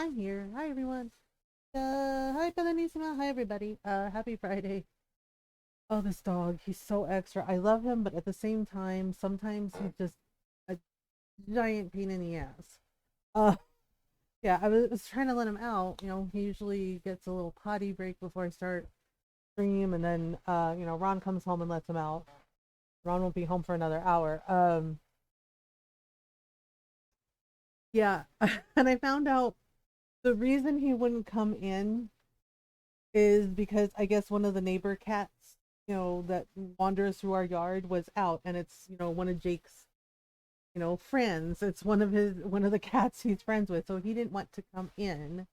I'm here. Hi, everyone. Hi, Belenissima. Hi, everybody. Happy Friday. Oh, this dog. He's so extra. I love him, but at the same time, sometimes he's just a giant pain in the ass. Uh, yeah, I was trying to let him out. He usually gets a little potty break before I start bringing him, and then, Ron comes home and lets him out. Ron won't be home for another hour. Yeah, and I found out the reason he wouldn't come in is because I guess one of the neighbor cats, that wanders through our yard was out, and it's, one of Jake's, friends. It's one of the cats he's friends with. So he didn't want to come in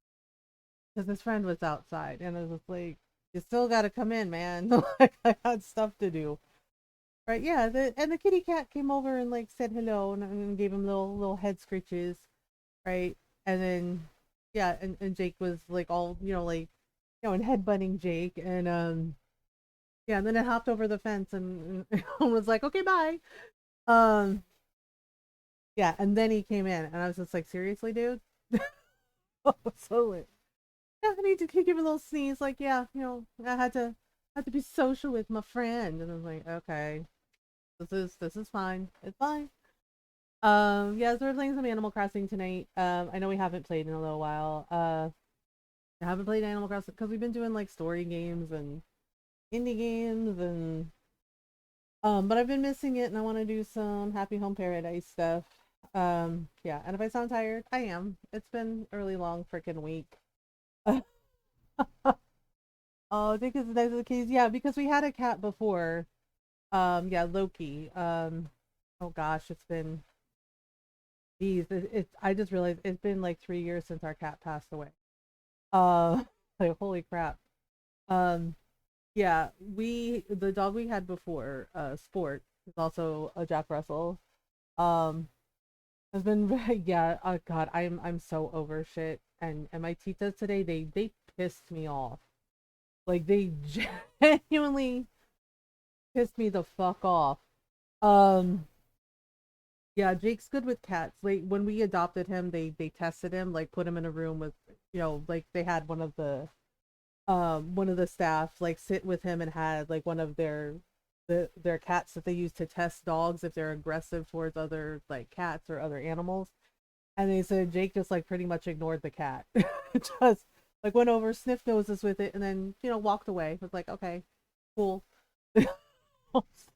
because his friend was outside. And I was like, you still got to come in, man. Like, I had stuff to do. Right. Yeah. And the kitty cat came over and like said hello and gave him little head scritches. Right. And then, yeah. And Jake was like all, like, and headbutting Jake. And, yeah, and then it hopped over the fence and was like, okay, bye. Um, yeah, and then he came in, and I was just like, seriously, dude? So lit. Yeah, I need to give a little sneeze, like, yeah, I had to be social with my friend, and I was like, okay, this is fine, it's fine. Yeah, so we're playing some Animal Crossing tonight. I know we haven't played in a little while. I haven't played Animal Crossing because we've been doing like story games and indie games and but I've been missing it and I want to do some Happy Home Paradise stuff. Yeah, and if I sound tired, I am. It's been a really long freaking week. Oh, I think it's nice of the keys. Yeah, because we had a cat before. Yeah, Loki. Oh gosh, it's been geez, it's I just realized it's been like 3 years since our cat passed away. Uh, like holy crap. Um, yeah, the dog we had before, Sport, is also a Jack Russell. Um, has been yeah, oh god, I'm so over shit. And my titas today, they pissed me off. Like they genuinely pissed me the fuck off. Um yeah, Jake's good with cats. Like when we adopted him, they tested him, like put him in a room with, like they had one of the staff like sit with him and had like one of their cats that they use to test dogs if they're aggressive towards other like cats or other animals. And they said Jake just like pretty much ignored the cat. Just like went over, sniffed noses with it, and then, walked away. Was like, okay, cool.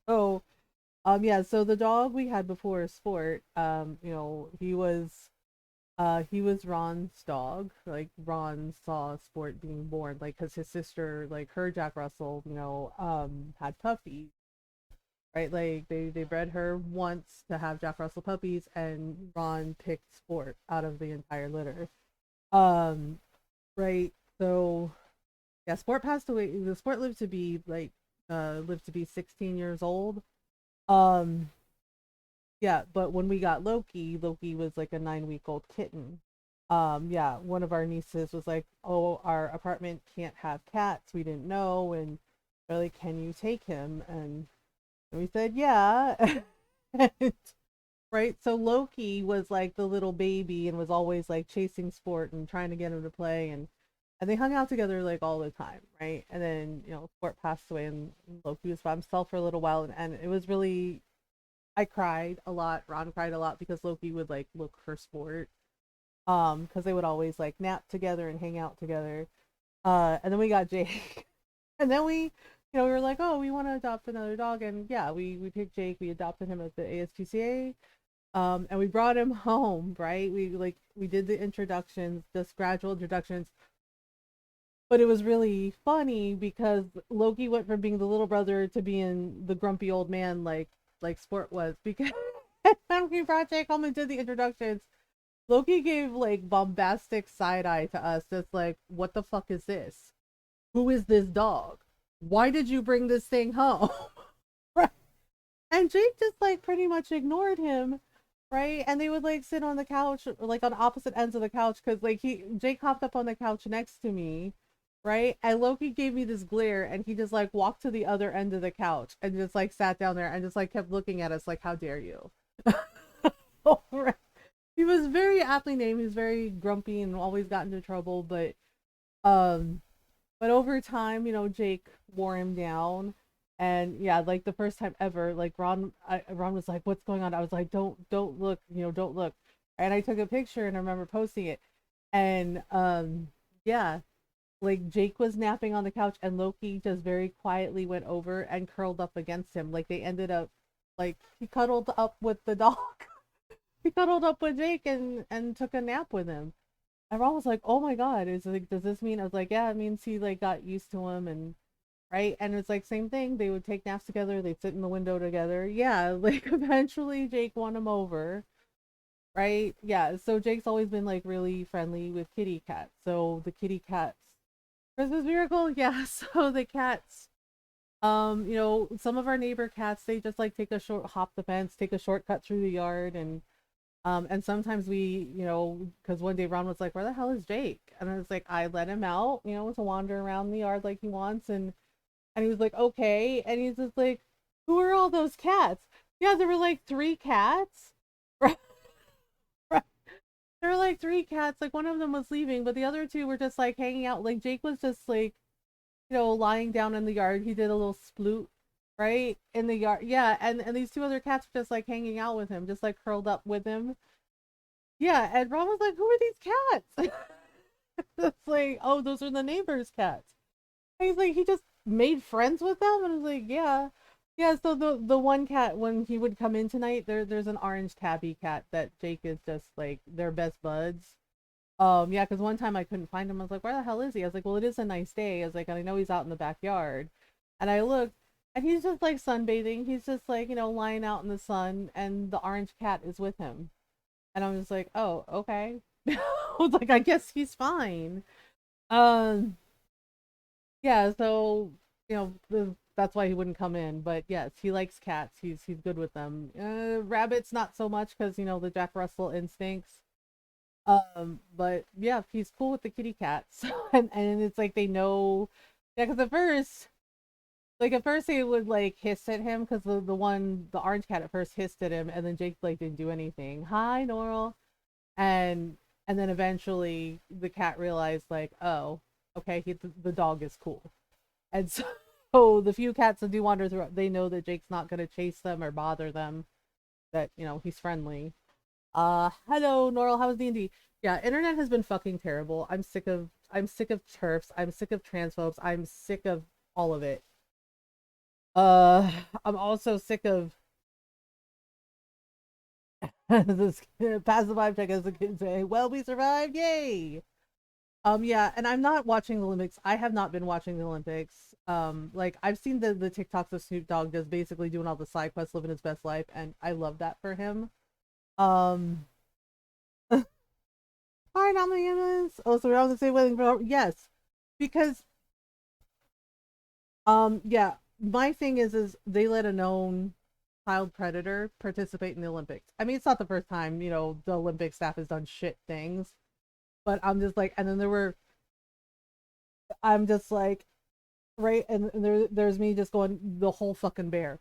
So yeah, so the dog we had before Sport, he was Ron's dog. Like Ron saw Sport being born, like because his sister, like her Jack Russell, had puppies, right? Like they bred her once to have Jack Russell puppies, and Ron picked Sport out of the entire litter. Um, right. So yeah, Sport passed away. The Sport lived to be 16 years old. Um, yeah, but when we got Loki, Loki was like a 9-week old kitten. Yeah, one of our nieces was like, "Oh, our apartment can't have cats. We didn't know." And they're like, "Can you take him?" And we said, "Yeah." And, right, so Loki was like the little baby and was always like chasing Sport and trying to get him to play, and they hung out together like all the time, right? And then, Sport passed away and Loki was by himself for a little while, and it was really, I cried a lot. Ron cried a lot because Loki would like look for Sport. Because they would always like nap together and hang out together. And then we got Jake. And then we were like, oh, we want to adopt another dog. And yeah, we picked Jake. We adopted him at the ASPCA. And we brought him home, right? We did the introductions, just gradual introductions. But it was really funny because Loki went from being the little brother to being the grumpy old man like Sport was. Because when we brought Jake home and did the introductions, Loki gave like bombastic side eye to us, just like, what the fuck is this? Who is this dog? Why did you bring this thing home? Right. And Jake just like pretty much ignored him, right? And they would like sit on the couch, like on opposite ends of the couch, because like Jake hopped up on the couch next to me, right? And Loki gave me this glare, and he just like walked to the other end of the couch and just like sat down there and just like kept looking at us like, how dare you? Right. he was very aptly named. He was very grumpy and always got into trouble, um but over time, Jake wore him down. And yeah, like the first time ever, like Ron was like, "What's going on?" I was like, "Don't look, don't look." And I took a picture and I remember posting it. And yeah, like Jake was napping on the couch and Loki just very quietly went over and curled up against him. Like they ended up, like he cuddled up with the dog. He cuddled up with Jake and took a nap with him. Everyone was like, "Oh my god!" Is like, does this mean? I was like, "Yeah, it means he like got used to him and right." And it's like same thing. They would take naps together. They'd sit in the window together. Yeah, like eventually Jake won him over. Right? Yeah. So Jake's always been like really friendly with kitty cats. So the kitty cats Christmas miracle, yeah. So the cats, some of our neighbor cats, they just like take a short hop the fence, take a shortcut through the yard, and sometimes we, because one day Ron was like, "Where the hell is Jake?" And I was like, "I let him out, to wander around the yard like he wants," and he was like, "Okay," and he's just like, "Who are all those cats?" Yeah, there were like three cats. Right, right. There were like three cats. Like one of them was leaving, but the other two were just like hanging out. Like Jake was just like lying down in the yard. He did a little sploot, right? In the yard. Yeah, and these two other cats were just like hanging out with him, just like curled up with him. Yeah, and Ron was like, "Who are these cats?" It's like, "Oh, those are the neighbor's cats." And he's like, "He just made friends with them?" And I was like, "Yeah." Yeah, so the one cat when he would come in tonight, there's an orange tabby cat that Jake is just like their best buds. Yeah, because one time I couldn't find him. I was like, "Where the hell is he?" I was like, "Well, it is a nice day." I was like, "And I know he's out in the backyard." And I looked, and he's just like sunbathing. He's just like, lying out in the sun, and the orange cat is with him. And I was like, "Oh, okay." I was like, "I guess he's fine." Um, yeah, so, that's why he wouldn't come in. But yes, he likes cats. He's good with them. Rabbits, not so much because, the Jack Russell instincts. But yeah, he's cool with the kitty cats. And it's like they know, yeah, because at first they would like hiss at him because the orange cat at first hissed at him, and then Jake like didn't do anything. Hi, Norl. And then eventually the cat realized like, oh, okay, the dog is cool. And so so the few cats that do wander through, they know that Jake's not gonna chase them or bother them. That he's friendly. Hello, Norl. How's D&D? Yeah, internet has been fucking terrible. I'm sick of turfs. I'm sick of transphobes. I'm sick of all of it. Uh, I'm also sick of this passive vibe check as the kids say. Well, we survived, yay! Yeah, and I'm not watching the Olympics. I have not been watching the Olympics. Like I've seen the TikToks of Snoop Dogg just basically doing all the side quests, living his best life, and I love that for him. Um, Hi, Nominations. Oh, so we're on the same wedding for yes, because yeah, my thing is they let a known child predator participate in the Olympics. I mean, it's not the first time the Olympic staff has done shit things, but I'm just like, and then I'm just like, right, and there's me just going the whole fucking bear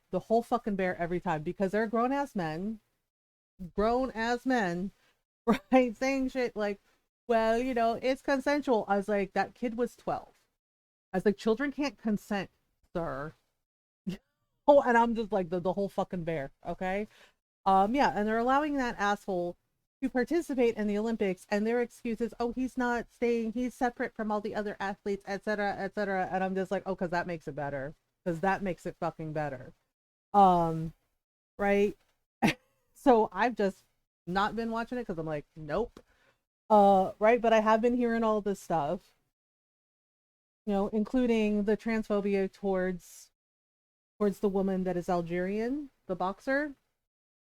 every time because they're grown ass men, right, saying shit like, well, it's consensual. I was like, that kid was 12. I was like, children can't consent, sir. Oh, and I'm just like the whole fucking bear, okay? Yeah, and they're allowing that asshole to participate in the Olympics, and their excuse is, oh, he's not staying, he's separate from all the other athletes, etc., etc. And I'm just like, oh, because that makes it better, because that makes it fucking better. Um, right? So I've just not been watching it because I'm like, nope. Right, but I have been hearing all this stuff, including the transphobia towards the woman that is Algerian, the boxer,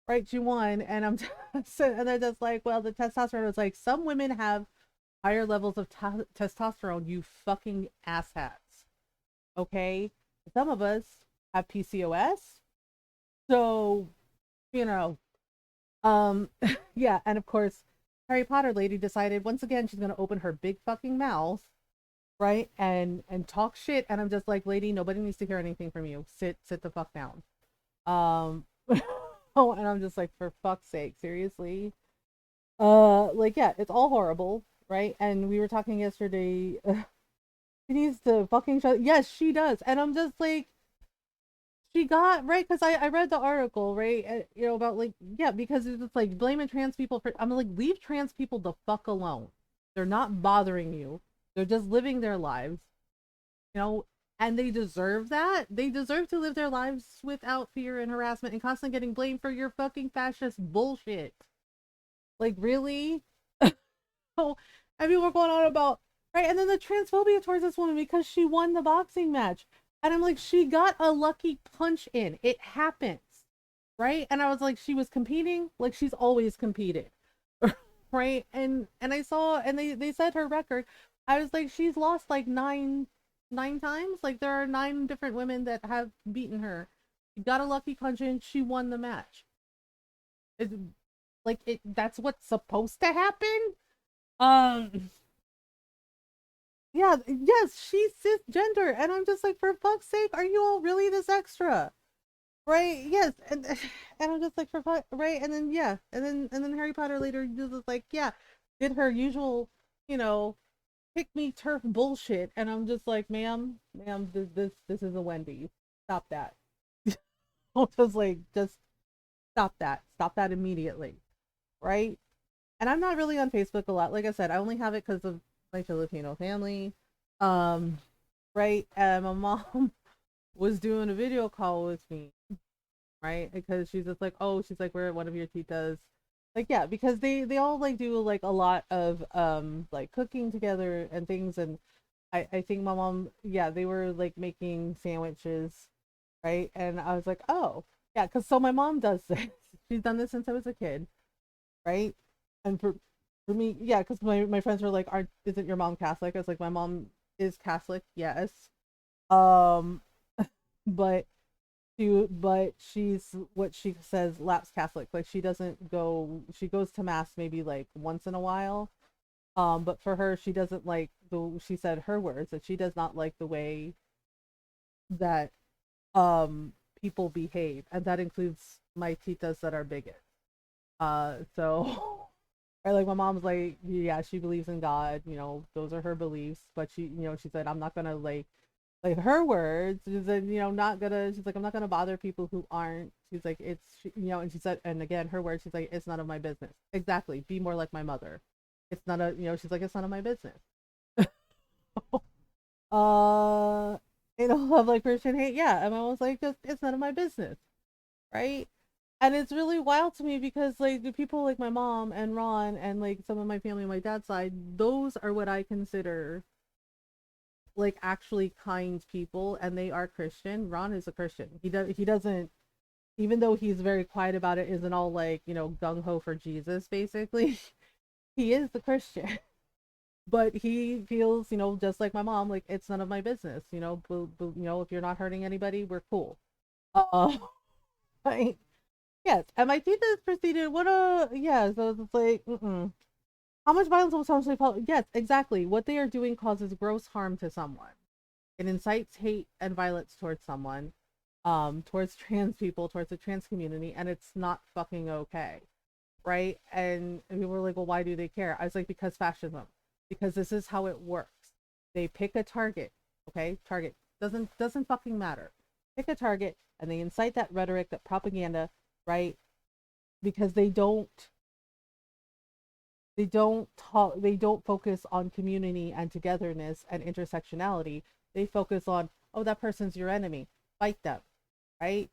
right? She won, and and they're just like, well, the testosterone was like some women have higher levels of testosterone. You fucking asshats, okay? Some of us have PCOS, so you know, um, yeah, and of course, Harry Potter lady decided once again she's gonna open her big fucking mouth, right, and talk shit, and I'm just like, lady, nobody needs to hear anything from you. Sit the fuck down. Um, oh, and I'm just like, for fuck's sake, seriously. Like, yeah, it's all horrible, right? And we were talking yesterday. She needs to fucking shut. Yes, she does. And I'm just like, she got right because I read the article, right? You know, about like, yeah, because it's just like blaming trans people for. I'm like, leave trans people the fuck alone. They're not bothering you. They're just living their lives, you know, and they deserve that. They deserve to live their lives without fear and harassment and constantly getting blamed for your fucking fascist bullshit. Like, really? Oh, and people were going on about right, and then the transphobia towards this woman because she won the boxing match, and I'm like, she got a lucky punch in. It happens, right? And I was like, she was competing like she's always competed, right? And I saw, and they said her record. I was like, she's lost like nine times. Like there are 9 different women that have beaten her. She got a lucky punch in. She won the match. It's like it. That's what's supposed to happen. Um, Yeah, yes, she's cisgender, and I'm just like, for fuck's sake, are you all really this extra? Right? Yes, and I'm just like, for fuck, right? And then yeah, and then Harry Potter later just was like, yeah, did her usual, you know, pick me turf bullshit, and I'm just like, ma'am, this is a Wendy's. Stop that. I'm just like, just stop that immediately, right? And I'm not really on Facebook a lot. Like I said, I only have it because of my Filipino family. Um, right? And my mom was doing a video call with me, right? Because she's just like, oh, she's like, we're at one of your titas. Like, yeah, because they all like do like a lot of like cooking together and things. And I think my mom, yeah, they were like making sandwiches, right? And I was like, oh, yeah, because so my mom does this. She's done this since I was a kid, right? And for me, yeah, because my friends were like, aren't isn't your mom Catholic? I was like, my mom is Catholic, yes. Um, but she's what she says lapsed Catholic. Like she doesn't go. She goes to mass maybe like once in a while. But for her, she doesn't like the. She said her words that she does not like the way that people behave, and that includes my titas that are bigots. So or like my mom's like, yeah, she believes in God, you know, those are her beliefs, but she said, I'm not gonna like her words, she said, not gonna, she's like, I'm not gonna bother people who aren't. She's like, and she said, and again, her words, she's like, it's none of my business. Exactly. Be more like my mother. It's not a, she's like, it's none of my business. uh, love like Christian hate. Yeah. And I was like, just, it's none of my business. Right. And it's really wild to me because like the people like my mom and Ron and like some of my family on my dad's side, those are what I consider like actually kind people, and they are Christian. Ron is a Christian. He doesn't, even though he's very quiet about it, isn't all like, gung ho for Jesus basically. He is the Christian. But he feels, just like my mom, like it's none of my business, if you're not hurting anybody, we're cool. Uh right. Yes, and my thesis proceeded. What a yeah. So it's like, how much violence will someone follow? Yes, exactly. What they are doing causes gross harm to someone. It incites hate and violence towards someone, towards trans people, towards the trans community, and it's not fucking okay, right? And people were like, well, why do they care? I was like, because fascism, because this is how it works. They pick a target, okay? Target doesn't fucking matter. Pick a target, and they incite that rhetoric, that propaganda, right? Because they don't focus on community and togetherness and intersectionality. They focus on, oh, that person's your enemy, fight them, right?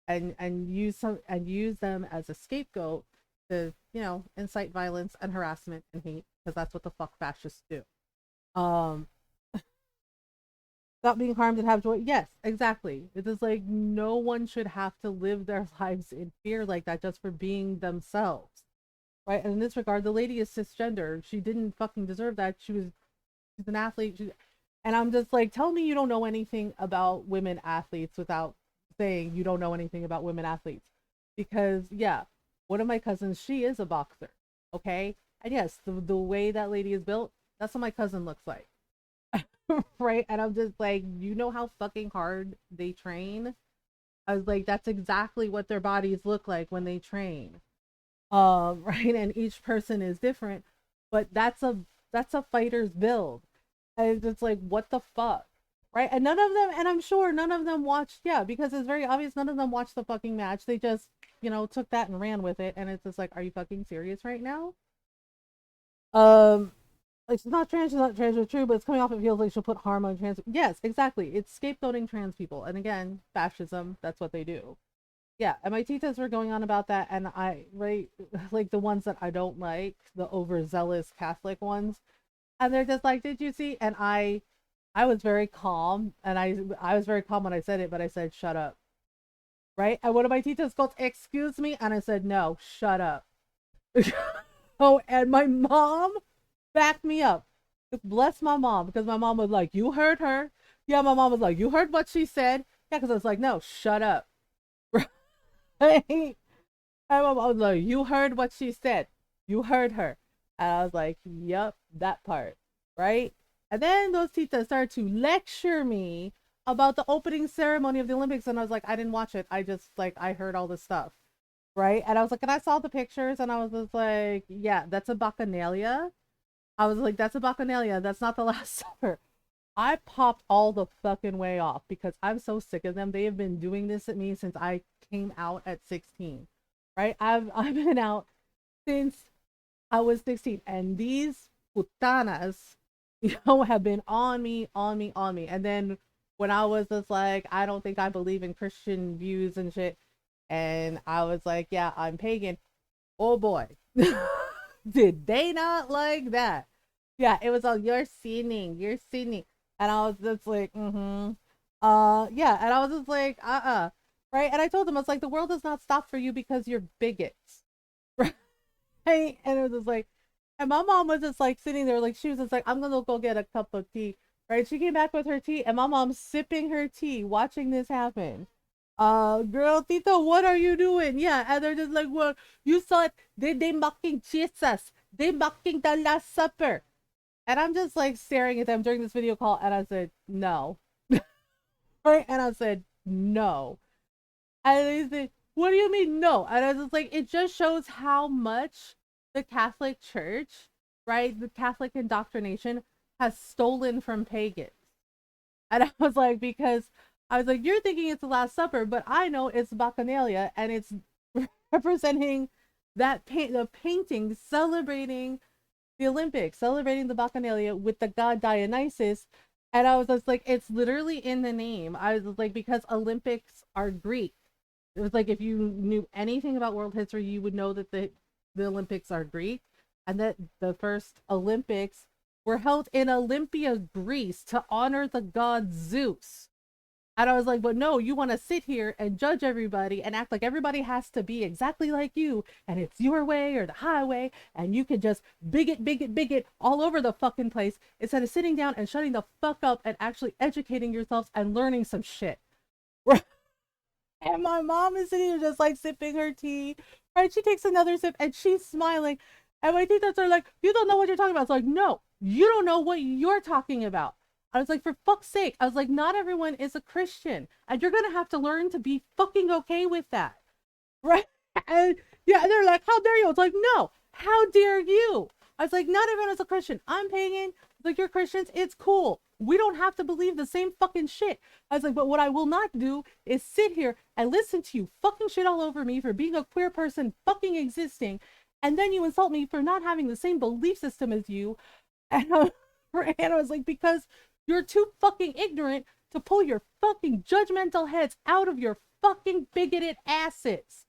And use them as a scapegoat to incite violence and harassment and hate, because that's what the fuck fascists do. um Stop being harmed and have joy. Yes, exactly. It is like no one should have to live their lives in fear like that just for being themselves, right? And in this regard, the lady is cisgender. She didn't fucking deserve that. She's an athlete. And I'm just like, tell me you don't know anything about women athletes without saying you don't know anything about women athletes. Because yeah, one of my cousins, she is a boxer. Okay. And yes, the way that lady is built, that's what my cousin looks like. Right. And I'm just like, you know how fucking hard they train? I was like, that's exactly what their bodies look like when they train. right, and each person is different, but that's a fighter's build, and it's like, what the fuck, right? And none of them, and I'm sure none of them watched, yeah, because it's very obvious none of them watched the fucking match. They just, took that and ran with it, and it's just like, are you fucking serious right now? um it's not trans, she's not trans, it's true, but it's coming off, it feels like she'll put harm on trans. Yes, exactly, it's scapegoating trans people, and again, fascism, that's what they do. Yeah, and my titas were going on about that, and I, right, like the ones that I don't like, the overzealous Catholic ones, and they're just like, did you see? And I was very calm, and I was very calm when I said it, but I said, shut up, right? And one of my titas goes, excuse me, and I said, no, shut up. Oh, and my mom backed me up. Bless my mom, because my mom was like, you heard her. Yeah, my mom was like, you heard what she said. Yeah, because I was like, no, shut up. Right? And my mom was like, you heard what she said. You heard her. And I was like, yep, that part. Right? And then those titas started to lecture me about the opening ceremony of the Olympics. And I was like, I didn't watch it. I just, like, I heard all this stuff. Right? And I was like, and I saw the pictures, and I was just like, yeah, that's a bacchanalia. I was like, that's a bacchanalia. That's not the Last Supper. I popped all the fucking way off because I'm so sick of them. They have been doing this at me since I came out at 16. Right? I've been out since I was 16, and these putanas, have been on me, on me, on me. And then when I was just like, I don't think I believe in Christian views and shit, and I was like, yeah, I'm pagan. Oh boy. Did they not like that? Yeah, it was all, you're sinning, you're sinning. And I was just like, mm-hmm. Yeah, and I was just like, right? And I told them, I was like, the world does not stop for you because you're bigots. Right? And it was just like, and my mom was just like sitting there, like, she was just like, I'm gonna go get a cup of tea. Right? She came back with her tea, and my mom's sipping her tea, watching this happen. Girl, Tito, what are you doing? Yeah, and they're just like, well, you saw it. They mocking Jesus. They mocking the Last Supper. And I'm just like staring at them during this video call, and I said, no. Right? And I said, no. And they said, what do you mean, no? And I was just like, it just shows how much the Catholic Church, right, the Catholic indoctrination has stolen from pagans. And I was like, because I was like, you're thinking it's the Last Supper, but I know it's Bacchanalia, and it's representing the painting celebrating the Olympics, celebrating the Bacchanalia with the god Dionysus. And I was just like, it's literally in the name. I was like, because Olympics are Greek. It was like, if you knew anything about world history, you would know that the Olympics are Greek, and that the first Olympics were held in Olympia, Greece, to honor the god Zeus. And I was like, but no, you want to sit here and judge everybody and act like everybody has to be exactly like you, and it's your way or the highway, and you can just bigot, bigot, bigot all over the fucking place instead of sitting down and shutting the fuck up and actually educating yourselves and learning some shit. And my mom is sitting there just like sipping her tea. Right? She takes another sip and she's smiling. And my titas are like, you don't know what you're talking about. It's like, no, you don't know what you're talking about. I was like, for fuck's sake. I was like, not everyone is a Christian. And you're going to have to learn to be fucking okay with that. Right? And yeah, they're like, how dare you? It's like, no, how dare you? I was like, not everyone is a Christian. I'm pagan. Like, you're Christians. It's cool. We don't have to believe the same fucking shit. I was like, but what I will not do is sit here and listen to you fucking shit all over me for being a queer person fucking existing. And then you insult me for not having the same belief system as you. And I was like, because you're too fucking ignorant to pull your fucking judgmental heads out of your fucking bigoted asses.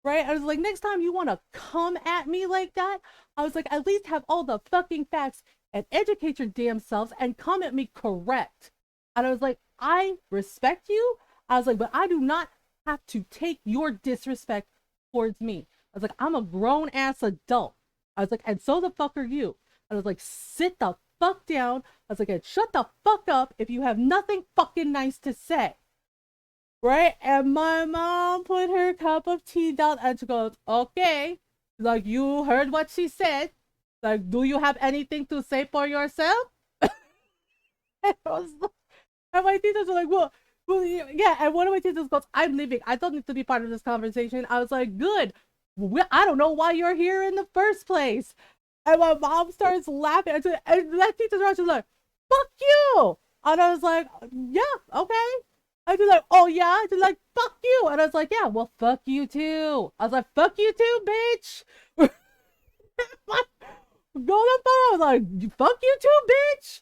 Right? I was like, next time you want to come at me like that, I was like, at least have all the fucking facts and educate your damn selves and come at me correct. And I was like, I respect you. I was like, but I do not have to take your disrespect towards me. I was like, I'm a grown ass adult. I was like, and so the fuck are you. I was like, sit the fuck down. I was like, and shut the fuck up if you have nothing fucking nice to say. Right? And my mom put her cup of tea down and she goes, okay, like, you heard what she said. Like, do you have anything to say for yourself? And, and my teachers were like, well, yeah. And one of my teachers goes, I'm leaving. I don't need to be part of this conversation. I was like, good. I don't know why you're here in the first place. And my mom starts laughing. And that teacher's around, she's like, fuck you. And I was like, yeah, okay. And she's like, oh yeah? She's like, fuck you. And I was like, yeah, well, fuck you too. I was like, fuck you too, bitch. Go to phone. I was like, fuck you too, bitch.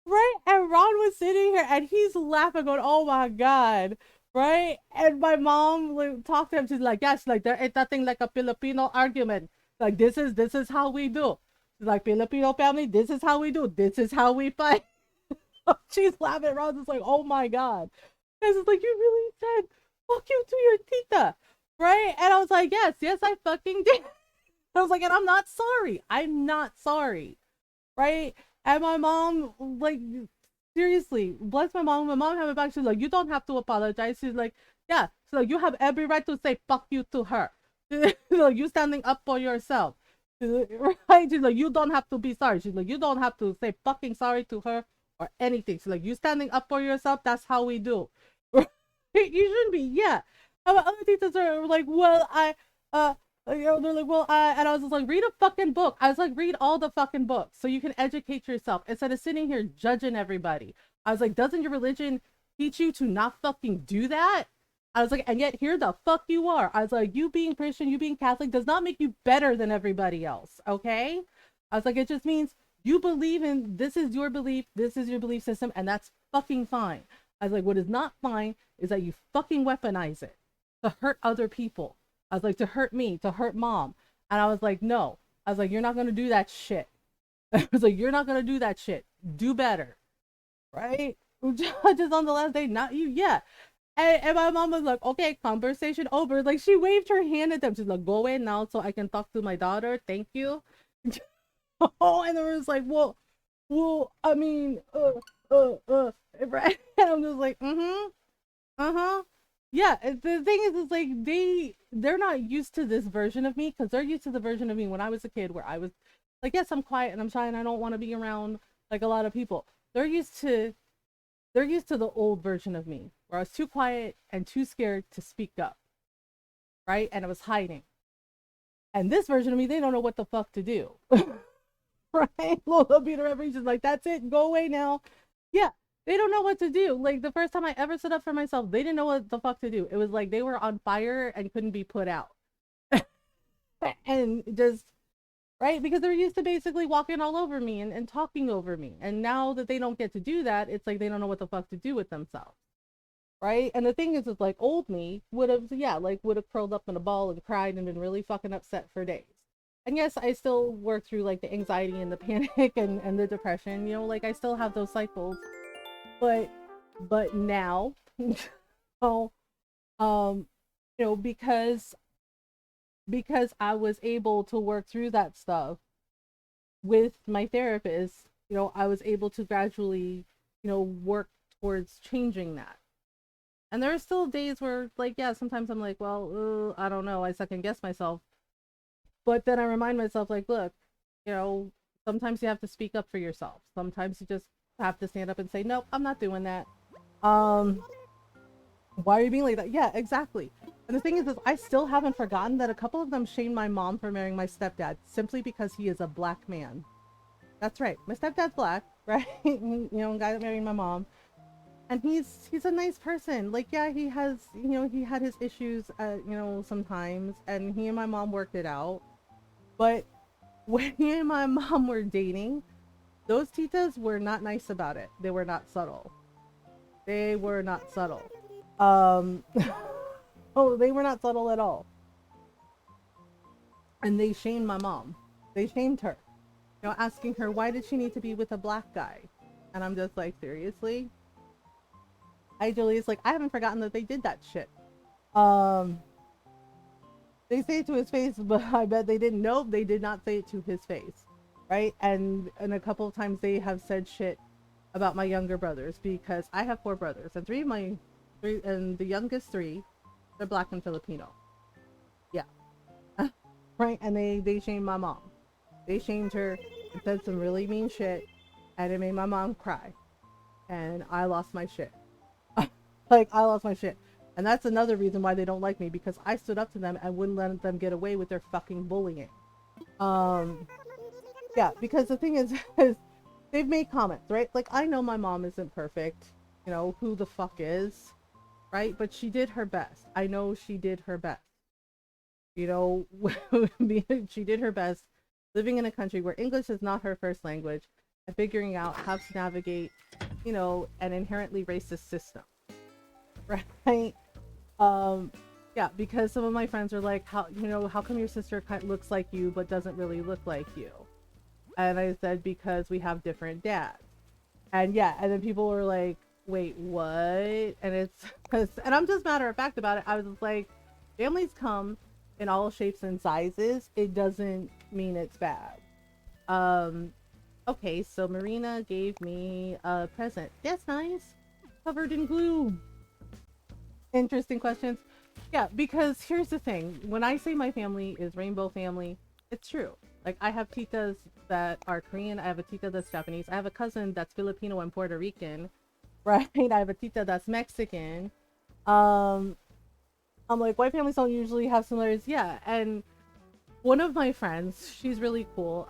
Right? And Ron was sitting here and he's laughing, going, oh my God. Right? And my mom like, talked to him. She's like, yes, like there ain't nothing like a Filipino argument. Like this is how we do. She's like, Filipino family, this is how we do. This is how we fight. She's laughing. Ron's just like, oh my God. And it's like, you really said fuck you to your tita. Right? And I was like, yes, I fucking did. I was like, and I'm not sorry. I'm not sorry. Right? And my mom, like, seriously, bless my mom. My mom had my back. She's like, you don't have to apologize. She's like, yeah. She's like, you have every right to say fuck you to her. She's like, you standing up for yourself. Right? She's like, you don't have to be sorry. She's like, you don't have to say fucking sorry to her or anything. She's like, you standing up for yourself, that's how we do. You shouldn't be, yeah. And other teachers are like, well, you know, they're like, well, and I was just like, read a fucking book. I was like, read all the fucking books so you can educate yourself instead of sitting here judging everybody. I was like, doesn't your religion teach you to not fucking do that? I was like, and yet here the fuck you are. I was like, you being Christian, you being Catholic does not make you better than everybody else, okay? I was like, it just means you believe in, this is your belief system, and that's fucking fine. I was like, what is not fine is that you fucking weaponize it to hurt other people. I was like, to hurt me, to hurt mom. And I was like, no. I was like, you're not going to do that shit. I was like, you're not going to do that shit. Do better. Right? Just on the last day, not you. Yeah. And my mom was like, okay, conversation over. Like, she waved her hand at them. She's like, go away now so I can talk to my daughter. Thank you. Oh, and there was like, well, I mean, right? And I'm just like, uh-huh. Yeah, the thing is like they're not used to this version of me because they're used to the version of me when I was a kid where I was like, yes, I'm quiet and I'm shy and I don't want to be around like a lot of people. They're used to the old version of me where I was too quiet and too scared to speak up, right? And I was hiding. And this version of me, they don't know what the fuck to do. Right? Lola Peter Every's just like, that's it, go away now. Yeah, they don't know what to do. Like the first time I ever stood up for myself, they didn't know what the fuck to do. It was like they were on fire and couldn't be put out. And just, right? Because they're used to basically walking all over me and talking over me. And now that they don't get to do that, it's like they don't know what the fuck to do with themselves. Right? And the thing is, it's like old me would have, yeah, like would have curled up in a ball and cried and been really fucking upset for days. And yes, I still work through like the anxiety and the panic and the depression, you know, like I still have those cycles. But now, so, you know, because I was able to work through that stuff with my therapist, you know, I was able to gradually, you know, work towards changing that. And there are still days where, like, yeah, sometimes I'm like, well, I don't know, I second guess myself. But then I remind myself, like, look, you know, sometimes you have to speak up for yourself. Sometimes you just have to stand up and say, nope, I'm not doing that. Why are you being like that? Yeah, exactly. And the thing is I still haven't forgotten that a couple of them shamed my mom for marrying my stepdad simply because he is a black man. That's right. My stepdad's black, right? You know, guy that married my mom. And he's a nice person. Like, yeah, he has, you know, he had his issues, you know, sometimes, and he and my mom worked it out. But when he and my mom were dating, those titas were not nice about it. They were not subtle. They were not subtle. Oh, they were not subtle at all. And they shamed my mom. They shamed her. You know, asking her, why did she need to be with a black guy? And I'm just like, seriously? Julie's like, I haven't forgotten that they did that shit. They say it to his face, but I bet they didn't know. They did not say it to his face, right? And a couple of times they have said shit about my younger brothers because I have 4 brothers and and the youngest 3, they're black and Filipino. Yeah, right. And they shamed my mom. They shamed her and said some really mean shit, and it made my mom cry, and I lost my shit. Like, I lost my shit. And that's another reason why they don't like me, because I stood up to them and wouldn't let them get away with their fucking bullying. Yeah, because the thing is they've made comments, right? Like, I know my mom isn't perfect. You know, who the fuck is, right? But she did her best. I know she did her best. You know, she did her best living in a country where English is not her first language and figuring out how to navigate, you know, an inherently racist system, right? Yeah, because some of my friends are like, how, you know, how come your sister looks like you but doesn't really look like you? And I said, because we have different dads. And yeah, and then people were like, wait, what? And it's, and I'm just matter of fact about it. I was just like, families come in all shapes and sizes. It doesn't mean it's bad. Okay, so Marina gave me a present. That's nice. Covered in glue. Interesting questions. Yeah, because here's the thing. When I say my family is rainbow family, it's true. Like, I have titas that are Korean. I have a tita that's Japanese. I have a cousin that's Filipino and Puerto Rican. Right? I have a tita that's Mexican. I'm like, white families don't usually have similarities. Yeah, and one of my friends, she's really cool.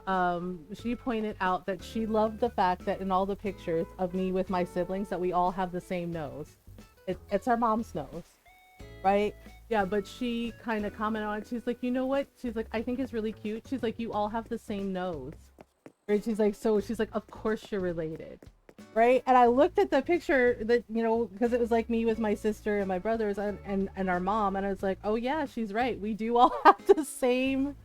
She pointed out that she loved the fact that in all the pictures of me with my siblings that we all have the same nose. It's our mom's nose, right? Yeah, but she kind of commented on it. She's like, you know what? She's like, I think it's really cute. She's like, you all have the same nose. Right? She's like, so she's like, of course you're related. Right? And I looked at the picture that, you know, because it was like me with my sister and my brothers and our mom, and I was like, oh yeah, she's right. We do all have the same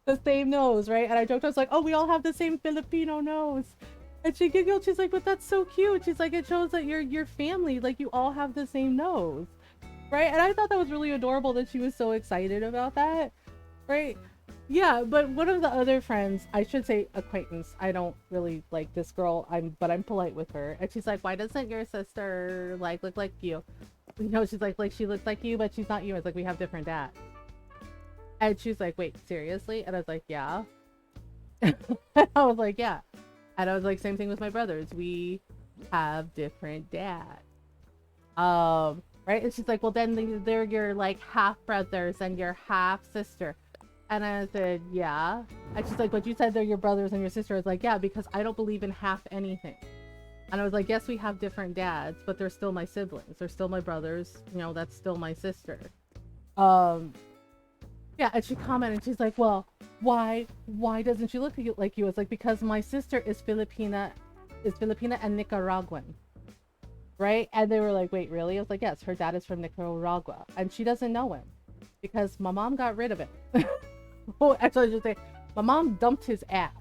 nose, right? And I joked, I was like, oh, we all have the same Filipino nose. And she giggled. She's like, but that's so cute. She's like, it shows that you're family. Like, you all have the same nose. Right? And I thought that was really adorable that she was so excited about that. Right? Yeah, but one of the other friends, I should say acquaintance, I don't really like this girl, but I'm polite with her. And she's like, why doesn't your sister like look like you? You know, she's like she looks like you, but she's not you. It's like, we have different dads. And she's like, wait, seriously? And I was like, yeah. I was like, yeah. And I was like, same thing with my brothers. We have different dads. Right? And she's like, well, then they're your like half brothers and your half sister. And I said, yeah. And she's like, but you said they're your brothers and your sister. I was like, yeah, because I don't believe in half anything. And I was like, yes, we have different dads, but they're still my siblings. They're still my brothers. You know, that's still my sister. Yeah, and she commented, she's like, well, why doesn't she look like you? I was like, because my sister is Filipina and Nicaraguan. Right? And they were like, wait, really? I was like, yes, her dad is from Nicaragua. And she doesn't know him because my mom got rid of him. Oh, actually, I should say, my mom dumped his ass.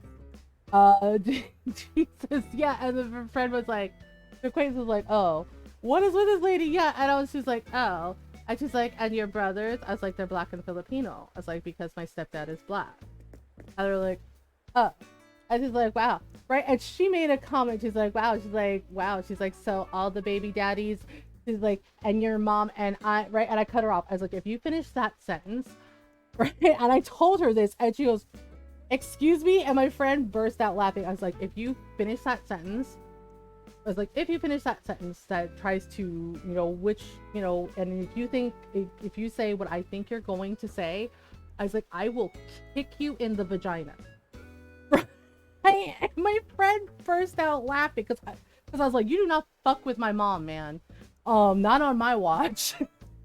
Jesus, yeah. And the friend was like, the acquaintance was like, oh, what is with this lady? Yeah. And I was just like, oh. And she's like, and your brothers? I was like, they're black and Filipino. I was like, because my stepdad is black. And they're like, oh. And she's like, wow. Right? And she made a comment. She's like, wow. She's like, wow. She's like, so all the baby daddies, she's like, and your mom and I, right? And I cut her off. I was like, if you finish that sentence, right? And I told her this, and she goes, excuse me? And my friend burst out laughing. I was like, if you finish that sentence, I was like, if you finish that sentence that tries to, you know, which, you know, and if you say what I think you're going to say, I was like, I will kick you in the vagina. My friend burst out laughing because I was like, you do not fuck with my mom, man. Not on my watch.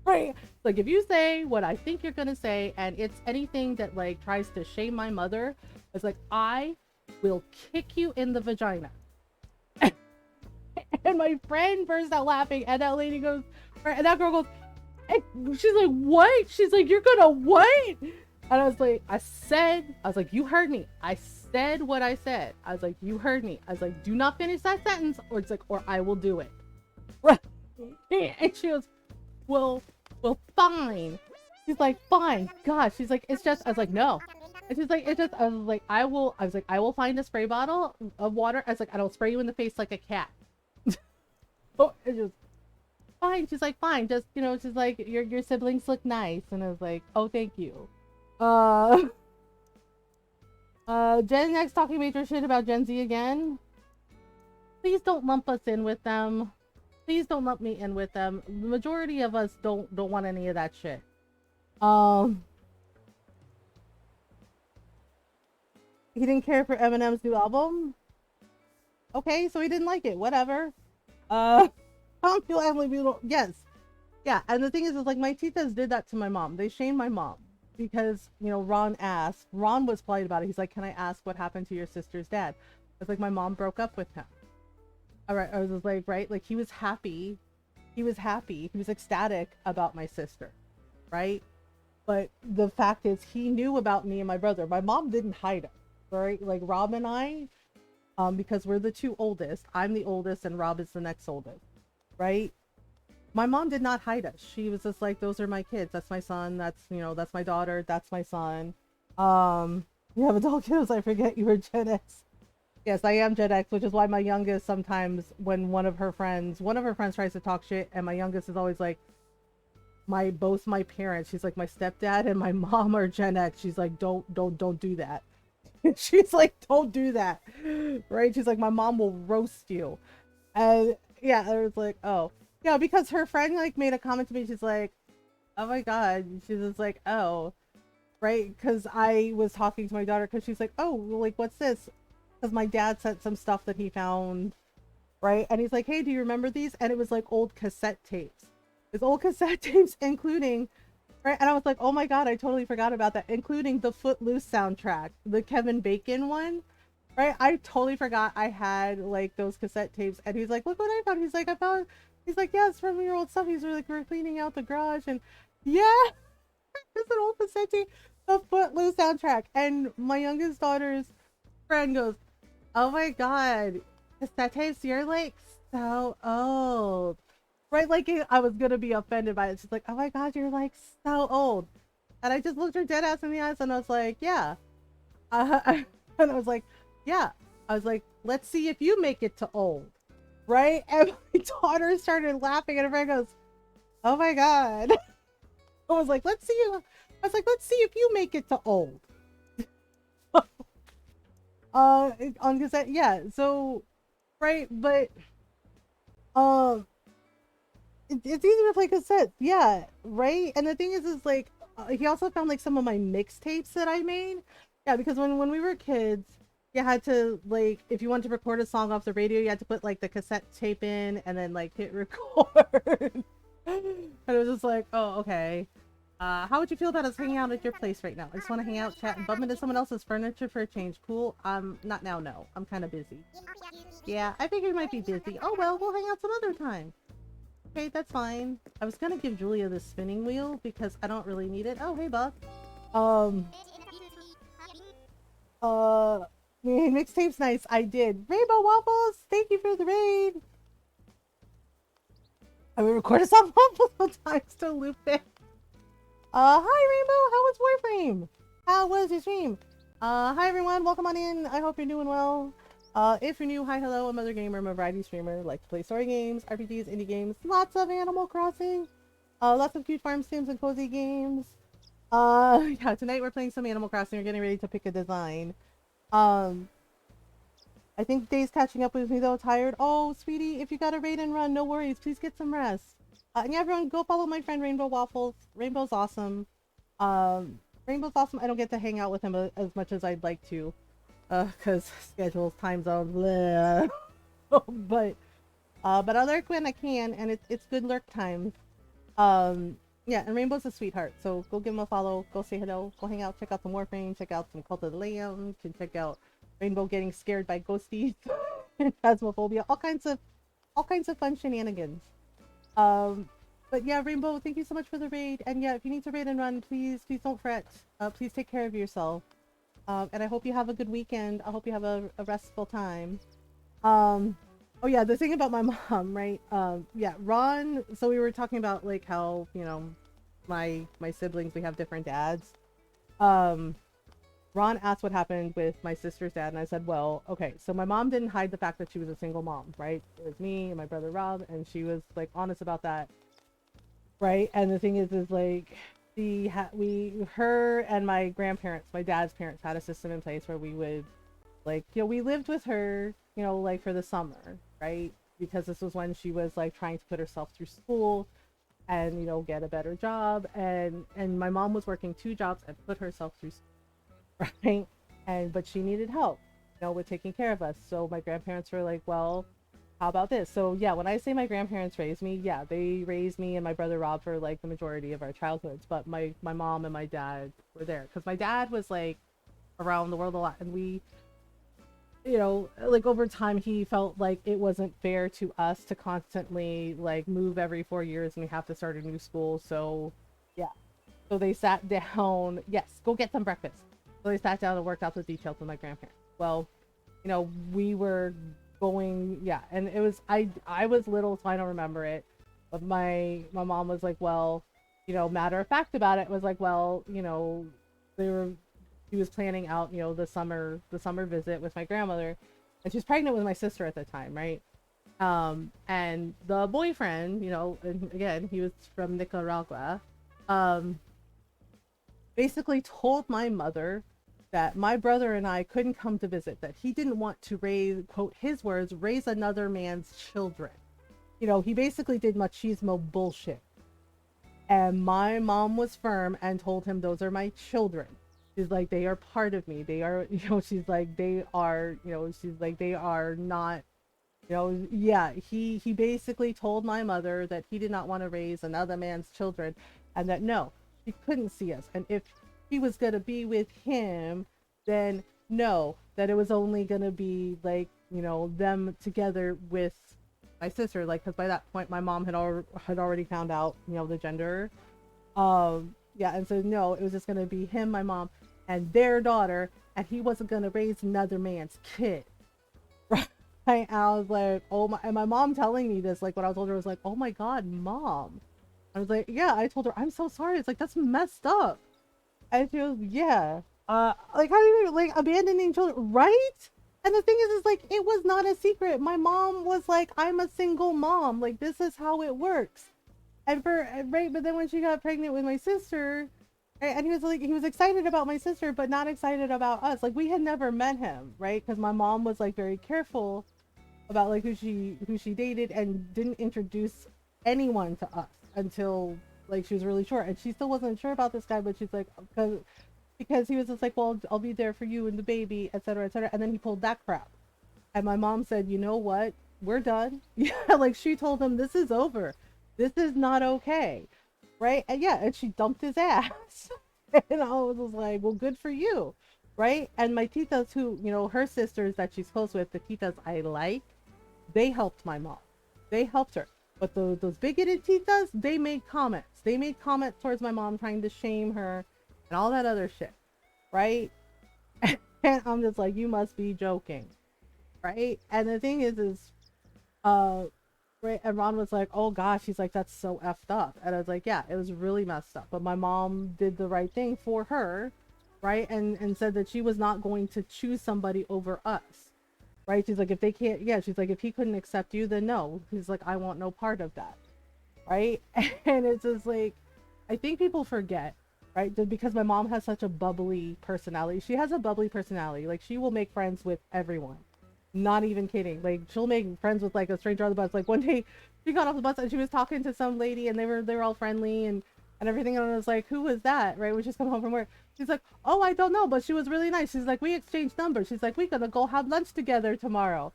Right? Like, if you say what I think you're gonna say, and it's anything that like tries to shame my mother, it's like, I will kick you in the vagina. And my friend burst out laughing, and that lady goes, and that girl goes, and she's like, what? She's like, you're gonna what? And I was like, you heard me. I said what I said. I was like, you heard me. I was like, do not finish that sentence, or it's like, or I will do it. Right? And she goes, well, fine. She's like, fine. God, she's like, it's just, I was like, no. And she's like, it's just, I was like, I will find a spray bottle of water. I was like, I don't spray you in the face like a cat. Oh, it's just, fine. She's like, fine. Just, you know, she's like, your siblings look nice. And I was like, oh, thank you. Gen X talking major shit about Gen Z again. Please don't lump us in with them. please don't lump me in with them. The majority of us don't want any of that shit. Um, he didn't care for Eminem's new album. Okay, so he didn't like it. Whatever. I don't feel Emily Beetle. Yes, yeah. And the thing is like my titas did that to my mom. They shamed my mom because Ron asked. Ron was polite about it. He's like, "Can I ask what happened to your sister's dad?" It's like my mom broke up with him. All right, I was just like, right, like he was happy. He was happy. He was ecstatic about my sister, right? But the fact is, he knew about me and my brother. My mom didn't hide it, right? Like Rob and I, because we're the two oldest. I'm the oldest, and Rob is the next oldest, right? My mom did not hide us. She was just like, those are my kids. That's my son. That's my daughter. That's my son. You have adult kids. I forget you were Gen X. Yes, I am Gen X, which is why my youngest sometimes, when one of her friends tries to talk shit, and my youngest is always like, both my parents, she's like, my stepdad and my mom are Gen X. She's like, don't do that. She's like, don't do that, right? She's like, my mom will roast you. And yeah, I was like, oh yeah, because her friend like made a comment to me. She's like, oh my god. She's just like, oh, right, because I was talking to my daughter, because she's like, oh, like, what's this? Because my dad sent some stuff that he found, right? And he's like, hey, do you remember these? And it was like old cassette tapes. It's old cassette tapes, including, right? And I was like, oh my god, I totally forgot about that, including the Footloose soundtrack, the Kevin Bacon one, right? I totally forgot I had like those cassette tapes. And he's like, look what I found. He's like, he's like, yeah, it's from your old stuff. He's like, we're cleaning out the garage, and yeah, it's an old cassette tape, the Footloose soundtrack. And my youngest daughter's friend goes, oh my god, cassette tapes, you're like so old, right? Like I was gonna be offended by it. She's like, oh my god, you're like so old. And I just looked her dead ass in the eyes, and I was like, yeah. And I was like, yeah. I was like, let's see if you make it to old, right? And my daughter started laughing, and her friend goes, oh my god. I was like, let's see if you make it to old. On cassette, yeah. So, right, but it's easy to play cassette, yeah, right. And the thing is like, he also found like some of my mixtapes that I made, yeah, because when we were kids, you had to, like, if you wanted to record a song off the radio, you had to put like the cassette tape in and then like hit record. And it was just like, oh, okay. How would you feel about us hanging out at your place right now? I just want to hang out, chat, and bump into someone else's furniture for a change. Cool? Not now, no. I'm kind of busy. Yeah, I figured you might be busy. Oh well, we'll hang out some other time. Okay, that's fine. I was gonna give Julia the spinning wheel because I don't really need it. Oh, hey, Buck. Mixtape's nice. I did. Rainbow Waffles, thank you for the raid. I will record a song multiple times to loop it. Hi Rainbow, how was Warframe? How was your stream? Hi everyone, welcome on in. I hope you're doing well. If you're new, hi, hello, I'm Mothergamer. I'm a variety streamer, like to play story games, RPGs, indie games, lots of Animal Crossing, lots of cute farm sims and cozy games. Yeah, tonight we're playing some Animal Crossing. We're getting ready to pick a design. I think Day's catching up with me though, tired. Oh, sweetie, if you got a raid and run, no worries. Please get some rest. And yeah, everyone, go follow my friend Rainbow Waffles. Rainbow's awesome. Rainbow's awesome. I don't get to hang out with him as much as I'd like to, cause schedules, time zones, blah. but I lurk when I can, and it's good lurk times. Yeah, and Rainbow's a sweetheart, so go give him a follow, go say hello, go hang out, check out some Warframe, check out some Cult of the Lamb, can check out Rainbow getting scared by ghosties and phasmophobia, all kinds of fun shenanigans. But yeah, Rainbow, thank you so much for the raid. And yeah, if you need to raid and run, please don't fret. Please take care of yourself. And I hope you have a good weekend. I hope you have a restful time. Oh yeah, the thing about my mom, right? Yeah, Ron, so we were talking about like how, my siblings, we have different dads. Ron asked what happened with my sister's dad, and I said, well, okay, so my mom didn't hide the fact that she was a single mom, right? It was me and my brother Rob, and she was like honest about that, right? And the thing is like, her and my grandparents, my dad's parents, had a system in place where we would, like, we lived with her, like for the summer, right? because this was when she was like trying to put herself through school and get a better job, and my mom was working two jobs and put herself through school, right? And but she needed help, with taking care of us. So my grandparents were like, well, how about this? So yeah, when I say my grandparents raised me, yeah, they raised me and my brother Rob for like the majority of our childhoods, but my mom and my dad were there because my dad was like around the world a lot, and we, like over time he felt like it wasn't fair to us to constantly like move every 4 years and we have to start a new school. So yeah, so they sat down. Yes, go get some breakfast. So they sat down and worked out the details with my grandparents. Well, we were going, yeah, and it was, I was little, so I don't remember it, but my mom was like, well, matter of fact about it was like, well, they were she was planning out, the summer visit with my grandmother, and she was pregnant with my sister at the time, right? And the boyfriend, and again, he was from Nicaragua, um basically told my mother that my brother and I couldn't come to visit, that he didn't want to raise, quote his words, raise another man's children. He basically did machismo bullshit. And my mom was firm and told him, those are my children. She's like, they are part of me. They are, she's like, they are, she's like, they are not, yeah, he basically told my mother that he did not want to raise another man's children, and that no, he couldn't see us. And if he was going to be with him, then no, that it was only going to be like, them together with my sister, like, because by that point my mom had already found out, the gender. Yeah, and so no, it was just going to be him, my mom, and their daughter, and he wasn't going to raise another man's kid. Right? And I was like, oh my, and my mom telling me this, like, when I was older, was like, oh my god, mom. I was like, yeah, I told her, I'm so sorry. It's like, that's messed up. And she was, yeah. Like, how do you, like, abandoning children, right? And the thing is like, it was not a secret. My mom was like, I'm a single mom. Like, this is how it works. And right, but then when she got pregnant with my sister, and he was like, he was excited about my sister, but not excited about us. Like, we had never met him, right? Because my mom was like very careful about like who she dated, and didn't introduce anyone to us until like she was really sure. And she still wasn't sure about this guy, but she's like, because he was just like, well, I'll be there for you and the baby, etc., etc. And then he pulled that crap. And my mom said, you know what? We're done. Yeah, like she told him, this is over. This is not okay. Right? And yeah, and she dumped his ass. And I was just like, well, good for you. Right? And my titas, who, her sisters that she's close with, the titas I like, they helped my mom. They helped her. But those bigoted titas, they made comments. They made comments towards my mom, trying to shame her and all that other shit. Right? And I'm just like, you must be joking. Right? And the thing is, right, and Ron was like, oh gosh, he's like, that's so effed up. And I was like, yeah, it was really messed up. But my mom did the right thing for her, right? And said that she was not going to choose somebody over us. Right? She's like, if they can't, yeah, she's like, if he couldn't accept you, then no. He's like, I want no part of that. Right? And it's just like, I think people forget, right? Just because my mom has such a bubbly personality. She has a bubbly personality. Like, she will make friends with everyone. Not even kidding. Like, she'll make friends with like a stranger on the bus. Like, one day she got off the bus and she was talking to some lady, and they were all friendly and everything, and I was like, who was that? Right? We just come home from work. She's like, oh, I don't know, but she was really nice. She's like, we exchanged numbers. She's like, we're gonna go have lunch together tomorrow.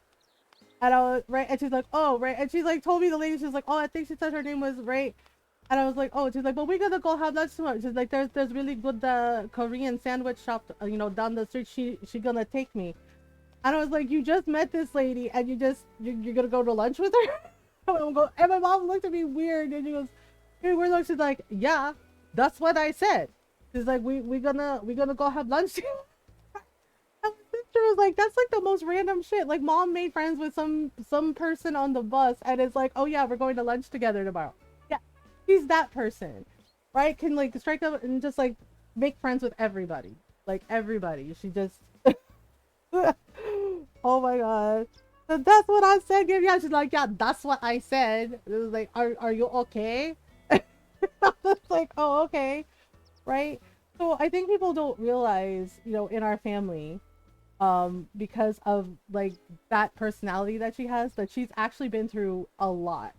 And I was, right, and she's like, oh, right, and she's like, told me the lady, she's like, oh, I think she said her name was, right. And I was like, oh, she's like, well, we're gonna go have lunch tomorrow. She's like, there's really good Korean sandwich shop, down the street. She gonna take me. And I was like, you just met this lady, and you're gonna go to lunch with her? And my mom looked at me weird, and she goes, hey, we're like, she's like, yeah, that's what I said. She's like, we gonna go have lunch. And my sister was like, that's like the most random shit. Like, mom made friends with some person on the bus, and it's like, oh yeah, we're going to lunch together tomorrow. Yeah, she's that person, right? Can like strike up and just like make friends with everybody, like everybody. She just oh my god. So that's what I said. Yeah, she's like, yeah, that's what I said. It was like, are you okay? I was like, oh, okay. Right? So I think people don't realize, in our family, because of like that personality that she has, that she's actually been through a lot.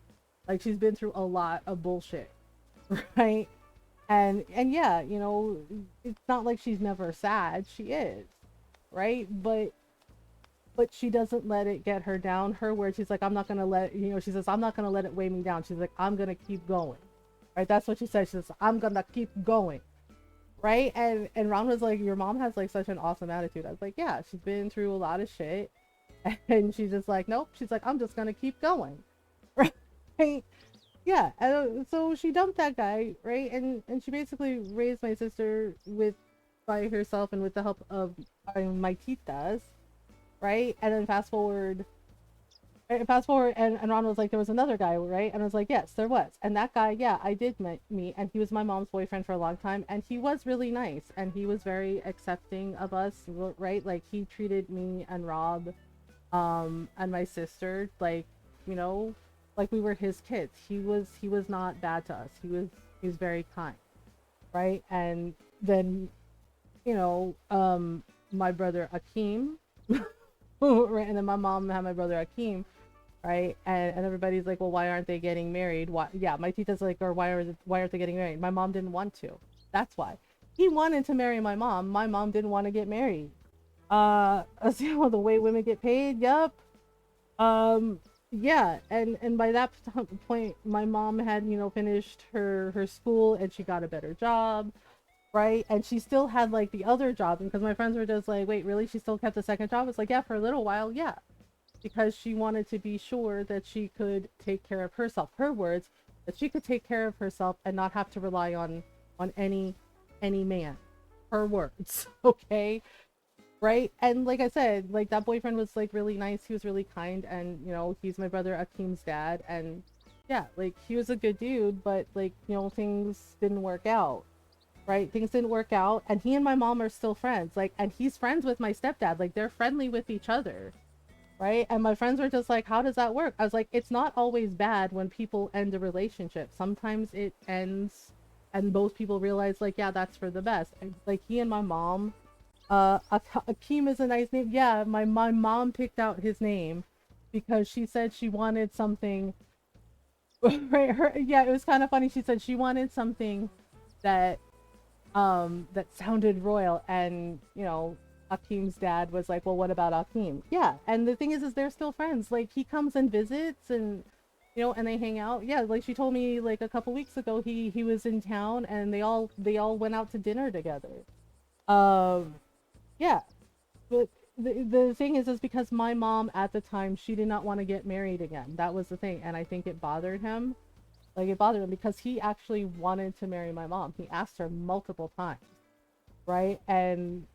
Like she's been through a lot of bullshit, right? And yeah, you know, it's not like she's never sad. She is, right? But she doesn't let it get her down. Her word, she's like, I'm not gonna let, you know, she says, I'm not gonna let it weigh me down. She's like, I'm gonna keep going, right? That's what she said. She says, I'm gonna keep going, right? And Ron was like, your mom has like such an awesome attitude. I was like, yeah, she's been through a lot of shit, and she's just like, nope. She's like, I'm just gonna keep going, right? Yeah. And so she dumped that guy, right? And she basically raised my sister with by herself and with the help of my titas, right? And then fast forward, and Ron was like, there was another guy, right? And I was like, yes, there was. And that guy, yeah, I did meet, and he was my mom's boyfriend for a long time, and he was really nice, and he was very accepting of us, right? Like he treated me and Rob, and my sister like, you know, like we were his kids. He was not bad to us. He was very kind, right? And then, you know, my brother Akeem, right? And then my mom had my brother Akeem, right? And everybody's like, well, why aren't they getting married? Why? Yeah, my tita's like, or why aren't they getting married? My mom didn't want to. That's why. He wanted to marry my mom. My mom didn't want to get married. So the way women get paid, yep. Um, yeah, and by that point, my mom had, you know, finished her school and she got a better job, right? And she still had like the other job, because my friends were just like, wait, really? She still kept the second job? It's like, yeah, for a little while, yeah, because she wanted to be sure that she could take care of herself. Her words, that she could take care of herself and not have to rely on any man. Her words, okay? Right? And like I said, like that boyfriend was like really nice. He was really kind, and you know, he's my brother Akeem's dad, and yeah, like he was a good dude, but like, you know, things didn't work out. Right? Things didn't work out, and he and my mom are still friends. Like, and he's friends with my stepdad. Like they're friendly with each other, right? And my friends were just like, how does that work? I was like, it's not always bad when people end a relationship. Sometimes it ends and both people realize like, yeah, that's for the best. And, like he and my mom, Akeem is a nice name. Yeah, my mom picked out his name because she said she wanted something. Right, yeah, it was kind of funny. She said she wanted something that that sounded royal, and you know, Akeem's dad was like, well, what about Akeem? Yeah, and the thing is they're still friends. Like he comes and visits, and you know, and they hang out. Yeah, like she told me like a couple weeks ago, he was in town and they all went out to dinner together. um yeah, but the thing is because my mom at the time, she did not want to get married again. That was the thing, and I think it bothered him. Like it bothered him because he actually wanted to marry my mom. He asked her multiple times, right? And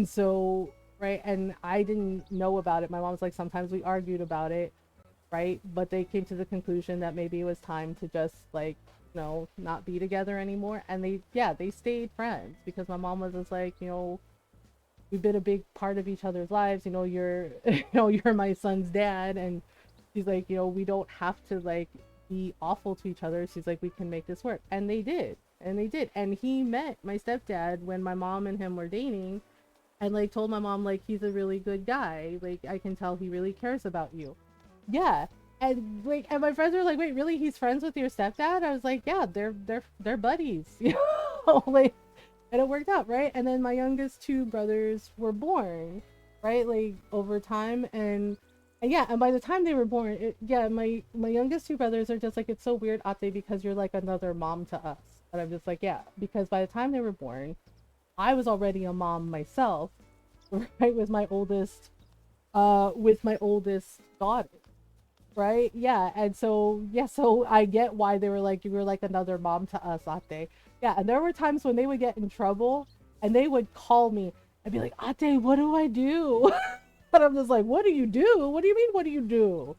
so, right, and I didn't know about it. My mom's like, sometimes we argued about it, right? But they came to the conclusion that maybe it was time to just like, you know, not be together anymore. And they, yeah, they stayed friends because my mom was just like, you know, we've been a big part of each other's lives. You know, you're, you know, you're my son's dad, and she's like, you know, we don't have to like be awful to each other. She's like, we can make this work, and they did, and they did. And he met my stepdad when my mom and him were dating, and like told my mom like, he's a really good guy. Like I can tell he really cares about you. Yeah. And like, and my friends were like, wait, really? He's friends with your stepdad? I was like, yeah, they're buddies. You know, like, and it worked out, right? And then my youngest two brothers were born, right? Like over time, and yeah, and by the time they were born, yeah, my youngest two brothers are just like, it's so weird, Ate, because you're like another mom to us. And I'm just like, yeah, because by the time they were born, I was already a mom myself, right? With my oldest daughter, right? Yeah, and so yeah, so I get why they were like, you were like another mom to us, Ate. Yeah, and there were times when they would get in trouble and they would call me and be like, Ate, what do I do? And I'm just like, what do you do? What do you mean, what do you do?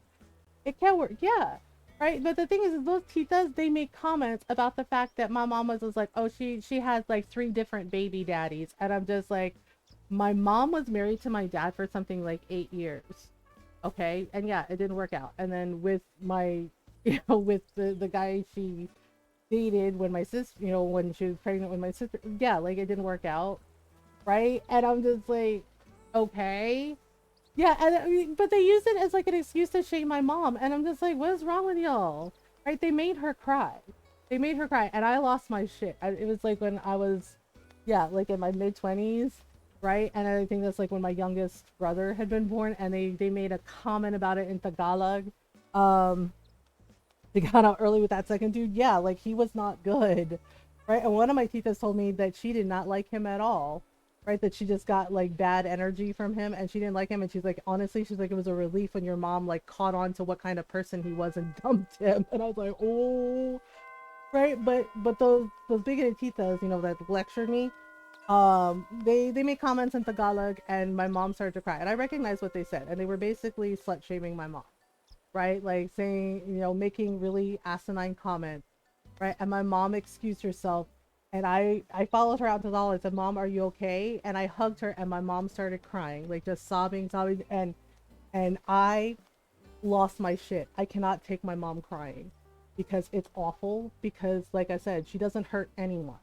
It can't work. Yeah. Right. But the thing is those titas, they make comments about the fact that my mom was just like, oh, she has like three different baby daddies. And I'm just like, my mom was married to my dad for something like 8 years. Okay. And yeah, it didn't work out. And then with my, you know, with the guy she dated when my sister, you know, when she was pregnant with my sister, yeah, like it didn't work out. Right. And I'm just like, Okay. Yeah, and I mean, but they use it as like an excuse to shame my mom, and I'm just like, what is wrong with y'all? Right? They made her cry. They made her cry, and I lost my shit. It was like when I was, yeah, like in my mid 20s, right? And I think that's like when my youngest brother had been born, and they made a comment about it in Tagalog. Um, they got out early with that second dude. Yeah, like he was not good, right? And one of my titas told me that she did not like him at all, right? That she just got like bad energy from him, and she didn't like him. And she's like, honestly, she's like, it was a relief when your mom like caught on to what kind of person he was and dumped him. And I was like, oh, right. But those bigoted titas, you know, that lectured me, they made comments in Tagalog, and my mom started to cry, and I recognized what they said, and they were basically slut shaming my mom, right? Like saying, you know, making really asinine comments, right? And my mom excused herself, and I followed her out to the hall and said, "Mom, are you okay?" And I hugged her, and my mom started crying, like just sobbing, and I lost my shit. I cannot take my mom crying because it's awful. Because, like I said, she doesn't hurt anyone.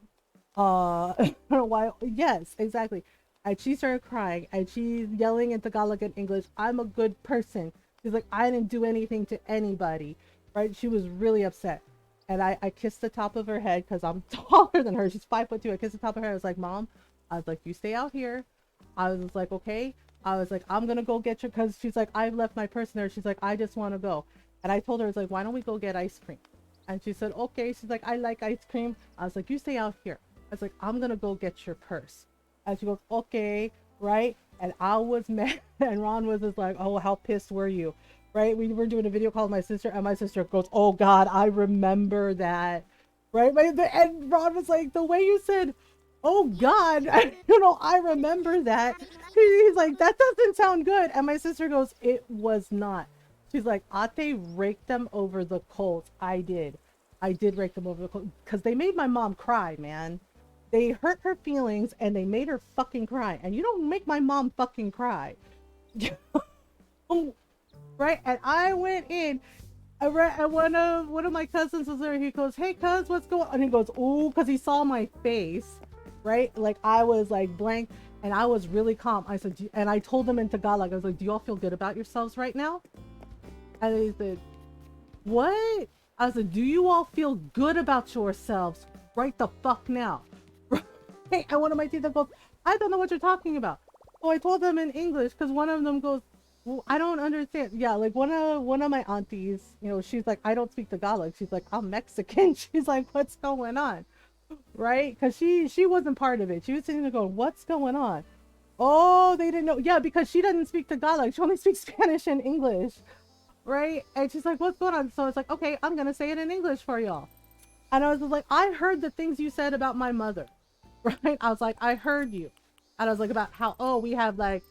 I don't know why. Yes, exactly. And she started crying, and she's yelling in Tagalog and English, "I'm a good person." She's like, "I didn't do anything to anybody," right? She was really upset. And I kissed the top of her head because I'm taller than her. She's 5'2". I kissed the top of her head. I was like, "Mom," I was like, "you stay out here." I was like, "Okay." I was like, "I'm gonna go get you," because she's like, "I've left my purse there." She's like, "I just want to go." And I told her, I was like, "Why don't we go get ice cream?" And she said, "Okay." She's like, "I like ice cream." I was like, "You stay out here." I was like, "I'm gonna go get your purse." And she goes, "Okay," right? And I was mad, and Ron was just like, "Oh, how pissed were you?" Right? We were doing a video call with my sister, and my sister goes, "Oh God, I remember that." Right? And Ron was like, "The way you said, 'Oh God,' I remember that." He's like, "That doesn't sound good." And my sister goes, "It was not." She's like, "Ate raked them over the coals." I did. I did rake them over the coals because they made my mom cry, man. They hurt her feelings and they made her fucking cry. And you don't make my mom fucking cry. Right? And I went in. And one of my cousins was there. He goes, "Hey, cuz, what's going on?" And he goes, "Ooh," because he saw my face, right? Like I was like blank, and I was really calm. I said, and I told them in Tagalog, I was like, "Do y'all feel good about yourselves right now?" And they said, "What?" I said, "Do you all feel good about yourselves right the fuck now?" Right? And one of my teachers goes, "I don't know what you're talking about." So I told them in English because one of them goes, "Well, I don't understand." Yeah, like one of my aunties, she's like, "I don't speak Tagalog." She's like, "I'm Mexican." She's like, "What's going on?" Right? Because she wasn't part of it. She was sitting there going, "What's going on?" Oh, they didn't know. Yeah, because she doesn't speak Tagalog. She only speaks Spanish and English. Right? And she's like, "What's going on?" So it's like, "Okay, I'm gonna say it in English for y'all." And I was like, "I heard the things you said about my mother." Right? I was like, "I heard you." And I was like, about how, oh, we have like,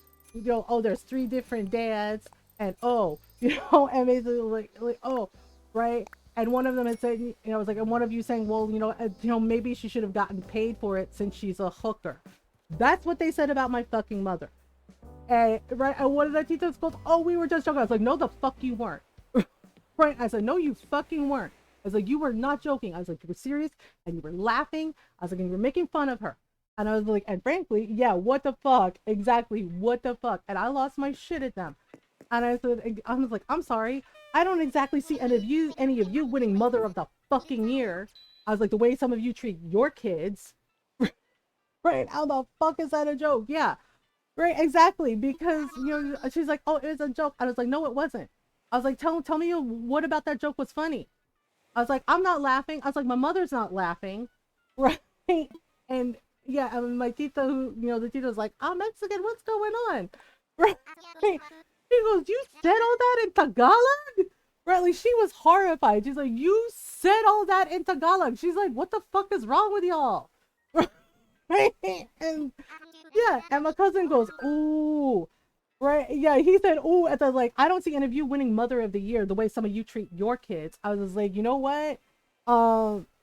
oh, there's 3 different dads, and oh, and basically like, oh, right. And one of them had said, I was like, and one of you saying, "Well, maybe she should have gotten paid for it since she's a hooker." That's what they said about my fucking mother. And right, and one of the teachers goes, "Oh, we were just joking." I was like, "No, the fuck you weren't." Right? I said, "No, you fucking weren't." I was like, "You were not joking." I was like, "You were serious and you were laughing." I was like, "And you were making fun of her." And I was like, and frankly, yeah, what the fuck? Exactly, what the fuck? And I lost my shit at them. And I was like, "I'm sorry. I don't exactly see any of you winning Mother of the fucking Year." I was like, "The way some of you treat your kids." Right? How the fuck is that a joke? Yeah. Right, exactly. Because she's like, "Oh, it was a joke." I was like, "No, it wasn't." I was like, tell me what about that joke was funny." I was like, "I'm not laughing." I was like, "My mother's not laughing." Right. And yeah, I mean, my tita, who, the tita was like, "I'm Mexican, what's going on?" Right. She goes, "You said all that in Tagalog?" Right. Like, she was horrified. She's like, "You said all that in Tagalog." She's like, "What the fuck is wrong with y'all?" Right. And yeah, and my cousin goes, "Ooh." Right? Yeah, he said, "Ooh," at the like, "I don't see any of you winning Mother of the Year the way some of you treat your kids." I was just like, "You know what?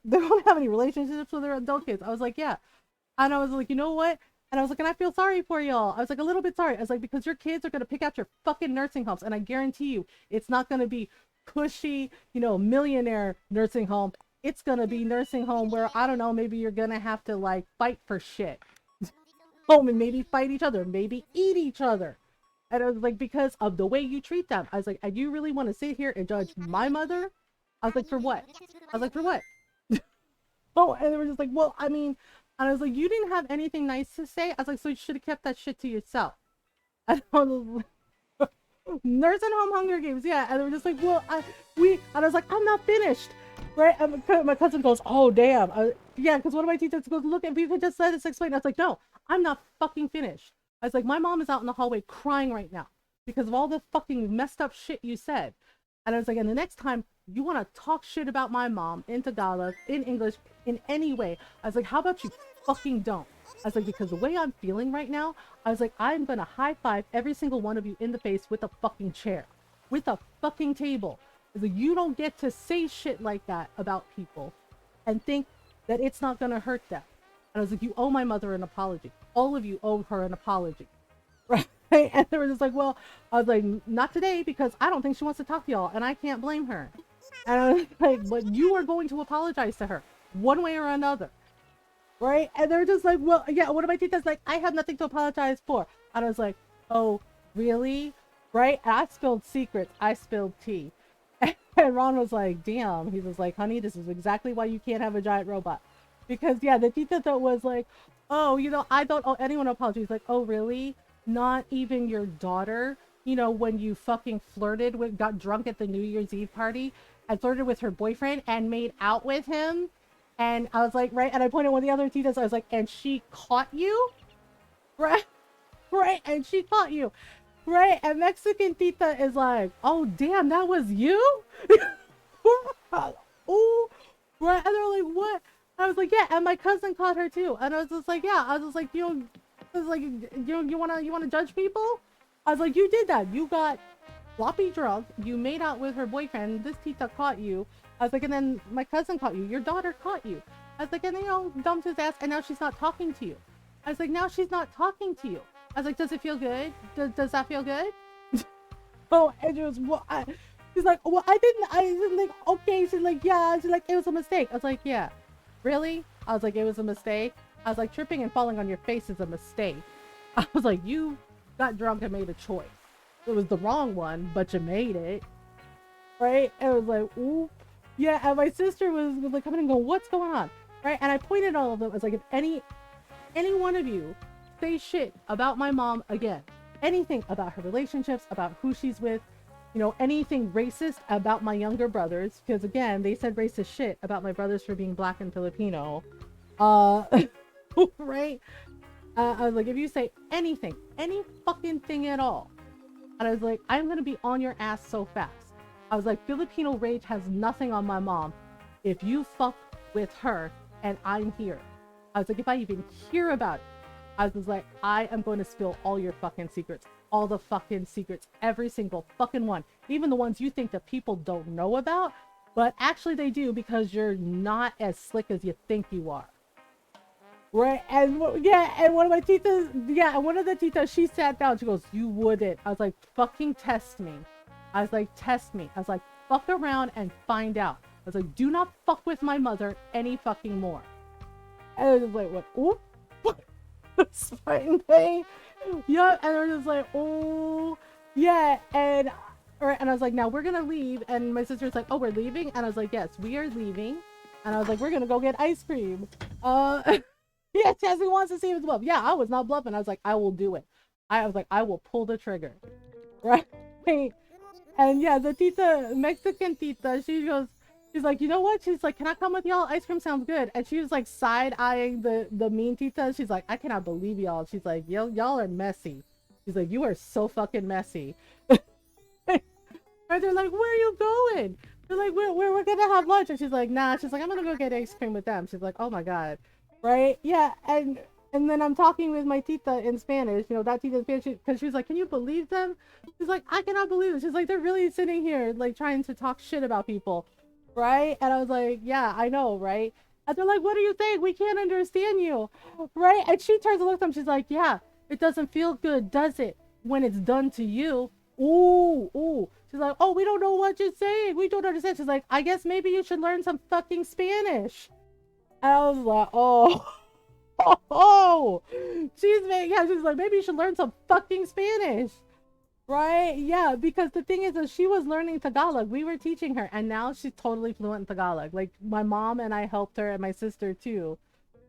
They don't have any relationships with their adult kids." I was like, "Yeah." And I was like, "You know what?" And I was like, "And I feel sorry for y'all." I was like, "A little bit sorry." I was like, "Because your kids are gonna pick out your fucking nursing homes, and I guarantee you, it's not gonna be cushy, millionaire nursing home. It's gonna be nursing home where, I don't know, maybe you're gonna have to like fight for shit." home and maybe fight each other, maybe eat each other. And I was like, because of the way you treat them. I was like, and you really want to sit here and judge my mother? I was like, for what? I was like, for what? Oh, and they were just like, well, I mean, and I was like, you didn't have anything nice to say. I was like, so you should have kept that shit to yourself. And I was like, nursing home Hunger Games, yeah. And they were just like, well, and I was like, I'm not finished, right? And my cousin goes, oh damn, yeah, because one of my teachers goes, look, if you could just let us explain. I was like, no, I'm not fucking finished. I was like, my mom is out in the hallway crying right now because of all the fucking messed up shit you said. And I was like, and the next time you want to talk shit about my mom in Tagalog, in English, in any way, I was like, how about you fucking don't? I was like, because the way I'm feeling right now, I was like, I'm gonna high five every single one of you in the face with a fucking chair, with a fucking table. I was like, you don't get to say shit like that about people and think that it's not gonna hurt them. And I was like, you owe my mother an apology. All of you owe her an apology. Right? And they were just like, well, I was like, not today, because I don't think she wants to talk to y'all, and I can't blame her. And I was like, but you are going to apologize to her one way or another. Right? And they're just like, well, yeah, one of my teachers like, I have nothing to apologize for. And I was like, oh, really? Right? And I spilled secrets. I spilled tea. And Ron was like, damn. He was like, honey, this is exactly why you can't have a giant robot. Because, yeah, the teacher that was like, oh, you know, I don't owe anyone an apology. He's like, oh, really? Not even your daughter? You know, when you fucking flirted with, got drunk at the New Year's Eve party and flirted with her boyfriend and made out with him? And I was like, right? And I pointed at one of the other teachers. I was like, and she caught you? Right? Right? And she caught you. Right? And Mexican tita is like, oh, damn, that was you? Oh, right? And they're like, what? I was like, yeah, and my cousin caught her too. And I was just like, yeah. I was just like, I was like, you wanna judge people? I was like, you did that. You got sloppy drunk. You made out with her boyfriend. This tita caught you. I was like, and then my cousin caught you. Your daughter caught you. I was like, and then, you know, dumped his ass, and now she's not talking to you. I was like, now she's not talking to you. I was like, does it feel good? Does that feel good? Oh, and she was, well, she's like, well, I didn't think, okay. She's like, yeah. She's like, it was a mistake. I was like, yeah. Really? I was like, it was a mistake. I was like, tripping and falling on your face is a mistake. I was like, you got drunk and made a choice. It was the wrong one, but you made it. Right? And it was like, ooh. Yeah, and my sister was like coming and going, what's going on? Right? And I pointed at all of them. I was like, if any one of you say shit about my mom again, anything about her relationships, about who she's with, you know, anything racist about my younger brothers, because again, they said racist shit about my brothers for being black and Filipino. Right? I was like, if you say anything, any fucking thing at all, and I was like, I'm gonna be on your ass so fast. I was like, Filipino rage has nothing on my mom. If you fuck with her and I'm here, I was like, if I even hear about it, I was like, I am going to spill all your fucking secrets. All the fucking secrets. Every single fucking one. Even the ones you think that people don't know about, but actually they do because you're not as slick as you think you are. Right? And yeah, and one of my titas, yeah, and one of the titas, she sat down. She goes, you wouldn't. I was like, fucking test me. I was like, test me. I was like, fuck around and find out. I was like, do not fuck with my mother any fucking more. And I was like, what? Oop. It's fine thing. Yeah, and they're just like, oh, yeah, and I was like, now we're gonna leave. And my sister's like, oh, we're leaving? And I was like, yes, we are leaving. And I was like, we're gonna go get ice cream. Yeah, Chelsea wants to see him bluff. Yeah, I was not bluffing. I was like, I will do it. I was like, I will pull the trigger. Right? And yeah, the tita, Mexican tita, she goes, she's like, you know what? She's like, can I come with y'all? Ice cream sounds good. And she was like side-eyeing the mean tita. She's like, I cannot believe y'all. She's like, y'all are messy. She's like, you are so fucking messy. And they're like, where are you going? They're like, we're gonna have lunch. And she's like, nah. She's like, I'm gonna go get ice cream with them. She's like, oh my god. Right? Yeah. And then I'm talking with my tita in Spanish, you know, that tita in Spanish, because she's like, can you believe them? She's like, I cannot believe it. She's like, they're really sitting here, like, trying to talk shit about people. Right? And I was like, yeah, I know, right? And they're like, what are you saying? We can't understand you. Right? And she turns and looks at them. She's like, yeah, it doesn't feel good, does it? When it's done to you. Ooh. She's like, oh, we don't know what you're saying. We don't understand. She's like, I guess maybe you should learn some fucking Spanish. And I was like, oh. Oh, she's like, maybe you should learn some fucking Spanish. Right? Yeah, because the thing is that she was learning Tagalog. We were teaching her, and now she's totally fluent in Tagalog. Like my mom and I helped her, and my sister too.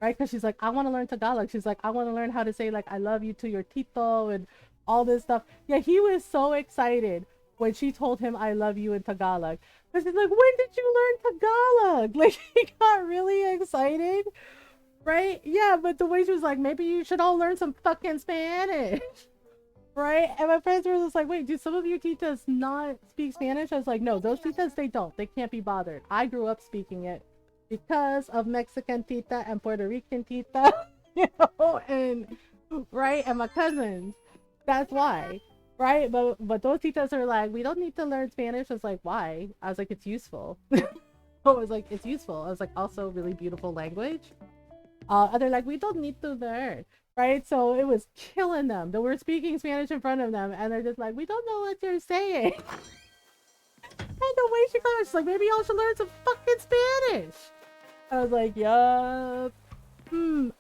Right? Because she's like, I want to learn Tagalog. She's like, I want to learn how to say like I love you to your tito and all this stuff. Yeah, he was so excited when she told him I love you in Tagalog. Because he's like, when did you learn Tagalog? Like he got really excited. Right? Yeah, but the way she was like, maybe you should all learn some fucking Spanish. Right? And my friends were just like, wait, do some of your titas not speak Spanish? I was like, no, those titas, they don't. They can't be bothered. I grew up speaking it because of Mexican tita and Puerto Rican tita, you know, and right, and my cousins. That's why. Right? But those titas are like, we don't need to learn Spanish. I was like, why? I was like, it's useful. I was like, it's useful. I was like, also really beautiful language. And they're like, we don't need to learn. Right? So it was killing them that we're speaking Spanish in front of them, and they're just like, we don't know what you're saying. And the way she comes, she's like, maybe y'all should learn some fucking Spanish. I was like, yup.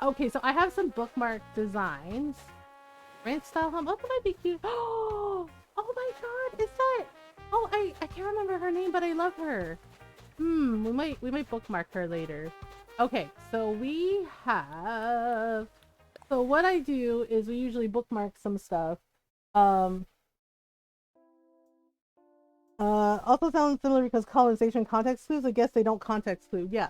Okay, so I have some bookmark designs. Ranch style home. Oh, that might be cute. Oh my god, is that? Oh, I can't remember her name, but I love her. We might bookmark her later. Okay, so we have. So what I do is we usually bookmark some stuff. Also sounds similar because colonization context clues. I guess they don't context clue. Yeah,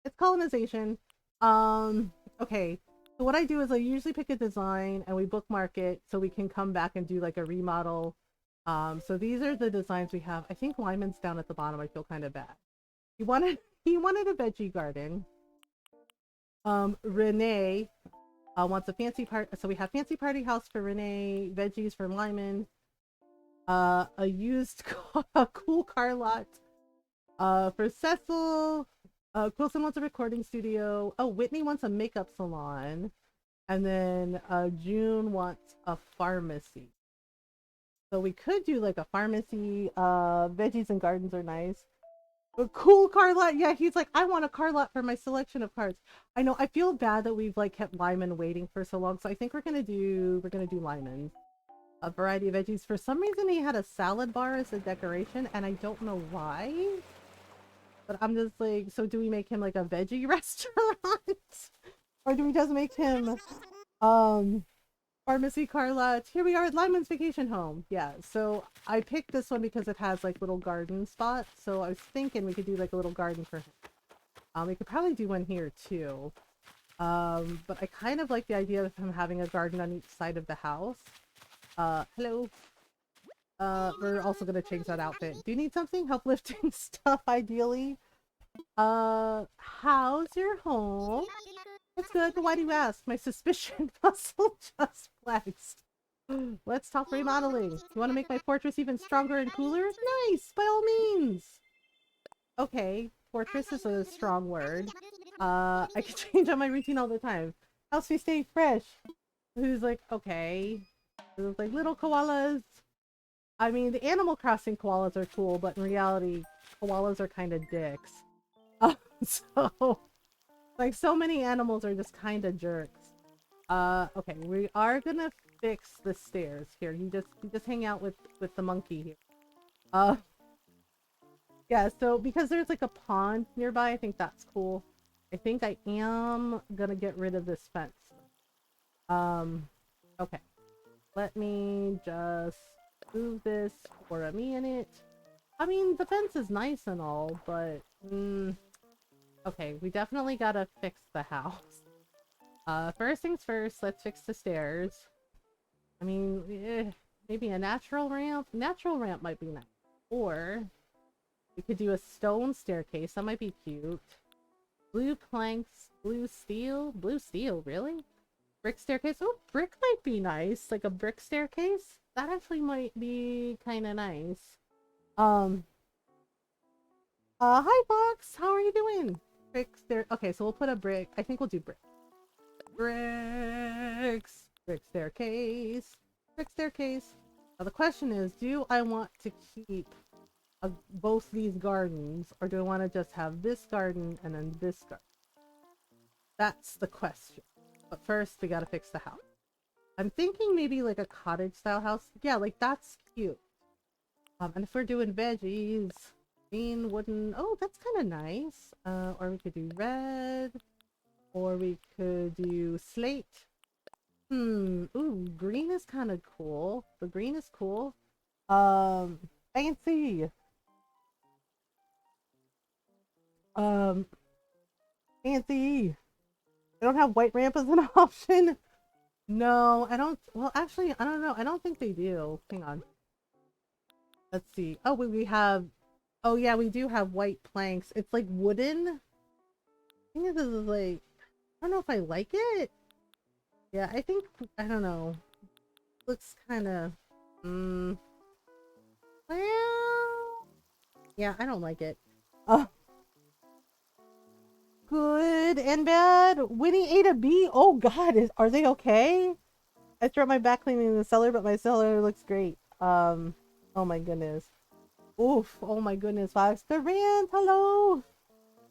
it's colonization. Okay. So what I do is I usually pick a design and we bookmark it so we can come back and do like a remodel. So these are the designs we have. I think Lyman's down at the bottom. I feel kind of bad. He wanted a veggie garden. Renee wants a fancy part. So we have fancy party house for Renee, veggies for Lyman, a used a cool car lot for Cecil. Quilson wants a recording studio. Oh, Whitney wants a makeup salon. And then June wants a pharmacy. So we could do like a pharmacy. Veggies and gardens are nice. A cool car lot. Yeah, he's like, I want a car lot for my selection of cars. I know. I feel bad that we've like kept Lyman waiting for so long. So I think we're gonna do Lyman. A variety of veggies. For some reason, he had a salad bar as a decoration, and I don't know why. But I'm just like, so do we make him like a veggie restaurant? Or do we just make him pharmacy car lot? Here we are at Lyman's vacation home. Yeah, so I picked this one because it has like little garden spots. So I was thinking we could do like a little garden for him. We could probably do one here too. But I kind of like the idea of him having a garden on each side of the house. Hello. We're also gonna change that outfit. Do you need something? Help lifting stuff, ideally. How's your home? It's good, but why do you ask? My suspicion muscle just flexed. Let's talk remodeling. You want to make my fortress even stronger and cooler? Nice, by all means. Okay, fortress is a strong word. I can change on my routine all the time. Helps me stay fresh. Who's like, okay. There's like little koalas. I mean, the Animal Crossing koalas are cool, but in reality, koalas are kind of dicks. So, like, so many animals are just kind of jerks. Okay, we are gonna fix the stairs here. You just hang out with the monkey here. Yeah. So because there's like a pond nearby, I think that's cool. I think I am gonna get rid of this fence. Okay. Let me just move this for a minute. I mean, the fence is nice and all, but okay, we definitely gotta fix the house. First things first, let's fix the stairs. I mean, maybe a natural ramp? Natural ramp might be nice. Or we could do a stone staircase. That might be cute. Blue planks, blue steel? Blue steel, really? Brick staircase? Oh, brick might be nice. Like a brick staircase? That actually might be kind of nice. Hi Fox! How are you doing? Brick stair- Okay, so we'll put a brick. I think we'll do brick. Bricks! Brick staircase. Brick staircase. Now the question is, do I want to keep both these gardens, or do I want to just have this garden and then this garden? That's the question. But first, we gotta fix the house. I'm thinking maybe like a cottage style house. Yeah, like that's cute. And if we're doing veggies, green, wooden. Oh, that's kind of nice. Or we could do red. Or we could do slate. Ooh, green is kind of cool. The green is cool. Um, fancy. Um, fancy. They don't have white ramp as an option. No, I don't. Well, actually, I don't know. I don't think they do. Hang on. Let's see. Oh, we have. Oh, yeah, we do have white planks. It's like wooden. I think this is like. I don't know if I like it. Yeah, I think. I don't know. Looks kind of. Well. Yeah, I don't like it. Uh, good and bad. Winnie ate a bee. Oh, God. Are they okay? I threw my back cleaning the cellar, but my cellar looks great. Oh my goodness. Oof. Oh my goodness, Fox. Durant, hello.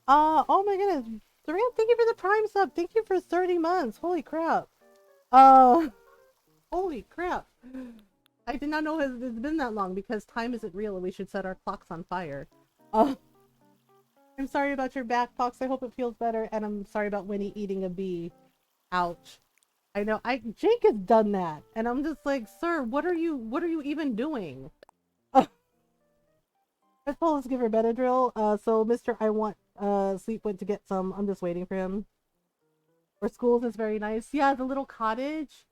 Oh my goodness. Durant, thank you for the Prime sub. Thank you for 30 months. Holy crap. Uh, holy crap. I did not know it's been that long because time isn't real and we should set our clocks on fire. I'm sorry about your back, Fox. I hope it feels better. And I'm sorry about Winnie eating a bee. Ouch. I know. Jake has done that. And I'm just like, sir, what are you even doing? Let's give her Benadryl. So Mr. I want Sleep went to get some. I'm just waiting for him. Our schools is very nice. Yeah, the little cottage.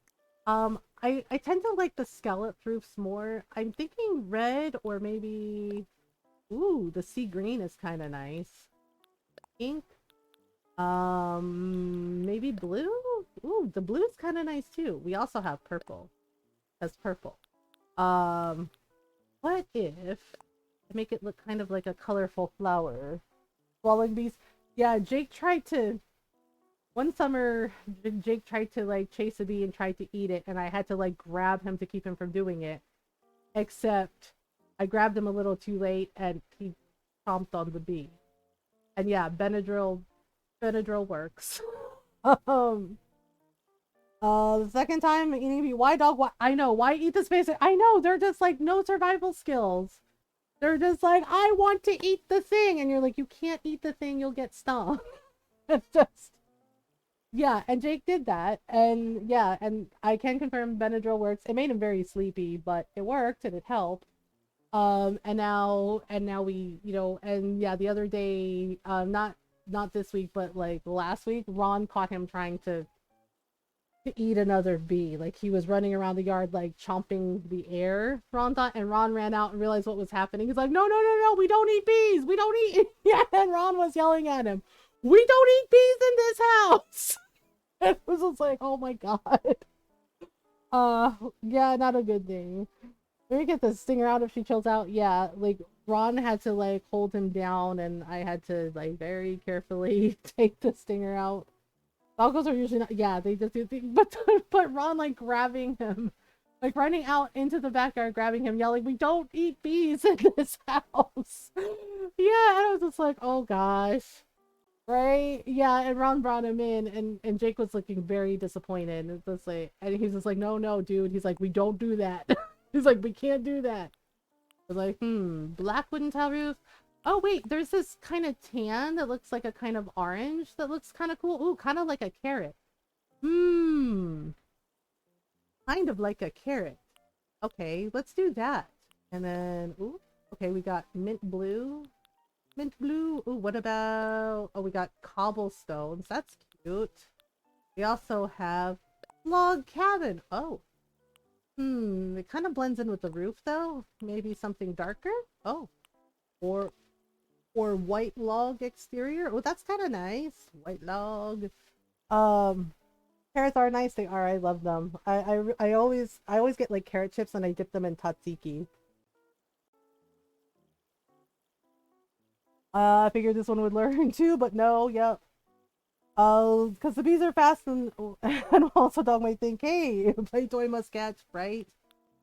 I tend to like the scallop roofs more. I'm thinking red or maybe ooh, the sea green is kind of nice. Pink. Maybe blue? Ooh, the blue is kind of nice too. We also have purple. That's purple. What if I make it look kind of like a colorful flower? Swallowing bees. Yeah, Jake tried to one summer Jake tried to like chase a bee and tried to eat it, and I had to like grab him to keep him from doing it. Except I grabbed him a little too late and he chomped on the bee. And yeah, Benadryl works. um the second time eating a bee. Why dog? Why? I know. Why eat the space? I know. They're just like no survival skills. They're just like, I want to eat the thing. And you're like, you can't eat the thing. You'll get stung. It's just, yeah. And Jake did that. And yeah. And I can confirm Benadryl works. It made him very sleepy, but it worked and it helped. And now we, and yeah, the other day, not this week, but like last week, Ron caught him trying to eat another bee. Like he was running around the yard like chomping the air, Ron thought, and Ron ran out and realized what was happening. He's like, no, we don't eat bees. We don't eat. Yeah, and Ron was yelling at him, we don't eat bees in this house. It was just like, oh my god. Yeah, not a good thing. Let me get the stinger out if she chills out. Yeah, like Ron had to like hold him down and I had to like very carefully take the stinger out. Doggos are usually not, yeah, they just do things, but Ron like grabbing him, like running out into the backyard, grabbing him, yelling, we don't eat bees in this house. Yeah, and I was just like, oh gosh. Right? Yeah, and Ron brought him in and Jake was looking very disappointed. It's just like, and he's just like, no, dude. He's like, we don't do that. He's like, we can't do that. I was like, black wooden tile roof. Oh wait, there's this kind of tan that looks like a kind of orange that looks kind of cool. Ooh, kind of like a carrot. Kind of like a carrot. Okay, let's do that. And then, ooh, okay, we got mint blue. Mint blue. Ooh, what about, oh, we got cobblestones. That's cute. We also have log cabin. Oh. It kind of blends in with the roof though. Maybe something darker? Oh. Or white log exterior. Oh, that's kind of nice. White log. Carrots are nice. They are. I love them. I always get like carrot chips and I dip them in tzatziki. I figured this one would learn too, but no. Yep. Because the bees are fast and also dog might think, hey, play toy must catch, right?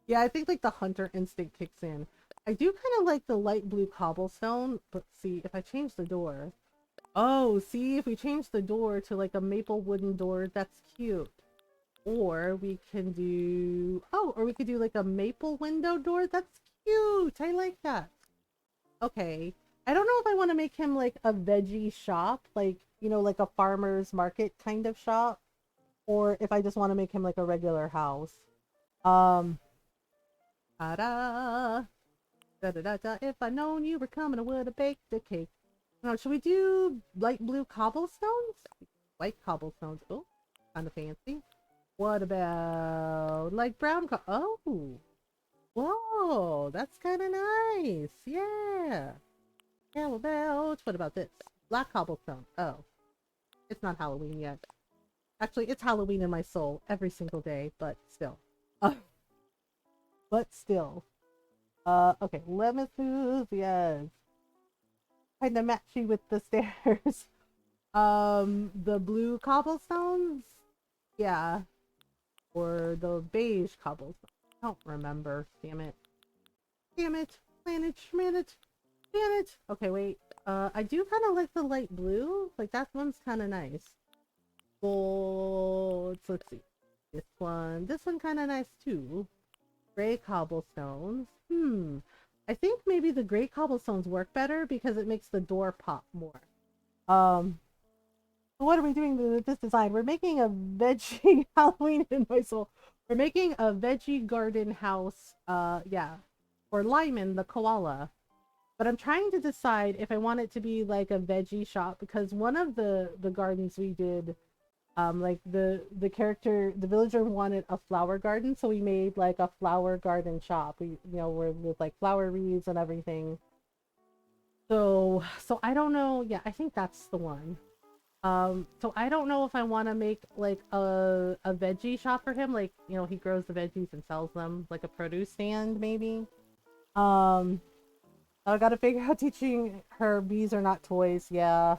Yeah, I think like the hunter instinct kicks in. I do kind of like the light blue cobblestone, but see, if I change the door, Oh, see, if we change the door to like a maple wooden door, that's cute. Or we can do, oh, or we could do like a maple window door. That's cute. I like that. Okay. I don't know if I want to make him like a veggie shop, like, you know, like a farmer's market kind of shop, or if I just want to make him like a regular house. Um, ta-da, da-da-da-da. If I known you were coming, I would have baked a cake. Now, should we do light blue cobblestones? White cobblestones. Oh, kind of fancy. What about like brown oh, whoa, that's kind of nice. Yeah. How about, what about this? Black cobblestone. Oh, it's not Halloween yet. Actually, it's Halloween in my soul every single day, but still. Uh, but still. Okay, lemon smooth, yes. Kind of matchy with the stairs. The blue cobblestones? Yeah. Or the beige cobblestones. I don't remember. Damn it. Damn it. Planet Schminet. Damn it. Okay, wait. I do kind of like the light blue. Like, that one's kind of nice. Gold. Let's see. This one. This one kind of nice, too. Gray cobblestones. I think maybe the gray cobblestones work better because it makes the door pop more. What are we doing with this design? We're making a veggie Halloween in my soul. We're making a veggie garden house. Yeah. For Lyman, the koala. But I'm trying to decide if I want it to be like a veggie shop because one of the gardens we did, like the villager wanted a flower garden, so we made like a flower garden shop. We, you know, we're with like flower wreaths and everything. So I don't know. Yeah, I think that's the one. So I don't know if I want to make like a veggie shop for him, like, you know, he grows the veggies and sells them, like a produce stand maybe. Um, I gotta figure out teaching her bees are not toys. Yeah.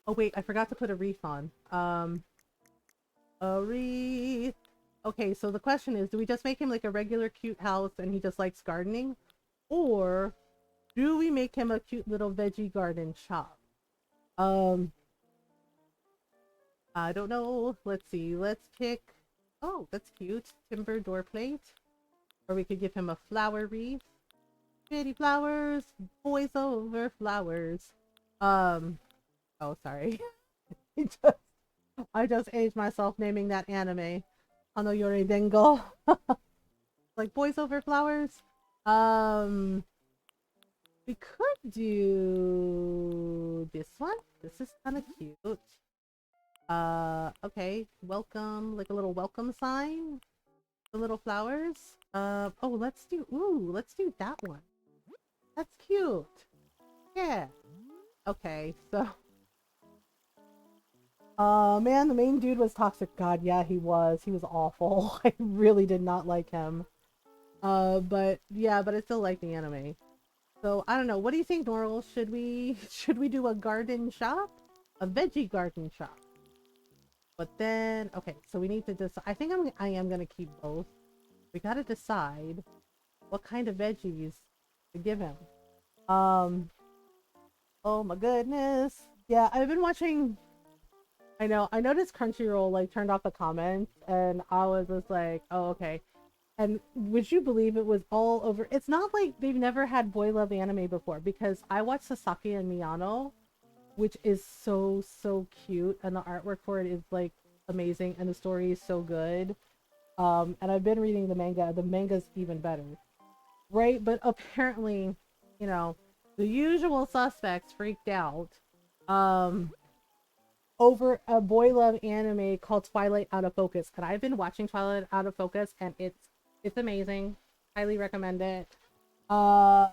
Oh wait, I forgot to put a wreath on. A wreath. Okay, so the question is, do we just make him like a regular cute house and he just likes gardening? Or do we make him a cute little veggie garden shop? Um, I don't know. Let's see. Let's pick. Oh, that's cute. Timber door plate. Or we could give him a flower wreath. Pretty flowers. Boys over flowers. Oh, sorry. I just, I just aged myself naming that anime. Ano Yori Dengo. Like boys over flowers. Um, we could do this one. This is kind of cute. Okay. Welcome, like a little welcome sign. The little flowers. Oh, let's do that one. That's cute. Yeah. Okay, so man, the main dude was toxic. God, yeah, he was. He was awful. I really did not like him. But yeah, but I still like the anime. So I don't know. What do you think, Normal? Should we do a garden shop? A veggie garden shop. But then okay, so we need to decide. I am gonna keep both. We gotta decide what kind of veggies to give him. Um, oh my goodness. Yeah, I've been watching. I know. I noticed Crunchyroll like turned off the comments, and I was just like, oh, okay. And would you believe it was all over? It's not like they've never had boy love anime before because I watched Sasaki and Miyano, which is so, so cute, and the artwork for it is like amazing, and the story is so good. And I've been reading the manga. The manga's even better, right? But apparently, you know, the usual suspects freaked out. Um, over a boy love anime called Twilight Out of Focus. And I've been watching Twilight Out of Focus and it's amazing. Highly recommend it. Uh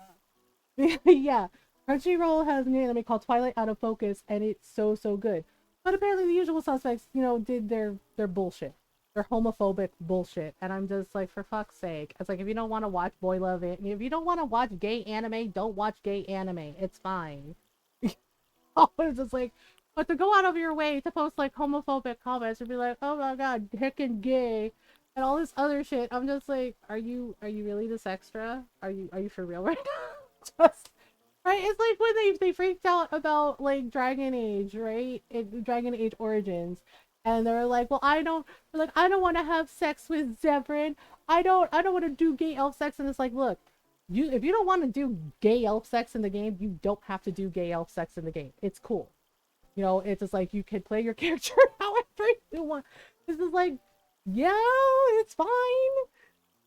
yeah. Crunchyroll has an anime called Twilight Out of Focus and it's so so good. But apparently the usual suspects, you know, did their bullshit. Their homophobic bullshit. And I'm just like, for fuck's sake. It's like if you don't want to watch boy love it, if you don't want to watch gay anime, don't watch gay anime. It's fine. I was just like, but to go out of your way to post like homophobic comments and be like, oh my god, heckin' gay, and all this other shit, I'm just like, are you really this extra? Are you for real right now? just Right? It's like when they freaked out about like Dragon Age, right? Dragon Age Origins. And they're like, well, I don't want to have sex with Zevran. I don't want to do gay elf sex. And it's like, look, if you don't want to do gay elf sex in the game, you don't have to do gay elf sex in the game. It's cool. You know, it's just like you can play your character however you want. This is like, yeah, it's fine,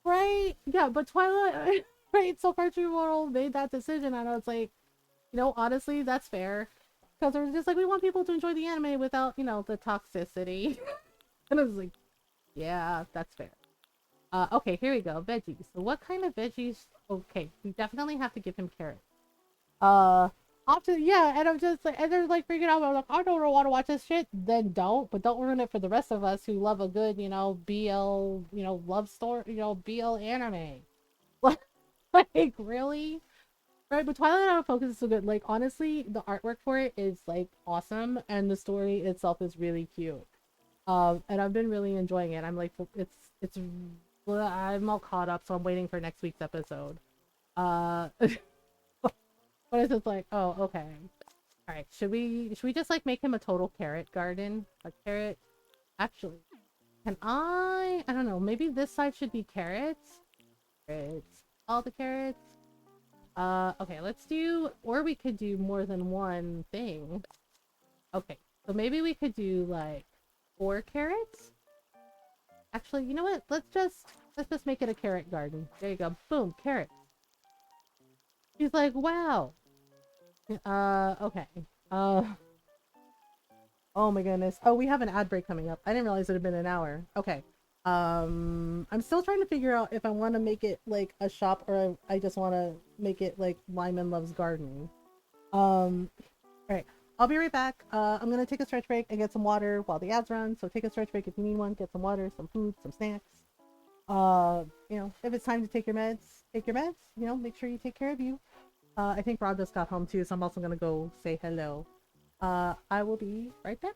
right? Yeah, but Twilight, right? So Cartoon World made that decision, and I was like, honestly, that's fair. Because it was just like, we want people to enjoy the anime without, the toxicity. And I was like, yeah, that's fair. Okay, here we go. Veggies. So what kind of veggies? Okay, we definitely have to give him carrots. Uh, Often, yeah, and I'm just like, and they're like freaking out. I'm like, I don't want to watch this shit. Then don't, but don't ruin it for the rest of us who love a good, BL, love story, BL anime. Like, really? Right, but Twilight Out of Focus is so good. Like, honestly, the artwork for it is like awesome, and the story itself is really cute. And I've been really enjoying it. I'm like, I'm all caught up, so I'm waiting for next week's episode. But it's just like, oh, okay. All right, should we just like make him a total carrot garden? A carrot. Actually, can I don't know. Maybe this side should be carrots. Carrots. All the carrots. Okay, let's do, or we could do more than one thing. Okay, so maybe we could do like 4 carrots. Actually, you know what? Let's just make it a carrot garden. There you go. Boom, carrots. He's like, wow. Okay. Uh, oh my goodness. Oh, we have an ad break coming up. I didn't realize it had been an hour. Okay. I'm still trying to figure out if I want to make it like a shop or I just want to make it like Lyman Loves Garden. All right. I'll be right back. I'm gonna take a stretch break and get some water while the ads run. So take a stretch break if you need one. Get some water, some food, some snacks. If it's time to take your meds, take your meds. Make sure you take care of you. I think Rob just got home too, so I'm also gonna go say hello. I will be right back.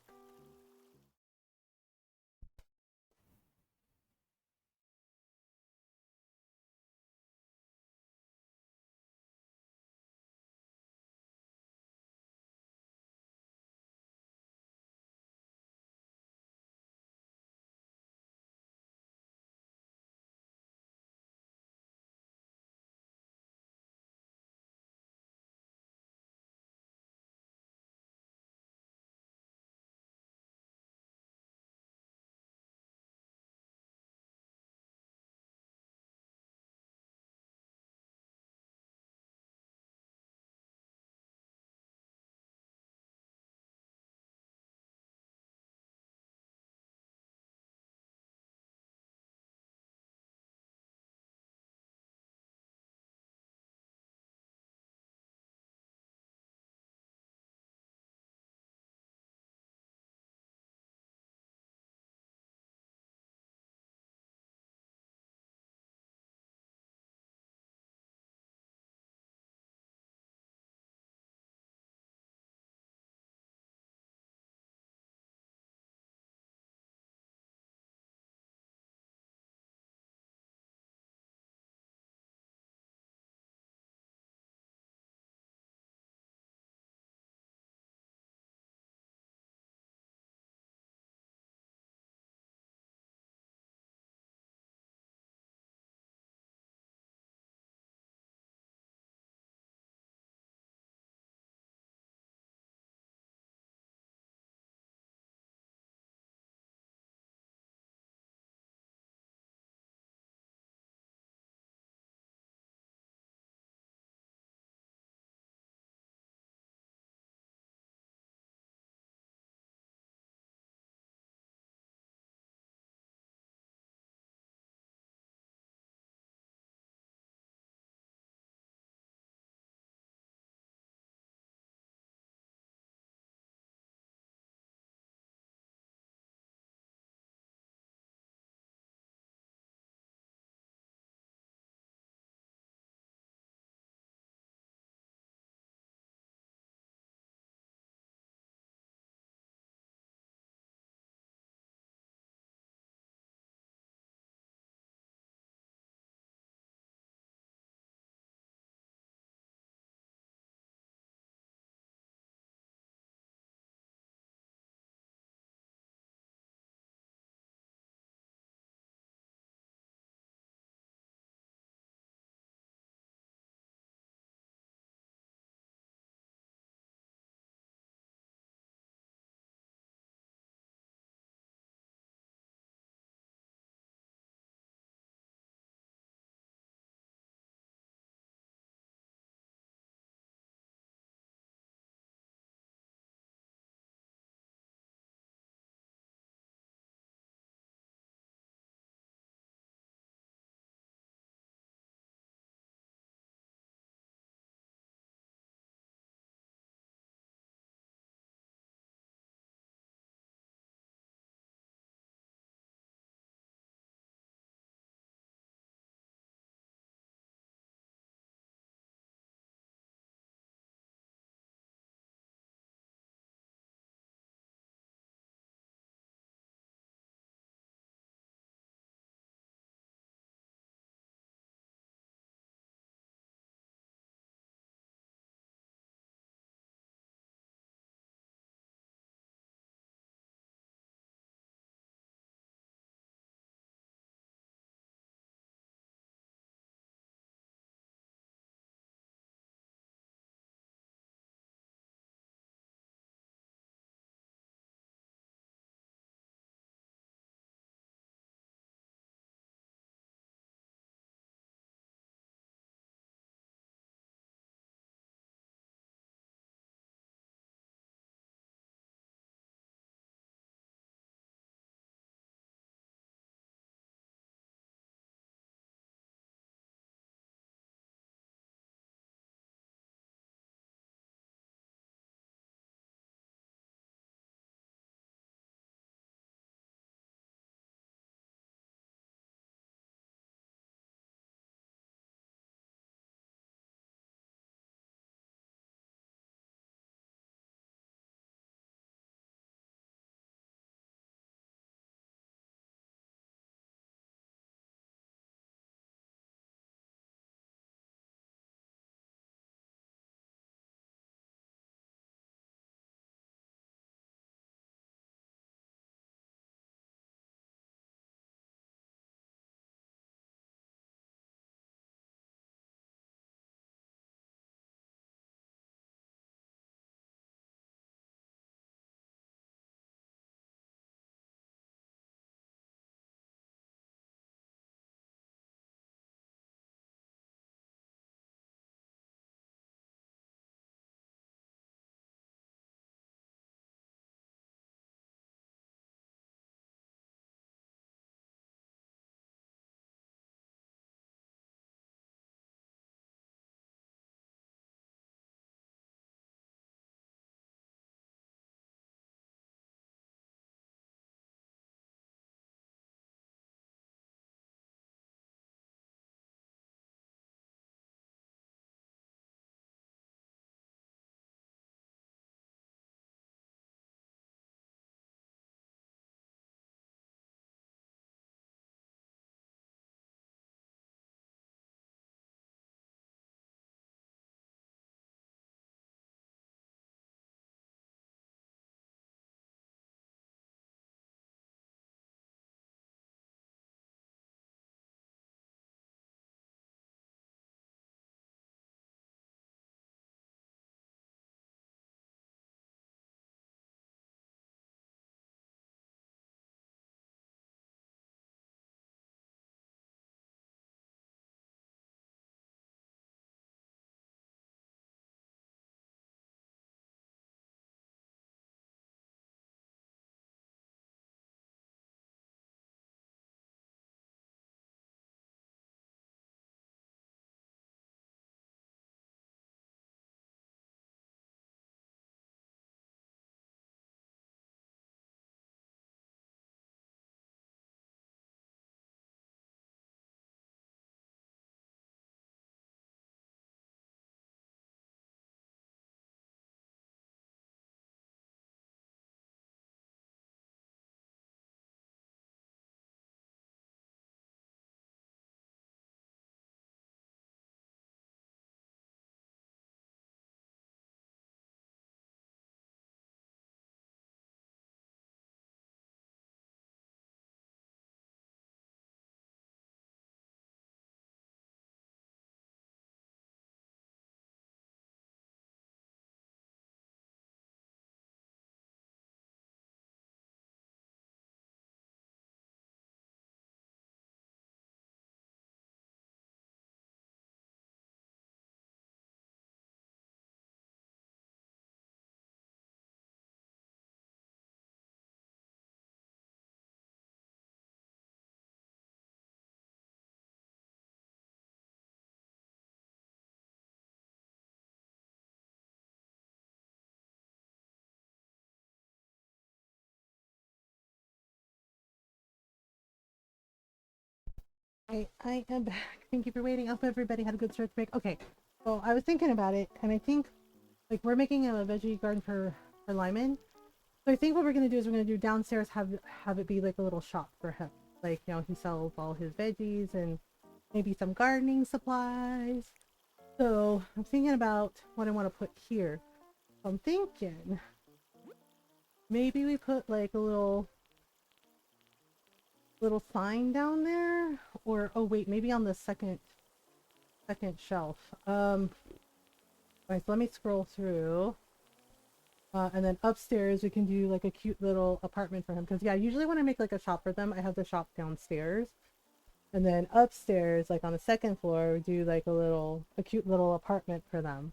I am back. Thank you for waiting. I hope everybody had a good search break. Okay, so I was thinking about it, and I think like we're making a veggie garden for Lyman. So I think what we're gonna do is we're gonna do downstairs have it be like a little shop for him. Like, you know, he sells all his veggies and maybe some gardening supplies. So I'm thinking about what I want to put here. So I'm thinking maybe we put like a little sign down there, or oh wait, maybe on the second shelf. Alright, so let me scroll through. And then upstairs we can do like a cute little apartment for him. Because yeah, usually when I make like a shop for them, I have the shop downstairs. And then upstairs, like on the second floor, we do like a cute little apartment for them.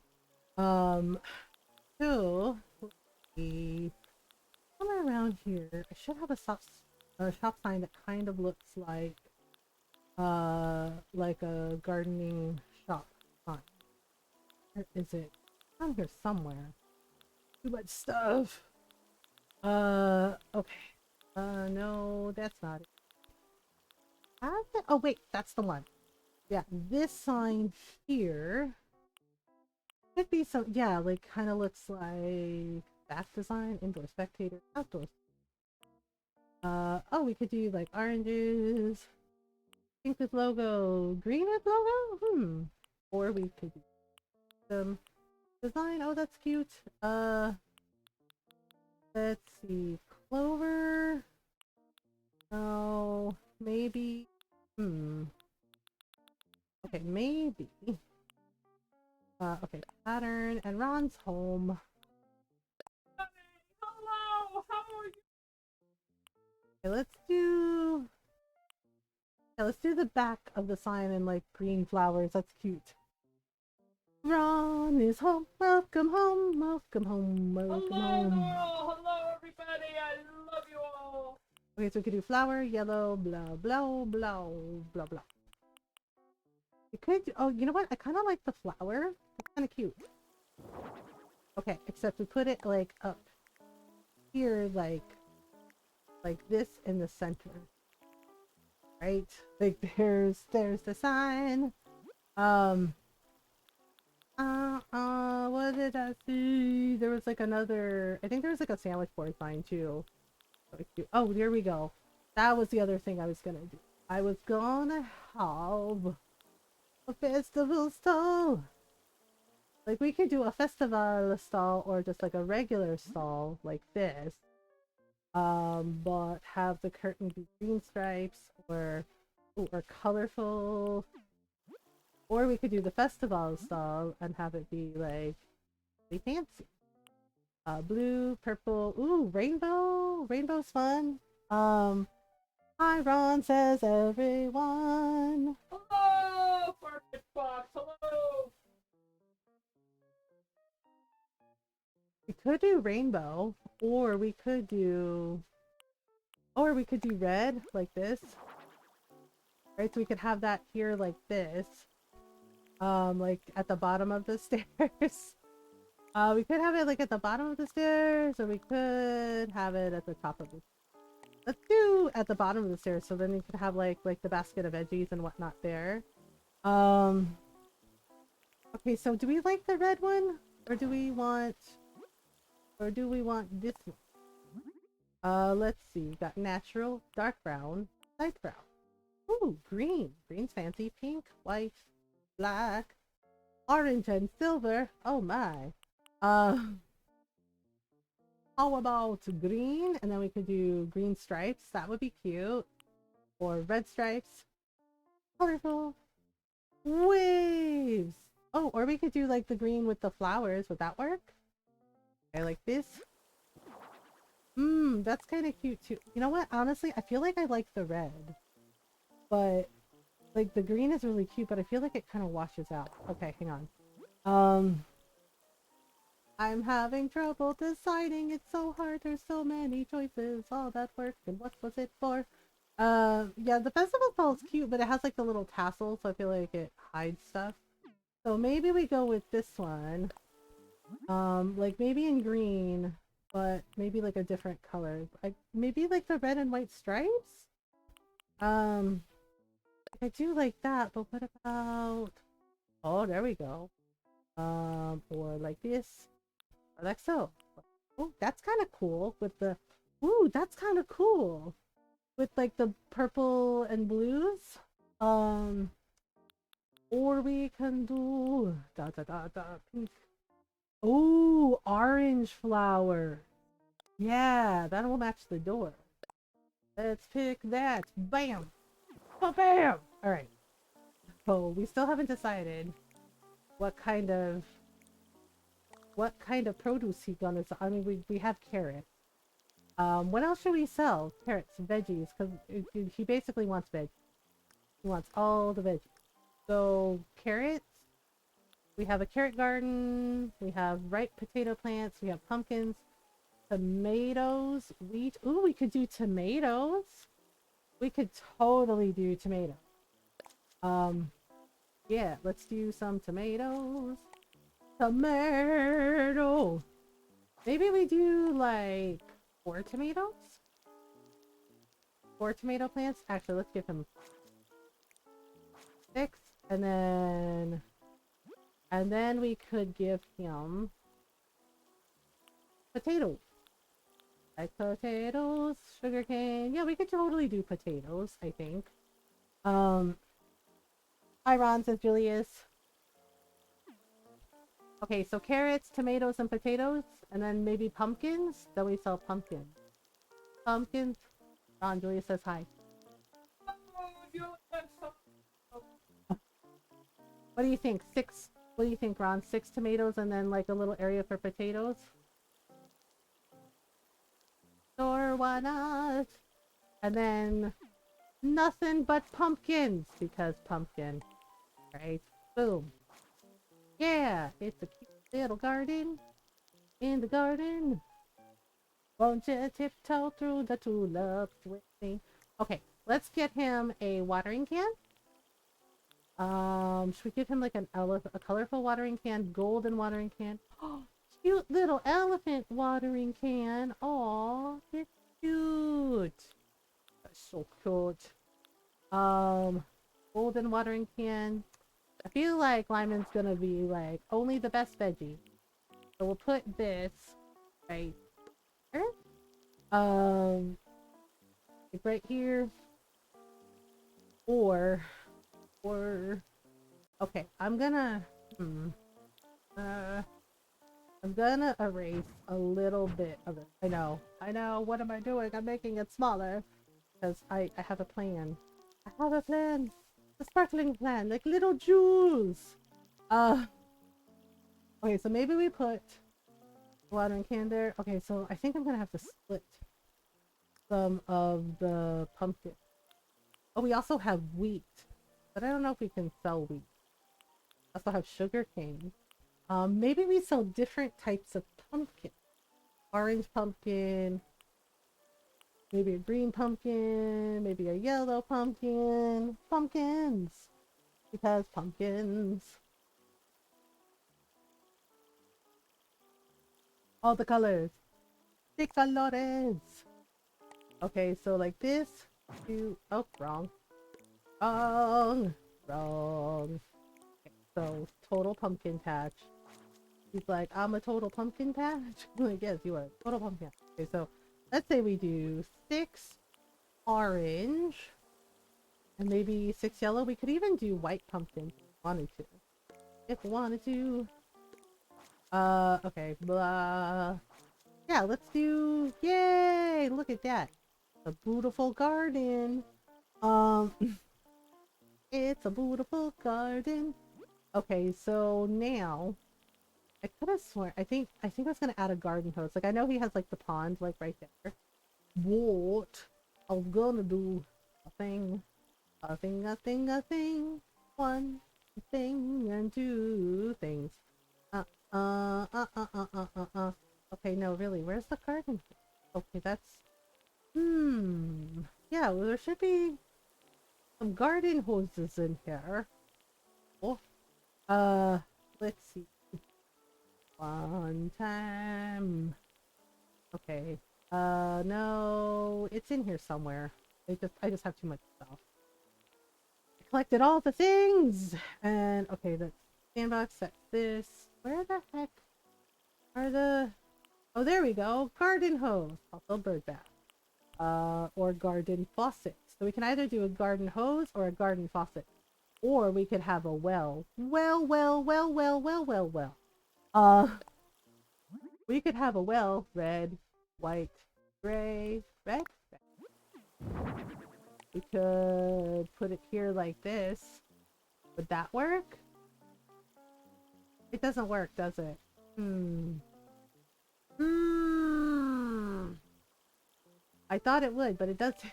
So let's somewhere around here, I should have a shop sign that kind of looks like a gardening shop sign. Where is it? On here somewhere. Too much stuff. Okay. No, that's not it. Oh wait, that's the one. Yeah, this sign here could be some, yeah, like kind of looks like back design, indoor spectator, outdoor. Oh, we could do like oranges, pink with logo, green with logo? Or we could do some design. Oh, that's cute. Let's see. Clover. Oh, maybe. Okay, maybe. Okay, pattern and Ron's home. Hello, how are you? Okay, let's do the back of the sign in like green flowers. That's cute. Ron is home. Welcome home. Welcome home. Welcome home. Hello, hello everybody. I love you all. Okay, so we could do flower, yellow, blah, blah, blah, blah, blah. You could, oh, you know what? I kind of like the flower. It's kind of cute. Okay, except we put it like up here, like this in the center. Right? Like there's the sign. What did I see? There was like another, I think there was like a sandwich board sign too. Oh, there we go. That was the other thing I was gonna do. I was gonna have a festival stall. Like we could do a festival stall or just like a regular stall like this. But have the curtain be green stripes or colorful. Or we could do the festival stall and have it be like really fancy. Blue, purple, ooh, rainbow. Rainbow's fun. Hi Ron, says everyone. Hello, Perfect Fox. Hello. We could do rainbow, or we could do red like this. Right, so we could have that here like this. Like at the bottom of the stairs. We could have it like at the bottom of the stairs, or we could have it at the top of the. Let's do at the bottom of the stairs, so then you could have like the basket of veggies and whatnot there. Okay, so do we like the red one, or do we want this one? Let's see. We've got natural, dark brown, light brown. Ooh, green. Green's fancy. Pink, white, black, orange, and silver. Oh my. How about green? And then we could do green stripes. That would be cute. Or red stripes. Colorful. Waves. Oh, or we could do like the green with the flowers. Would that work? I like this. That's kind of cute too. You know what? Honestly, I feel like I like the red. But like the green is really cute, but I feel like it kind of washes out. Okay, hang on. I'm having trouble deciding. It's so hard. There's so many choices. All that work, and what was it for? Yeah, the festival ball is cute, but it has like the little tassel, so I feel like it hides stuff. So maybe we go with this one. Like maybe in green, but maybe like a different color. Like maybe like the red and white stripes? I do like that, but what about... Oh, there we go. Or like this. Or like so. Oh, that's kind of cool with the... Ooh, that's kind of cool. With like the purple and blues. Um, or we can do... Da da da da. Pink. Ooh, orange flower. Yeah, that will match the door. Let's pick that. Bam! Bam! Alright. So we still haven't decided what kind of produce he's gonna sell. I mean, we have carrots. What else should we sell? Carrots, veggies, because he basically wants veg. He wants all the veggies. So carrots. We have a carrot garden. We have ripe potato plants. We have pumpkins, tomatoes, wheat. Ooh, we could do tomatoes. We could totally do tomatoes. Yeah, let's do some tomatoes. Tomato. Maybe we do like 4 tomatoes? 4 tomato plants? Actually, let's give him 6. And then we could give him potatoes. Like potatoes, sugarcane. Yeah, we could totally do potatoes, I think. Hi Ron, says Julius. Okay, so carrots, tomatoes, and potatoes, and then maybe pumpkins. Then we sell pumpkins. Pumpkins. Ron, Julius says hi. What do you think? 6. What do you think, Ron? 6 tomatoes and then like a little area for potatoes? Or why not? And then nothing but pumpkins because pumpkin. Right? Boom. Yeah, it's a cute little garden. In the garden. Won't you tiptoe through the tulips with me? Okay, let's get him a watering can. Should we give him like a colorful watering can, golden watering can? Oh, cute little elephant watering can. Aw, it's cute. That's so cute. Golden watering can. I feel like Lyman's gonna be like only the best veggie. So we'll put this right here. Like right here. Or okay, I'm gonna I'm gonna erase a little bit of it. I know, what am I doing? I'm making it smaller because I have a plan. I have a plan. A sparkling plan, like little jewels. Okay, so maybe we put watering can there. Okay, so I think I'm gonna have to split some of the pumpkin. Oh, we also have wheat, but I don't know if we can sell wheat. We also have sugar cane. Maybe we sell different types of pumpkin. Orange pumpkin, maybe a green pumpkin, maybe a yellow pumpkin. Pumpkins! Because pumpkins. All the colors. The colores. Okay, so like this. Oh, wrong. Wrong. Wrong. Okay, so total pumpkin patch. He's like, I'm a total pumpkin patch? Like, yes, you are a total pumpkin. Okay, so let's say we do 6 orange and maybe 6 yellow. We could even do white pumpkin if we wanted to. If we wanted to. Okay, blah. Yeah, let's do, yay! Look at that. A beautiful garden. Um, it's a beautiful garden. Okay, so now I could have sworn I think I was gonna add a garden hose. Like I know he has like the pond like right there. What? I'm gonna do a thing. A thing, a thing, a thing. One thing and 2 things. Uh uh uh uh uh uh uh uh. Okay, no, really, where's the garden? Okay, that's yeah, well, there should be some garden hoses in here. Oh, let's see. One time. Okay. No, it's in here somewhere. I just have too much stuff. collected all the things. And okay, the sandbox, that's this. Where the heck are the... Oh, there we go. Garden hose. Also bird bath. Or garden faucet. So we can either do a garden hose or a garden faucet. Or we could have a well. Well. We could have a well. Red, white, gray, red. We could put it here like this. Would that work? It doesn't work, does it? I thought it would, but it doesn't.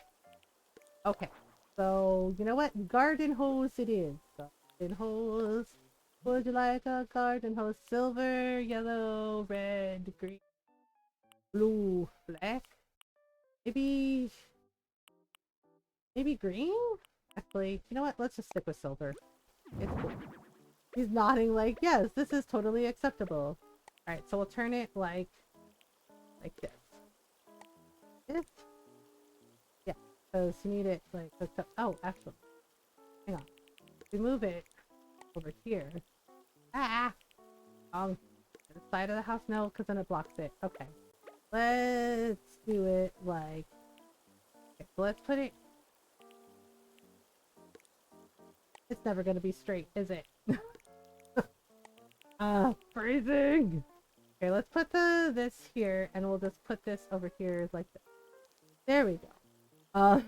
Okay. So, you know what? Garden hose it is. Garden hose. Would you like a garden hose? Silver, yellow, red, green, blue, black. Maybe green? Actually, you know what? Let's just stick with silver. It's cool. He's nodding like, yes, this is totally acceptable. Alright, so we'll turn it like this. This? Yeah, because you need it like hooked up. Oh, actually, hang on. We move it over here. On the side of the house? No, because then it blocks it. Okay. Let's do it like... Okay, so let's put it... It's never going to be straight, is it? Freezing! Okay, let's put this here, and we'll just put this over here like this. There we go.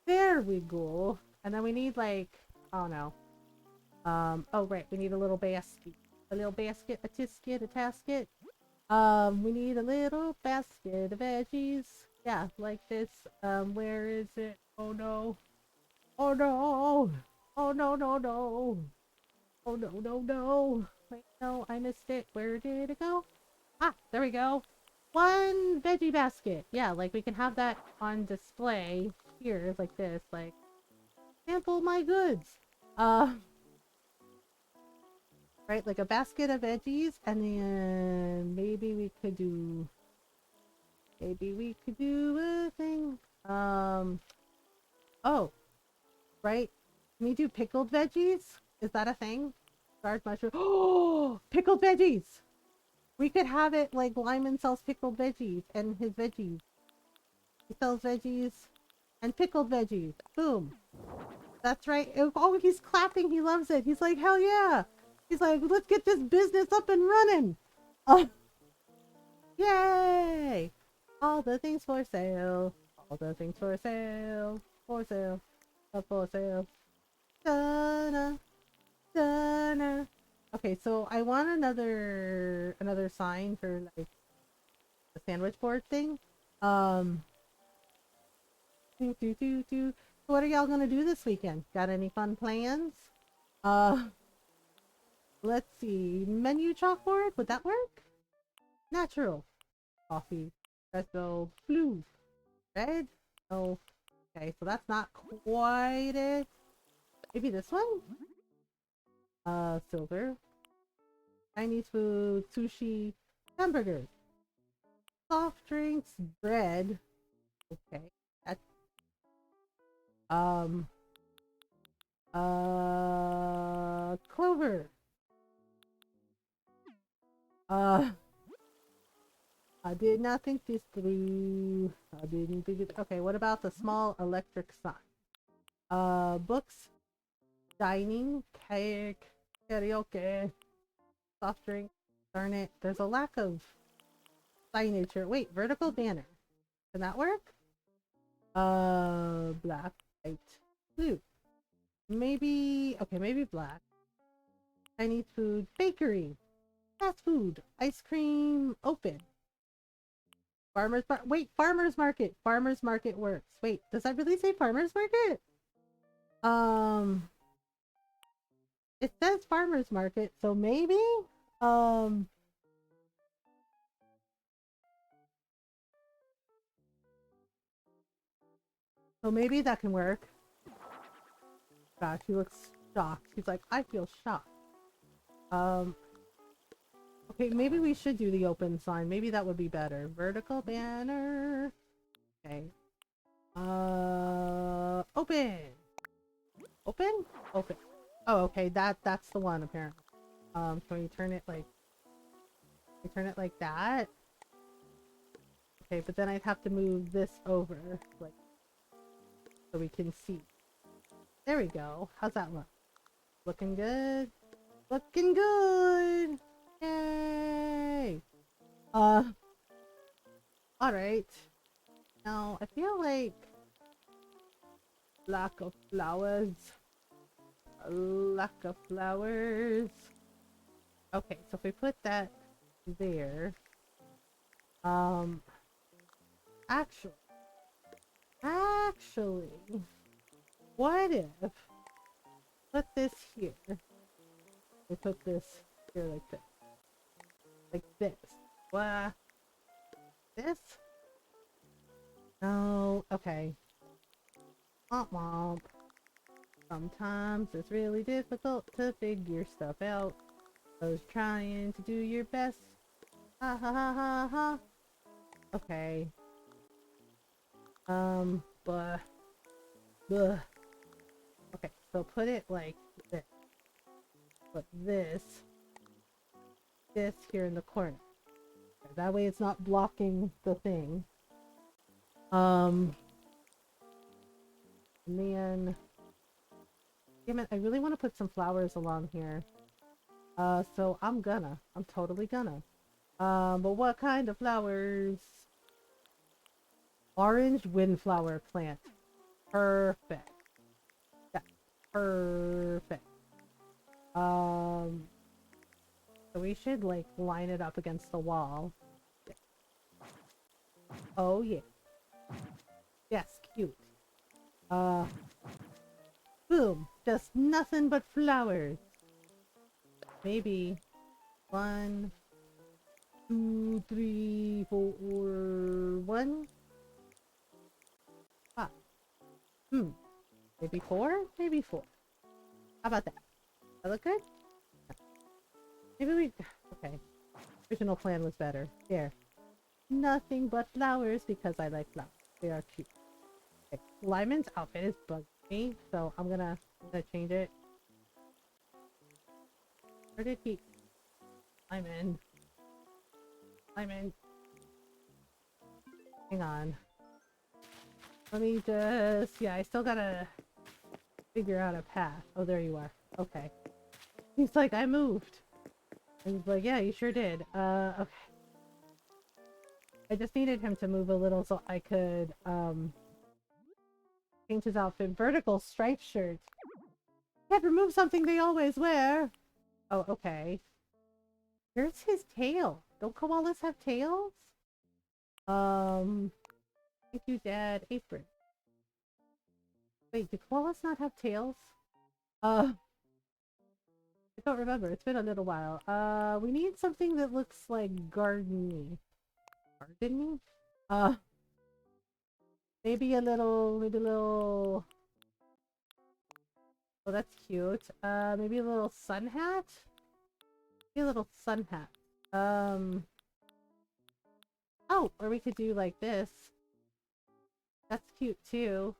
There we go. And then we need like... Oh no. Oh right, we need a little basket. A little basket, a tisket, a tasket. We need a little basket of veggies. Yeah, like this. Where is it? Oh no. Oh no. Oh no, no, no. Oh no, no, no. Wait, no, I missed it. Where did it go? Ah, there we go. One veggie basket. Yeah, like we can have that on display here, like this. Like, sample my goods. Right, like a basket of veggies, and then maybe we could do a thing. Oh, right. Can we do pickled veggies? Is that a thing? Starred mushroom. Oh, pickled veggies. We could have it like Lyman sells pickled veggies and his veggies. He sells veggies and pickled veggies. Boom. That's right. Oh, he's clapping. He loves it. He's like, hell yeah. He's like, let's get this business up and running. Oh, yay. All the things for sale. All the things for sale. For sale. For sale. Da-na. Da-na. Okay, so I want another sign for like the sandwich board thing. What are y'all gonna do this weekend? Got any fun plans? Let's see. Menu chalkboard? Would that work? Natural. Coffee. Espresso. Blue. Red? No. Okay, so that's not quite it. Maybe this one? Silver. Chinese food. Sushi. Hamburgers. Soft drinks. Bread. Okay. That's... Clover. I did not think this through. I didn't think it. Okay, what about the small electric sign? Books, dining, cake, karaoke, soft drink. Darn it, there's a lack of signage here. Wait, vertical banner. Can that work? Black, white, blue. Maybe, okay, maybe black. Chinese food, bakery, fast food, ice cream, open. Wait, farmer's market. Farmer's market works. Wait, does that really say farmer's market? It says farmer's market, so maybe? So maybe that can work. Gosh, he looks shocked. He's like, I feel shocked. Okay, maybe we should do the open sign. Maybe that would be better. Vertical banner. Okay. Open. Open? Open. Oh, okay, that's the one apparently. Can we turn it like that? Okay, but then I'd have to move this over, like, so we can see. There we go. How's that look? Looking good? Looking good! Yay! Alright. Now, I feel like lack of flowers. Lack of flowers. Okay, so if we put that there, actually, what if put this here? We put this here like this. What? This? No. Okay. Womp womp. Sometimes it's really difficult to figure stuff out. I was trying to do your best. Ha ha ha ha ha. Okay. But. Okay, so put it like this. Put this here in the corner. That way it's not blocking the thing. And then, damn it, I really want to put some flowers along here. So I'm totally gonna. But what kind of flowers? Orange windflower plant. Perfect. That's perfect. So we should like line it up against the wall. Oh yeah. Yes, cute. Boom. Just nothing but flowers. Maybe 1, 2, 3, 4, 1. Ah. Maybe 4? Maybe 4. How about that? That look good? Maybe we... Okay. Original plan was better. There. Nothing but flowers because I like flowers. They are cute. Okay. Lyman's outfit is bugging me, so I'm gonna change it. Where did he... Lyman. Lyman. Hang on. Let me just... Yeah, I still gotta figure out a path. Oh, there you are. Okay. He's like, I moved. And he's like, yeah, you sure did. Okay. I just needed him to move a little so I could, change his outfit. Vertical striped shirt. Can't remove something they always wear. Oh, okay. Here's his tail. Don't koalas have tails? Thank you, Dad. Apron. Wait, do koalas not have tails? I don't remember. It's been a little while. We need something that looks like garden-y. Garden-y? Maybe a little... Oh, that's cute. Maybe a little sun hat? Maybe a little sun hat. Oh, or we could do like this. That's cute too.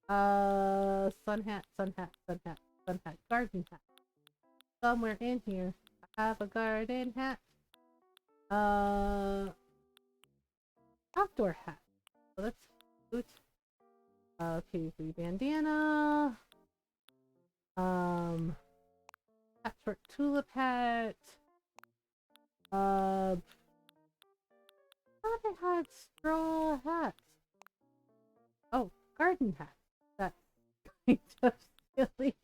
Sun hat, sun hat, sun hat, sun hat, garden hat. Somewhere in here, I have a garden hat. Outdoor hat. Oh, that's cute. Paisley bandana. Patchwork tulip hat. I thought I had straw hats. Oh, garden hat. That's kind of silly.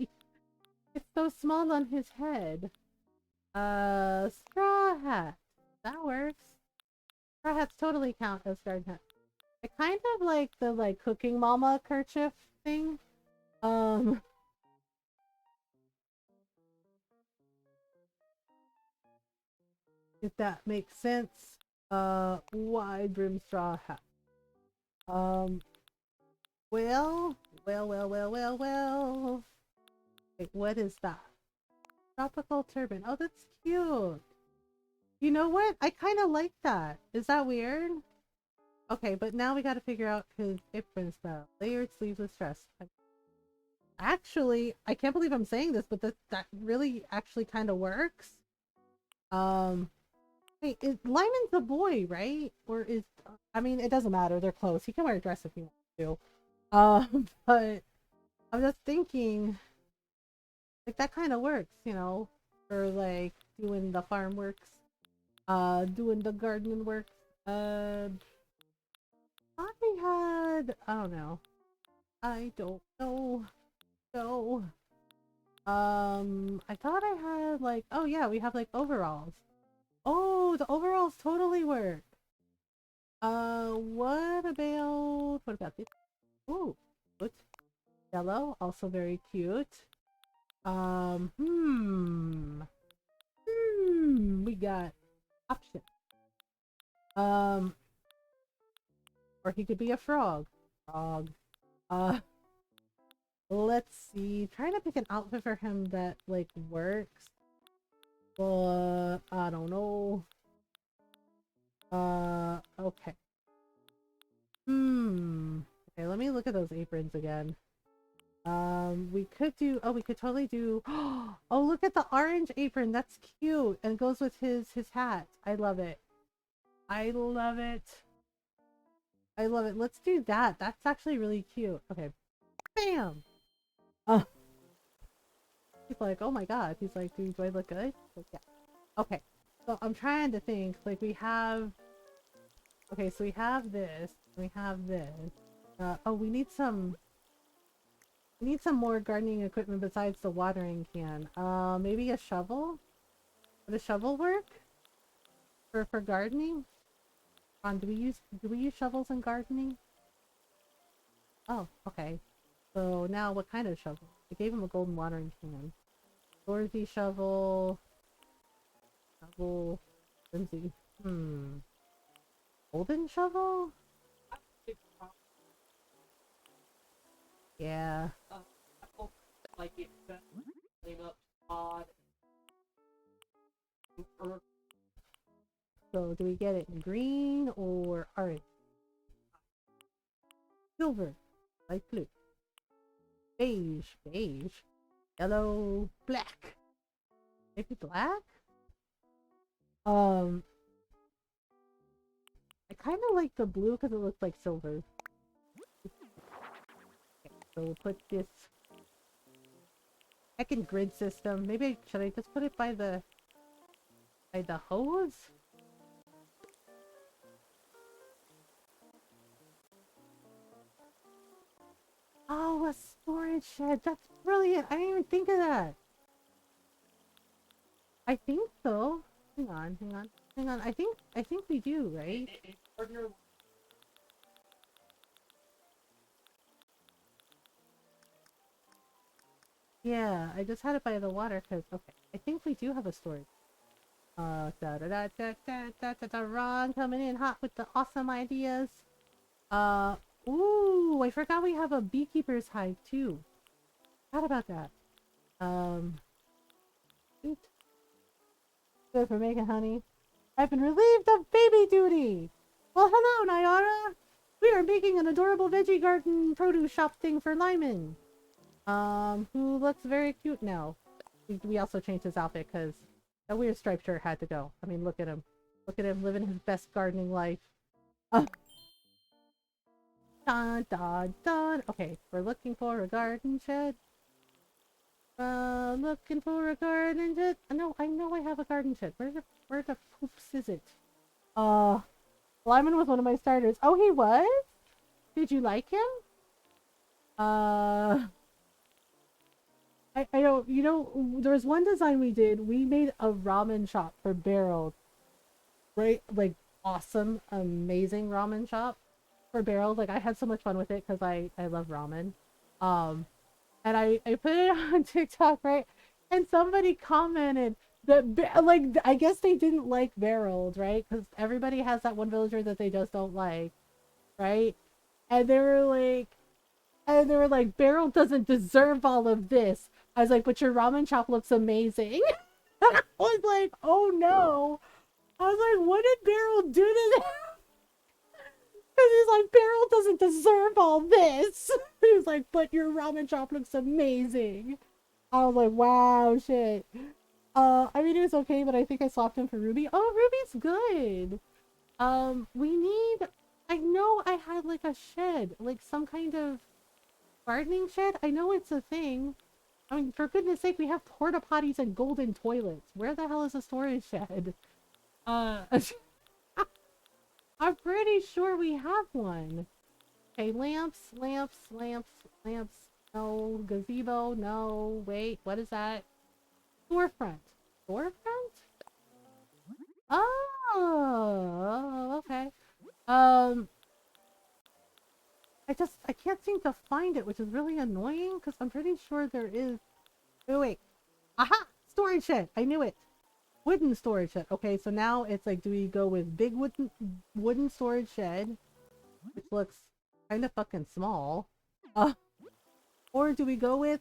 It's so small on his head. Straw hat. That works. Straw hats totally count as garden hat. I kind of like the cooking mama kerchief thing. If that makes sense. Wide brim straw hat. Well. Wait, what is that? Tropical turban. Oh, that's cute. You know what? I kind of like that. Is that weird? Okay, but now we gotta figure out his apron style. Layered sleeveless dress. Actually, I can't believe I'm saying this, but that really actually kind of works. Um, hey, Lyman's a boy, right? Or is I mean, it doesn't matter. They're close. He can wear a dress if he wants to. But I'm just thinking, like that kind of works, for like doing the farm works, doing the gardening works. Uh, I don't know. I don't know. So, I thought I had like, oh yeah, we have like overalls. Oh, the overalls totally work. What about this? Ooh, good. Yellow, also very cute. We got option. Um, or he could be a frog. Frog. Uh, let's see. Trying to pick an outfit for him that like works. But I don't know. Okay. Okay, let me look at those aprons again. We could totally do, oh, look at the orange apron. That's cute. And goes with his hat. I love it. I love it. I love it. Let's do that. That's actually really cute. Okay. Bam! Uh, he's like, oh my god. He's like, do I look good? Like, yeah. Okay. So I'm trying to think. Like, okay, so we have this. We have this. Oh, we need some more gardening equipment besides the watering can. Maybe a shovel? Would a shovel work? For gardening? Do we use shovels in gardening? Oh, okay. So now what kind of shovel? I gave him a golden watering can. Dorothy shovel. Shovel. Lindsay. Golden shovel? Yeah. I hope like it came up odd. So do we get it in green or orange? Silver. Light blue. Beige. Beige. Yellow. Black. Maybe black? I kind of like the blue because it looks like silver. Okay, so we'll put this second grid system. Maybe should I just put it by the hose? Oh, a storage shed. That's brilliant. I didn't even think of that. I think so. Hang on, hang on, hang on. I think we do, right? Yeah, I just had it by the water because okay, I think we do have a storage. Da da da da da da da da. Ron coming in hot with the awesome ideas. Uh, ooh, I forgot we have a beekeeper's hive too. Forgot about that. Shoot. Good for making honey. I've been relieved of baby duty. Well, hello, Nyara. We are making an adorable veggie garden produce shop thing for Lyman. Who looks very cute now. We also changed his outfit because that weird striped shirt had to go. I mean, look at him. Look at him living his best gardening life. Uh, dun dun dun. Okay, we're looking for a garden shed. Looking for a garden shed. No, I know I have a garden shed. Where the poops is it? Lyman was one of my starters. Oh, he was? Did you like him? I don't, there was one design we did. We made a ramen shop for barreled. Right? Like, awesome, amazing ramen shop for barreled. Like, I had so much fun with it because I love ramen. And I put it on TikTok, right? And somebody commented that, like, I guess they didn't like barreled, right? Because everybody has that one villager that they just don't like, right? And they were like, Beryl doesn't deserve all of this. I was like, but your ramen shop looks amazing. I was like, oh no. I was like, what did Beryl do to that? Because he's like, Beryl doesn't deserve all this. He was like, but your ramen shop looks amazing. I was like, wow, shit. I mean, it was okay, but I think I swapped him for Ruby. Oh, Ruby's good. We need... I know I had like a shed, like some kind of gardening shed. I know it's a thing. I mean, for goodness sake, we have porta potties and golden toilets. Where the hell is a storage shed? I'm pretty sure we have one. Okay, lamps, lamps, lamps, lamps. No. Gazebo, no. Wait, what is that? Storefront. Storefront? Oh, okay. Um, I can't seem to find it, which is really annoying, because I'm pretty sure there is... wait. Aha! Storage shed! I knew it! Wooden storage shed. Okay, so now it's like, do we go with big wooden storage shed, which looks kind of fucking small, or do we go with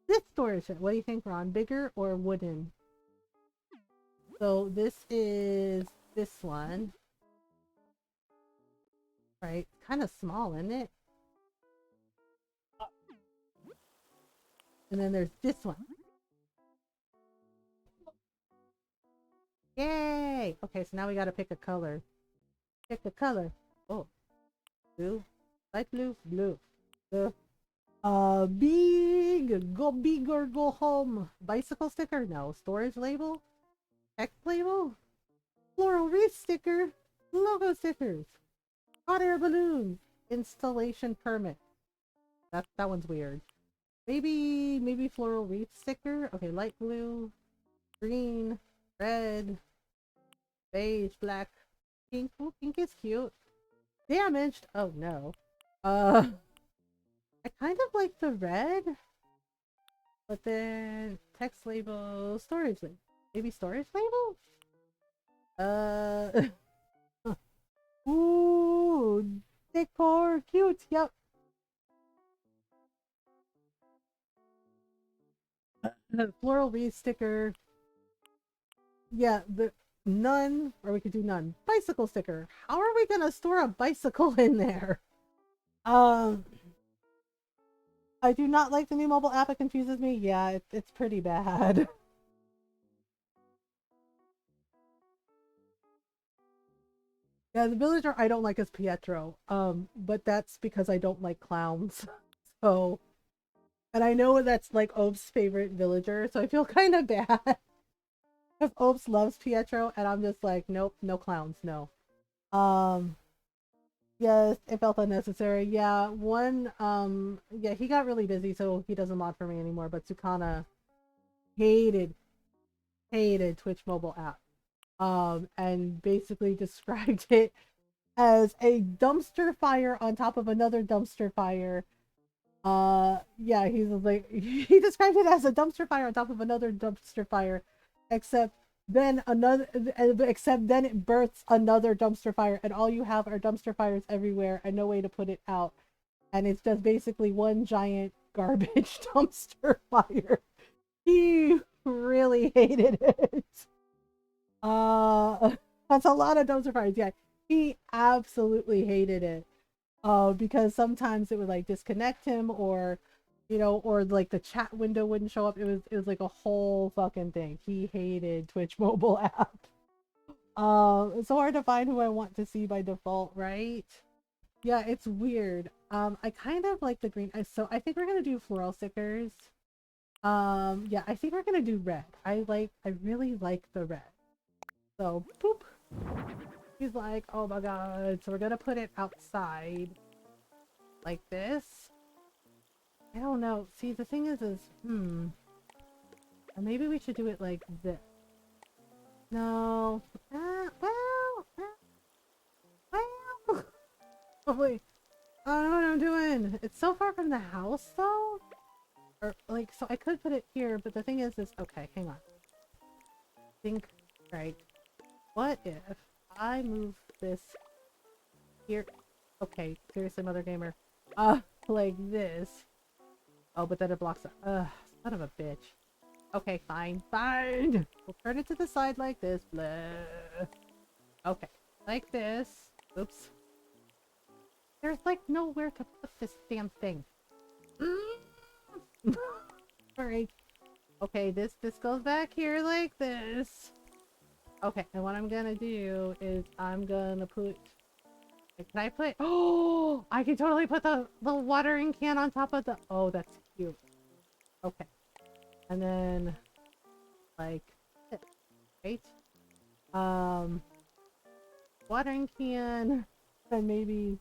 this storage shed? What do you think, Ron? Bigger or wooden? So this is this one, right? Kind of small, isn't it? And then there's this one. Yay! Okay, so now we gotta pick a color. Pick a color. Oh, blue, light blue, blue. Big or go home. Bicycle sticker? No. Storage label? Text label? Floral wreath sticker? Logo stickers? Hot air balloon? Installation permit? That one's weird. Maybe floral wreath sticker? Okay, light blue, green, red, beige, black, pink. Oh, pink is cute. Damaged? Oh no. I kind of like the red, but then text label, storage label. Maybe storage label? Ooh, decor, cute, yep. Floral wreath sticker. Yeah, none, or we could do none. Bicycle sticker. How are we gonna store a bicycle in there? I do not like the new mobile app. It confuses me. Yeah, it's pretty bad. Yeah, the villager I don't like is Pietro. But that's because I don't like clowns. So, and I know that's like Ope's favorite villager, so I feel kind of bad. If Ope loves Pietro, and I'm just like, nope, no clowns, no. Yes, it felt unnecessary. Yeah, yeah, he got really busy, so he doesn't mod for me anymore, but Sukana hated Twitch mobile app. And basically described it as a dumpster fire on top of another dumpster fire. Yeah, he's like, he described it as a dumpster fire on top of another dumpster fire, except then it births another dumpster fire, and all you have are dumpster fires everywhere and no way to put it out. And it's just basically one giant garbage dumpster fire. He really hated it. That's a lot of dumpster fires. Yeah, he absolutely hated it. Because sometimes it would like disconnect him, or or like the chat window wouldn't show up. It was like a whole fucking thing. He hated Twitch mobile app. It's so hard to find who I want to see by default, right? Yeah, it's weird. I kind of like the green. So I think we're gonna do floral stickers. Yeah, I think we're gonna do red. I really like the red. So, boop. He's like, oh my god. So we're gonna put it outside. Like this. I don't know. See, the thing is, maybe we should do it like this. No. Well. Oh wait. I don't know what I'm doing. It's so far from the house, though. Or, like, so I could put it here, but the thing is, okay, hang on. Think, right. What if I move this here? Okay, seriously, Mothergamer. Like this. Oh, but then it blocks it. Son of a bitch. Okay, fine. Fine! We'll turn it to the side like this. Blah. Okay, like this. Oops. There's like nowhere to put this damn thing. Alright. Okay, this goes back here like this. Okay, and what I'm gonna do is I'm gonna put... Can I put... Oh! I can totally put the watering can on top of the... Oh, that's cute. Okay. And then... Like... this, right? Watering can... And maybe...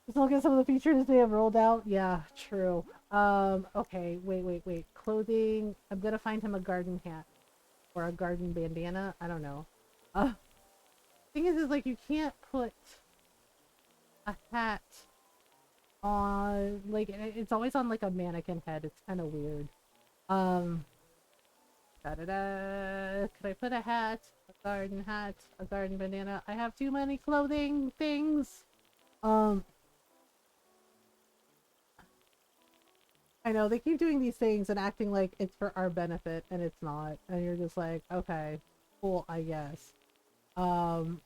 Just look at some of the features they have rolled out. Yeah, true. Okay, wait. Clothing. I'm gonna find him a garden hat. Or a garden bandana. I don't know. Thing is like you can't put a hat on, like, it's always on like a mannequin head. It's kind of weird. Da-da-da. Could I put a hat, a garden bandana? I have too many clothing things. I know, they keep doing these things and acting like it's for our benefit, and it's not. And you're just like, okay, cool, I guess. Da-da-da.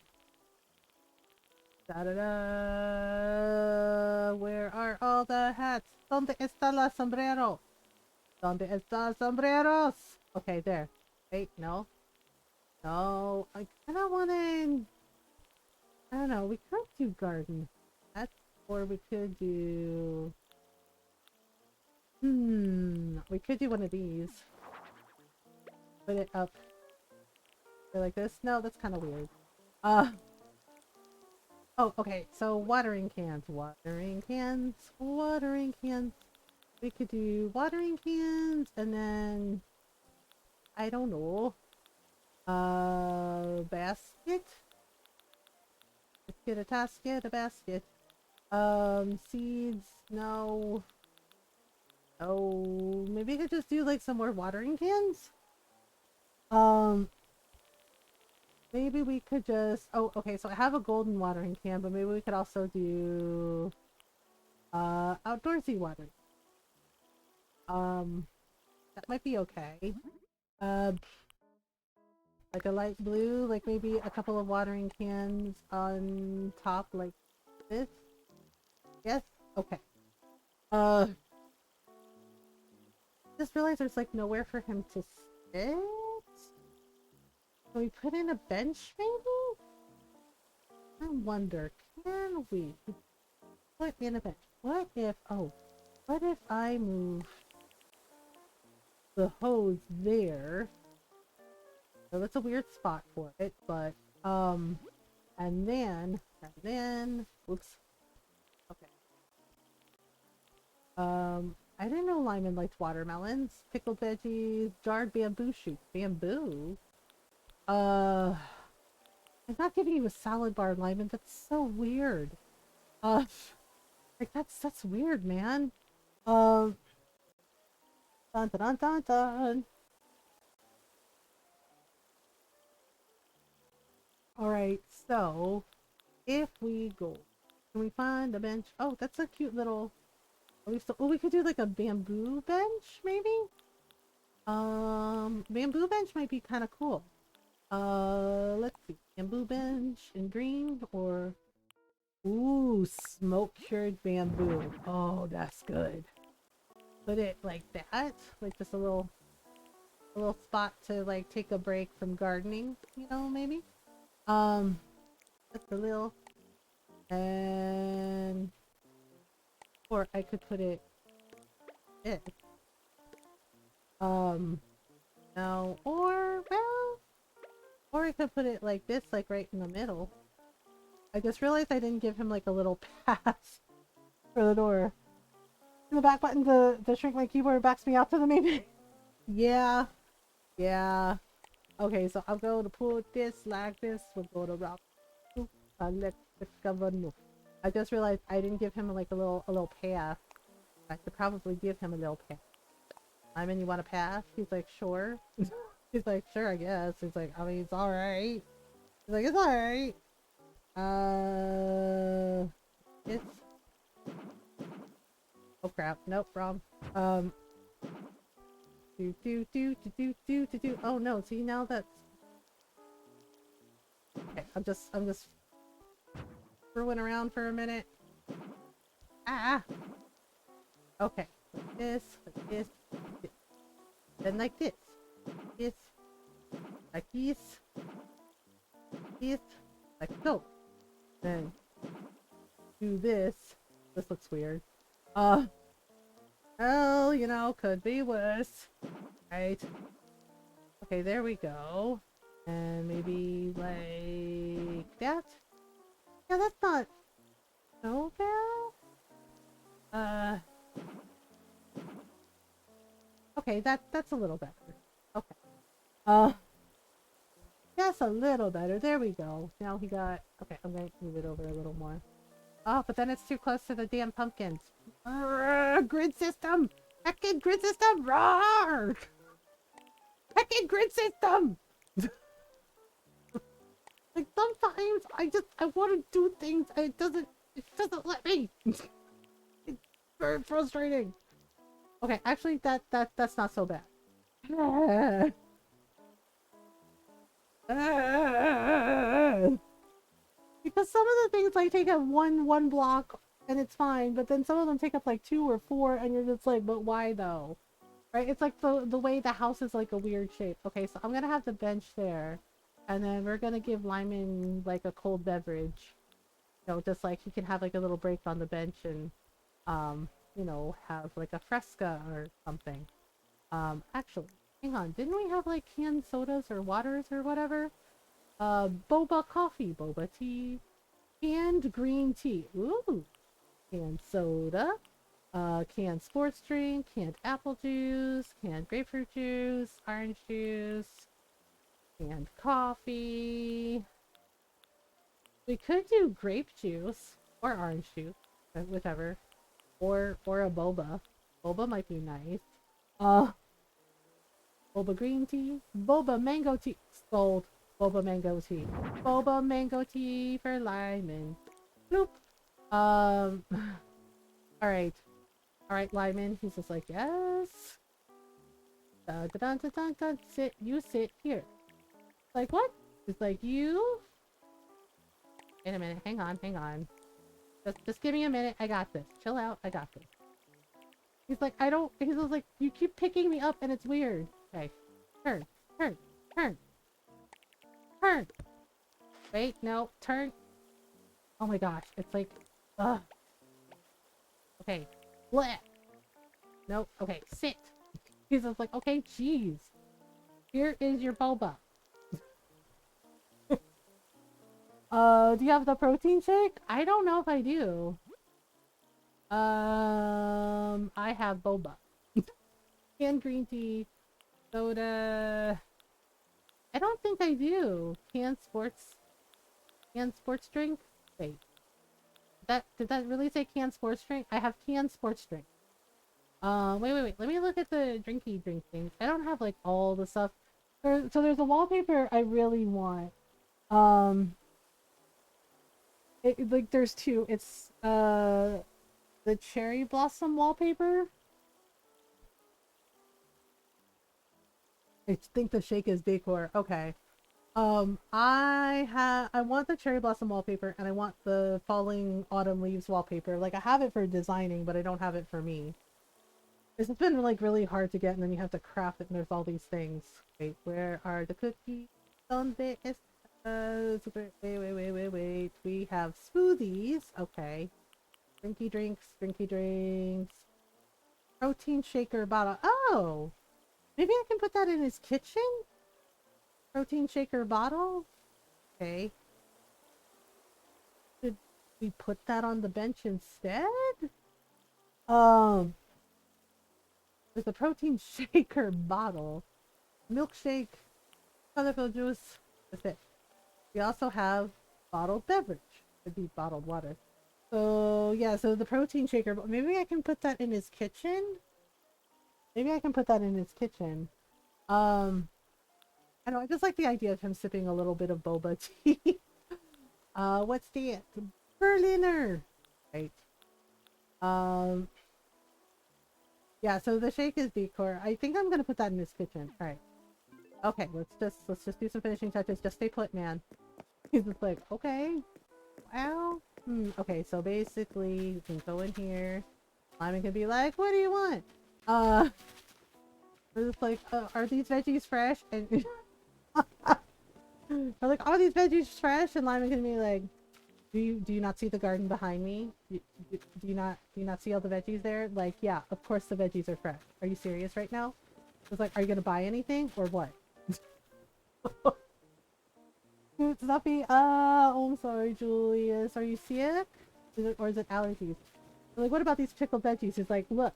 Where are all the hats? ¿Dónde está la sombrero? ¿Dónde está sombreros? Okay, there. Wait, no. No, I kinda wanna... I don't know, we could do garden hats, or we could do... we could do one of these. Put it up. Go like this? No, that's kind of weird. Oh, okay, so watering cans. We could do watering cans, and then... I don't know. Basket? Let's get a tasket, a basket. Seeds, no. Oh, maybe I could just do like some more watering cans? Maybe we could just... Oh, okay, so I have a golden watering can, but maybe we could also do... outdoorsy watering. That might be okay. Like a light blue, like maybe a couple of watering cans on top like this? Yes? Okay. Just realized there's like nowhere for him to sit? Can we put in a bench maybe? I wonder, can we put in a bench? What if I move the hose there? So that's a weird spot for it, but, and then, oops. Okay. I didn't know Lyman liked watermelons, pickled veggies, jarred bamboo shoots. Bamboo? I'm not giving you a salad bar, Lyman. That's so weird. Like that's weird, man. Dun dun dun dun dun. Alright, so if we go, can we find a bench? Oh, that's a cute little... Oh, we could do like a bamboo bench, maybe? Bamboo bench might be kind of cool. Let's see. Bamboo bench in green or... Ooh, smoke-cured bamboo. Oh, that's good. Put it like that. Like just a little spot to like take a break from gardening, you know, maybe? Just a little... And... Or I could put it... this. No, or, well... Or I could put it like this, like right in the middle. I just realized I didn't give him like a little pass for the door. And the back button to shrink my keyboard backs me out to the main. Yeah. Yeah. Okay, so I'm going to put this like this. We'll go to rock. I just realized I didn't give him like a little path. I should probably give him a little path. I mean, you want a path? He's like, sure. He's like, sure, I guess. He's like, I mean, it's alright. He's like, it's alright. It's... Oh crap, nope, wrong. Oh no, see now that's... Okay, I'm just screwing around for a minute. Ah! Okay. This, like this, like this. Then like this. This, like this, like so. Then do this. This looks weird. Well, you know, could be worse. Right? Okay, there we go. And maybe like that. Yeah, that's not so bad. Okay, that's a little better. Okay. That's a little better. There we go. Now he got. Okay, I'm gonna move it over a little more. Oh, but then it's too close to the damn pumpkins. Grid system! Heckin' grid system! Roar! Heckin' grid system! Like sometimes I want to do things and it doesn't let me. It's very frustrating. Okay, actually that's not so bad. Because some of the things like take up one block and it's fine, but then some of them take up like 2 or 4 and you're just like, but why though? Right? It's like the way the house is like a weird shape. Okay, so I'm gonna have the bench there, and then we're gonna give Lyman like a cold beverage. You know, just like he can have like a little break on the bench and you know, have like a fresca or something. Actually, hang on, didn't we have like canned sodas or waters or whatever? Boba coffee, boba tea, canned green tea. Ooh, canned soda. Canned sports drink, canned apple juice, canned grapefruit juice, orange juice, canned coffee. We could do grape juice or orange juice, whichever, or a boba. Boba might be nice. Uh, boba green tea, boba mango tea, sold. Boba mango tea, boba mango tea for Lyman. Bloop. Um, all right. All right, Lyman. He's just like, yes. Dun, dun, dun, dun, dun, sit. You sit here. Like, what? It's like, you? Wait a minute. Hang on, hang on. Just give me a minute. I got this. Chill out. I got this. He's like, I don't. He's just like, you keep picking me up and it's weird. Okay. Turn. Turn. Turn. Turn. Wait, no. Turn. Oh my gosh. It's like, ugh. Okay. Bleh. Nope. Okay. Sit. He's just like, okay, jeez. Here is your boba. Do you have the protein shake? I don't know if I do. I have boba. Canned green tea, soda. I don't think I do. Canned sports drink? Wait. Did that really say canned sports drink? I have canned sports drink. Wait. Let me look at the drinky drink things. I don't have like all the stuff. So there's a wallpaper I really want. Like there's 2. It's the cherry blossom wallpaper. I think the shake is decor. Okay. I want the cherry blossom wallpaper and I want the falling autumn leaves wallpaper. Like I have it for designing, but I don't have it for me. It's been like really hard to get and then you have to craft it and there's all these things. Wait, where are the cookies? Donde estas? Wait. We have smoothies. Okay. Drinky drinks. Protein shaker bottle. Oh! Maybe I can put that in his kitchen? Protein shaker bottle? Okay. Should we put that on the bench instead? Um, there's a protein shaker bottle. Milkshake, colorful juice. That's it. We also have bottled beverage. Could be bottled water. So, yeah, so the protein shaker, maybe I can put that in his kitchen? Maybe I can put that in his kitchen. I know, I just like the idea of him sipping a little bit of boba tea. What's the Berliner? Right. Yeah, so the shake is decor. I think I'm gonna put that in his kitchen. Alright. Okay, let's just do some finishing touches. Just stay put, man. He's just like, okay, wow. Okay, so basically, you can go in here. Lyman can be like, what do you want? We're just like, are these veggies fresh? And we're like, are these veggies fresh? And Lyman can be like, do you not see the garden behind me? Do you not see all the veggies there? Like, yeah, of course the veggies are fresh. Are you serious right now? It's like, are you gonna buy anything or what? Stuffy, oh, I'm sorry, Julius. Are you sick? Or is it allergies? Like, what about these pickled veggies? He's like, look.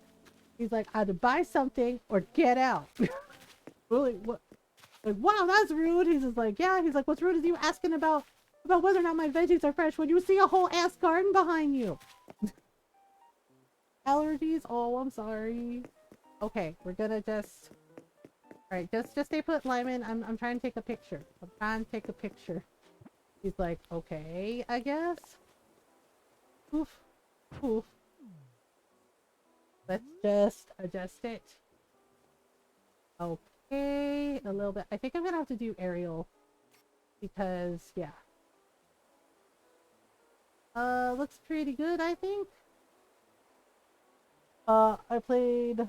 He's like, either buy something or get out. Really? What? Like, wow, that's rude. He's just like, yeah. He's like, what's rude is you asking about whether or not my veggies are fresh when you see a whole ass garden behind you. Allergies? Oh, I'm sorry. Okay, we're gonna just... Alright, just stay put, Lyman. I'm trying to take a picture. I'm trying to take a picture. He's like, okay, I guess. Oof. Oof. Let's just adjust it. Okay, a little bit. I think I'm gonna have to do aerial. Because, yeah. Looks pretty good, I think. I played...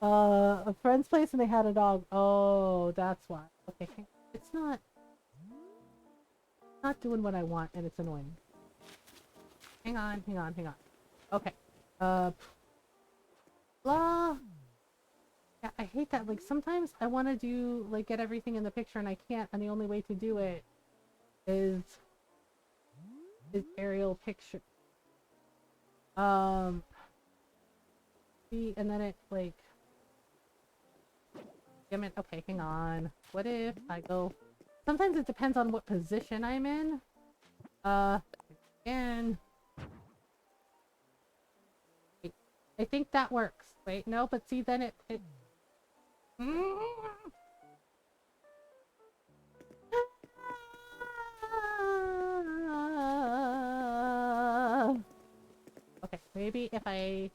a friend's place and they had a dog. Oh, that's why. Okay, it's not doing what I want and it's annoying. Hang on. Okay. Blah. Yeah, I hate that. Like, sometimes I want to do, like, get everything in the picture and I can't, and the only way to do it is aerial picture. See, and then it, like, damn it. Okay, hang on. What if I go... Sometimes it depends on what position I'm in. Again. Wait, I think that works. Wait, no, but see, then it... Okay, maybe if I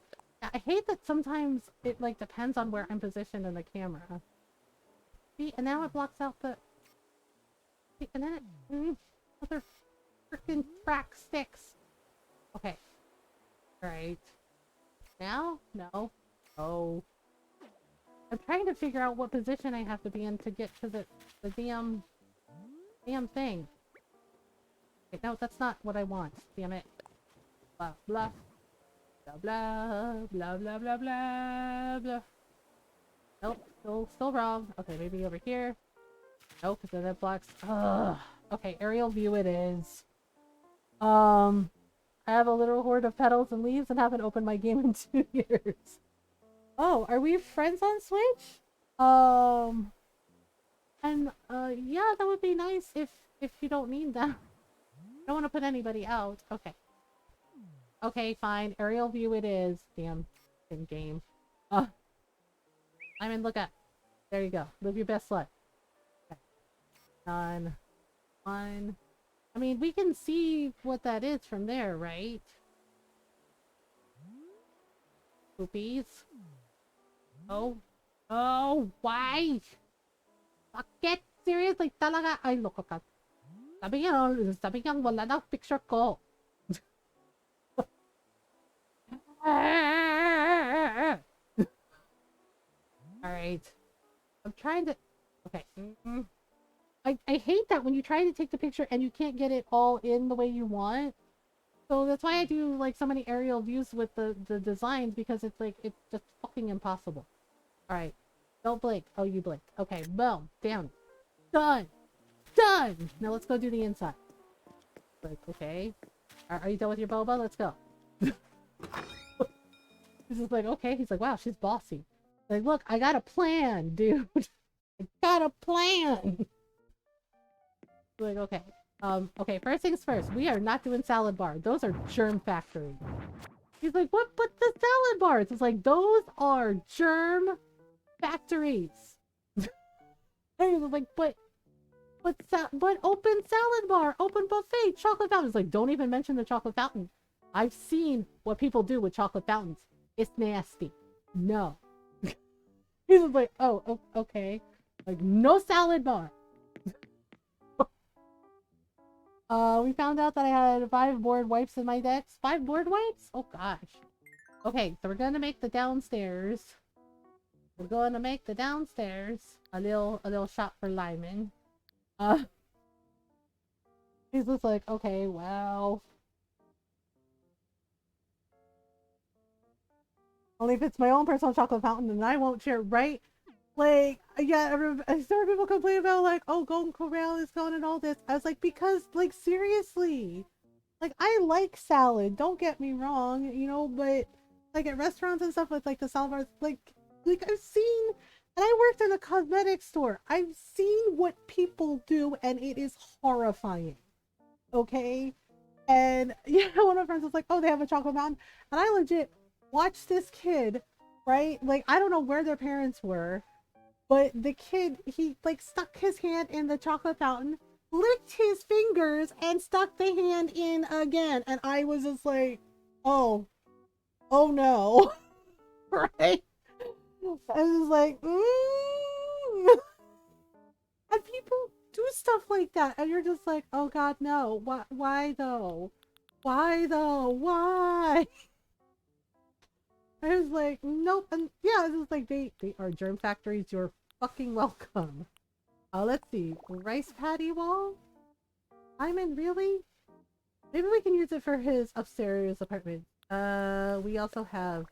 hate that sometimes it, like, depends on where I'm positioned in the camera. See, and now it blocks out the... See, and then it... Other freaking crack sticks. Okay. Alright. Now? No. Oh. I'm trying to figure out what position I have to be in to get to the damn thing. Okay, no, that's not what I want. Damn it. Blah, blah. Blah, blah, blah, blah, blah, blah. Nope, still wrong. Okay, maybe over here. Nope, because then that blocks. Ugh. Okay, aerial view it is. I have a literal horde of petals and leaves and haven't opened my game in 2 years. Oh, are we friends on Switch? Yeah, that would be nice if you don't need that. I don't want to put anybody out. Okay. Okay, fine. Aerial view it is. Damn game. I'm in, look at. There you go. Live your best life. Okay. Done. One. I mean, we can see what that is from there, right? Poopies. Oh. Oh, why? Bakit? Seriously, talaga? Ay, loko ka. Sabi niya wala na picture ko. Alright. I'm trying to... Okay. I hate that when you try to take the picture and you can't get it all in the way you want. So that's why I do, like, so many aerial views with the designs, because it's like, it's just fucking impossible. Alright. Don't blink. Oh, you blinked. Okay, boom. Down. Done! Done! Now let's go do the inside. Like, okay. Are you done with your boba? Let's go. He's just like, okay. He's like, wow, she's bossy. Like, look, I got a plan, dude. I got a plan. Like, okay. Okay, first things first. We are not doing salad bar. Those are germ factory. He's like, what? But the salad bars. It's like, those are germ factories. And he was like, but open salad bar, open buffet, chocolate fountain. It's like, don't even mention the chocolate fountain. I've seen what people do with chocolate fountains. It's nasty. No. He's just like, oh, okay. Like, no salad bar. We found out that I had 5 board wipes in my decks. 5 board wipes? Oh gosh. Okay, so we're gonna make the downstairs. We're going to make the downstairs a little shop for Lyman. Uh, he's just like, okay, well, only if it's my own personal chocolate fountain, and I won't share, right? Like, yeah, I saw people complain about like, oh, Golden Corral is gone and all this. I was like, because, like, seriously, like, I like salad. Don't get me wrong, you know, but like at restaurants and stuff with like the salad bars, like I've seen, and I worked in a cosmetic store. I've seen what people do, and it is horrifying. Okay, and yeah, one of my friends was like, "Oh, they have a chocolate mountain," and I legit watched this kid, right? Like I don't know where their parents were, but the kid, he like stuck his hand in the chocolate fountain, licked his fingers, and stuck the hand in again. And I was just like, oh, oh no. Right? I was like, and people do stuff like that. And you're just like, oh God, no. Why though? Why though? Why? I was like, nope. And yeah, it was like, they are germ factories. You're fucking welcome. Let's see. Rice patty wall? Lyman, really? Maybe we can use it for his upstairs apartment. We also have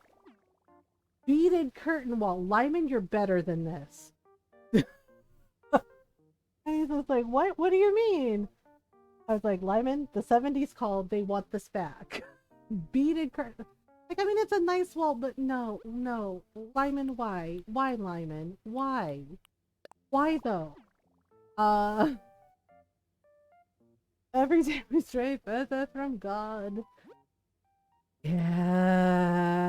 beaded curtain wall. Lyman, you're better than this. And he's just like, what? What do you mean? I was like, Lyman, the 70s called. They want this back. Beaded curtain. Like, I mean, it's a nice wall, but no, no. Lyman, why? Why, Lyman? Why? Why, though? Uh... Every day we stray further from God. Yeah.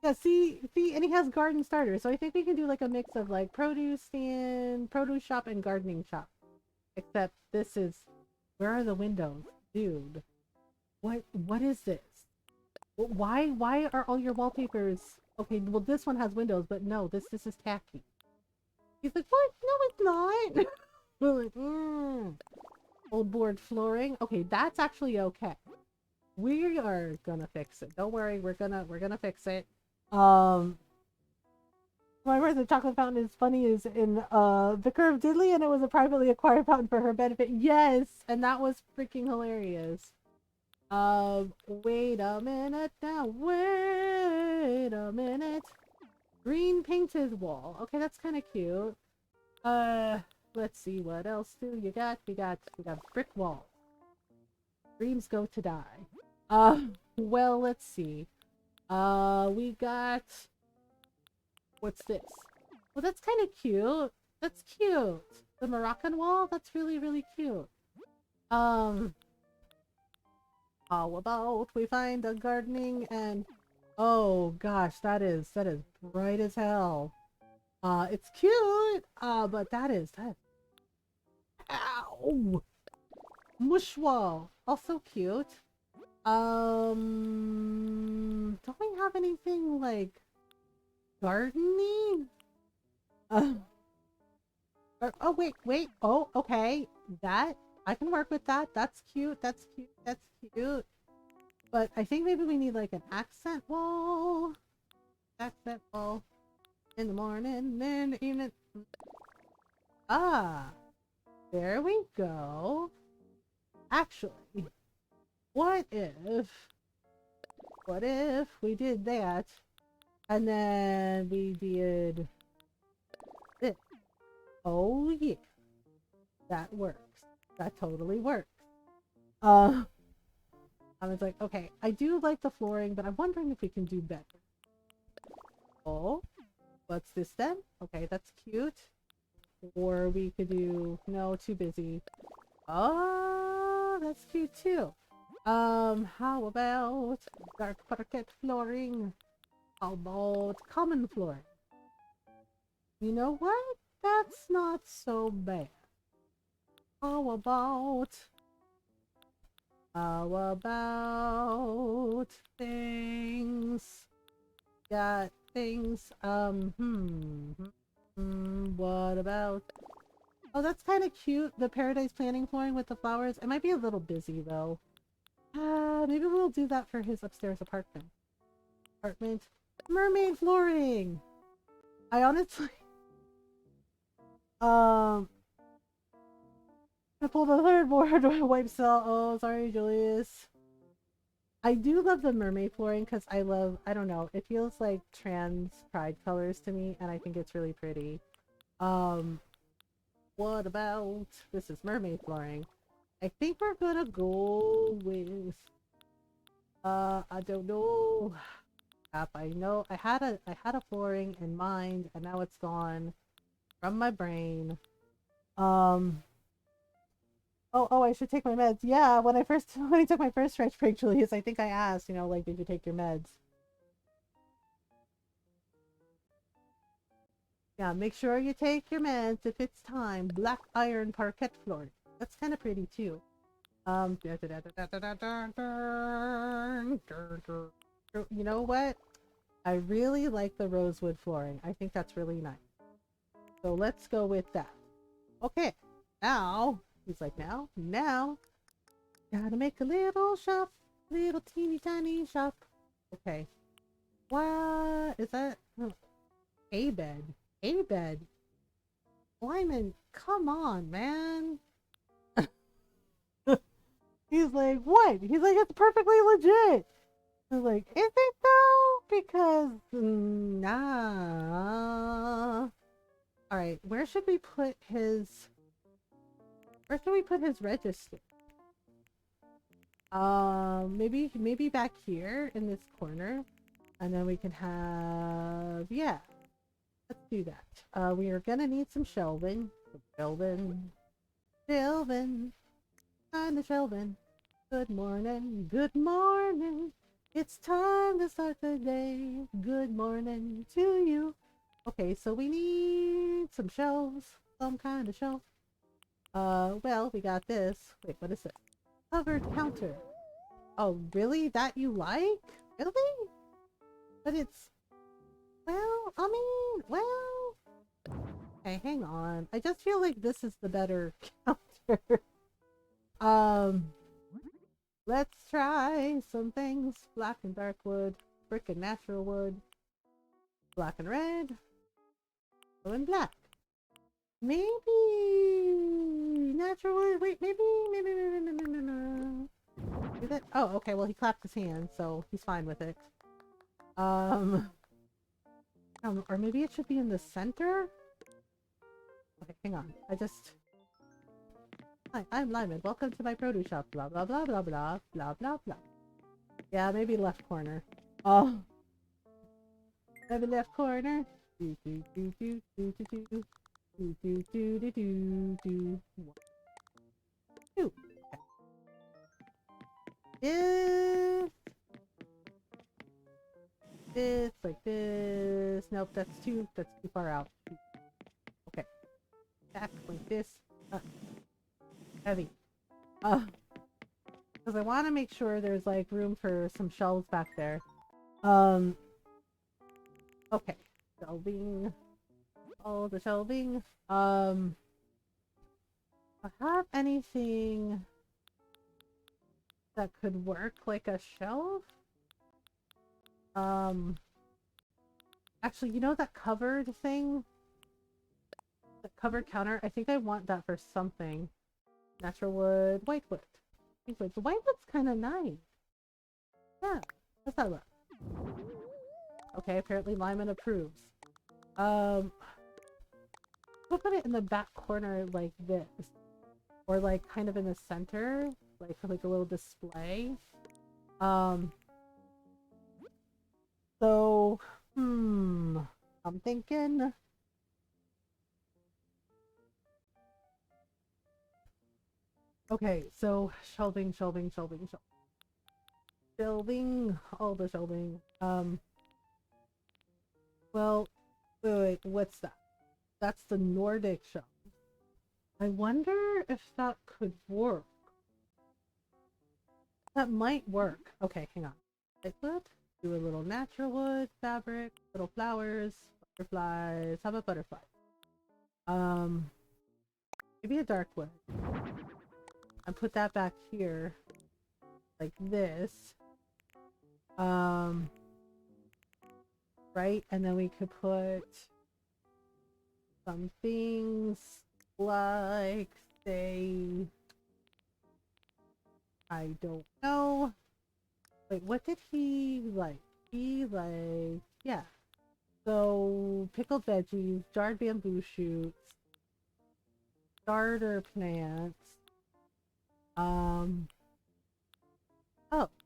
Yeah, see, and he has garden starters, so I think we can do like a mix of like produce stand, produce shop, and gardening shop. Except this is, where are the windows? Dude. What is this? Why are all your wallpapers, okay, well this one has windows, but no, this is tacky. He's like, what? No, it's not. We're like, old board flooring. Okay, that's actually okay. We are gonna fix it. Don't worry, we're gonna fix it. Um Remember the chocolate fountain is funny is in the curve diddly, and it was a privately acquired fountain for her benefit. Yes, and that was freaking hilarious. Wait a minute now. Wait a minute. Green painted wall. Okay, that's kind of cute. Let's see, what else do you got? We got brick wall. Dreams go to die. Well, let's see. We got, what's this? Well, that's kind of cute. That's cute. The Moroccan wall? That's really, really cute. How about we find a gardening and, oh gosh, that is bright as hell. It's cute. But that, ow! Mush wall. Also cute. Don't we have anything like gardening? Oh wait. Oh, okay. That, I can work with that. That's cute. That's cute. That's cute. But I think maybe we need like an accent wall. Accent wall. In the morning, in the evening. Ah, there we go. Actually, what if we did that and then we did this? Oh yeah, that works. That totally works. I was like, okay, I do like the flooring, but I'm wondering if we can do better. Oh, what's this then? Okay, that's cute. Or we could do, no, too busy. Oh, that's cute too. How about dark parquet flooring? How about common flooring? You know what? That's not so bad. How about things? Got things, what about Oh, that's kind of cute. The paradise planting flooring with the flowers. It might be a little busy though. Maybe we'll do that for his upstairs apartment. Mermaid flooring. I honestly, um, I pulled the third board. Wipe cell. Oh, sorry, Julius. I do love the mermaid flooring because I don't know, it feels like trans pride colors to me, and I think it's really pretty. Um, what about this is mermaid flooring? I think we're gonna go with I don't know. I know I had a flooring in mind and now it's gone from my brain. Um oh, I should take my meds. Yeah, when I took my first stretch break, Julius, I think I asked, like, did you take your meds? Yeah, make sure you take your meds if it's time. Black iron parquet floor. That's kind of pretty too. You know what? I really like the rosewood flooring. I think that's really nice. So let's go with that. Okay, now, he's like, now, gotta make a little shop. Little teeny tiny shop. Okay. What is that? A bed. A bed. Lyman, come on, man. He's like, what? He's like, it's perfectly legit. I was like, is it though? Because, nah. Alright, where should we put his register? Maybe back here in this corner. And then we can have, yeah, let's do that. We are gonna need some shelving. Shelving. Kind of shelving. Good morning. Good morning. It's time to start the day. Good morning to you. Okay, so we need some shelves. Some kind of shelf. Well, we got this. Wait, what is it? Covered counter. Oh, really? That you like? Really? But it's... Well, I mean, well... Okay, hang on. I just feel like this is the better counter. Let's try some things. Black and dark wood. Brick and natural wood. Black and red. Blue and black. Maybe natural wood. Wait, maybe. Is it? Oh, okay. Well, he clapped his hands, so he's fine with it. Or maybe it should be in the center. Okay, hang on. Hi, I'm Lyman. Welcome to my produce shop. Blah blah blah blah blah blah blah blah. Yeah, maybe left corner. Oh, maybe left corner. Do do do do do do do do do do do do do. 1, 2. Okay. This like this. Nope, that's too far out. Okay, back like this. Heavy. Because I want to make sure there's like room for some shelves back there. Okay, shelving. All the shelving. I have anything that could work like a shelf? Actually, you know that covered thing? The covered counter? I think I want that for something. Natural wood, white wood. The white wood's kind of nice. Yeah, let's have a look. Okay, apparently Lyman approves. We'll put it in the back corner like this. Or like kind of in the center. Like a little display. So, I'm thinking... Okay, so shelving. Shelving, all the shelving. Well, wait, what's that? That's the Nordic shelf. I wonder if that could work. That might work. Okay, hang on. Wood. Do a little natural wood, fabric, little flowers, butterflies. How about butterflies? maybe a dark wood, and put that back here like this. Right, and then we could put some things like, say, I don't know. Wait, what did he like? Yeah. So, pickled veggies, jarred bamboo shoots, starter plants. Oh,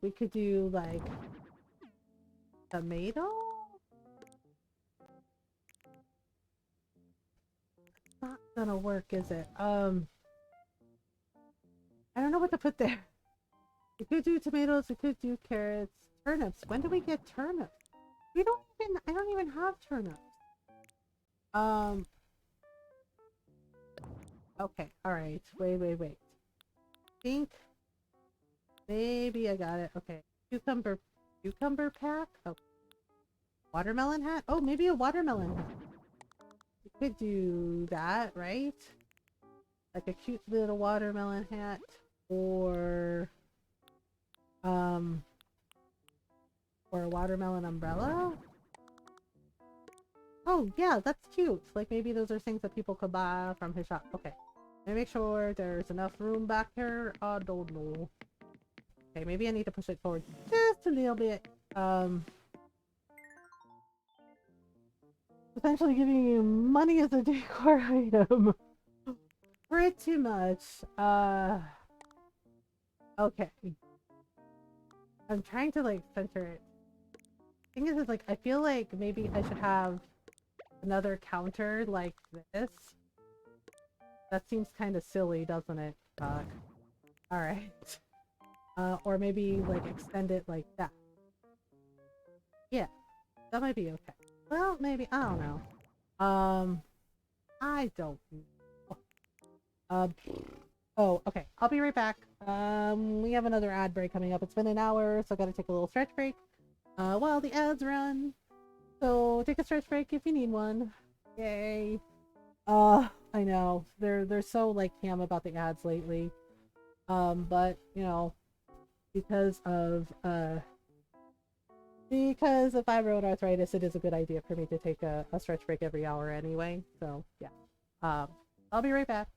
we could do like tomato? Not gonna work, is it? I don't know what to put there. We could do tomatoes, we could do carrots, turnips. When do we get turnips? I don't even have turnips. Um, okay, alright. Wait. Think maybe I got it. Okay. Cucumber pack? Oh, watermelon hat? Oh, maybe a watermelon hat. We could do that, right? Like a cute little watermelon hat. Um, or a watermelon umbrella? Oh, yeah, that's cute. Like, maybe those are things that people could buy from his shop. Okay. Let me make sure there's enough room back here. I don't know. Okay, maybe I need to push it forward just a little bit. Potentially giving you money as a decor item. Pretty much. Okay. I'm trying to, like, center it. Thing is, like, I feel like maybe I should have another counter like this. That seems kind of silly, doesn't it? Fuck. Alright. Or maybe, like, extend it like that. Yeah, that might be okay. Well, maybe, I don't know. I don't know. Um, oh, okay. I'll be right back. We have another ad break coming up. It's been an hour, so I gotta take a little stretch break. While the ads run. So, take a stretch break if you need one. Yay. I know. They're so, like, ham about the ads lately. But, you know, because of, because of fibroid arthritis, it is a good idea for me to take a stretch break every hour anyway. So, yeah. I'll be right back.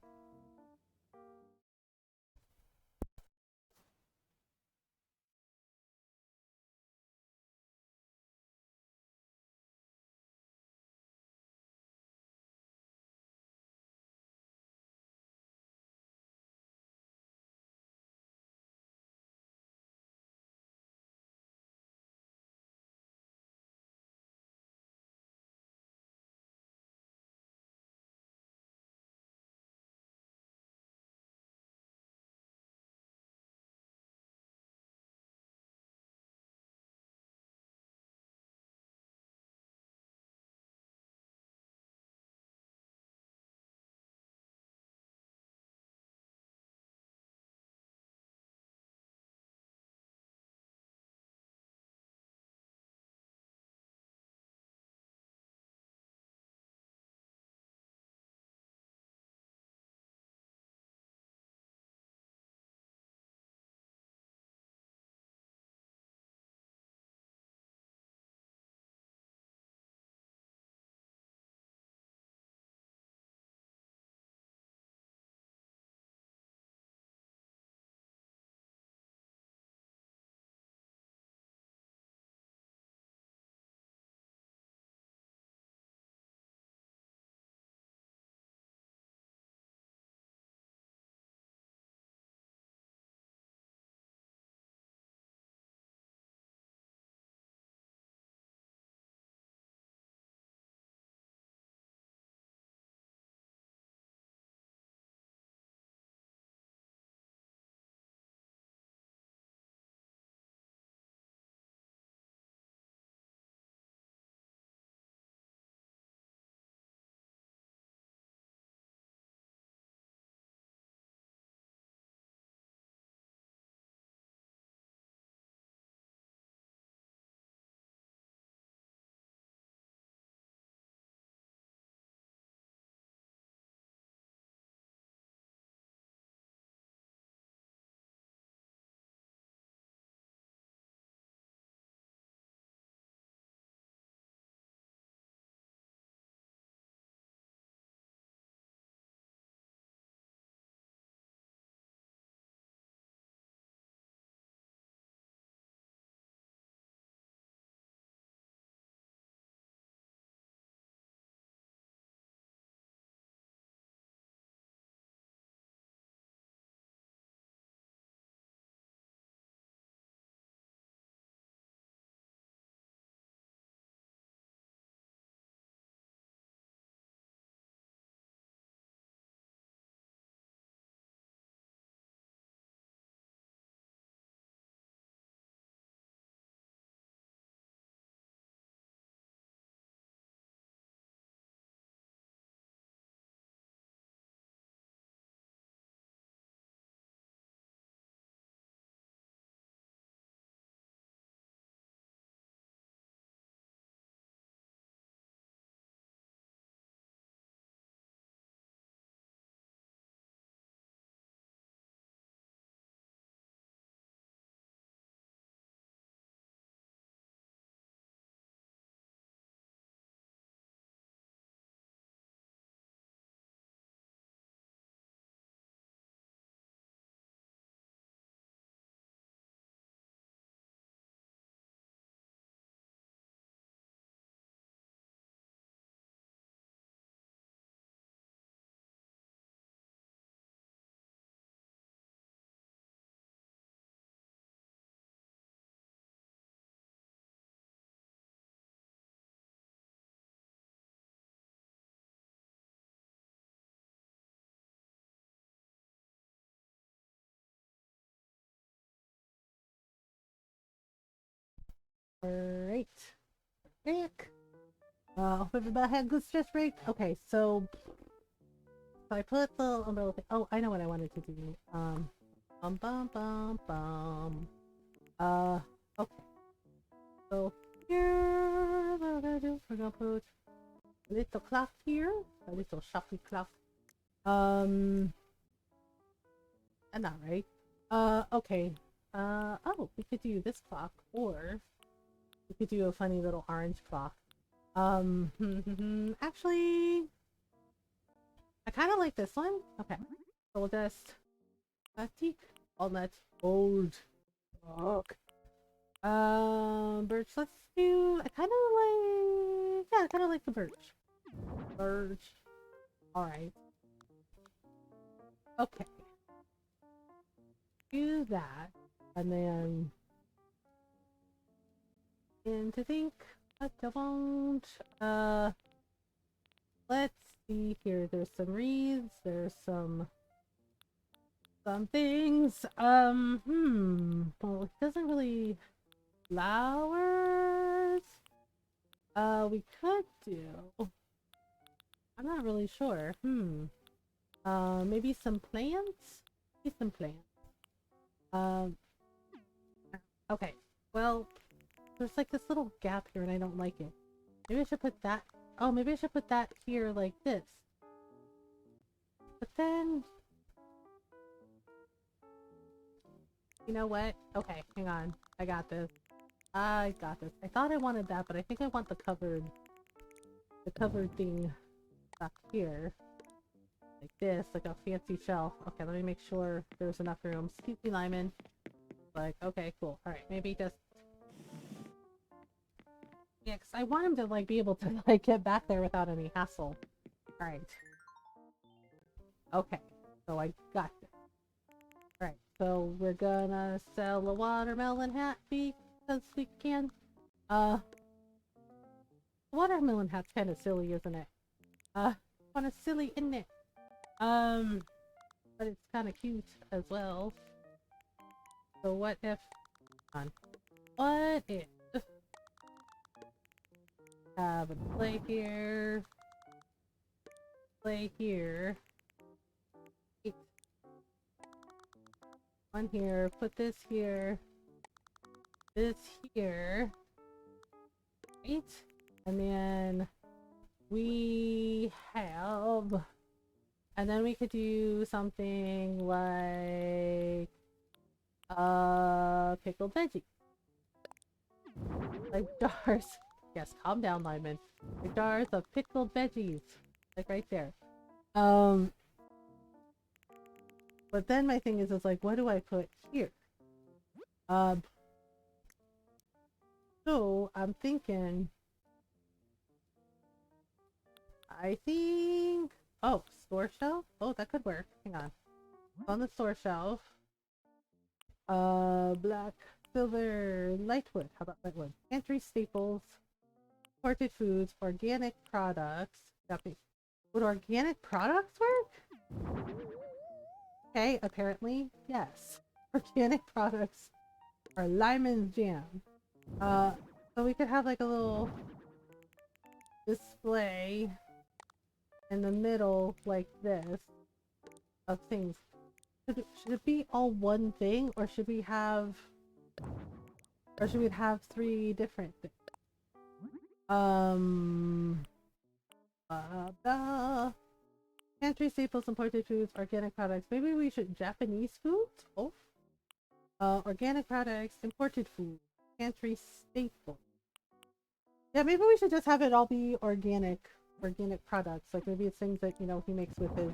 Alright. Back. Hope everybody had a good stress break. Okay, so I put the umbrella thing. Oh, I know what I wanted to do. Bum bum bum bum. Okay. So here, what we're gonna do? We're gonna put a little clock here, a little shopping clock. And not right. Okay. Oh, we could do this clock, or we could do a funny little orange clock. Actually, I kind of like this one. Okay, so we'll just teak walnut old rock. Birch. Let's do. I kind of like. Yeah, I kind of like the birch. Birch. All right. Okay. Do that, and then. And to think. I don't. Let's see here. There's some reeds. There's some things. Well, it doesn't really flowers. We could do. I'm not really sure. Maybe some plants. Maybe some plants. Okay. Well, there's like this little gap here, and I don't like it. Maybe I should put that. Oh, maybe I should put that here like this. But then, you know what? Okay, hang on. I got this. I got this. I thought I wanted that, but I think I want the covered thing up here. Like this, like a fancy shelf. Okay, let me make sure there's enough room. Excuse me, Lyman. Like, okay, cool. Alright, maybe just... Yeah, because I want him to, like, be able to, like, get back there without any hassle. Alright. Okay, so I got this. Alright, so we're gonna sell a watermelon hat because we can. Watermelon hat's kind of silly, isn't it? Kind of silly, isn't it? But it's kind of cute as well. So what if... What if... Have a play here. Play here. One here. Put this here. This here. Right? And then we have... And then we could do something like... pickled veggie. Like jars. Yes, calm down, Lyman. Like jars of pickled veggies. Like right there. But then my thing is like, what do I put here? So I'm thinking... I think... Oh, store shelf? Oh, that could work. Hang on. On the store shelf. Black, silver, lightwood. How about lightwood? Pantry staples, imported foods, organic products. Would organic products work? Okay, apparently, yes. Organic products are Lyman's jam. So we could have like a little display in the middle like this of things. Should it be all one thing, or should we have three different things? Pantry staples, imported foods, organic products. Maybe we should Japanese foods? Both? Organic products, imported food, pantry staples. Yeah, maybe we should just have it all be organic products. Like maybe it's things that, you know, he makes with his,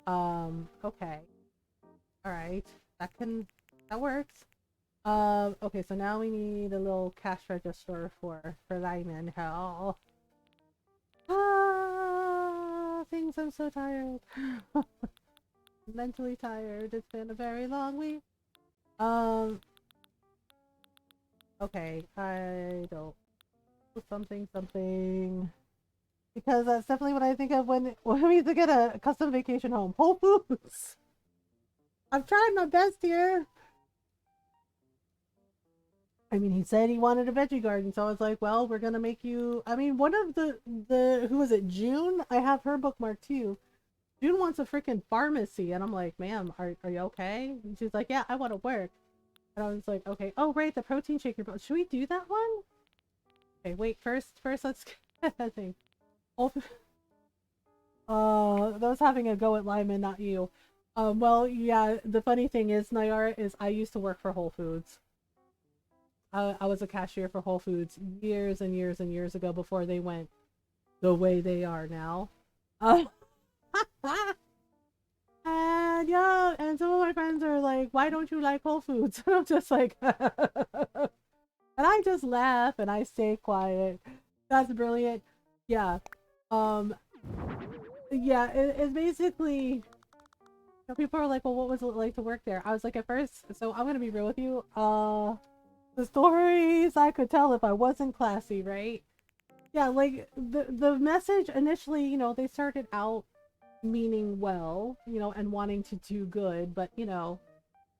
okay. Alright, that works. Okay, so now we need a little cash register for Lyman. Hell. Things, I'm so tired. Mentally tired. It's been a very long week. Okay, I don't... Something. Because that's definitely what I think of when we need to get a custom vacation home. Whole Foods! I'm trying my best here! I mean, he said he wanted a veggie garden, so I was like, well, we're gonna make you. I mean, one of the who was it? June. I have her bookmarked too. June wants a freaking pharmacy, and I'm like, ma'am, are you okay? And she's like, yeah, I want to work. And I was like, okay. Oh, right, the protein shaker. Should we do that one? Okay, wait. First, let's get that thing. Oh, that was having a go at Lyman, not you. Well, yeah. The funny thing is, Nayara is I used to work for Whole Foods. I was a cashier for Whole Foods years and years and years ago before they went the way they are now. Uh, and yeah, and some of my friends are like, "Why don't you like Whole Foods?" And I'm just like, and I just laugh and I stay quiet. That's brilliant. Yeah. Um. Yeah. It's basically. People are like, "Well, what was it like to work there?" I was like, at first. So I'm gonna be real with you. The stories I could tell if I wasn't classy, right? Yeah, like the message initially, they started out meaning well, and wanting to do good, but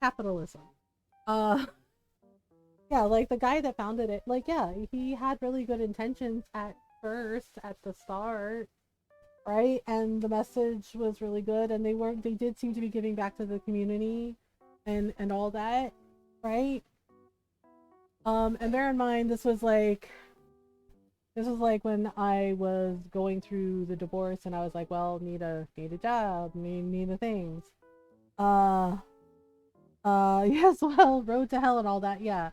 capitalism. Uh yeah, like the guy that founded it, like yeah, he had really good intentions at first at the start, right? And the message was really good and they did seem to be giving back to the community and all that, right? And bear in mind this was like when I was going through the divorce and I was like, well, need a job, need the things. Uh yes, well, road to hell and all that, yeah.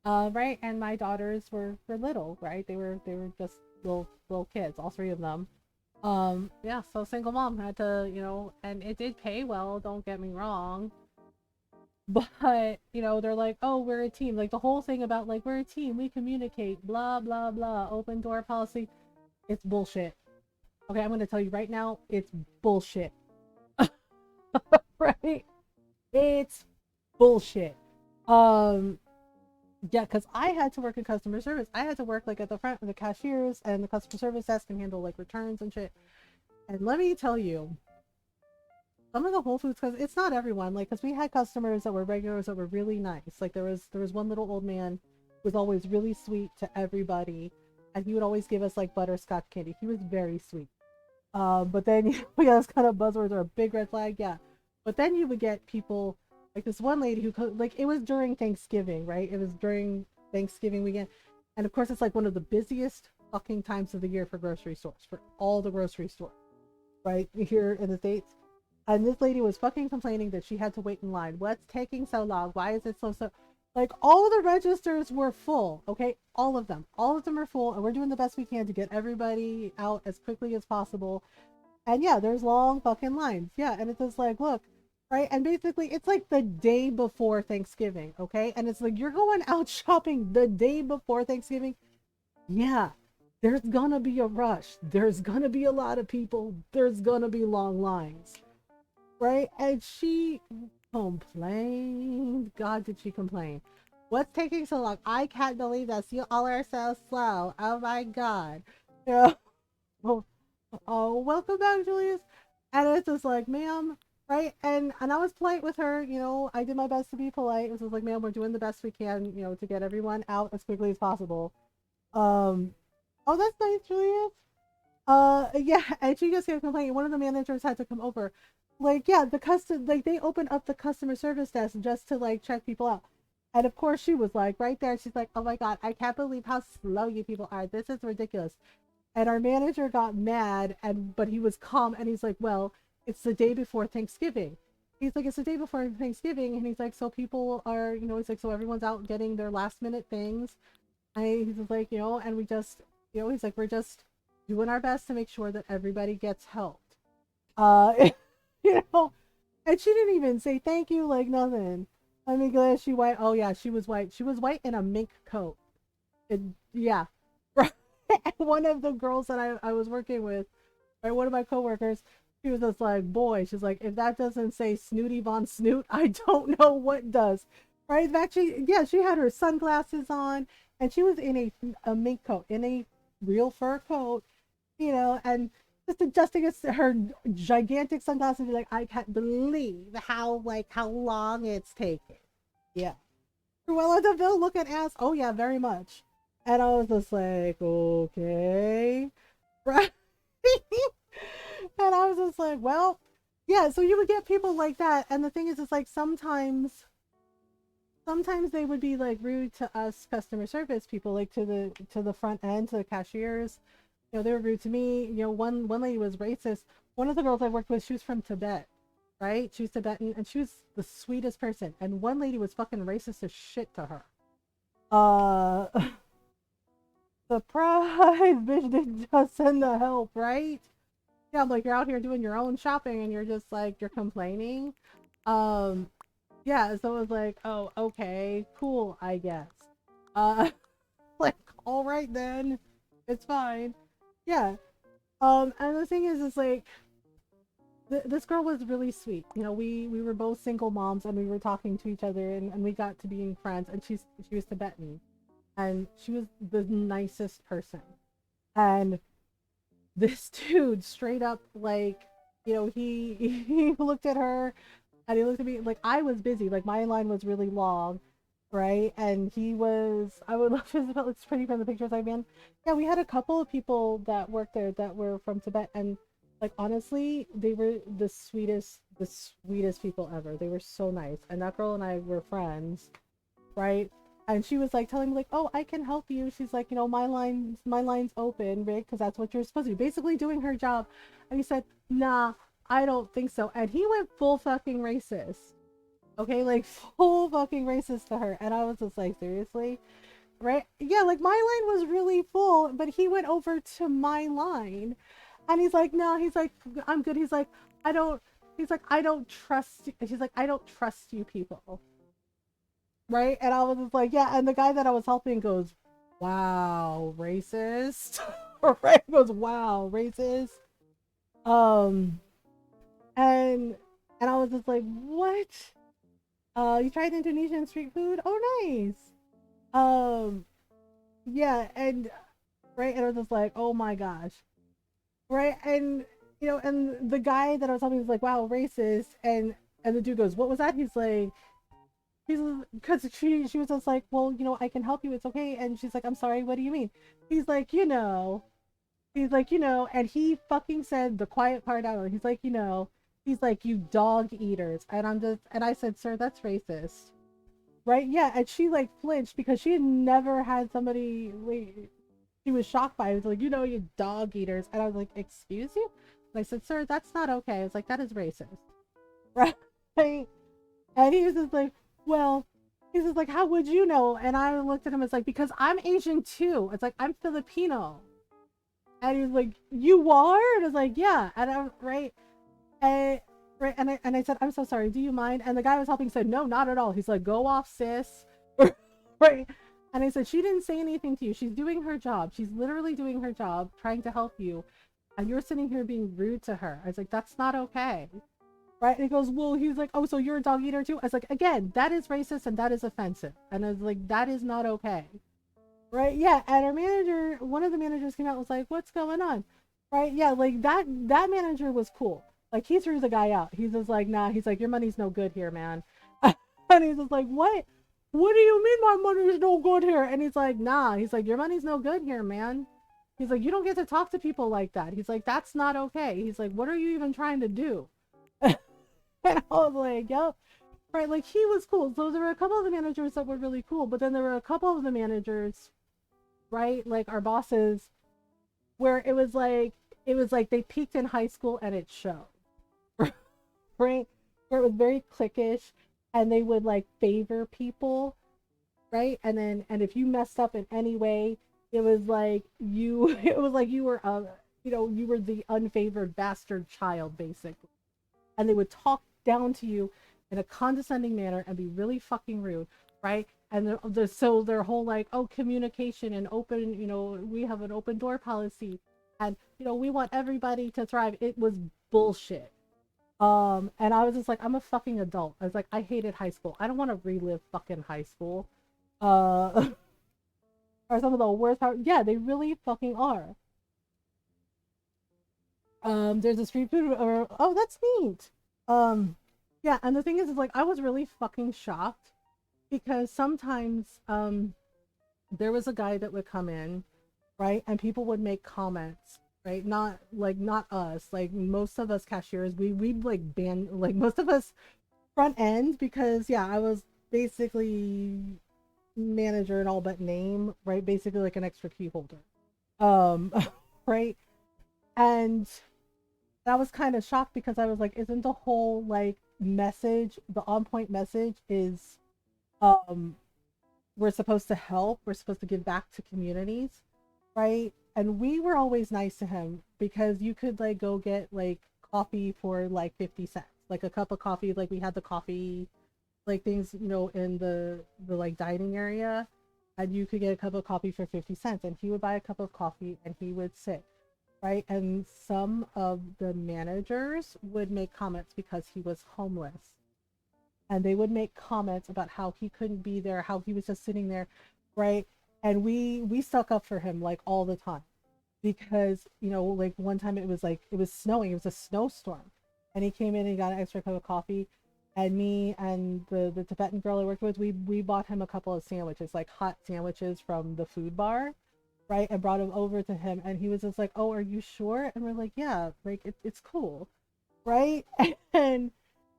Right, and my daughters were little, right? They were just little kids, all three of them. Yeah, so single mom had to, and it did pay well, don't get me wrong. But, they're like, oh, we're a team. Like the whole thing about like we're a team, we communicate, blah blah blah, open door policy. It's bullshit. Okay, I'm gonna tell you right now, it's bullshit. Right? It's bullshit. Um, yeah, because I had to work in customer service. I had to work like at the front of the cashiers and the customer service desk and handle like returns and shit. And let me tell you, some of the Whole Foods, because it's not everyone, like, because we had customers that were regulars that were really nice. Like there was one little old man who was always really sweet to everybody, and he would always give us like butterscotch candy. He was very sweet. But then yeah, those kind of buzzwords are a big red flag, yeah. But then you would get people like this one lady who like it was during Thanksgiving, right? It was during Thanksgiving weekend, and of course it's like one of the busiest fucking times of the year for grocery stores, for all the grocery stores, right here in the States. And this lady was fucking complaining that she had to wait in line. What's taking so long? Why is it so? Like all of the registers were full. Okay, all of them are full, and we're doing the best we can to get everybody out as quickly as possible. And yeah, there's long fucking lines. Yeah, and it's just like, look, right? And basically, it's like the day before Thanksgiving, okay? And it's like you're going out shopping the day before Thanksgiving. Yeah, there's gonna be a rush. There's gonna be a lot of people. There's gonna be long lines, right? And she complained. God, did she complain? What's taking so long? I can't believe this. You all are so slow. Oh my God. Yeah. Well, oh, welcome back, Julius. And it's just like, ma'am, right? And I was polite with her. I did my best to be polite. It was just like, ma'am, we're doing the best we can, to get everyone out as quickly as possible. Um, oh, that's nice, Julius. Yeah, and she just kept complaining. One of the managers had to come over. Like, yeah, like they opened up the customer service desk just to like check people out. And of course she was like right there, she's like, oh my God, I can't believe how slow you people are. This is ridiculous. And our manager got mad but he was calm and he's like, well, it's the day before Thanksgiving. He's like, it's the day before Thanksgiving, and he's like, so people are, he's like, so everyone's out getting their last minute things. And he's just like, and we just, he's like, we're just doing our best to make sure that everybody gets helped. You know, and she didn't even say thank you, like nothing. I mean, glad she white. Oh yeah, she was white. She was white in a mink coat. Yeah, right. And one of the girls that I was working with, right, one of my coworkers, she was just like, boy, she's like, if that doesn't say Snooty Von Snoot, I don't know what does. Right? In fact, she had her sunglasses on, and she was in a mink coat, in a real fur coat, and just adjusting her gigantic sunglasses and be like, I can't believe how long it's taken. Yeah. Cruella de Vil looking ass. Oh yeah, very much. And I was just like, okay, right. And I was just like, well, yeah. So you would get people like that, and the thing is, it's like sometimes they would be like rude to us customer service people, like to the front end, to the cashiers. You know, they were rude to me. You know, one lady was racist. One of the girls I worked with, she was from Tibet, right? She was Tibetan, and she was the sweetest person. And one lady was fucking racist as shit to her. Uh, surprise, bitch didn't just send the help, right? Yeah, I'm like, you're out here doing your own shopping, and you're just like, you're complaining. Um, yeah, so it was like, oh, okay, cool, I guess. Uh, like, all right then, it's fine. Yeah. And the thing is like, this girl was really sweet. You know, we were both single moms, and we were talking to each other, and we got to being friends. And she was Tibetan, and she was the nicest person. And this dude straight up, like, you know, he looked at her, and he looked at me like I was busy. Like my line was really long, right? And he was. I would love to. It's pretty from the pictures I've been. Yeah, we had a couple of people that worked there that were from Tibet, and like honestly, they were the sweetest people ever. They were so nice, and that girl and I were friends, right? And she was like telling me like, "Oh, I can help you." She's like, "You know, my line's open, Rick, because that's what you're supposed to do." Basically doing her job. And he said, "Nah, I don't think so." And he went full fucking racist. Okay, like full fucking racist to her. And I was just like, seriously? Right? Yeah, like my line was really full, but he went over to my line. And he's like, "No," he's like, "I'm good." He's like, "I don't." He's like, "I don't trust you." She's like, "I don't trust you people." Right? And I was just like, yeah. And the guy that I was helping goes, "Wow, racist." Right? He goes, "Wow, racist." Um, and I was just like, "What? You tried Indonesian street food? Oh, nice." Um, yeah, and right, and I was just like, "Oh my gosh." Right? And you know, and the guy that I was helping was like, "Wow, racist." And the dude goes, "What was that?" He's because she was just like, "Well, you know, I can help you, it's okay." And she's like, "I'm sorry, what do you mean?" He's like, he's like, and he fucking said the quiet part out. He's like, he's like, "You dog eaters." And I said, "Sir, that's racist." Right? Yeah. And she like flinched because she had never had somebody like, she was shocked by it. It was like, "You dog eaters." And I was like, "Excuse you?" And I said, "Sir, that's not okay." I was like, "That is racist." Right? And he was just like, "Well," he's just like, "How would you know?" And I looked at him as like, "Because I'm Asian too." It's like, "I'm Filipino." And he was like, "You are?" And I was like, "Yeah." And I'm right. And right. And I said, "I'm so sorry. Do you mind?" And the guy I was helping said, "No, not at all." He's like, "Go off, sis." Right. And I said, "She didn't say anything to you. She's doing her job. She's literally doing her job, trying to help you. And you're sitting here being rude to her." I was like, "That's not okay." Right? And he goes, "Well," he's like, "Oh, so you're a dog eater too?" I was like, "Again, that is racist and that is offensive." And I was like, "That is not okay." Right? Yeah. And our manager, one of the managers came out and was like, "What's going on?" Right? Yeah. Like that manager was cool. Like he threw the guy out. He's just like, "Nah," he's like, "Your money's no good here, man." And he's just like, "What? What do you mean my money's no good here?" And he's like, "Nah." He's like, "Your money's no good here, man." He's like, "You don't get to talk to people like that." He's like, "That's not okay." He's like, "What are you even trying to do?" And I was like, "Yep." Right, like he was cool. So there were a couple of the managers that were really cool, but then there were a couple of the managers, right, like our bosses, where it was like they peaked in high school and it showed. Right? Where it was very cliquish, and they would like favor people, right? And if you messed up in any way, it was like you it was like you were you were the unfavored bastard child, basically. And they would talk down to you in a condescending manner and be really fucking rude, right? And so their whole like, "Oh, communication and open, we have an open door policy, and we want everybody to thrive." It was bullshit. And I was just like, I'm a fucking adult. I was like, I hated high school. I don't want to relive fucking high school. Uh, are some of the worst part. Yeah, they really fucking are. There's a street food, or oh, that's neat. Um, yeah, and the thing is like I was really fucking shocked because sometimes there was a guy that would come in, right? And people would make comments, right? Not like not us, like most of us cashiers, we like ban like most of us front end because yeah, I was basically manager in all but name, right? Basically like an extra key holder. Um right? And I was kind of shocked because I was like, isn't the whole like message, the on point message is um we're supposed to help, we're supposed to give back to communities, right? And we were always nice to him because you could like go get like coffee for like 50 cents, like a cup of coffee. Like we had the coffee like things, in the like dining area, and you could get a cup of coffee for 50 cents. And he would buy a cup of coffee and he would sit, right? And some of the managers would make comments because he was homeless, and they would make comments about how he couldn't be there, how he was just sitting there, right? And we stuck up for him like all the time because like one time it was snowing, it was a snowstorm, and he came in and he got an extra cup of coffee, and me and the Tibetan girl I worked with, we bought him a couple of sandwiches, like hot sandwiches from the food bar, right, and brought them over to him, and he was just like, oh, are you sure? And we're like, yeah, like it's cool, right? and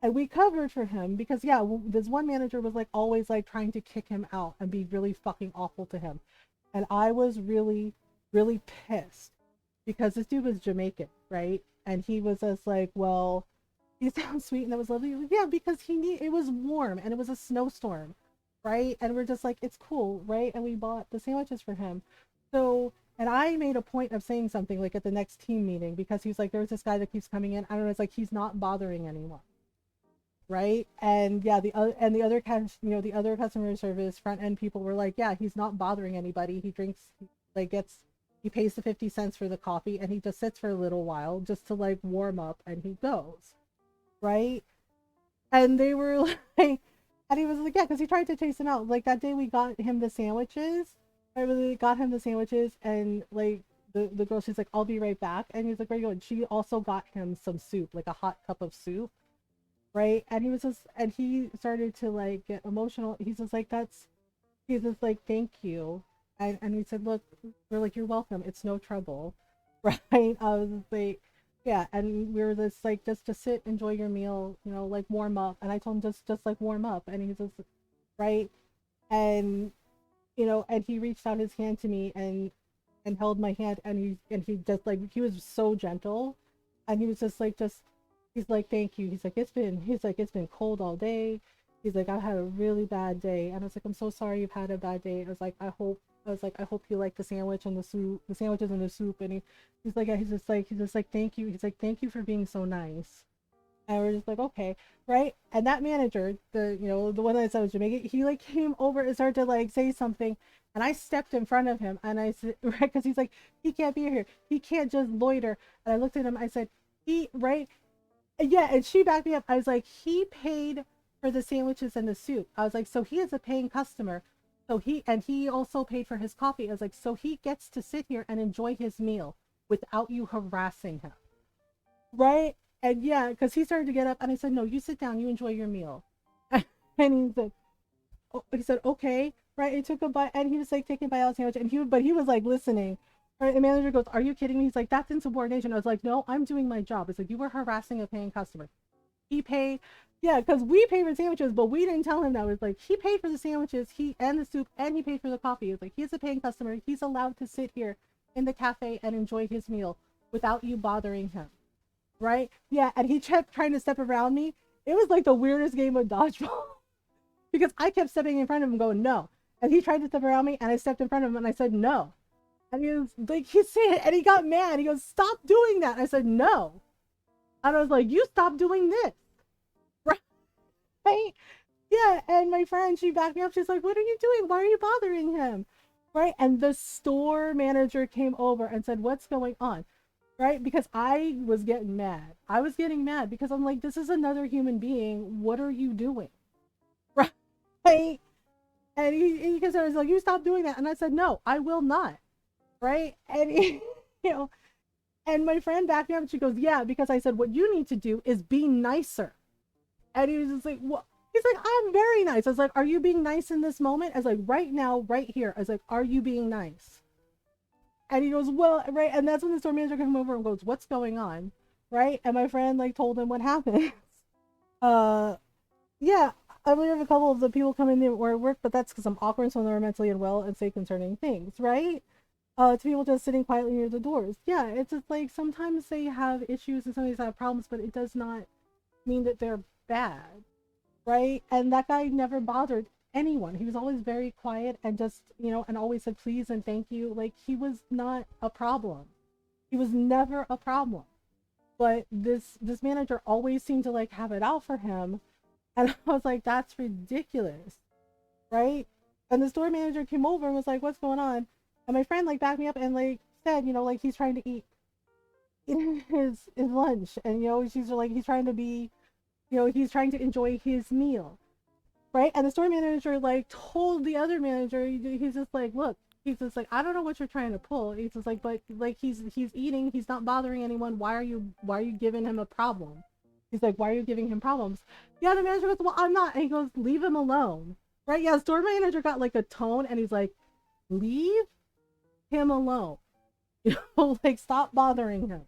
and we covered for him because yeah, this one manager was like always like trying to kick him out and be really fucking awful to him, and I was really really pissed because this dude was Jamaican, right? And he was just like, well, he sounds sweet and it was lovely. Yeah, because it was warm and it was a snowstorm, right? And we're just like, it's cool, right? And we bought the sandwiches for him. So, and I made a point of saying something like at the next team meeting because he was like, there's this guy that keeps coming in. I don't know. It's like he's not bothering anyone, right? And yeah, the other customer service front end people were like, yeah, he's not bothering anybody. He drinks, like he pays the 50 cents for the coffee and he just sits for a little while just to like warm up and he goes, right? And they were like, and he was like, yeah, because he tried to chase him out. Like that day we got him the sandwiches. I really got him the sandwiches, and like the girl, she's like, I'll be right back. And he's like, where are you going? She also got him some soup, like a hot cup of soup, right? And he was just, and he started to like get emotional. He's just like, he's just like, thank you. And we said, look, we're like, you're welcome. It's no trouble, right? I was like, yeah. And we were just like, just sit, enjoy your meal, like warm up. And I told him just like warm up. And he's just, right. And, and he reached out his hand to me and held my hand. And he just like, he was so gentle. And he was just like, he's like, thank you. He's like, it's been cold all day. He's like, I've had a really bad day. And I was like, I'm so sorry you've had a bad day. I hope you like the sandwich and the soup, the sandwiches and the soup. And he's like, yeah, he's just like, thank you. He's like, thank you for being so nice. And we're just like, okay, right? And that manager, the one that said was Jamaican, he like came over and started to like say something. And I stepped in front of him and I said, right, because he's like, he can't be here. He can't just loiter. And I looked at him, I said, right? Yeah, and she backed me up. I was like, he paid for the sandwiches and the soup. I was like, so he is a paying customer. He also paid for his coffee. I was like, so he gets to sit here and enjoy his meal without you harassing him. Right? And yeah, because he started to get up and I said, no, you sit down, you enjoy your meal. And he said, okay, right? He took a bite and he was like taking a bite out of the sandwich, and he was like listening. Right? The manager goes, are you kidding me? He's like, that's insubordination. I was like, no, I'm doing my job. It's like, you were harassing a paying customer. He paid, yeah, because we paid for sandwiches, but we didn't tell him that. It was like, he paid for the sandwiches, he and the soup, and he paid for the coffee. It's like, he's a paying customer. He's allowed to sit here in the cafe and enjoy his meal without you bothering him. Right? Yeah, and he kept trying to step around me. It was like the weirdest game of dodgeball because I kept stepping in front of him going, no. And he tried to step around me and I stepped in front of him and I said, no. And he was like, he said, and he got mad. He goes, stop doing that. And I said, no. And I was like, you stop doing this. Right? Yeah. And my friend, she backed me up. She's like, what are you doing? Why are you bothering him? Right? And the store manager came over and said, what's going on? Right? Because I was getting mad. I was getting mad because I'm like, this is another human being. What are you doing? Right? And because I was like, you stop doing that. And I said, no, I will not. Right? And you know, and my friend backed me up and she goes, yeah, because I said, what you need to do is be nicer. And he was just like, what? He's like, I'm very nice. I was like, are you being nice in this moment? I was like, right now, right here. I was like, are you being nice? And he goes, well, right. And that's when the store manager comes over and goes, what's going on? Right. And my friend like told him what happened. uh, yeah. I believe a couple of the people come in there where I work, but that's because I'm awkward, so they're mentally unwell and say concerning things, right? To people just sitting quietly near the doors. Yeah, it's just like sometimes they have issues and sometimes they have problems, but it does not mean that they're bad, right? And that guy never bothered anyone. He was always very quiet and just, and always said please and thank you. Like he was not a problem. He was never a problem. But this manager always seemed to like have it out for him. And I was like, that's ridiculous, right? And the store manager came over and was like, what's going on? And my friend like backed me up and like said, like he's trying to eat his lunch. And she's like, he's trying to be, he's trying to enjoy his meal, right? And the store manager like told the other manager, he's just like, look, he's just like, I don't know what you're trying to pull. He's just like, but like he's eating, he's not bothering anyone. Why are you giving him a problem? He's like, why are you giving him problems? Yeah, the manager goes, well, I'm not. And he goes, leave him alone, right? Yeah, the store manager got like a tone, and he's like, leave him alone, like stop bothering him,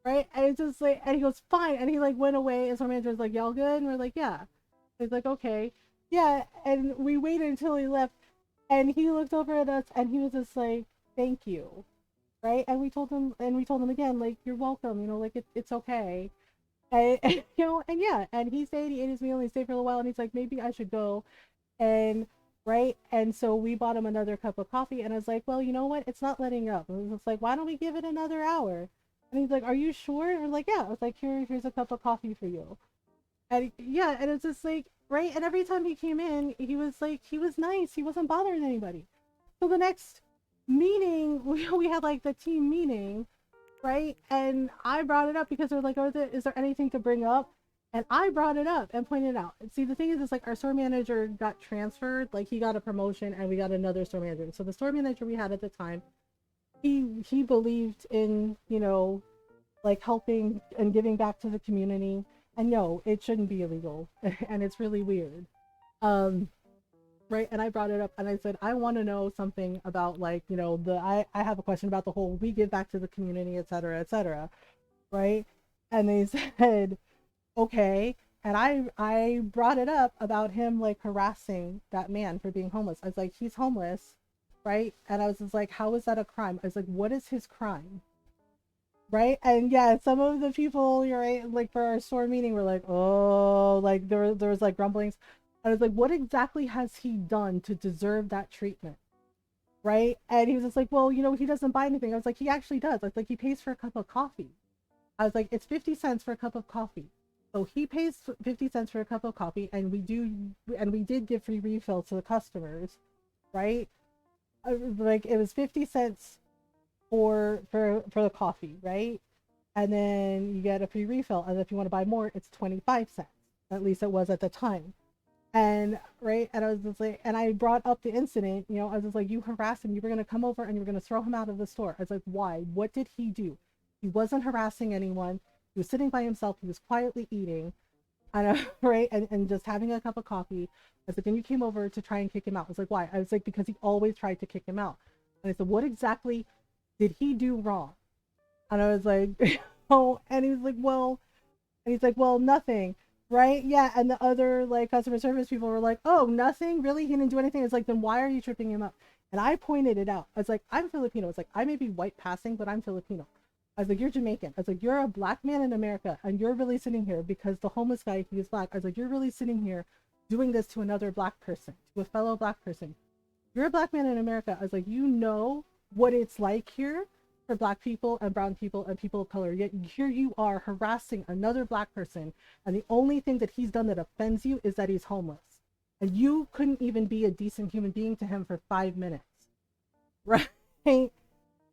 right? And it's just like, and he goes, fine, and he like went away, and store manager's like, y'all good? And we're like, yeah. He's like, okay. Yeah, and we waited until he left, and he looked over at us, and he was just like, thank you, right? And we told him again, like, you're welcome, like it's okay. And yeah, and he stayed, he ate his meal, and he stayed for a little while, and he's like, maybe I should go. And right, and so we bought him another cup of coffee, and I was like, well, you know what? It's not letting up. And it's like, why don't we give it another hour? And he's like, are you sure? And I was like, yeah. I was like, here's a cup of coffee for you. And yeah, and it's just like, right. And every time he came in, he was like, he was nice. He wasn't bothering anybody. So the next meeting, we had like the team meeting, right? And I brought it up because they're like, is there anything to bring up? And I brought it up and pointed out. And see, the thing is like our store manager got transferred, like he got a promotion and we got another store manager. So the store manager we had at the time, he believed in, like helping and giving back to the community. And no, it shouldn't be illegal. And it's really weird. Um, right. And I brought it up and I said, I want to know something about like, I have a question about the whole we give back to the community, et cetera, et cetera. Right. And they said, okay. And I brought it up about him like harassing that man for being homeless. I was like, he's homeless, right? And I was just like, how is that a crime? I was like, what is his crime? Right. And yeah, some of the people, you're right, like for our store meeting were like, oh, like there was like grumblings. I was like, what exactly has he done to deserve that treatment? Right. And he was just like, well, he doesn't buy anything. I was like, he actually does. I was like, he pays for a cup of coffee. I was like, it's 50 cents for a cup of coffee. So he pays 50 cents for a cup of coffee, and we did give free refills to the customers, right? Like it was 50 cents for the coffee, right? And then you get a free refill, and if you want to buy more, it's 25 cents. At least it was at the time. And right, and I was just like, and I brought up the incident, I was just like, you harassed him, you were gonna come over and you were gonna throw him out of the store. I was like, why? What did he do? He wasn't harassing anyone. He was sitting by himself. He was quietly eating, and right, and just having a cup of coffee. I was like, then you came over to try and kick him out. I was like, why? I was like, because he always tried to kick him out. And I said, what exactly did he do wrong? And I was like, oh, and he's like, well, nothing. Right? Yeah. And the other like customer service people were like, oh, nothing? Really? He didn't do anything? It's like, then why are you tripping him up? And I pointed it out. I was like, I'm Filipino. It's like, I may be white passing, but I'm Filipino. I was like, you're Jamaican. I was like, you're a black man in America, and you're really sitting here because the homeless guy, he was black. I was like, you're really sitting here doing this to another black person, to a fellow black person. You're a black man in America. I was like, you know what it's like here for black people and brown people and people of color. Yet here you are harassing another black person, and the only thing that he's done that offends you is that he's homeless. And you couldn't even be a decent human being to him for 5 minutes. Right? And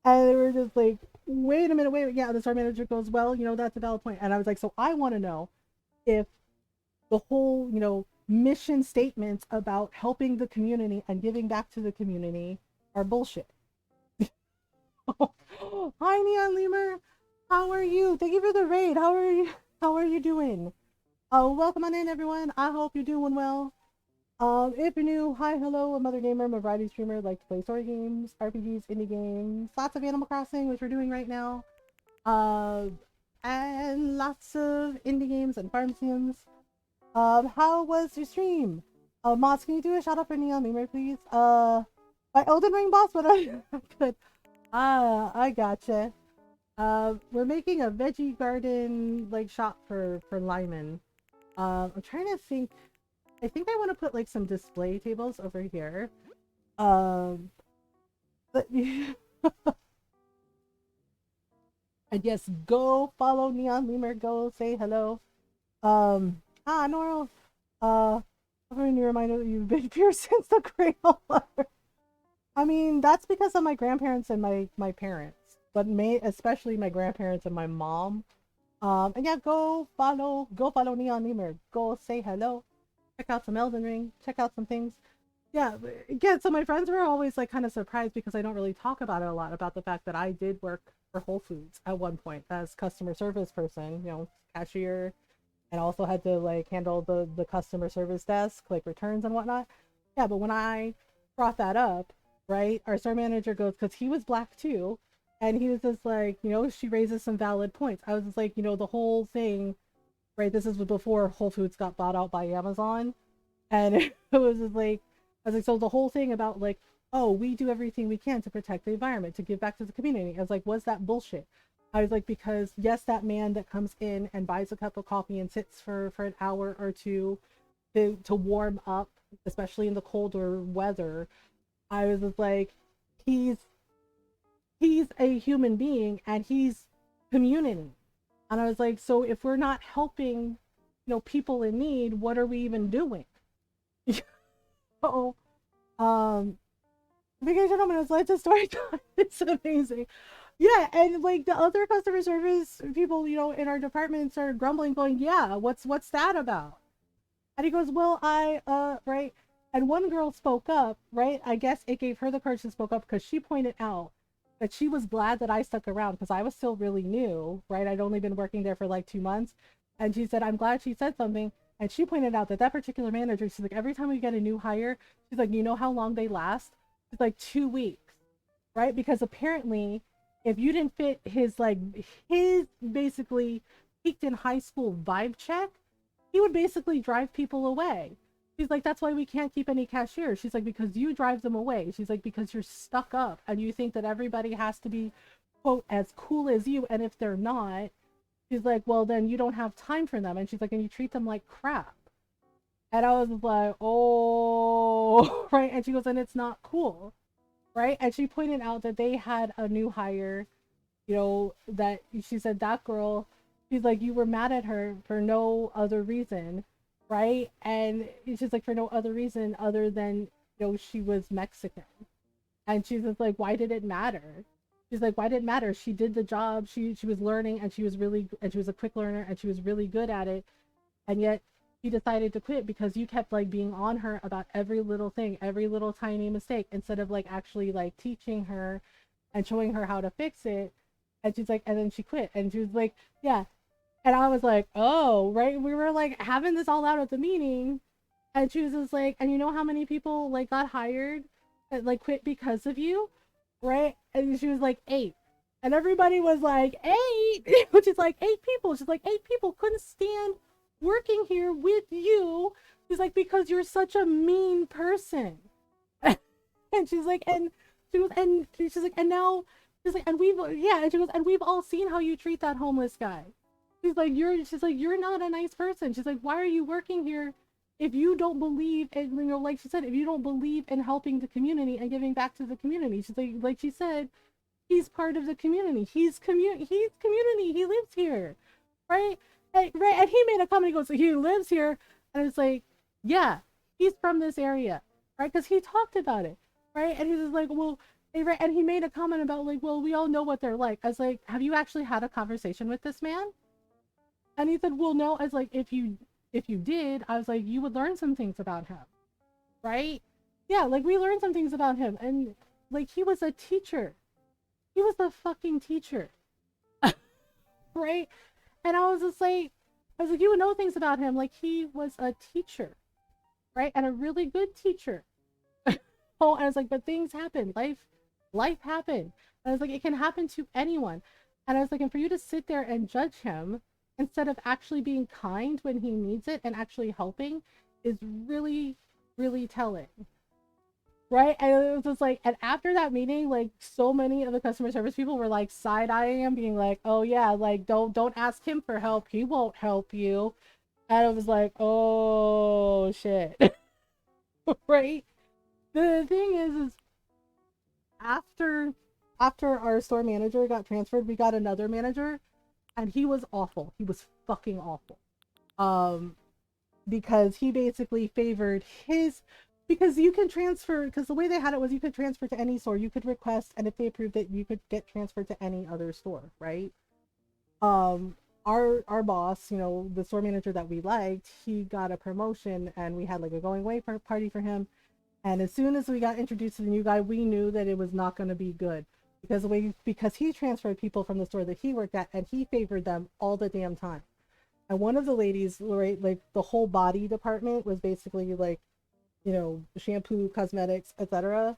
they were just like, wait a minute, wait. Yeah, the store manager goes, well, that's a valid point. And I was like, so I want to know if the whole, mission statements about helping the community and giving back to the community are bullshit. Hi, Neon Lemur. How are you? Thank you for the raid. How are you doing? Welcome on in, everyone. I hope you're doing well. If you're new, hi, hello, I'm Mothergamer. I'm a variety streamer. Like to play story games, RPGs, indie games, lots of Animal Crossing, which we're doing right now. Uh, and lots of indie games and farm sims. How was your stream? Mods, can you do a shout out for Neon Lemur, please? My Elden Ring boss, but I good. I gotcha. We're making a veggie garden like shop for Lyman. I'm trying to think. I think I want to put like some display tables over here. Um, but and yes, go follow Neon Lemur. Go say hello. Noro. I'm going to remind you that you've been here since the cradle. I mean, that's because of my grandparents and my parents, but especially my grandparents and my mom. And yeah, go follow Neon Lemur. Go say hello. Check out some Elden Ring. Check out some things. Yeah, again, so my friends were always like kind of surprised because I don't really talk about it a lot about the fact that I did work for Whole Foods at one point as customer service person, cashier, and also had to like handle the customer service desk, like returns and whatnot. Yeah, but when I brought that up, right, our store manager goes, because he was black too, and he was just like, she raises some valid points. I was just like, the whole thing, right? This is before Whole Foods got bought out by Amazon, and it was just like, I was like, so the whole thing about like, oh, we do everything we can to protect the environment, to give back to the community. I was like, was that bullshit? I was like, because yes, that man that comes in and buys a cup of coffee and sits for an hour or two to warm up, especially in the colder weather, I was just like, he's he's a human being and he's community. And I was like, so if we're not helping, people in need, what are we even doing? Oh, um, because gentlemen, it's like a story time. It's amazing. Yeah, and like the other customer service people, in our departments are grumbling, going, "Yeah, what's that about?" And he goes, "Well, right." And one girl spoke up, right? I guess it gave her the courage to spoke up because she pointed out that she was glad that I stuck around because I was still really new, right? I'd only been working there for like 2 months, and she said, "I'm glad she said something." And she pointed out that that particular manager, she's like, every time we get a new hire, she's like, you know how long they last? It's like 2 weeks, right? Because apparently, if you didn't fit his basically peaked in high school vibe check, he would basically drive people away. She's like, that's why we can't keep any cashiers. She's like, because you drive them away. She's like, because you're stuck up and you think that everybody has to be, quote, as cool as you. And if they're not, she's like, well, then you don't have time for them. And she's like, and you treat them like crap. And I was like, oh, right. And she goes, and it's not cool, right? And she pointed out that they had a new hire, that she said that girl, she's like, you were mad at her for no other reason, right? And she's like, for no other reason other than, she was Mexican. And she's just like, why did it matter? She's like, why did it matter? She did the job. She was learning and she was a quick learner and she was really good at it. And yet she decided to quit because you kept like being on her about every little thing, every little tiny mistake, instead of like actually like teaching her and showing her how to fix it. And she's like, and then she quit. And she was like, yeah. And I was like, oh, right. We were like having this all out at the meeting. And she was just like, and you know how many people like got hired that like quit because of you? Right? And she was like, 8. And everybody was like, 8, which is like 8 people. She's like, 8 people couldn't stand working here with you. She's like, because you're such a mean person. And she's like, and she's like, and now she's like, and we've, yeah, and she goes, and we've all seen how you treat that homeless guy. She's like, you're not a nice person. She's like, why are you working here if you don't believe in, like she said, if you don't believe in helping the community and giving back to the community? She's like she said, he's part of the community. He's community. He lives here, right? Right. And he made a comment. He goes, so he lives here, and it's like, yeah, he's from this area, right? Because he talked about it, right? And he was like, well, right. And he made a comment about like, well, we all know what they're like. I was like, have you actually had a conversation with this man? And he said, well, no. I was like, if you did, I was like, you would learn some things about him, right? Yeah, like we learned some things about him, and like he was a teacher. He was a fucking teacher, right? And I was just like, I was like, you would know things about him. Like, he was a teacher, right? And a really good teacher. Oh, and I was like, but things happen. Life happened. And I was like, it can happen to anyone. And I was like, and for you to sit there and judge him instead of actually being kind when he needs it and actually helping is really, really telling. Right. And it was just like, and after that meeting, like so many of the customer service people were like side-eyeing him, being like, oh yeah, like don't ask him for help. He won't help you. And I was like, oh shit. Right. The thing is after after our store manager got transferred, we got another manager and he was awful. He was fucking awful. Um because he basically favored his because you can transfer because the way they had it was you could transfer to any store, you could request, and if they approved it, you could get transferred to any other store, right? Our boss, you know, the store manager that we liked, he got a promotion and we had like a going away party for him. And as soon as we got introduced to the new guy, we knew that it was not going to be good because he transferred people from the store that he worked at and he favored them all the damn time. And one of the ladies, right, like the whole body department was basically like, you know, shampoo, cosmetics, etc.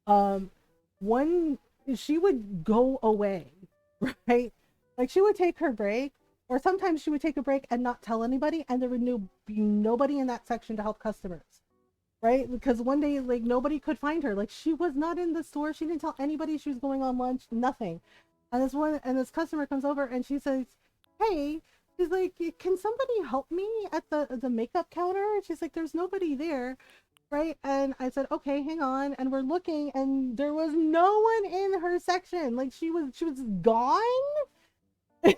Um, one she would go away, right? Like she would take her break, or sometimes she would take a break and not tell anybody, and there would be nobody in that section to help customers, right? Because one day, like nobody could find her. Like she was not in the store. She didn't tell anybody she was going on lunch. Nothing. And this customer comes over and she says, "Hey." She's like, "Can somebody help me at the makeup counter?" She's like, "There's nobody there." Right. And I said, "Okay, hang on." And we're looking and there was no one in her section. Like she was gone. Right.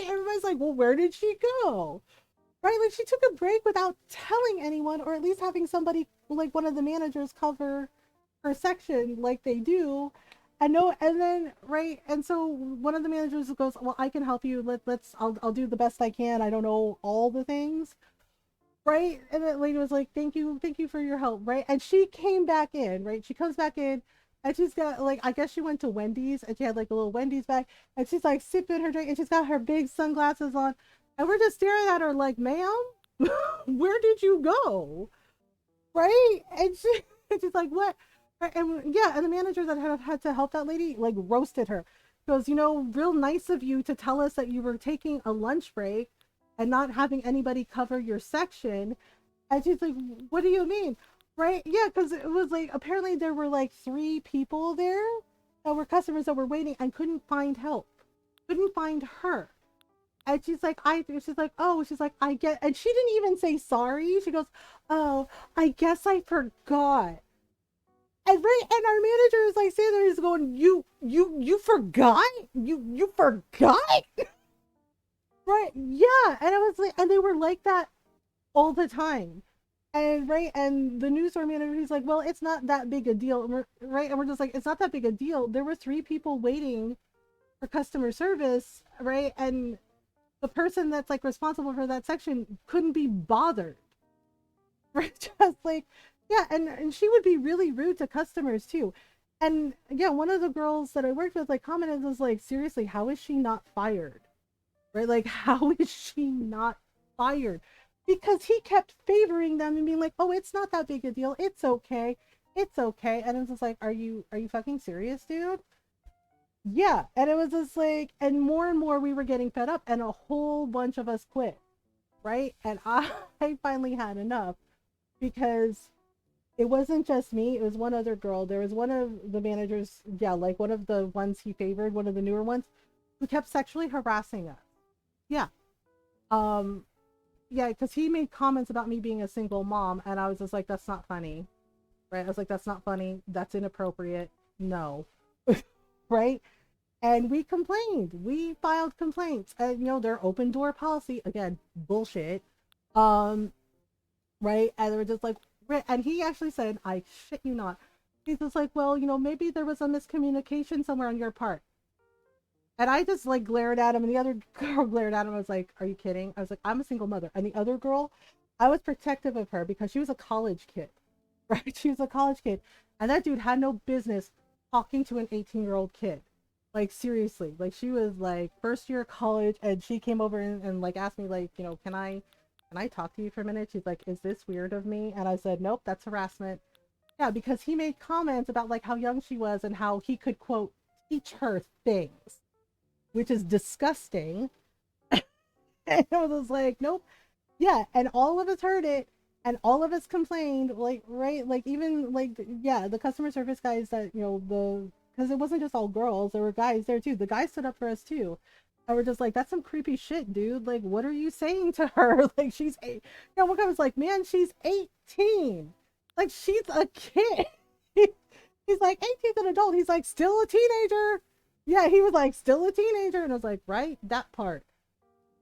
Everybody's like, "Well, where did she go?" Right. Like she took a break without telling anyone, or at least having somebody like one of the managers cover her section like they do. And no, and then right, and so one of the managers goes, "Well, I can help you. I'll do the best I can. I don't know all the things." Right. And that lady was like, thank you for your help. Right. And she came back in, right? She comes back in and she's got like, I guess she went to Wendy's and she had like a little Wendy's bag and she's like sipping her drink and she's got her big sunglasses on. And we're just staring at her like, ma'am, where did you go? Right. And and she's like, what? Right. And yeah. And the manager that had to help that lady like roasted her. Goes, you know, real nice of you to tell us that you were taking a lunch break and not having anybody cover your section. And she's like, what do you mean? Right? Yeah, because it was like apparently there were like three people there that were customers that were waiting and couldn't find help, couldn't find her. And she's like, oh, she's like, I get, and she didn't even say sorry. She goes, oh, I guess I forgot. And right, and our manager is like sitting there, he's going, you forgot, you forgot, right? Yeah, and I was like, and they were like that all the time. And right, and the news store manager, he's like, well, it's not that big a deal. Right, and we're just like, it's not that big a deal. There were three people waiting for customer service, right? And the person that's like responsible for that section couldn't be bothered. Right, just like, yeah, and she would be really rude to customers too. And yeah, one of the girls that I worked with like commented, was like, seriously, how is she not fired? Right, like how is she not fired? Because he kept favoring them and being like, oh, it's not that big a deal, it's okay, it's okay. And it was just like, are you fucking serious, dude? Yeah. And it was just like, and more we were getting fed up and a whole bunch of us quit. Right. And I finally had enough because it wasn't just me, it was one other girl. There was one of the managers, yeah, like one of the ones he favored, one of the newer ones, who kept sexually harassing us. Yeah. um yeah, because he made comments about me being a single mom and I was just like, that's not funny. Right, I was like, that's not funny, that's inappropriate, no. Right. And we filed complaints, and you know, their open door policy, again, bullshit. um right, and they were just like, right, and he actually said, I shit you not, he's just like, well, you know, maybe there was a miscommunication somewhere on your part. And I just like glared at him, and the other girl glared at him. I was like, are you kidding? I was like, I'm a single mother. And the other girl, I was protective of her because she was a college kid, right? She was a college kid. And that dude had no business talking to an 18-year-old kid. Like seriously, like she was like first year of college, and she came over and like asked me like, you know, can I talk to you for a minute? She's like, is this weird of me? And I said, nope, that's harassment. Yeah, because he made comments about like how young she was and how he could quote teach her things, which is disgusting. And I was like, nope. Yeah, and all of us heard it, and all of us complained, like, right, like even like yeah, the customer service guys that, you know, the because it wasn't just all girls, there were guys there too. The guys stood up for us too. And we're just like, that's some creepy shit, dude. Like, what are you saying to her? Like, she's eight. You know, one guy was like, man, she's 18. Like, she's a kid. He's like, 18's an adult. He's like, still a teenager. Yeah, he was like, still a teenager. And I was like, right, that part.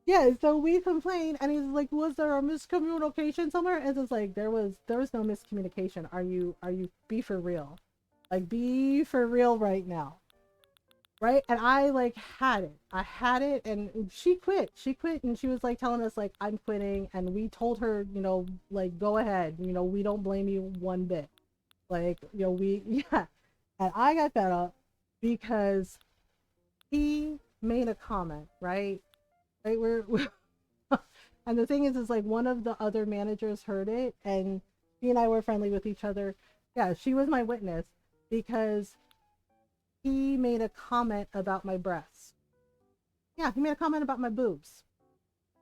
Yeah, so we complained, and he's like, was there a miscommunication somewhere? And it's like, there was no miscommunication. Are you be for real? Like, be for real right now. Right? And I like had it. I had it, and she quit. She quit, and she was like telling us like, I'm quitting, and we told her, you know, like, go ahead. You know, we don't blame you one bit. Like, you know, we yeah. And I got fed up because he made a comment, right? Right, we're and the thing is like one of the other managers heard it, and she and I were friendly with each other. Yeah, she was my witness because he made a comment about my breasts. Yeah, he made a comment about my boobs,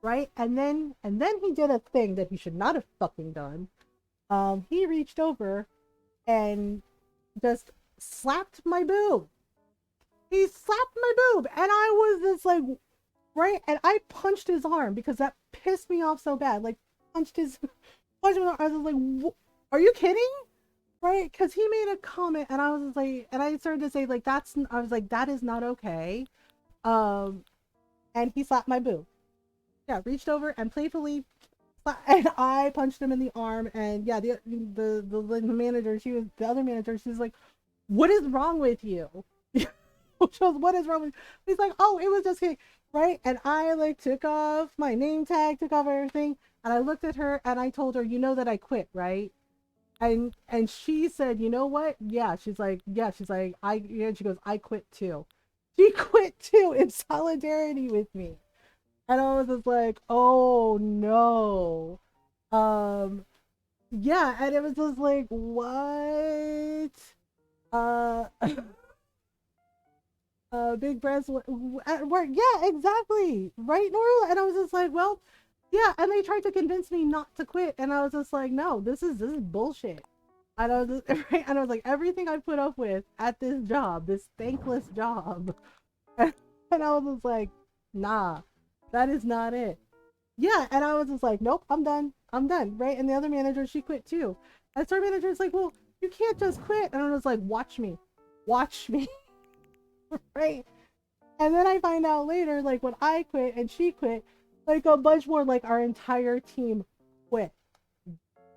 right? And then he did a thing that he should not have fucking done. He reached over and just slapped my boob. He slapped my boob, and I was just like, right? And I punched his arm because that pissed me off so bad. Like, punched his, punched him in the arm. I was like, are you kidding? Right? Because he made a comment, and I was like, and I started to say, like, I was like, that is not okay. Um, and he slapped my boob. Yeah, reached over and playfully, and I punched him in the arm. And yeah, the manager, the other manager, she was like, what is wrong with you? She goes, what is wrong with you? He's like, oh, it was just kidding, right? And I like took off my name tag, took off everything, and I looked at her and I told her, you know that I quit, right? And she said, you know what? Yeah, she's like, yeah, she goes, I quit too. She quit too in solidarity with me. And I was just like, oh no. Yeah, and it was just like, what? Uh big breasts at work. Yeah, exactly. Right, Norla? And I was just like, well, yeah. And they tried to convince me not to quit, and I was just like, no, this is bullshit. And I was just, right, and I was like, everything I put up with at this job, this thankless job, and I was just like, nah, that is not it. Yeah, and I was just like, nope, I'm done. I'm done. Right, and the other manager, she quit too. And store manager is like, well, you can't just quit. And I was like, watch me, right? And then I find out later, like when I quit and she quit, like a bunch more, like our entire team quit.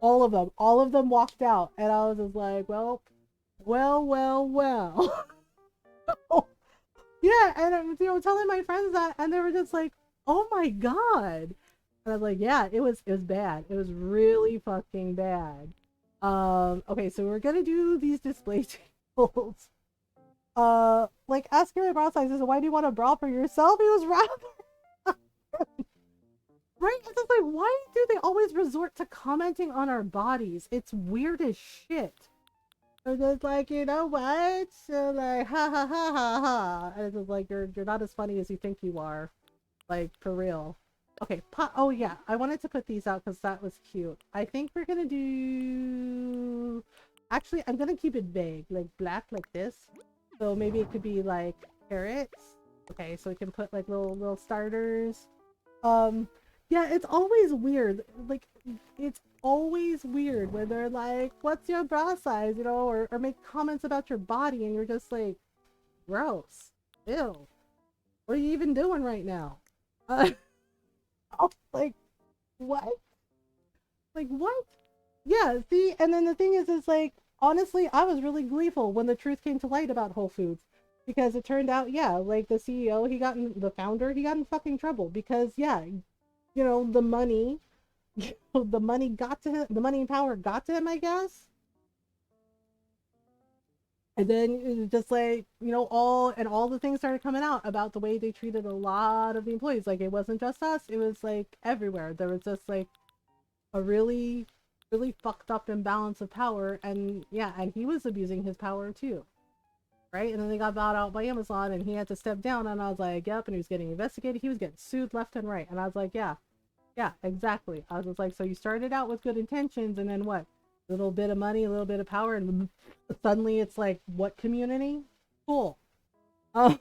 All of them walked out, and I was just like, well. Yeah, and I'm, you know, telling my friends that, and they were just like, oh my god. And I was like, yeah, it was bad. It was really fucking bad. Okay, so we're gonna do these display tables. Like asking my bra size is, why do you want a bra for yourself? He was rather right. It's just like, why do they always resort to commenting on our bodies? It's weird as shit. They're just like, you know what? So like, ha ha ha ha ha. And it's just like, you're not as funny as you think you are. Like, for real. Okay, oh yeah, I wanted to put these out because that was cute. I think we're gonna do. Actually, I'm gonna keep it vague, like black, like this. So maybe it could be like carrots. Okay, so we can put like little starters. Um, yeah, it's always weird. Like, it's always weird when they're like, "What's your bra size?" You know, or make comments about your body, and you're just like, "Gross, ew. What are you even doing right now?" Like, what? Like, what? Yeah, see, and then the thing is like, honestly, I was really gleeful when the truth came to light about Whole Foods. Because it turned out, yeah, like the CEO, the founder, he got in fucking trouble. Because, yeah, you know, the money, the money got to him, the money and power got to him, I guess. And then it was just like, all the things started coming out about the way they treated a lot of the employees. Like it wasn't just us, it was like everywhere. There was just like a really, really fucked up imbalance of power. And yeah, and he was abusing his power too. Right? And then they got bought out by Amazon and he had to step down. And I was like, yep. And he was getting investigated. He was getting sued left and right. And I was like, yeah, yeah, exactly. I was just like, so you started out with good intentions and then what? A little bit of money, a little bit of power, and suddenly it's like, what community? Cool. Oh,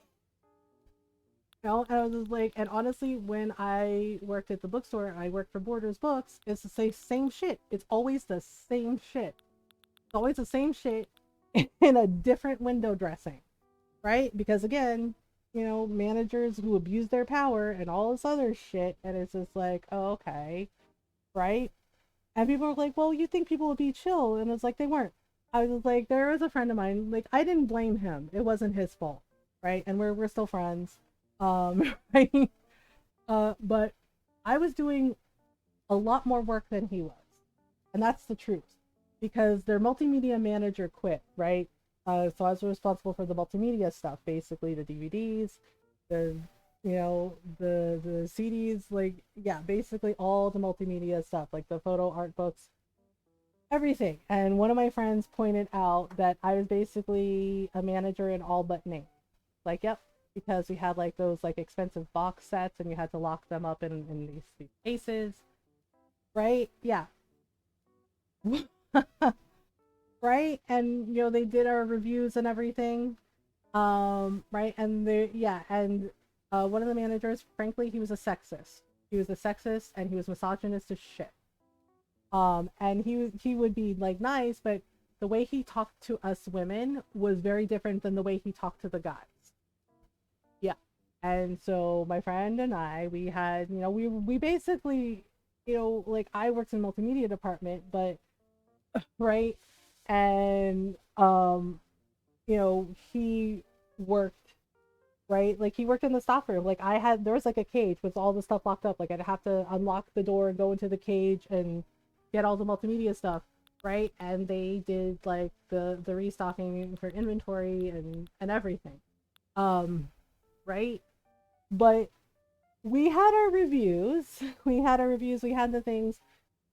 and I was just like, and honestly, when I worked at the bookstore, I worked for Borders Books, it's the same shit. It's always the same shit. It's always the same shit in a different window dressing, right? Because again, managers who abuse their power and all this other shit, and it's just like, oh, okay, right? And people were like, well, you think people would be chill, and it's like they weren't. I was like, there was a friend of mine, like I didn't blame him. It wasn't his fault, right? And we're still friends. Right? But I was doing a lot more work than he was. And that's the truth. Because their multimedia manager quit, right? So I was responsible for the multimedia stuff, basically the DVDs, the the CDs, like yeah, basically all the multimedia stuff, like the photo art books, everything. And one of my friends pointed out that I was basically a manager in all but name. Like, yep, because we had like those like expensive box sets and you had to lock them up in these cases, right? Yeah. Right? And they did our reviews and everything. Right? And they yeah, and one of the managers, frankly, he was a sexist. He was a sexist and he was misogynist as shit. And he would be like nice, but the way he talked to us women was very different than the way he talked to the guys. Yeah. And so my friend and I, we had, we basically, like I worked in the multimedia department, but right, and he worked right, like he worked in the stock room. Like there was like a cage with all the stuff locked up. Like I'd have to unlock the door and go into the cage and get all the multimedia stuff, right? And they did like the restocking for inventory and everything, um, right? But we had our reviews. We had our reviews. We had the things,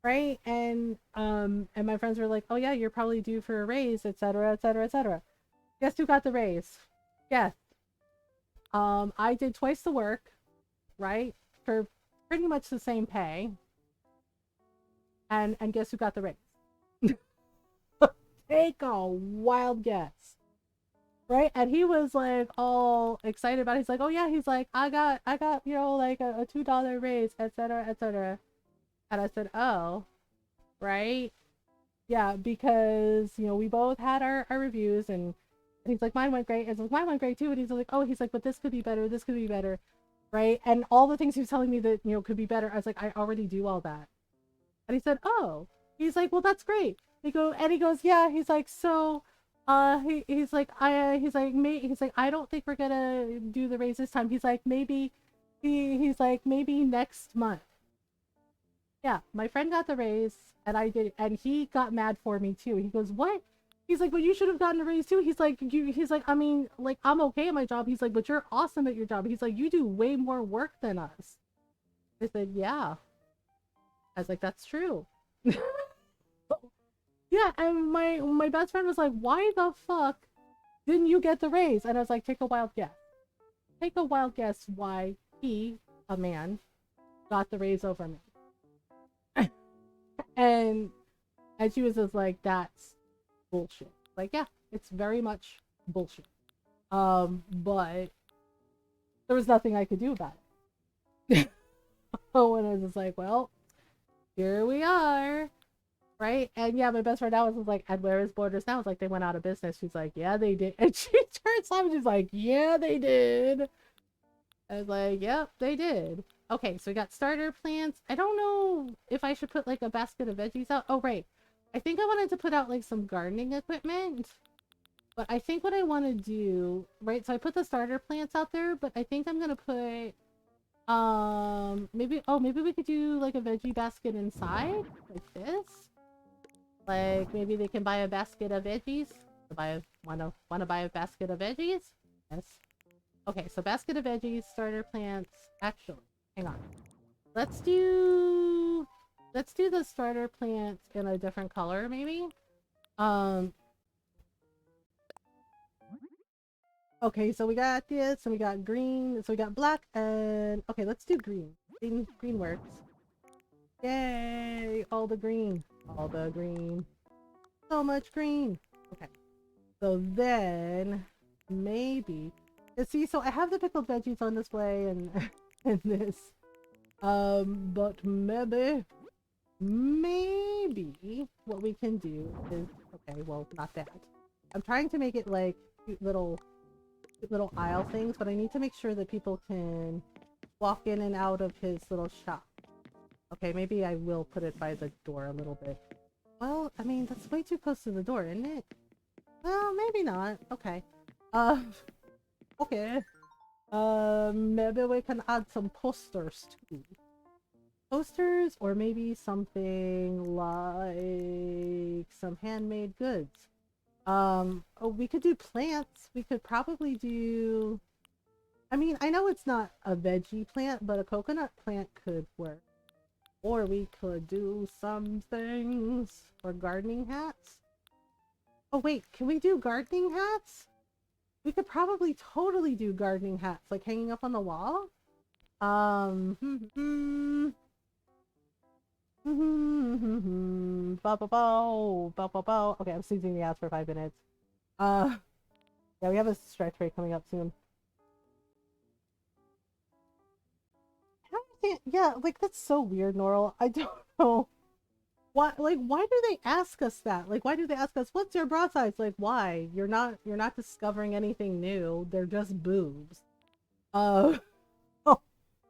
right? And my friends were like, "Oh yeah, you're probably due for a raise, etc., etc., etc." Guess who got the raise? Yes. I did twice the work, right? For pretty much the same pay. And guess who got the raise? Take a wild guess. Right? And he was like all excited about it. He's like, "Oh yeah," he's like, I got, like a $2 raise, etc., etc." And I said, "Oh, right? Yeah, because we both had our reviews and he's like, mine went great. And like, mine went great too. And he's like, oh, he's like, but this could be better, this could be better, right? And all the things he was telling me that could be better, I was like, I already do all that. And he said, oh, he's like, well, that's great. He goes, yeah. He's like, so he's like, he's like, I don't think we're gonna do the raise this time. He's like, maybe he's like, maybe next month. Yeah, my friend got the raise and I did, and he got mad for me too. He goes, what? He's like, but you should have gotten a raise too. He's like, I mean, like, I'm okay at my job. He's like, but you're awesome at your job. He's like, you do way more work than us. I said, yeah. I was like, that's true. Yeah, and my best friend was like, why the fuck didn't you get the raise? And I was like, take a wild guess. Take a wild guess why he, a man, got the raise over me. and and she was just like, that's bullshit. Like, yeah, it's very much bullshit. But there was nothing I could do about it. Oh, and I was just like, well, here we are. Right? And yeah, my best friend now was like, and where is Borders now? It's like they went out of business. She's like, yeah, they did. And she turns on and she's like, yeah, they did. I was like, yep, they did. Okay, so we got starter plants. I don't know if I should put like a basket of veggies out. Oh, right. I think I wanted to put out like some gardening equipment. But I think what I want to do, right? So I put the starter plants out there, but I think I'm gonna put maybe we could do like a veggie basket inside like this. Like maybe they can buy a basket of veggies. Wanna buy a basket of veggies? Yes. Okay, so basket of veggies, starter plants. Actually, hang on. Let's do the starter plants in a different color, maybe. Um. Okay, so we got this, and we got green, so we got black, and okay, let's do green. Green works. Yay! All the green. All the green. So much green. Okay. So then maybe see, so I have the pickled veggies on display and and this. But maybe what we can do is okay, well not that. I'm trying to make it like cute little aisle things, but I need to make sure that people can walk in and out of his little shop. Okay, maybe I will put it by the door a little bit. Well, I mean, that's way too close to the door, isn't it? Well, maybe not. Okay. Uh, okay. Maybe we can add some posters too. Posters, or maybe something like some handmade goods. Oh, we could do plants. We could probably do... I mean, I know it's not a veggie plant, but a coconut plant could work. Or we could do some things for gardening hats. Oh wait, can we do gardening hats? We could probably totally do gardening hats, like hanging up on the wall. Okay, I'm sneezing the ads for 5 minutes. Yeah, we have a stretch break coming up soon. Yeah, like that's so weird, Norl. I don't know. Why, like, why do they ask us that? Like, why do they ask us, what's your bra size? Like, why? You're not discovering anything new. They're just boobs. Uh,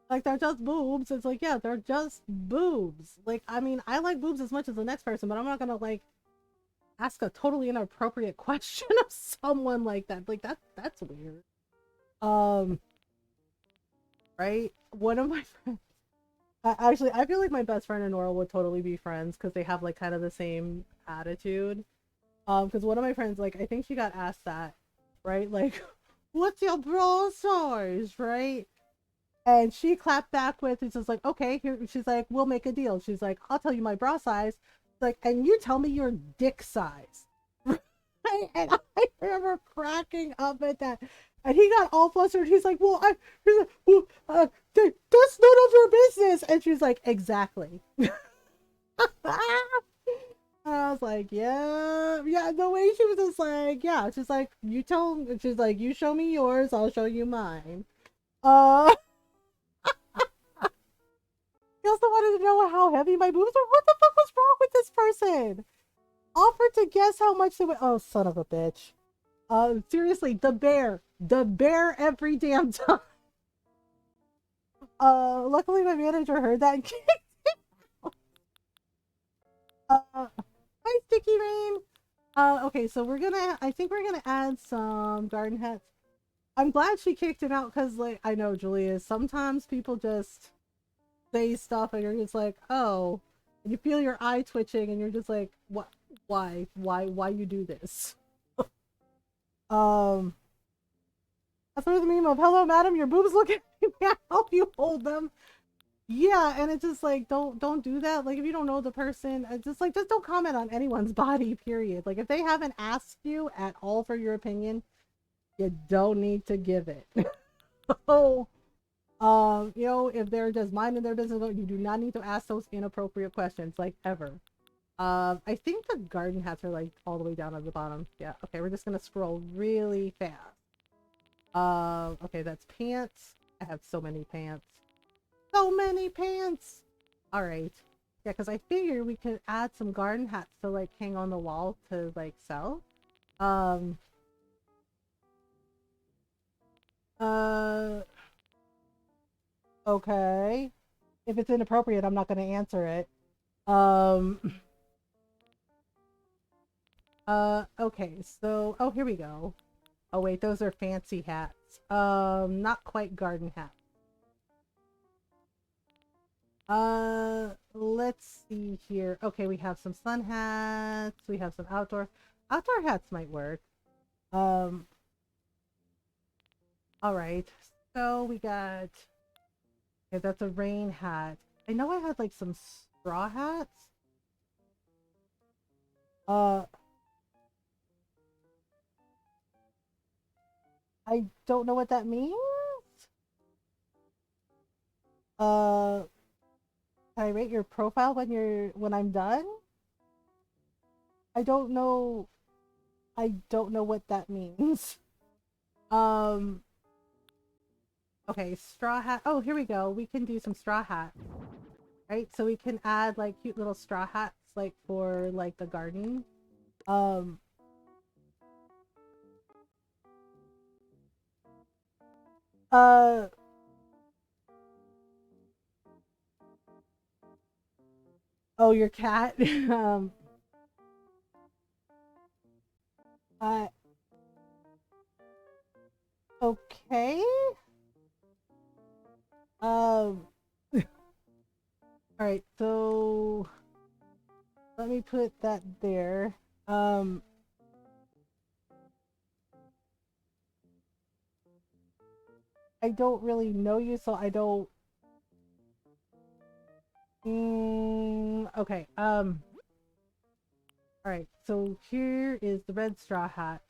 like, they're just boobs. It's like, yeah, they're just boobs. Like, I mean, I like boobs as much as the next person, but I'm not gonna, like, ask a totally inappropriate question of someone like that. Like, that's weird. Right? One of my friends, actually, I feel like my best friend and Nora would totally be friends because they have, like, kind of the same attitude. Because one of my friends, like, I think she got asked that, right? Like, what's your bra size, right? And she clapped back with, it's just like, okay, here, she's like, we'll make a deal. She's like, I'll tell you my bra size. Like, and you tell me your dick size. Right? And I remember cracking up at that. And he got all flustered. He's like, he's like, well, that's none of your business. And she's like, exactly. I was like, yeah, the way she was just like, yeah, she's like, she's like, you show me yours, I'll show you mine. He also wanted to know how heavy my boobs were. What the fuck was wrong with this person? Offered to guess how much they would. Oh, son of a bitch. Seriously, the bear every damn time. Luckily my manager heard that and kicked him. Hi, Sticky Rain. Okay, so I think we're gonna add some garden hats. I'm glad she kicked him out because, like, I know, Julia, sometimes people just say stuff and you're just like, oh, and you feel your eye twitching and you're just like, what? Why you do this? Um, that's sort of the meme of, hello, madam, your boobs look at me. May I help you hold them? Yeah, and it's just like, don't do that. Like, if you don't know the person, it's just like, just don't comment on anyone's body, period. Like, if they haven't asked you at all for your opinion, you don't need to give it. So, you know, if they're just minding their business, you do not need to ask those inappropriate questions, like, ever. I think the garden hats are, like, all the way down at the bottom. Yeah, okay, we're just gonna scroll really fast. Okay, that's pants. I have so many pants. So many pants! Alright. Yeah, because I figured we could add some garden hats to, like, hang on the wall to, like, sell. Okay. If it's inappropriate, I'm not gonna answer it. Okay, so, oh, here we go. Oh, wait, those are fancy hats. Not quite garden hats. let's see here. Okay, we have some sun hats. We have some outdoor hats might work. Um, all right. So we got okay, that's a rain hat. I know I had like some straw hats. Uh, I don't know what that means. Uh, can I rate your profile when I'm done? I don't know. I don't know what that means. Um, okay, straw hat. Oh, here we go. We can do some straw hats, right? So we can add like cute little straw hats like for like the garden. Um, uh, oh, your cat. Uh, okay. Um, all right. So let me put that there. Um, I don't really know you, so I don't. Okay. All right. So here is the red straw hat,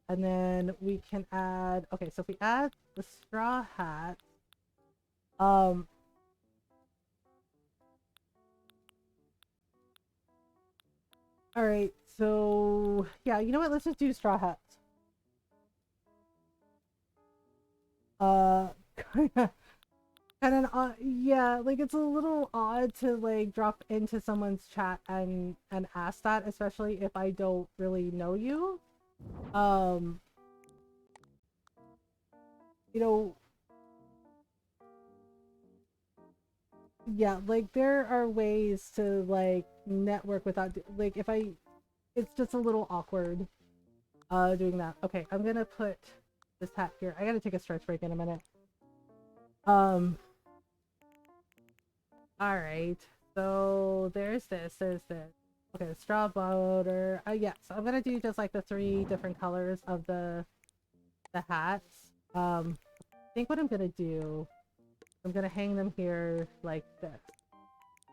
and then we can add. Okay. So if we add the straw hat, um, all right. So yeah, you know what? Let's just do straw hats. Uh, kind of odd. Yeah, like it's a little odd to like drop into someone's chat and ask that, especially if I don't really know you. Um, you know, yeah, like there are ways to like network without like if I it's just a little awkward doing that. Okay, I'm gonna put this hat here. I gotta take a stretch break in a minute. Um, all right. So there's this. Okay, straw border. Yeah, so I'm gonna do just like the three different colors of the hats. I think what I'm gonna do, I'm gonna hang them here like this,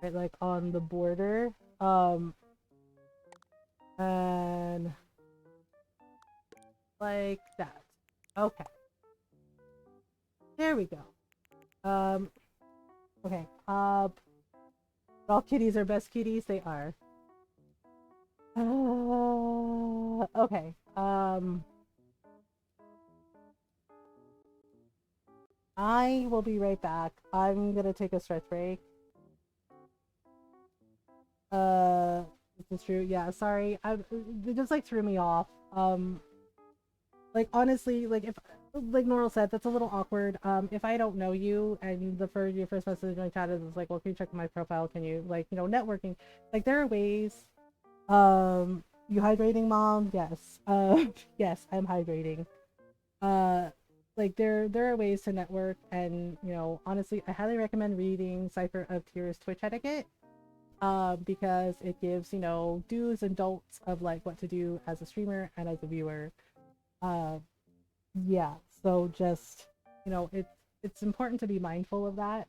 right, like on the border. And like that. Okay, there we go. Um, okay. All kitties are best kitties. They are. Okay. I will be right back. I'm gonna take a stretch break. Uh, this is true. Yeah, sorry. It just like threw me off. Like honestly, like if like Noral said, that's a little awkward. If I don't know you and your first message in my chat is like, well, can you check my profile? Can you like, networking? Like there are ways. You hydrating, mom? Yes. Yes, I'm hydrating. Uh, like there are ways to network, and honestly, I highly recommend reading Cipher of Tears Twitch etiquette. Because it gives do's and don'ts of like what to do as a streamer and as a viewer. Uh, yeah. So just it's important to be mindful of that.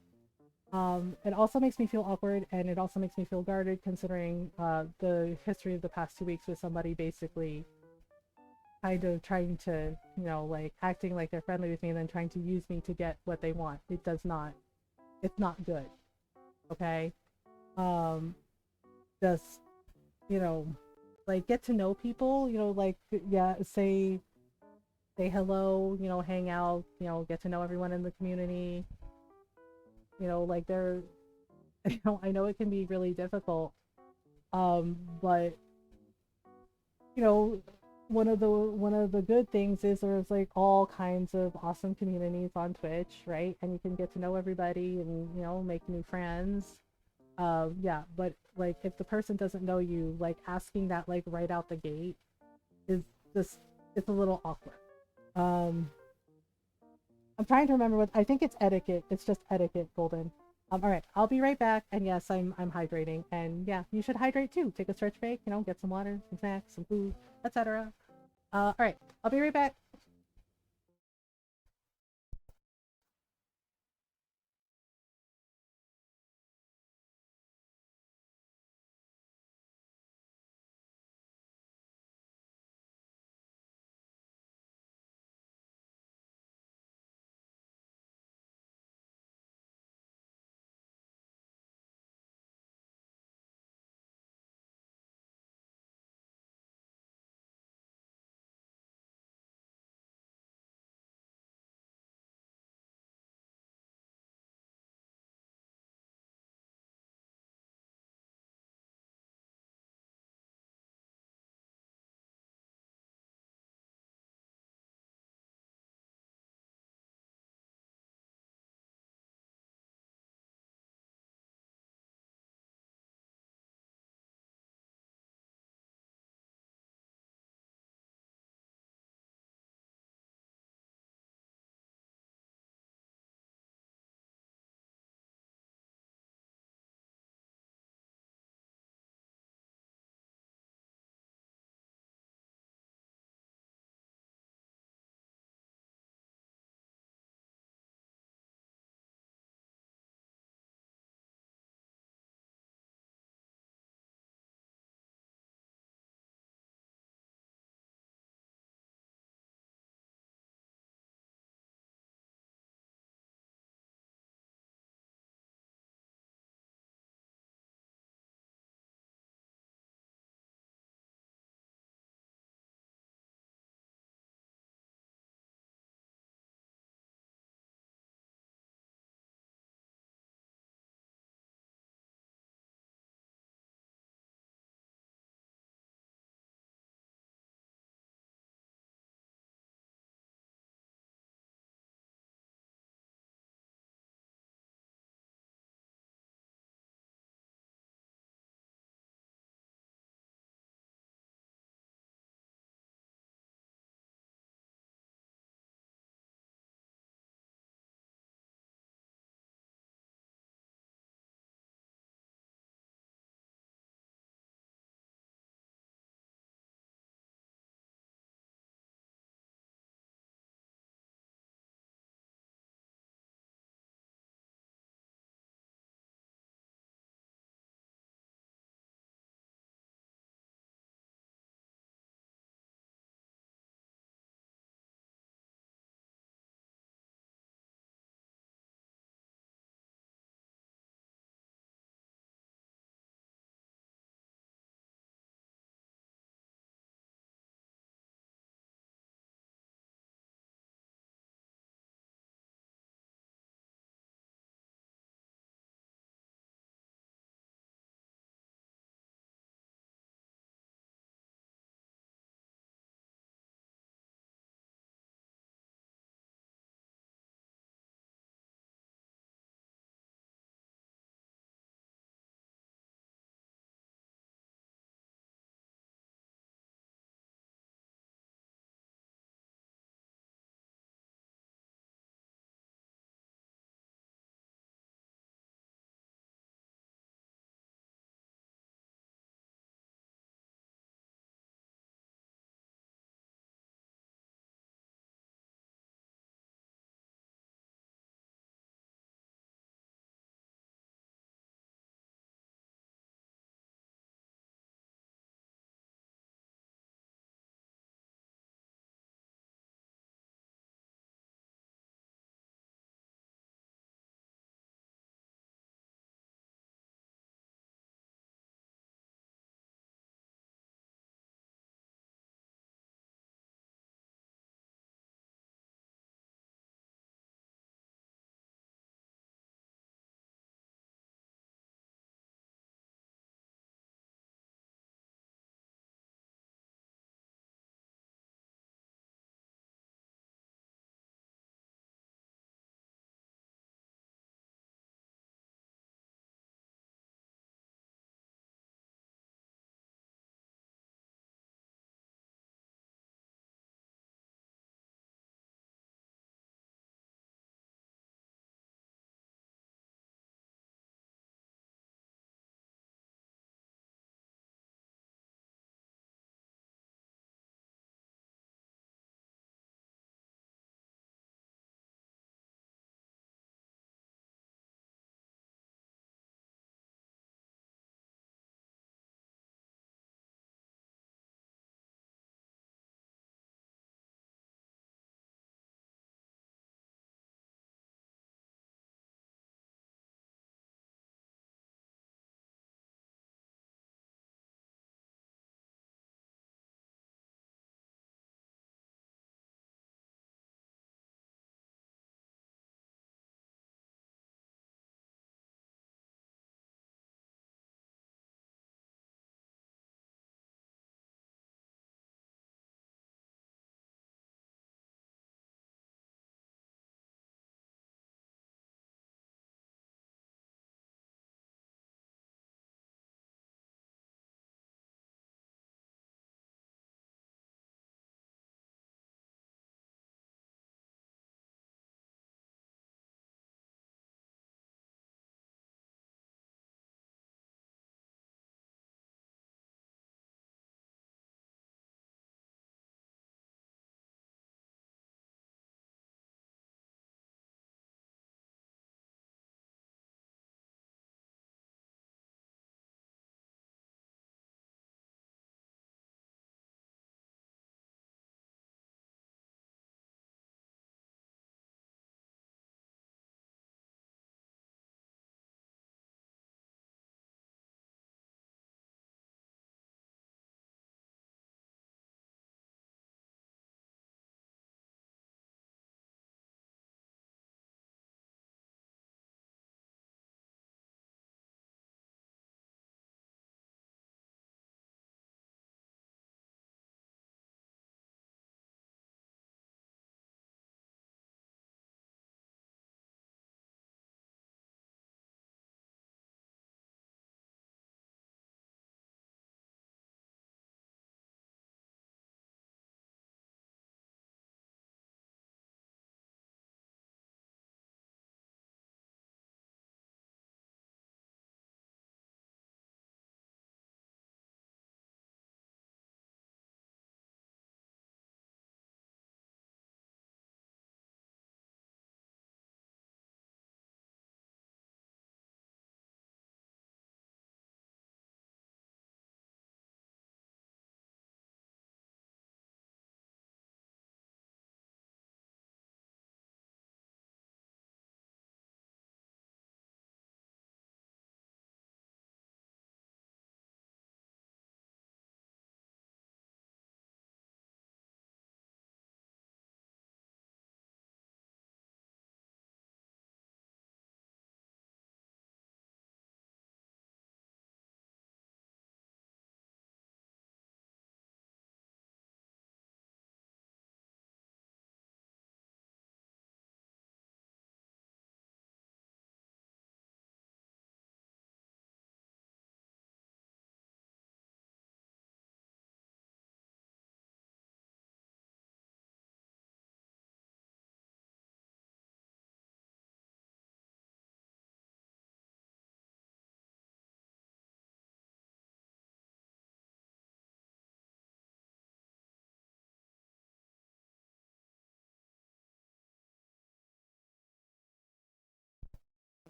It also makes me feel awkward, and it also makes me feel guarded considering the history of the past 2 weeks with somebody basically kind of trying to, like acting like they're friendly with me and then trying to use me to get what they want. It's not good. Okay. Um, just, you know, like get to know people, like, yeah, say hello, hang out, get to know everyone in the community, like they're, I know it can be really difficult. But you know, one of the good things is there's like all kinds of awesome communities on Twitch, right? And you can get to know everybody and make new friends. Yeah, but like if the person doesn't know you, like asking that like right out the gate is just it's a little awkward. Um, I'm trying to remember what I think it's etiquette. It's just etiquette, Golden. All right, I'll be right back. And yes, I'm hydrating. And yeah, you should hydrate too. Take a stretch break. You know, get some water, some snacks, some food, etc. All right, I'll be right back.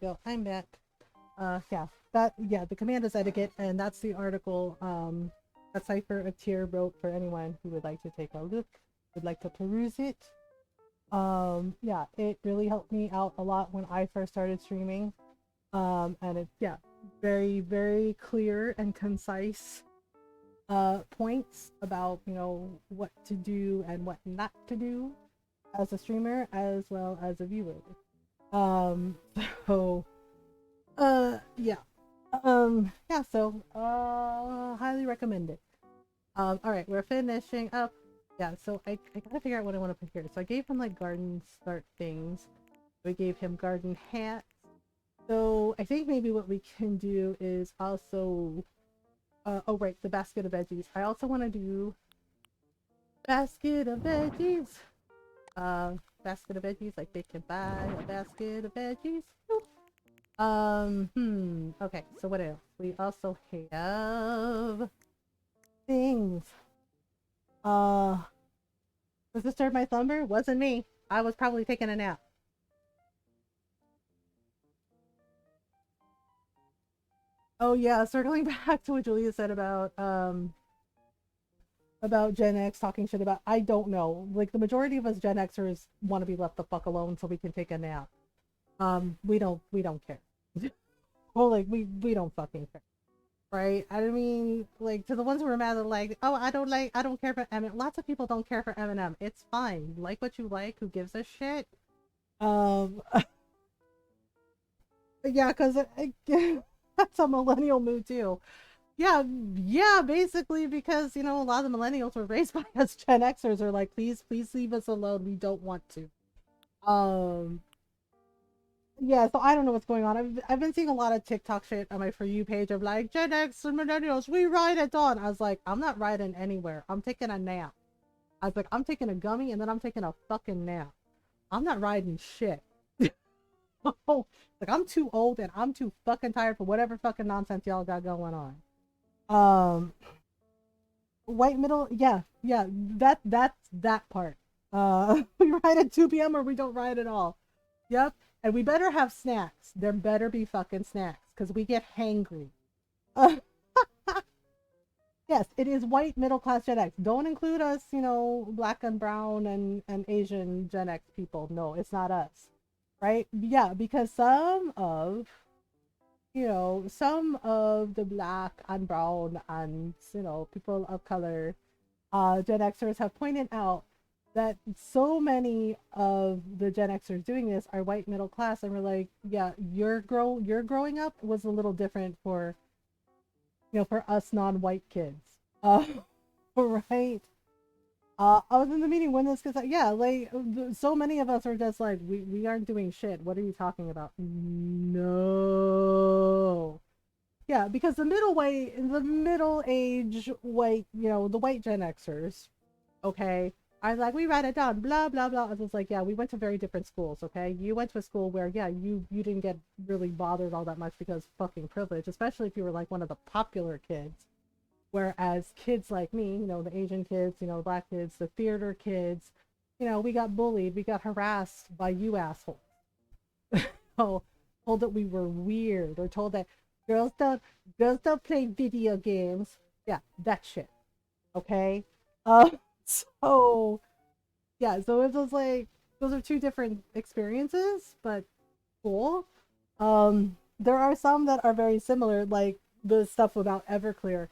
Go. I'm back. Yeah, the command is etiquette, and that's the article that Cypher of Tier wrote for anyone who would like to take a look, would like to peruse it. Yeah, it really helped me out a lot when I first started streaming. And it's, yeah, very, very clear and concise points about, you know, what to do and what not to do as a streamer as well as a viewer. Um, so yeah. Yeah, so highly recommend it. All right, we're finishing up. Yeah, so I gotta figure out what I want to put here. So I gave him like garden start things. We gave him garden hats. So I think maybe what we can do is also oh right, the basket of veggies. I also want to do basket of veggies. Basket of veggies, like they can buy a basket of veggies. Okay, so what else? We also have things. Was this my slumber? Wasn't me. I was probably taking a nap. Oh yeah, circling back to what Julia said about Gen X talking shit about, I don't know. Like the majority of us Gen Xers want to be left the fuck alone so we can take a nap. We don't care. Well, like we don't fucking care. Right? I mean, like to the ones who are mad at like, oh, I don't care for Eminem. Lots of people don't care for Eminem. It's fine. Like what you like. Who gives a shit? Um, yeah, because that's a millennial mood too. Yeah, yeah, basically because you know a lot of the millennials were raised by us Gen Xers are like, please leave us alone. We don't want to. Um, yeah, so I don't know what's going on. I've been seeing a lot of TikTok shit on my For You page of like Gen X and millennials, we ride at dawn. I was like, I'm not riding anywhere. I'm taking a nap. I was like, I'm taking a gummy and then I'm taking a fucking nap. I'm not riding shit. Like I'm too old and I'm too fucking tired for whatever fucking nonsense y'all got going on. Um, white middle, yeah, yeah, that's that part. We ride at 2 p.m. or we don't ride at all. Yep. And we better have snacks. There better be fucking snacks because we get hangry. Uh, yes, it is white middle class Gen X. Don't include us, you know, black and brown and Asian Gen X people. No, it's not us. Right? Yeah, because some of the black and brown and, you know, people of color, Gen Xers have pointed out that so many of the Gen Xers doing this are white middle class, and we're like, yeah, your growing up was a little different for for us non-white kids, right? I was in the meeting when this because yeah, like so many of us are just like we aren't doing shit. What are you talking about? No. Yeah, because the middle age white, the white Gen Xers, okay, I was like, we write it down, blah blah blah. I was like, yeah, we went to very different schools, okay. You went to a school where, yeah, you didn't get really bothered all that much because fucking privilege, especially if you were like one of the popular kids. Whereas kids like me, the Asian kids, the black kids, the theater kids, we got bullied, we got harassed by you assholes. So told that we were weird, or told that girls don't girls don't play video games. Yeah, that shit. Okay. So yeah, so it was like those are two different experiences, but cool. There are some that are very similar, like the stuff about Everclear.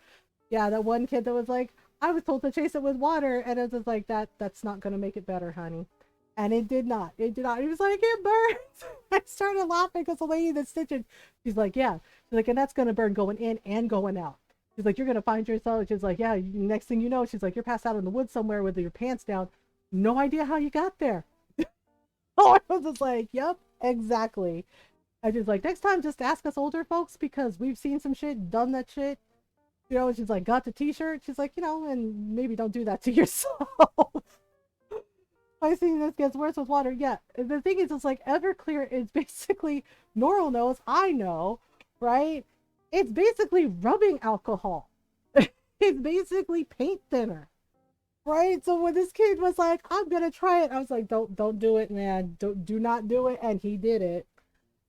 Yeah, that one kid that was like, I was told to chase it with water, and it was like that's not gonna make it better, honey. And it did not. It did not. He was like, it burns. I started laughing because the lady that's stitching, she's like, yeah. She's like, and that's gonna burn going in and going out. She's like, you're gonna find yourself. She's like, yeah. Next thing you know, she's like, you're passed out in the woods somewhere with your pants down. No idea how you got there. Oh, I was just like, yep, exactly. I just like next time, just ask us older folks because we've seen some shit, done that shit. She's like, got the t-shirt. She's like, and maybe don't do that to yourself. I think this gets worse with water. Yeah, the thing is, it's like Everclear is basically, Normal knows, I know, right? It's basically rubbing alcohol. It's basically paint thinner, right? So when this kid was like, I'm gonna try it, I was like, don't do it, man. Do not do it. And he did it.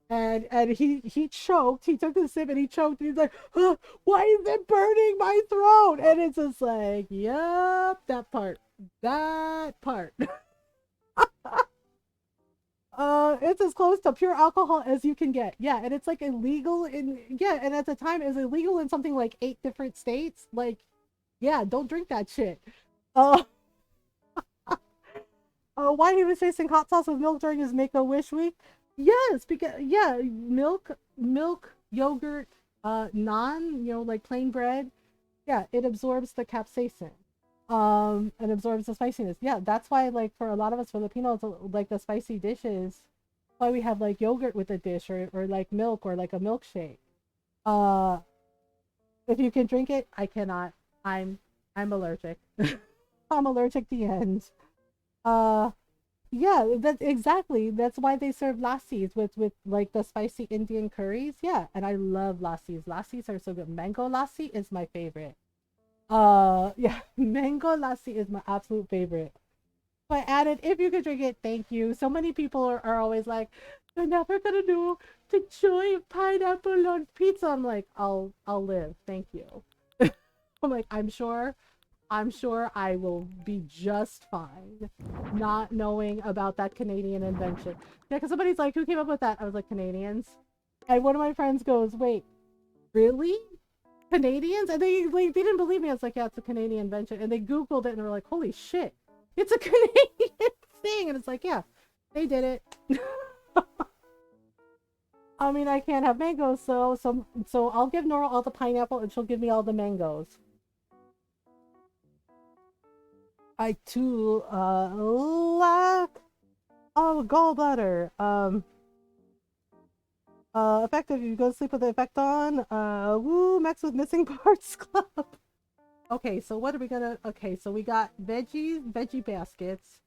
and he choked. He took the sip and he choked. And he's like, huh, "Why is it burning my throat?" And it's just like, "Yep, that part, that part." It's as close to pure alcohol as you can get. Yeah, and it's like illegal in yeah, and at the time it was illegal in something like 8 different states. Like, yeah, don't drink that shit. Uh, why he was tasting hot sauce with milk during his Make a Wish week? Yes, because yeah, milk, yogurt, naan, like plain bread. Yeah, it absorbs the capsaicin, and absorbs the spiciness. Yeah, that's why like for a lot of us Filipinos, like the spicy dishes, why we have like yogurt with a dish or like milk or like a milkshake. Uh, if you can drink it, I cannot. I'm I'm allergic. I'm allergic the end. Uh, Yeah, that's exactly. That's why they serve lassis with like the spicy Indian curries. Yeah, and I love lassis. Lassis are so good. Mango lassi is my favorite. Yeah, mango lassi is my absolute favorite. So I added, if you could drink it, thank you. So many people are always like, "You're never gonna do the joy of pineapple on pizza." I'm like, I'll live. Thank you. I'm like, I'm sure I will be just fine not knowing about that Canadian invention. Yeah, because somebody's like, "Who came up with that?" I was like, "Canadians." And one of my friends goes, "Wait, really? Canadians?" And they didn't believe me. I was like, "Yeah, it's a Canadian invention." And they Googled it and were like, "Holy shit, it's a Canadian thing." And it's like, yeah, they did it. I mean, I can't have mangoes, so I'll give Nora all the pineapple and she'll give me all the mangoes. I too lack gallbladder. Effective. You go to sleep with the effect on. Woo, Max with missing parts club. Okay, so what are we gonna? Okay, so we got veggie baskets,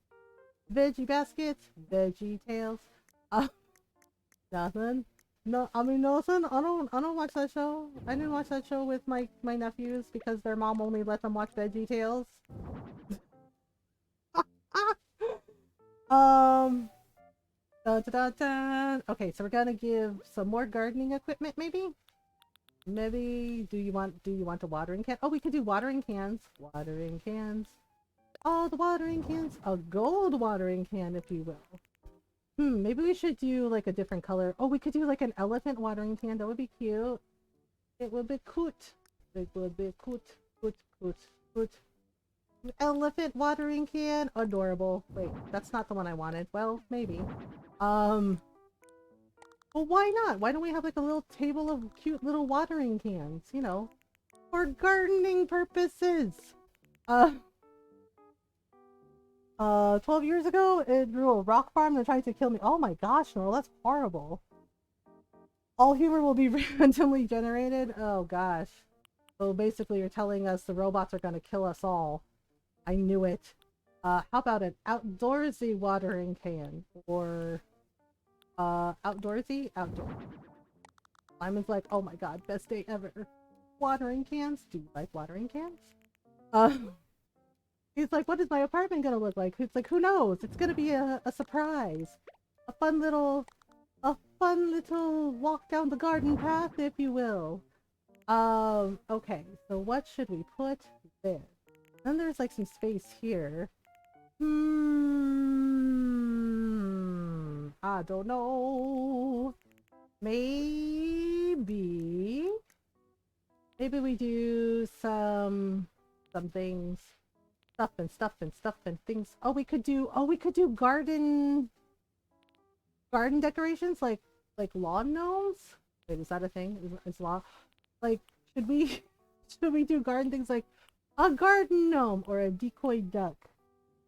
veggie tails. Uh, nothing. No, I mean nothing. I don't watch that show. I didn't watch that show with my nephews because their mom only let them watch veggie tales. um. Dun, dun, dun, dun. Okay, so we're gonna give some more gardening equipment, maybe. Maybe do you want the watering can? Oh, we could do watering cans. Watering cans. Oh, the watering cans. A gold watering can, if you will. Maybe we should do like a different color. Oh, we could do like an elephant watering can. That would be cute. It would be cute. It would be cute. Cute, cute, cute. Elephant watering can. Adorable. Wait, that's not the one I wanted. Well, maybe. Um, well, why not? Why don't we have like a little table of cute little watering cans, for gardening purposes? Uh, 12 years ago, it grew a rock farm. They're trying to kill me. Oh my gosh, Noel, that's horrible. All humor will be randomly generated. Oh gosh. So basically, you're telling us the robots are gonna kill us all. I knew it. How about an outdoorsy watering can? Or, outdoorsy? Outdoor. Simon's like, "Oh my god, best day ever." Watering cans? Do you like watering cans? Uh, he's like, "What is my apartment gonna look like?" It's like, "Who knows? It's gonna be a surprise. A fun little, a fun little walk down the garden path, if you will." Okay, so what should we put there? Then there's like some space here. I don't know. Maybe we do some things. Stuff and things. We could do garden decorations like lawn gnomes. Wait, is that a thing? Is lawn like should we should we do garden things like a garden gnome or a decoy duck?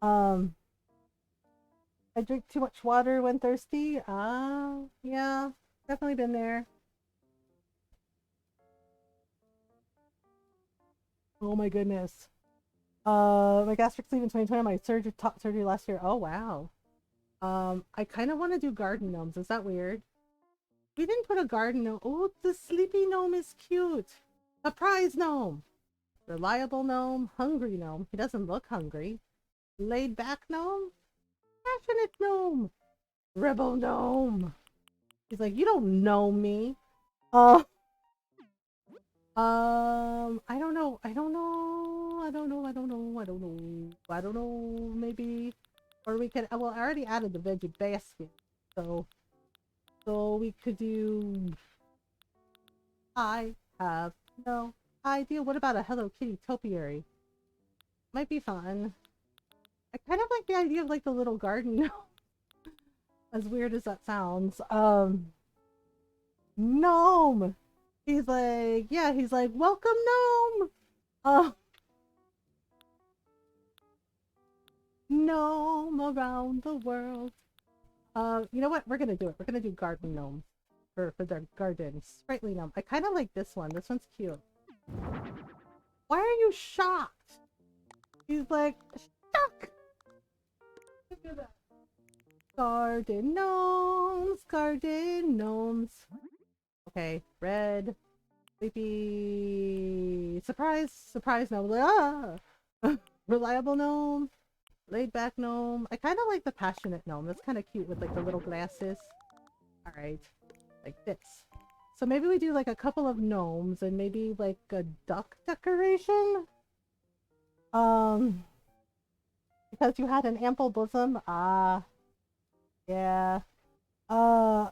Um, I drink too much water when thirsty. Yeah, definitely been there. Oh my goodness. My gastric sleeve in 2020. My surgery last year. Oh wow. I kind of want to do garden gnomes. Is that weird? We didn't put a garden gnome. Oh, the sleepy gnome is cute. Surprise gnome. Reliable gnome. Hungry gnome. He doesn't look hungry. Laid back gnome. Passionate gnome. Rebel gnome. He's like, you don't know me. Uh, I don't know. I don't know. I don't know. I don't know. I don't know. I don't know. Maybe, or we could. Well, I already added the veggie basket, so we could do. I have no idea. What about a Hello Kitty topiary? Might be fun. I kind of like the idea of like the little garden. As weird as that sounds. Gnome. He's like, yeah. He's like, welcome, gnome. Uh, gnome around the world. You know what? We're gonna do it. We're gonna do garden gnomes for their garden. Sprightly gnome. I kind of like this one. This one's cute. Why are you shocked? He's like, shock. Look at that. Garden gnomes, garden gnomes. Okay, red, sleepy, surprise gnome. Ah, reliable gnome, laid back gnome. I kind of like the passionate gnome. That's kind of cute with like the little glasses. All right, like this. So maybe we do like a couple of gnomes and maybe like a duck decoration. Um, because you had an ample bosom. Ah, yeah. Uh,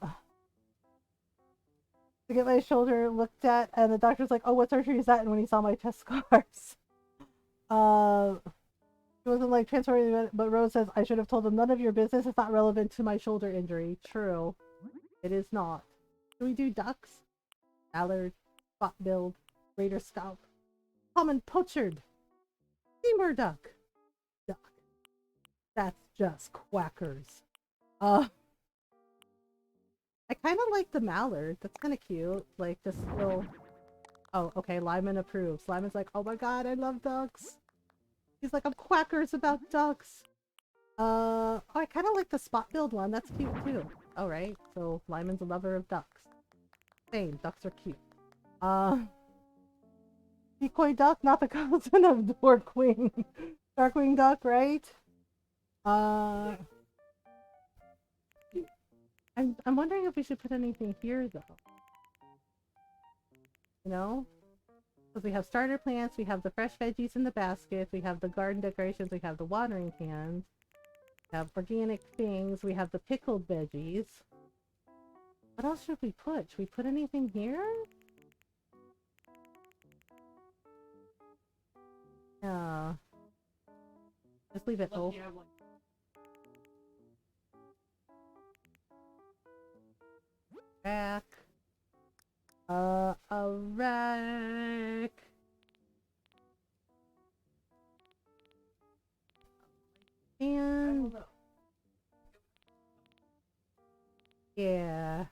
to get my shoulder looked at, and the doctor's like, "Oh, what surgery is that?" And when he saw my chest scars, uh, it wasn't like transferring. But Rose says I should have told him none of your business. It's not relevant to my shoulder injury. True, it is not. Do we do ducks? Mallard, spot-billed, greater scalp, common pochard, steamer duck. Duck. That's just quackers. I kind of like the mallard. That's kind of cute. Like this little. Oh, okay. Lyman approves. Lyman's like, oh my god, I love ducks. He's like, I'm quackers about ducks. Oh, I kind of like the spot build one. That's cute too. All right. So Lyman's a lover of ducks. Same. Ducks are cute. Decoy duck, not the cousin of Darkwing. Darkwing duck, right? I'm wondering if we should put anything here though. You know? Because we have starter plants, we have the fresh veggies in the basket, we have the garden decorations, we have the watering cans, we have organic things, we have the pickled veggies. What else should we put? Should we put anything here? Yeah. Just leave it open. Rack. A rack. And yeah.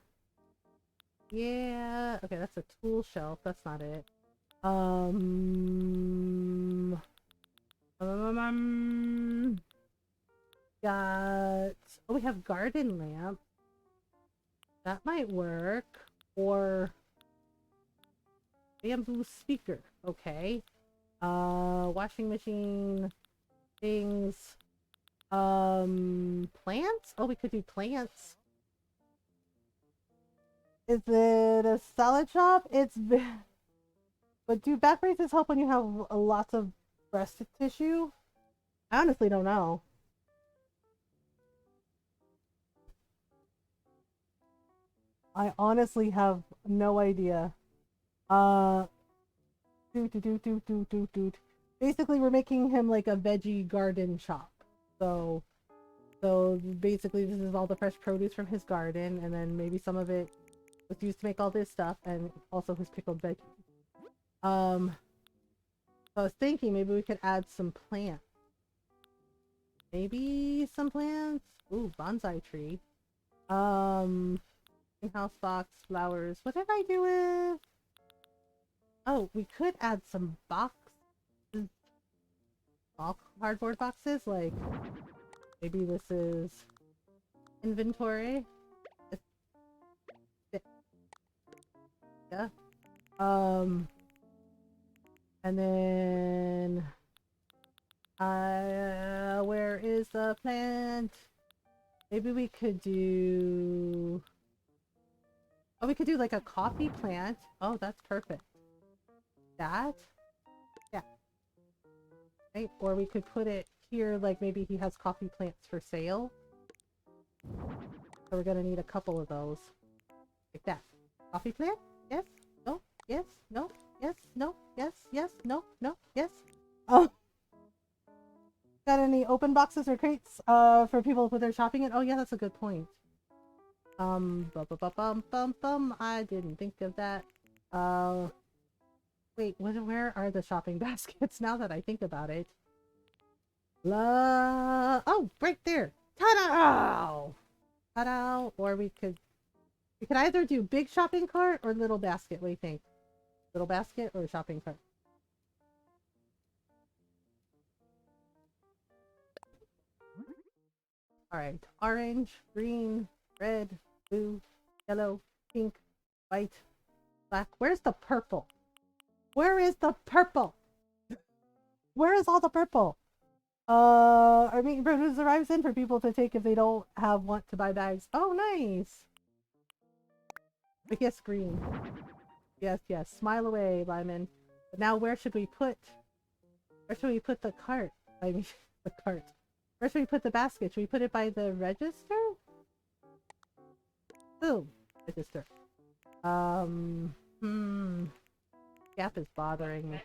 Yeah. Okay, that's a tool shelf. That's not it. Got. Oh, we have garden lamp. That might work. Or bamboo speaker. Okay. Washing machine. Things. Plants? Oh, we could do plants. Is it a salad shop? It's but do back braces help when you have lots of breast tissue? I honestly don't know. I honestly have no idea. Uh, do. Basically, we're making him like a veggie garden shop. So basically, this is all the fresh produce from his garden, and then maybe some of it was used to make all this stuff, and also his pickled veggies. So I was thinking maybe we could add some plants. Maybe some plants. Ooh, bonsai tree. Greenhouse box, flowers. What did I do with? Oh, we could add some boxes. All cardboard boxes. Like maybe this is inventory. Yeah. And then where is the plant? Maybe we could do Oh, we could do like a coffee plant. Oh, that's perfect. That? Yeah. Right? Or we could put it here, like maybe he has coffee plants for sale. So we're gonna need a couple of those. Like that. Coffee plant? Yes? No? Yes? No? Yes? No? Yes? Yes? No? No? Yes? Oh. Got any open boxes or crates for people to put their shopping in? Oh yeah, that's a good point. I didn't think of that. Wait, where are the shopping baskets now that I think about it? Oh, right there. Ta-da! Ta-da! Or we could either do big shopping cart or little basket. What do you think? Little basket or shopping cart? Alright. Orange, green, red, blue, yellow, pink, white, black. Where's the purple? Where is the purple? Where is all the purple? Our meat and produce arrives in for people to take if they don't want to buy bags. Oh, nice. But yes, green. Yes, yes. Smile away, Lyman. But now where should we put the cart? I mean, the cart. Where should we put the basket? Should we put it by the register? Ooh, register. Gap is bothering me.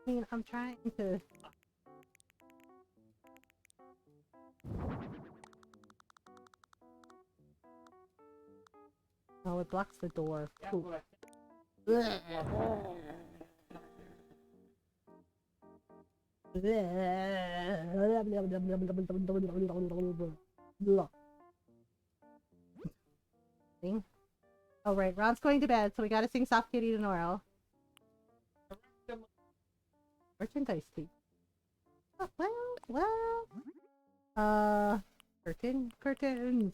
I mean, I'm trying to... Oh, it blocks the door. Cool. Oh, right. Ron's going to bed, so we gotta sing Soft Kitty to Noro. Merchandise fee. Oh, well. Curtains.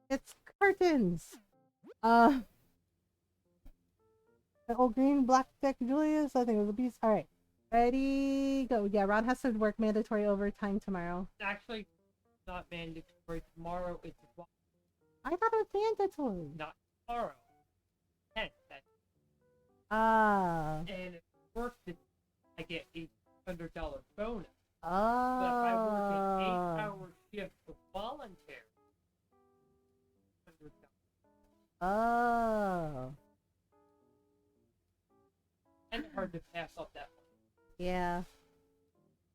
It's curtains. The old green black deck Julius. I think it was a beast. All right, ready, go. Yeah, Ron has to work mandatory overtime tomorrow. Actually, not mandatory. Tomorrow it's I thought it was mandatory. not tomorrow. 10th. Ah. And if it works, I get $800 bonus. Oh. But if I work an 8-hour shift for voluntary, $100. Oh. And hard to pass up that one. Yeah.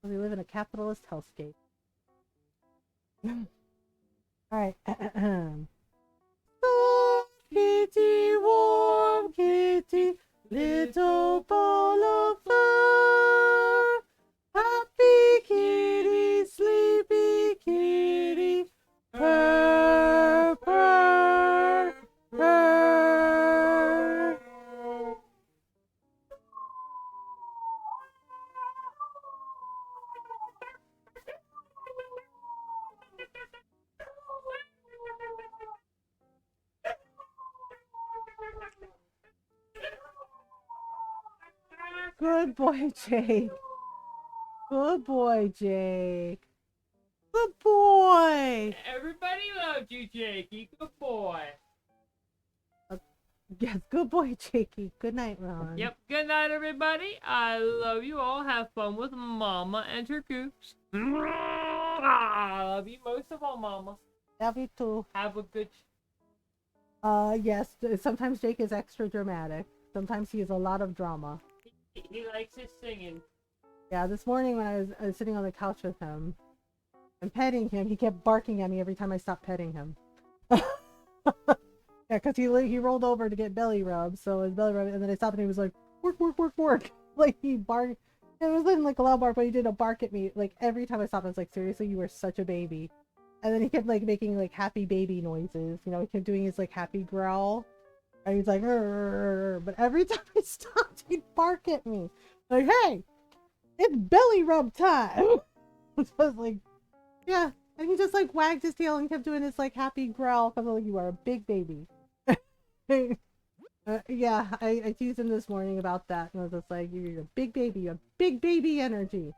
We live in a capitalist hellscape. Alright. Soft kitty, warm kitty, little ball of fur. Happy kitty, sleepy kitty, purr, purr, purr. Good boy, Jake. Good boy, Jake. Good boy. Everybody loves you, Jakey. Good boy. Yes, good boy, Jakey. Good night, Ron. Yep. Good night, everybody. I love you all. Have fun with Mama and her goops. I love you most of all, Mama. Love you too. Have a good. Yes. Sometimes Jake is extra dramatic. Sometimes he has a lot of drama. He likes his singing. Yeah, this morning when I was sitting on the couch with him and petting him, he kept barking at me every time I stopped petting him. Yeah, because he rolled over to get belly rub, so his belly rub, and then I stopped and he was like, work, work, work, work. Like he barked. It wasn't like a loud bark, but he did a bark at me. Like every time I stopped, I was like, seriously, you are such a baby. And then he kept like making like happy baby noises. You know, he kept doing his like happy growl. And he's like, "Rrr." But every time I stopped, he'd bark at me. Like, hey, it's belly rub time. So I was like, yeah. And he just like wagged his tail and kept doing this like happy growl because like, you are a big baby. Yeah, I teased him this morning about that. And I was just like, you're a big baby. You have big baby energy.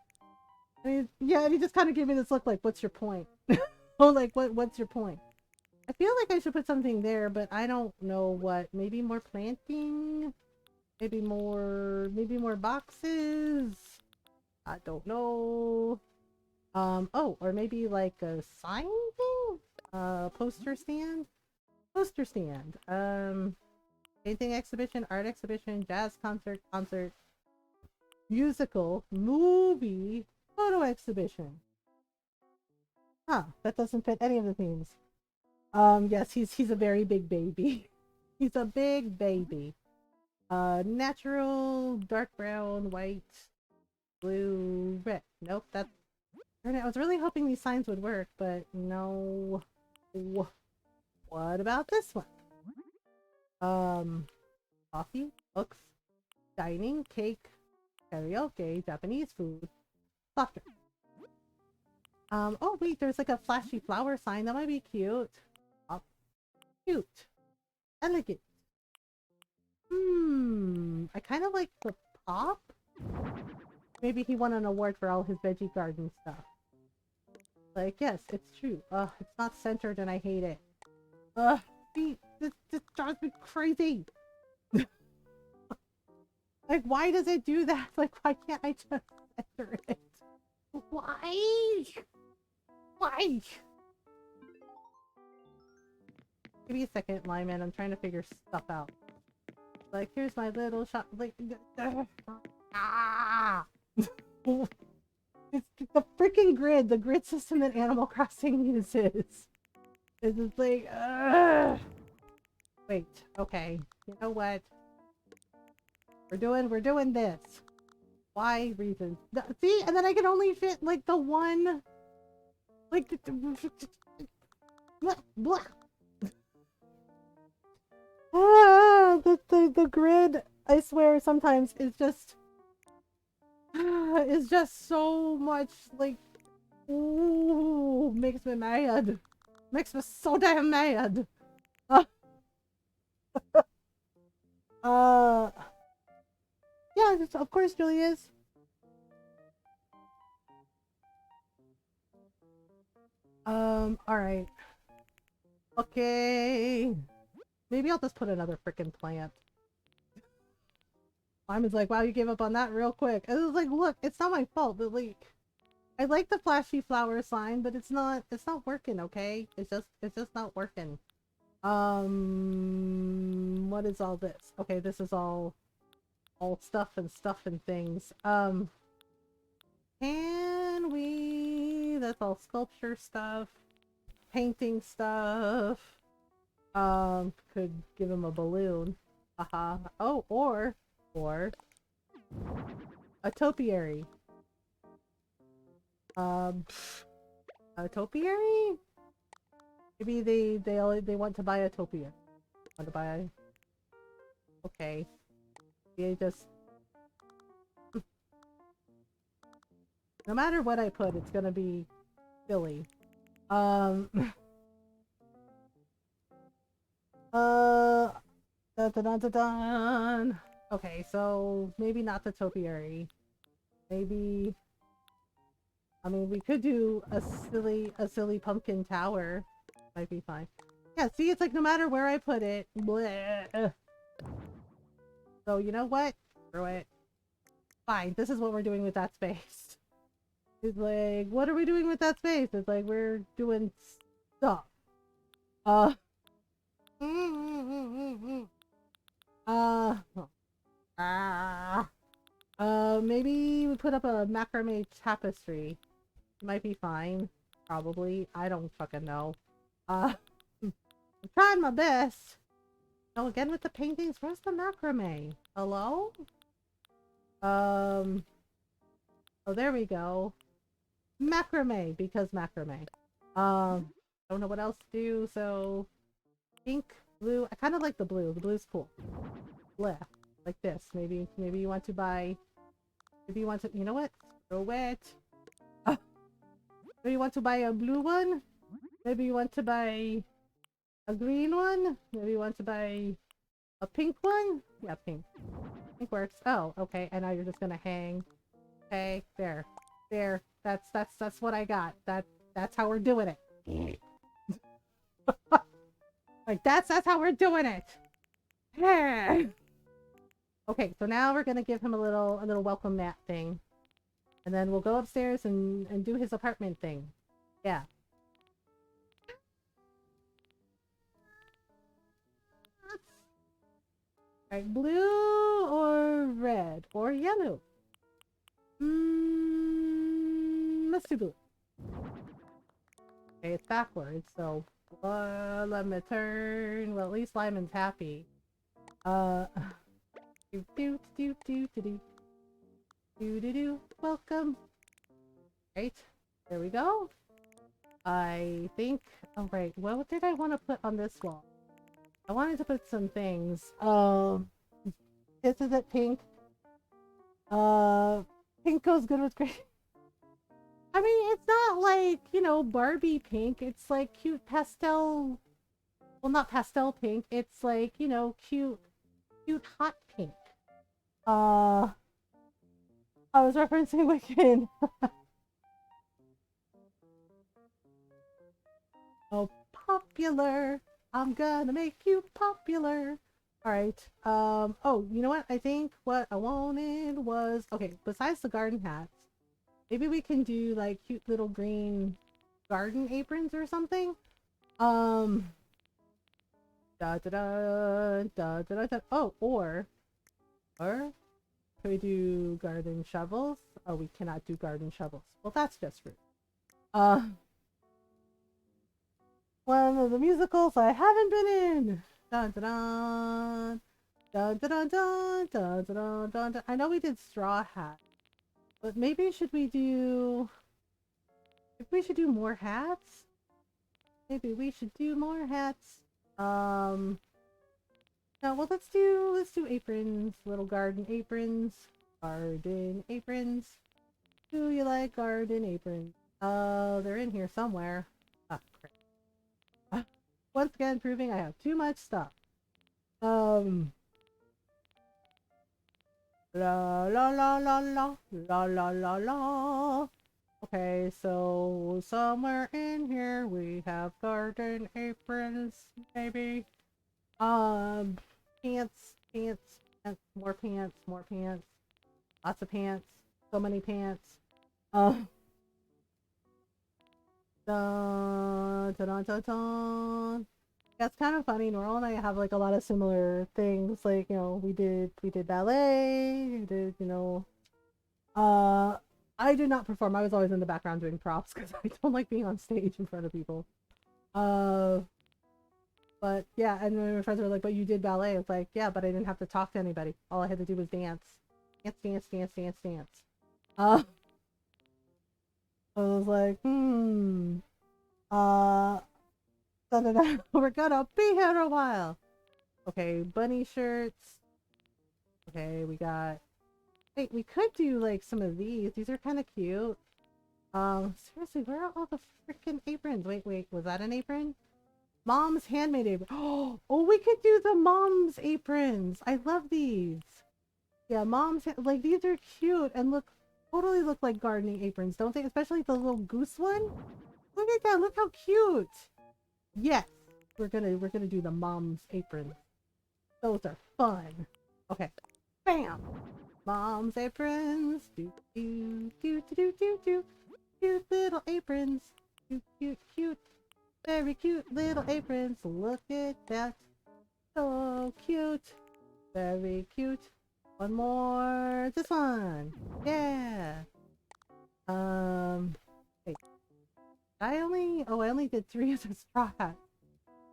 Yeah, and he just kind of gave me this look like, what's your point? Oh, like, what's your point? I feel like I should put something there, but I don't know what. Maybe more planting? Maybe more boxes? I don't know. Oh, or maybe like a sign thing? Poster stand? Poster stand. Painting exhibition, art exhibition, jazz concert, musical, movie, photo exhibition. Huh, that doesn't fit any of the themes. Yes, he's a very big baby. He's a big baby. Natural, dark brown, white, blue, red. Nope, that's... I was really hoping these signs would work, but no. What about this one? Coffee, books, dining, cake, karaoke, Japanese food, soft drink. Oh wait, there's like a flashy flower sign. That might be cute. Oh, cute. Elegant. I kind of like the pop. Maybe he won an award for all his veggie garden stuff. Like, yes, it's true. It's not centered and I hate it. This drives me crazy. Like, why does it do that? Like, why can't I just center it? Why? Why? Give me a second, Lyman. I'm trying to figure stuff out. Like, here's my little shop. Like, ah! It's the freaking grid. The grid system that Animal Crossing uses. It's just like, wait. Okay. You know what? We're doing this. Why reasons? See, and then I can only fit like the one. Like, blah. The grid, I swear, sometimes is just so much like, ooh, makes me mad. Makes me so damn mad. Uh, yeah, of course, Julius. Alright. Okay. Maybe I'll just put another freaking plant. Simon's like, wow, you gave up on that real quick. And it was like, look, it's not my fault, but like, I like the flashy flower sign, but it's not working, okay? It's just not working. What is all this? Okay, this is all stuff and things. Can we... That's all sculpture stuff. Painting stuff. Could give him a balloon. Haha. Oh, or a topiary. A topiary? Maybe they want to buy a topiary. Want to buy? Okay. They just... No matter what I put, it's gonna be silly. Dun, dun, dun, dun, dun. Okay, so maybe not the topiary. Maybe... I mean, we could do a silly pumpkin tower. Might be fine. Yeah, see, it's like no matter where I put it. Bleh. So, you know what? Screw it. Fine, this is what we're doing with that space. It's like, what are we doing with that space? It's like, we're doing stuff. Maybe we put up a macrame tapestry. Might be fine. Probably. I don't fucking know. I'm trying my best. Oh, again with the paintings? Where's the macrame? Hello? Oh, there we go. Macrame, because macrame. Don't know what else to do, so... Pink, blue. I kind of like the blue. The blue's cool. Bleh. Like this. Maybe you want to buy... Maybe you want to... You know what? Throw it. Maybe you want to buy a blue one? Maybe you want to buy a green one? Maybe you want to buy a pink one? Yeah, pink. Pink works. Oh, okay. And now you're just gonna hang. Okay, there. There. That's what I got. That's how we're doing it. Like that's how we're doing it. Yeah. Okay, so now we're gonna give him a little welcome mat thing, and then we'll go upstairs and do his apartment thing. Yeah. Alright, blue or red or yellow? Let's do blue. Okay, it's backwards, so let me turn. Well, at least Lyman's happy. Do do do do do do do do do. Welcome. Right, there we go. I think. Oh right, what did I want to put on this wall? I wanted to put some things. This is it, pink. Pink goes good with gray. I mean, it's not like, you know, Barbie pink. It's like cute pastel. Well, not pastel pink. It's like, you know, cute hot pink. I was referencing Wicked. Oh, popular. I'm gonna make you popular. Alright. Oh, you know what? I think what I wanted was... Okay, besides the garden hats, maybe we can do, like, cute little green garden aprons or something? Da da da da da da. Oh, or can we do garden shovels? Oh, we cannot do garden shovels. Well, that's just rude. One of the musicals I haven't been in. Dun dun dun dun dun dun dun dun dun dun. I know we did Straw Hat, but maybe should we do? If we should do more hats, maybe we should do more hats. No, well let's do aprons, little garden aprons, garden aprons. Do you like garden aprons? They're in here somewhere. Ah, crap. Once again, proving I have too much stuff. La la la la la la la la la. Okay, so somewhere in here we have garden aprons, maybe. Pants, pants, pants, more pants, more pants. Lots of pants. So many pants. Dun, dun, dun, dun, dun. Yeah, it's kind of funny. Normal and I have like a lot of similar things. Like, you know, we did ballet. We did, you know, I did not perform. I was always in the background doing props because I don't like being on stage in front of people. But yeah, and when my friends were like, "But you did ballet," it's like, "Yeah, but I didn't have to talk to anybody. All I had to do was dance, dance, dance, dance, dance, dance." I was like, uh, da, da, da. We're gonna be here a while. Okay, bunny shirts. Okay, we got. Wait, we could do like some of these. These are kind of cute. Seriously, where are all the freaking aprons? Wait, was that an apron? Mom's handmade apron. Oh, we could do the mom's aprons. I love these. Yeah, like these are cute and totally look like gardening aprons, don't they? Especially the little goose one. Look at that. Look how cute. Yes, we're gonna do the mom's apron. Those are fun. Okay, bam. Mom's aprons. Do do do do do do. Cute little aprons. Cute, cute, cute. Very cute little aprons. Look at that. So cute. Very cute. One more. This one. Yeah. Wait. I only did 3 as a straw hat.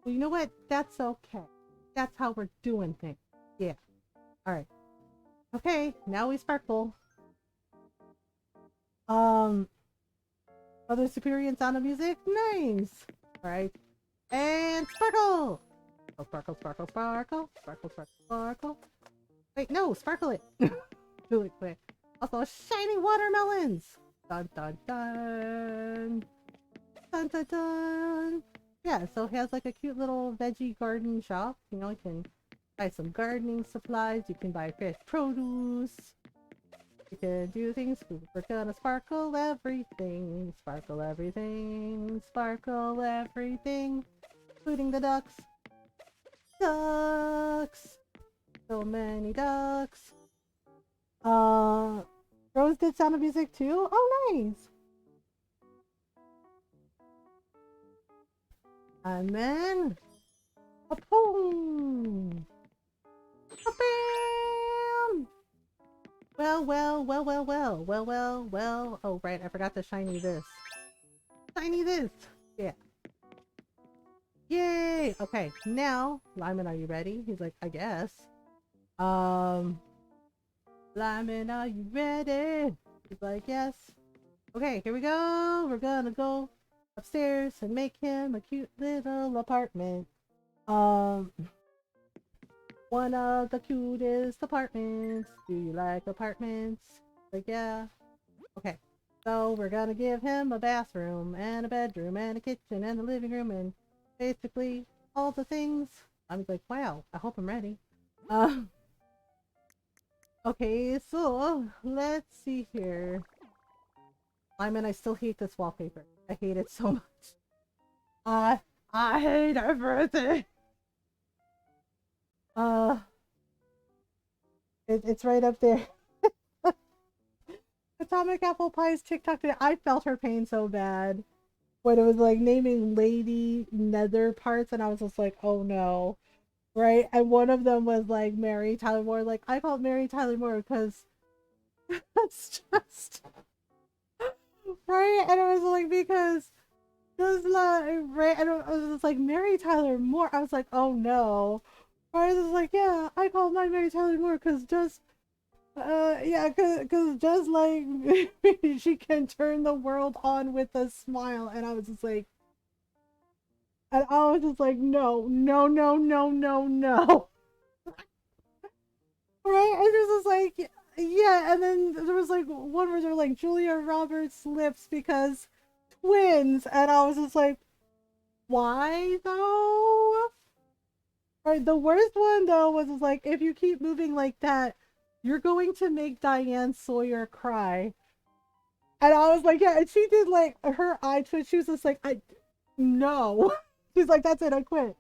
Well, you know what? That's okay. That's how we're doing things. Yeah. Alright. Okay, now we sparkle. Other superior sound of music? Nice! Alright. And sparkle! Oh, sparkle, sparkle, sparkle. Sparkle, sparkle, sparkle. Wait, no! Sparkle it! Really quick. Also, shiny watermelons! Dun dun dun! Dun dun dun! Yeah, so it has like a cute little veggie garden shop. You know, you can buy some gardening supplies. You can buy fresh produce. We can do things. We're gonna sparkle everything. Sparkle everything. Sparkle everything. Including the ducks. Ducks! So many ducks. Rose did Sound of Music too? Oh, nice! And then... A boom! A bam! Well, well, well, well, well, well, well, well. Oh, right, I forgot to shiny this. Shiny this! Yeah. Yay! Okay, now, Lyman, are you ready? He's like, I guess. Lyman, are you ready? He's like, yes. Okay, here we go. We're gonna go upstairs and make him a cute little apartment. One of the cutest apartments. Do you like apartments? Like, yeah. Okay, so we're gonna give him a bathroom and a bedroom and a kitchen and a living room and basically all the things. I was like, wow, I hope I'm ready. Okay, so let's see here. I mean, I still hate this wallpaper. I hate it so much. I I hate everything. Uh, it's right up there. Atomic Apple Pie's TikTok today. I felt her pain so bad when it was like naming lady nether parts, and I was just like, oh no, right? And one of them was like Mary Tyler Moore. Like I called Mary Tyler Moore because that's just right, and I was like because. Just like right, and I was just like Mary Tyler Moore. I was like, oh no. I was just like, yeah, I called my Mary Tyler Moore because just yeah, cause just like she can turn the world on with a smile, and I was just like, and I was just like, no, no, no, no, no, no. Right? And it was just like, yeah, and then there was like one where they're like Julia Roberts lips because twins, and I was just like, why though? Right, the worst one though was just like if you keep moving like that, you're going to make Diane Sawyer cry. And I was like, yeah, and she did like her eye twitch. She was just like, I no. She's like, that's it, I quit.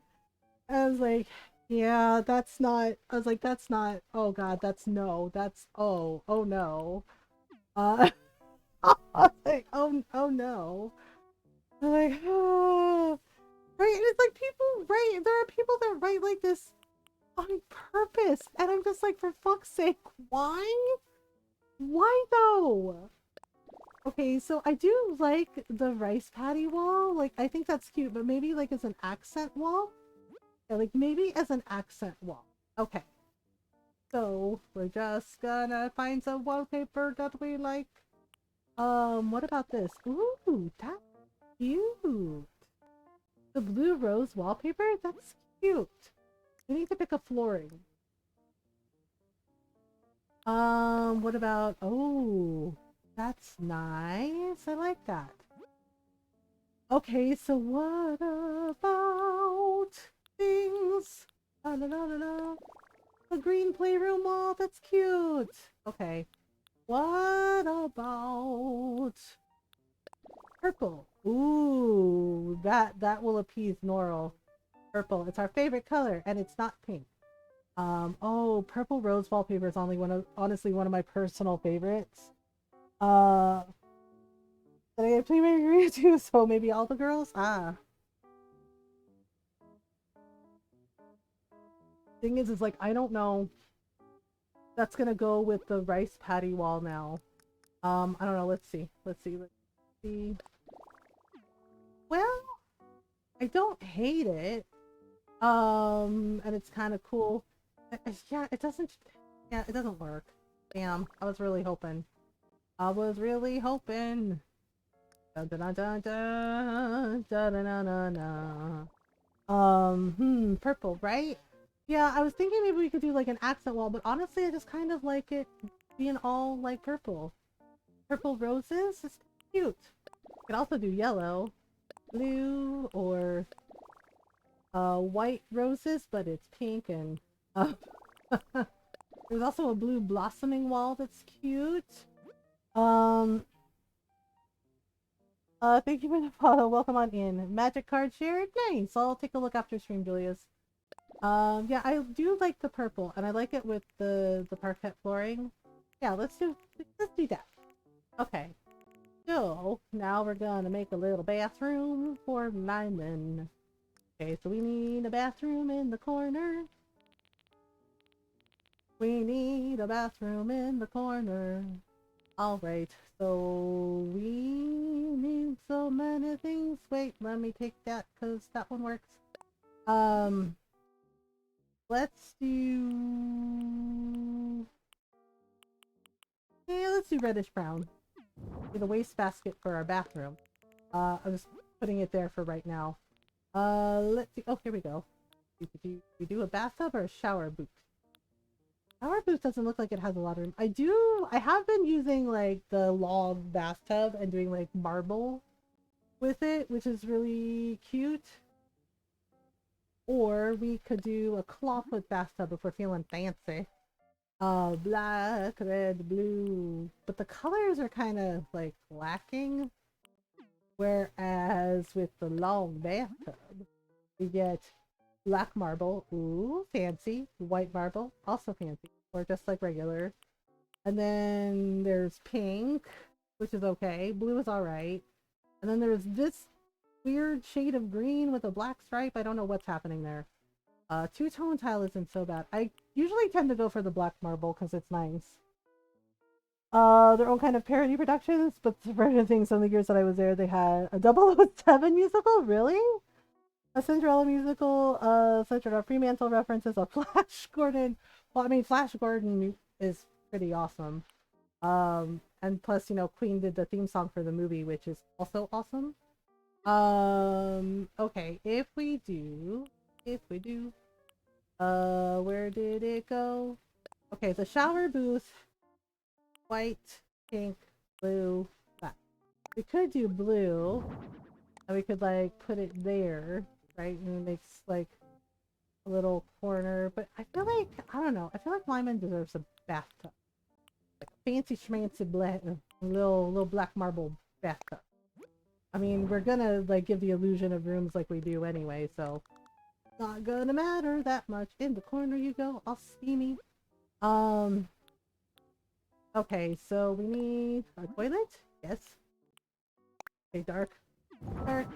And I was like, yeah, that's not. I was like, that's not. Oh god, that's no. That's oh no. I was like, oh no. I'm like, oh. Right, and it's like people, right? There are people that write like this on purpose, and I'm just like, for fuck's sake, why? Why though? Okay, so I do like the rice patty wall. Like, I think that's cute, but maybe like as an accent wall. Yeah, like maybe as an accent wall. Okay, so we're just gonna find some wallpaper that we like. What about this? Ooh, that's cute. The blue rose wallpaper? That's cute. We need to pick a flooring. What about, oh, that's nice. I like that. Okay, so what about things? La la la la la. A green playroom wall, that's cute. Okay. What about purple? Ooh, that will appease Norl. Purple. It's our favorite color, and it's not pink. Oh, purple rose wallpaper is only honestly one of my personal favorites. Uh, did I get Playmate agree too? So maybe all the girls? Ah. Thing is like, I don't know. That's gonna go with the rice patty wall now. I don't know. Let's see. Let's see. Let's see. Well, I don't hate it. And it's kind of cool. Yeah, it doesn't. Yeah, it doesn't work. Damn, I was really hoping. I was really hoping. Dun, dun, dun, dun, dun, dun, dun, dun, dun, dun. Purple, right? Yeah, I was thinking maybe we could do like an accent wall, but honestly, I just kind of like it being all like purple. Purple roses is cute. You could also do yellow, blue, or white roses, but it's pink and There's also a blue blossoming wall that's cute. Um, thank you for the follow. Welcome on in. Magic card shared. Nice. I'll take a look after stream, Julius. Yeah, I do like the purple, and I like it with the parquet flooring. Yeah, let's do that. Okay. So now we're gonna make a little bathroom for Lyman. Okay, so we need a bathroom in the corner. We need a bathroom in the corner. Alright, so we need so many things. Wait, let me take that because that one works. Let's do... Yeah, let's do reddish brown. Do the wastebasket for our bathroom. I'm just putting it there for right now. Let's see. Oh, here we go. We do a bathtub or a shower booth? Shower booth doesn't look like it has a lot of room. I have been using like the log bathtub and doing like marble with it, which is really cute. Or we could do a clawfoot bathtub if we're feeling fancy. Black, red, blue. But the colors are kind of like lacking. Whereas with the log bathtub, we get black marble, ooh, fancy. White marble, also fancy. Or just like regular. And then there's pink, which is okay. Blue is alright. And then there's this weird shade of green with a black stripe. I don't know what's happening there. Two-tone tile isn't so bad. I usually tend to go for the black marble because it's nice. Their own kind of parody productions, but for anything, some of the years that I was there, they had a 007 musical? Really? A Cinderella musical, centered on Fremantle references, a Flash Gordon. Well, I mean, Flash Gordon is pretty awesome. And plus, you know, Queen did the theme song for the movie, which is also awesome. Okay, if we do, where did it go? Okay, the shower booth, white, pink, blue, black. We could do blue, and we could, like, put it there, right? And it makes, like, a little corner, but I feel like, I don't know, I feel like Lyman deserves a bathtub. Like, fancy schmancy black, little black marble bathtub. I mean, we're gonna, like, give the illusion of rooms like we do anyway, so not gonna matter that much. In the corner you go, all steamy. Okay, so we need a toilet? Yes. Okay, dark. Dark.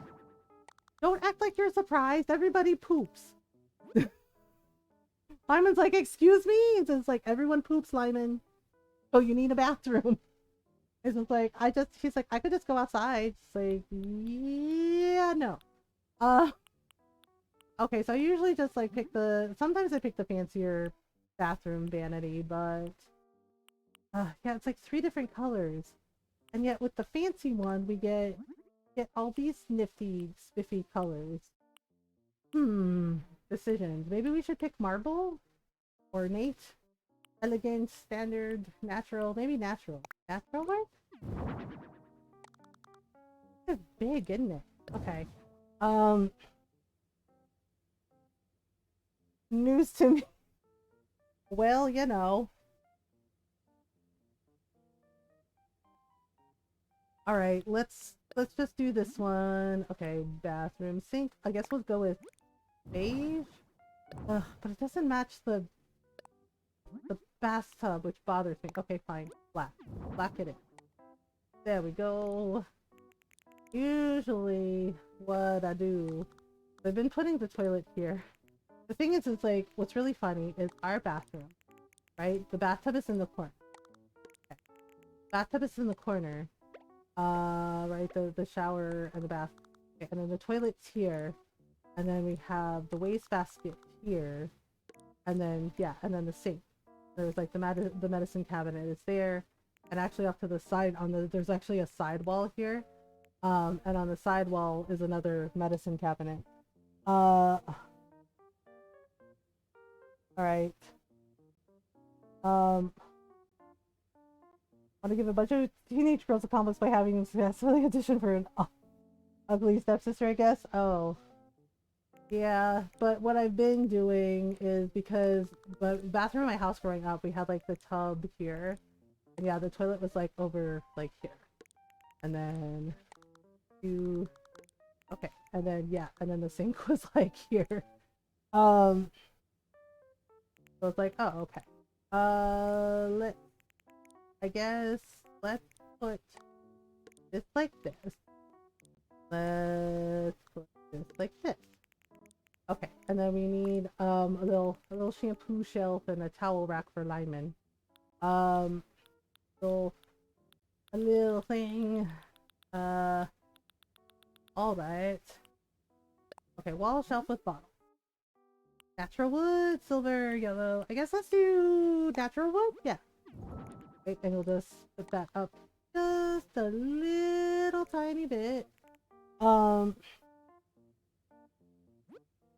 Don't act like you're surprised. Everybody poops. Lyman's like, excuse me? It's just like, everyone poops, Lyman. Oh, you need a bathroom. It's just like, she's like, I could just go outside. It's like, yeah, no. Okay, so I usually just like sometimes I pick the fancier bathroom vanity, but yeah, it's like 3 different colors. And yet with the fancy one, we get all these nifty, spiffy colors. Decisions. Maybe we should pick marble? Ornate? Elegant? Standard? Natural? Maybe natural. Natural work? It's big, isn't it? Okay. News to me. Well, you know. Alright, let's just do this one. Okay, bathroom sink. I guess we'll go with beige. Ugh, but it doesn't match the bathtub, which bothers me. Okay, fine. Black. Black it in. There we go. Usually, what I do... I've been putting the toilet here. The thing is, like, what's really funny is our bathroom, right? The bathtub is in the corner. Okay. Bathtub is in the corner. Right, the shower and the bath. Okay, and then the toilet's here. And then we have the wastebasket here. And then, yeah, and then the sink. There's like the medicine cabinet is there. And actually off to the side, there's actually a sidewall here. And on the sidewall is another medicine cabinet. Alright. Want to give a bunch of teenage girls a complex by having successfully auditioned for an ugly stepsister, I guess? Oh. Yeah, but what I've been doing is because the bathroom in my house growing up, we had like the tub here. And yeah, the toilet was like over like here. And then you okay. And then yeah, and then the sink was like here. Um so it's like, oh okay. Let I guess let's put this like this. Let's put this like this. Okay, and then we need a little shampoo shelf and a towel rack for Lyman. Um, so a little thing. Uh, all right. Okay, wall shelf with bottle. Natural wood, silver, yellow. I guess let's do natural wood. Yeah. Wait, and we'll just put that up just a little tiny bit. Um,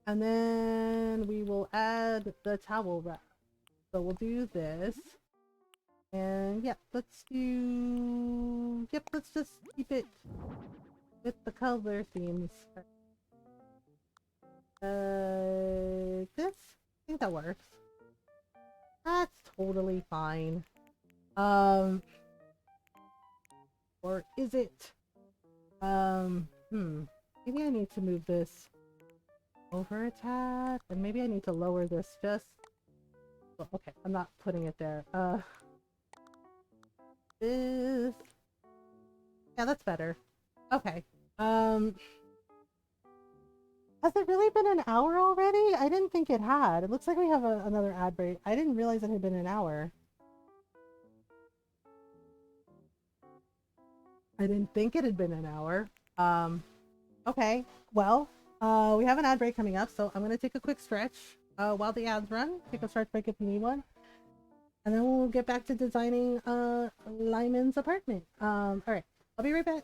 and then we will add the towel rack. So we'll do this. And yeah, let's do. Yep, let's just keep it with the color themes. This? I think that works. That's totally fine. Um, or is it? Maybe I need to move this over a tad, and maybe I need to lower this just. Well, okay, I'm not putting it there. This. Yeah, that's better. Okay. Um, has it really been an hour already? I didn't think it had. It looks like we have another ad break. I didn't realize it had been an hour. I didn't think it had been an hour. Okay. Well, we have an ad break coming up, so I'm gonna take a quick stretch while the ads run. Take a stretch break if you need one. And then we'll get back to designing Lyman's apartment. All right. I'll be right back.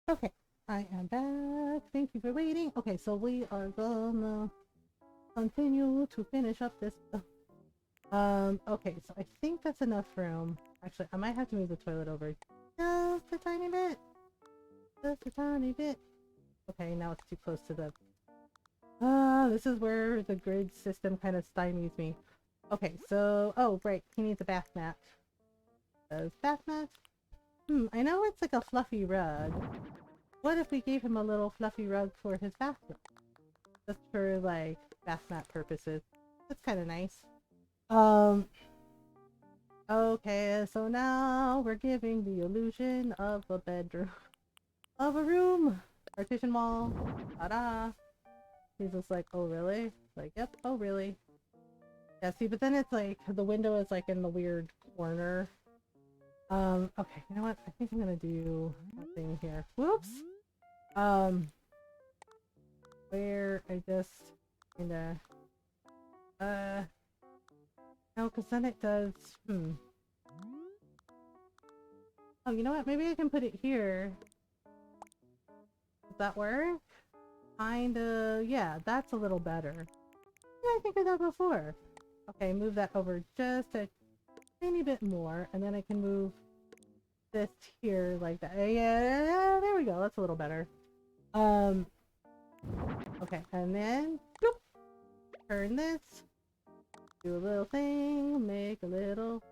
Okay, I am back. Thank you for waiting. Okay, so we are gonna continue to finish up this. Okay, so I think that's enough room. Actually, I might have to move the toilet over just a tiny bit. Just a tiny bit. Okay, now it's too close to the... this is where the grid system kind of stymies me. Okay, so... Oh, right, he needs a bath mat. Does bath mat? I know it's like a fluffy rug. What if we gave him a little fluffy rug for his bathroom? Just for, like, bath mat purposes. That's kind of nice. Okay, so now we're giving the illusion of a bedroom. Of a room! Partition wall. Ta-da! He's just like, oh really? Like, yep, oh really? Yeah, see, but then it's like, the window is like in the weird corner. Okay, you know what? I think I'm gonna do something here. Whoops! Where I just kinda... No, because then it does... Oh, you know what? Maybe I can put it here. Does that work? Kinda... Yeah, that's a little better. Yeah, I think I did before. Okay, move that over just a tiny bit more, and then I can move this here like that. Yeah, there we go. That's a little better. Okay, and then bloop, turn this, do a little thing, make a little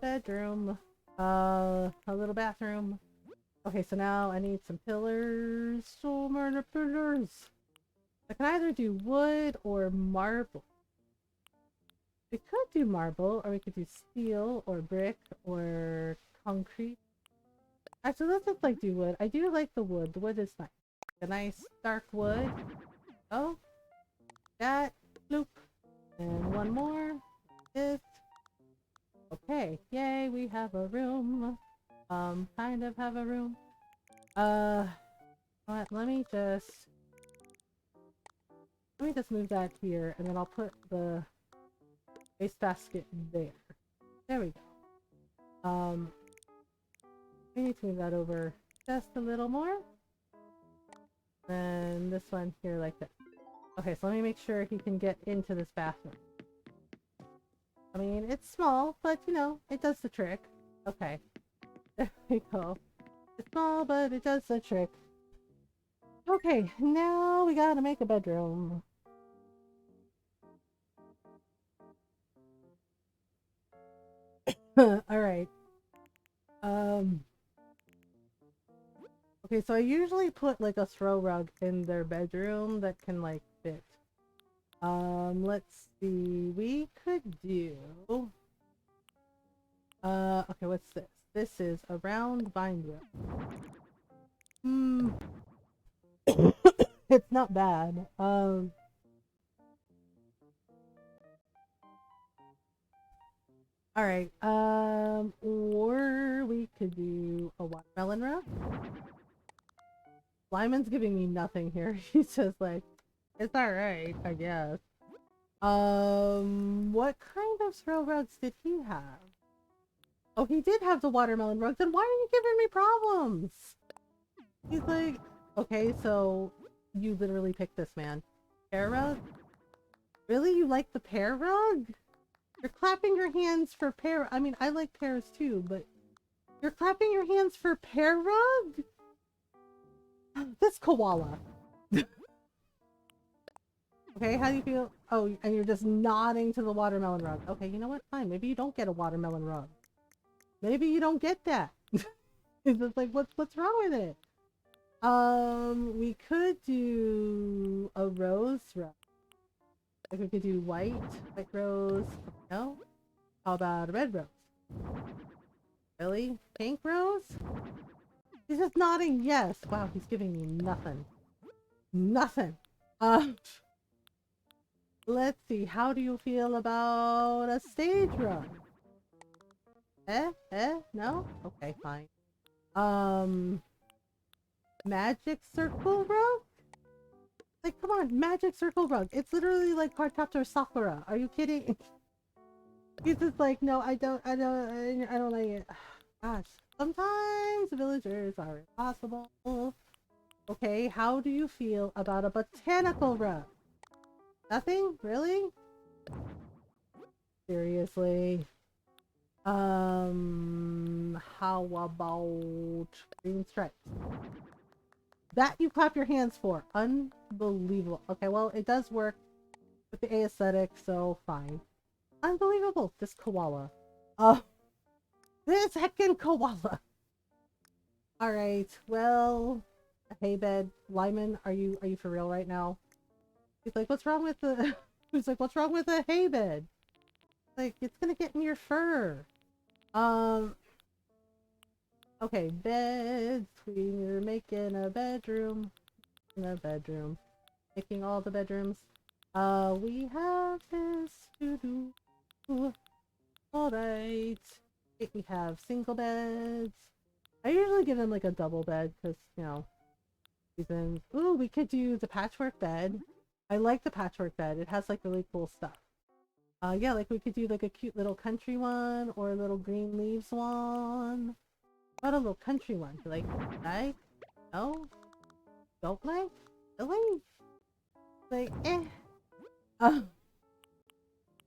bedroom, a little bathroom. Okay, so now I need some pillars. So many pillars. I can either do wood or marble. We could do marble, or we could do steel, or brick, or concrete. Actually, let's just like do wood. I do like the wood. The wood is nice. A nice dark wood. Oh, that bloop, and one more. This. Okay, yay! We have a room. Kind of have a room. Let me just move that here, and then I'll put the wastebasket there. There we go. We need to move that over just a little more. And this one here like this. Okay, so let me make sure he can get into this bathroom. I mean, it's small, but you know, it does the trick. Okay. There we go. It's small, but it does the trick. Okay, now we gotta make a bedroom. Alright. Okay, so I usually put like a throw rug in their bedroom that can like fit. Let's see. We could do... okay, what's this? This is a round vine room. It's not bad. Alright, or we could do a watermelon row. Lyman's giving me nothing here. He's just like, it's alright, I guess. What kind of throw rugs did he have? Oh, he did have the watermelon rugs, then why are you giving me problems? He's like, okay, so you literally picked this, man. Pear rug? Really? You like the pear rug? You're clapping your hands for pear. I mean, I like pears too, but you're clapping your hands for pear rug? This koala. Okay, how do you feel? Oh, and you're just nodding to the watermelon rug. Okay, you know what? Fine. Maybe you don't get a watermelon rug. Maybe you don't get that. It's just like, what's wrong with it? We could do a rose rug. Like we could do white rose. No? How about a red rose? Really? Pink rose? He's just nodding yes. Wow, he's giving me nothing. Nothing. Let's see. How do you feel about a stage rug? No? Okay, fine. Magic circle rug? Like, come on, magic circle rug. It's literally like Cardcaptor Sakura. Are you kidding? He's just like, no, I don't like it. Gosh. Sometimes villagers are impossible. Okay, how do you feel about a botanical rug? Nothing? Really? Seriously? How about green stripes? That you clap your hands for. Unbelievable. Okay, well, it does work with the aesthetic, so fine. Unbelievable. This koala. Oh, this heckin' koala. Alright, well, hey bed. Lyman, are you for real right now? He's like, what's wrong with the He's like, what's wrong with the hay bed? Like, it's gonna get in your fur. Um okay, beds. We're making a bedroom. In a bedroom. Making all the bedrooms. We have this to do. Alright. We have single beds. I usually give them like a double bed because, you know, reasons. Ooh, we could do the patchwork bed. I like the patchwork bed. It has like really cool stuff. Yeah, like we could do like a cute little country one or a little green leaves one. What a little country one? Like? No? Don't like? Really? Like, eh. Uh,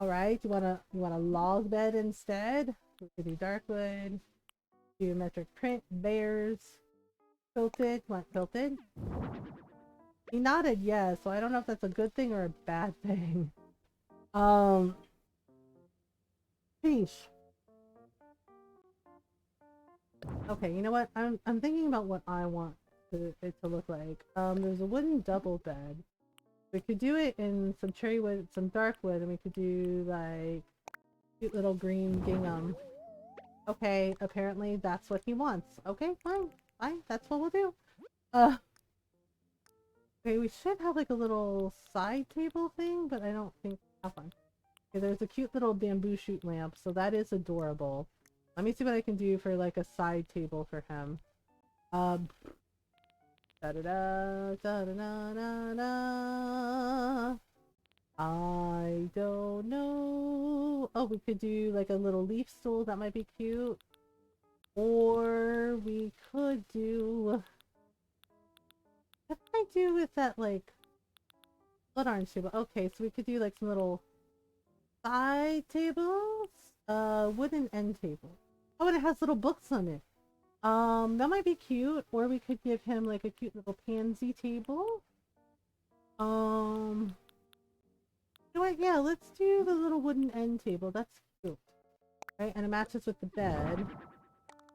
Alright, you want a log bed instead? We could do dark wood, geometric print, bears, quilted. Want quilted? He nodded yes, so I don't know if that's a good thing or a bad thing. Um, Sheesh. Okay, you know what? I'm thinking about what I want it to look like. There's a wooden double bed. We could do it in some cherry wood, some dark wood, and we could do like cute little green gingham. Okay, apparently that's what he wants. Okay, fine, fine, that's what we'll do. Okay, we should have like a little side table thing, but I don't think we have one. Okay, there's a cute little bamboo shoot lamp, so that is adorable. Let me see what I can do for like a side table for him. Da da da da da da da da. I don't know. Oh, we could do like a little leaf stool. That might be cute. Or we could do. What can I do with that like blood orange table? Okay, so we could do like some little side tables. Wooden end table. Oh, and it has little books on it. That might be cute. Or we could give him like a cute little pansy table. You know what? Yeah, let's do the little wooden end table. That's cute. Right? And it matches with the bed.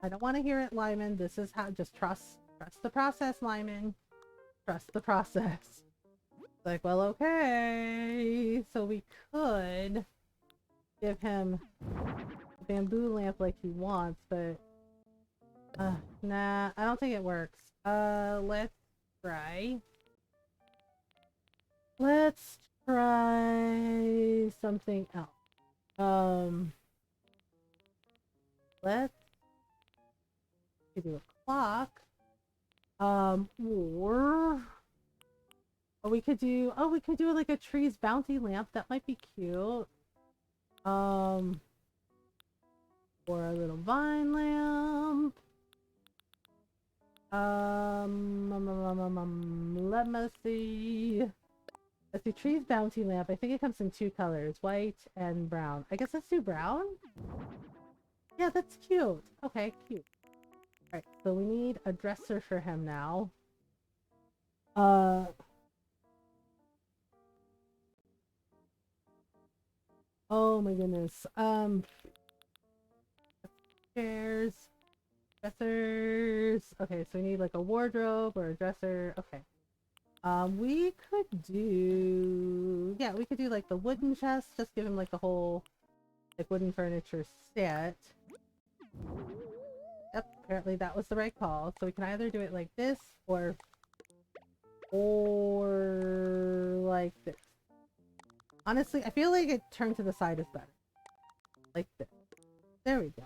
I don't want to hear it, Lyman. This is how, just trust the process, Lyman. Trust the process. It's like, well, okay. So we could give him a bamboo lamp like he wants, but nah, I don't think it works. Let's try. Let's try something else. Let's do a clock. Or we could do like a tree's bounty lamp. That might be cute. Or a little vine lamp. Let me see. Let's do tree's bounty lamp. I think it comes in two colors, white and brown. I guess let's do brown. Yeah, that's cute. Okay, cute. Alright, so we need a dresser for him now. Oh my goodness. Chairs, dressers. Okay, so we need like a wardrobe or a dresser. Okay. We could do, yeah, we could do like the wooden chest. Just give him like the whole like wooden furniture set. Yep, apparently that was the right call. So we can either do it like this or like this. Honestly, I feel like it turned to the side is better. Like this. There we go.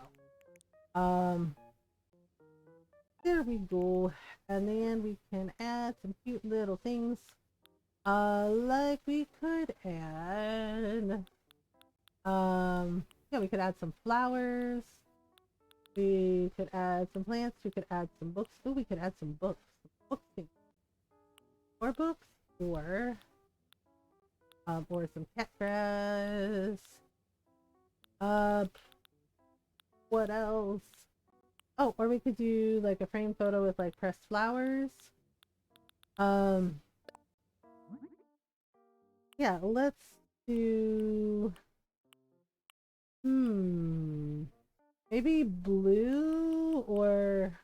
There we go. And then we can add some cute little things. Like we could add yeah, we could add some flowers. We could add some plants. We could add some books. Oh, we could add some books. Books things. Or books, or some cat grass. Uh, what else? Oh, or we could do like a frame photo with like pressed flowers. Um, yeah, let's do. Maybe blue or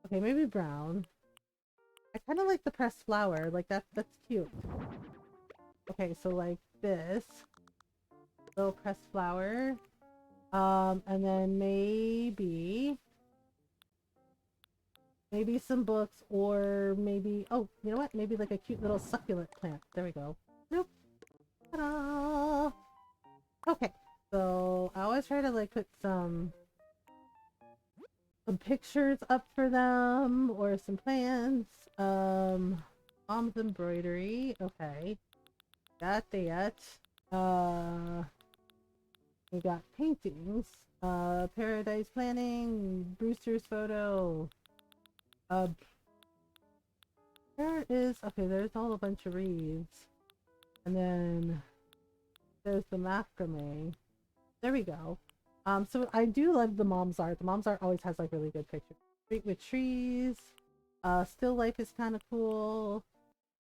okay, maybe brown. I kind of like the pressed flower. Like that's cute. Okay, so like this little pressed flower. And then maybe some books or maybe oh, you know what? Maybe like a cute little succulent plant. There we go. Nope. Ta-da! Okay. So I always try to like put some pictures up for them or some plants. Mom's embroidery. Okay. Got that. We got paintings. Paradise planning. Brewster's photo. Uh, there is okay. There's all a bunch of reeds, and then there's the macrame. There we go. So I do love the mom's art. The mom's art always has like really good pictures. Street with trees. Still life is kind of cool.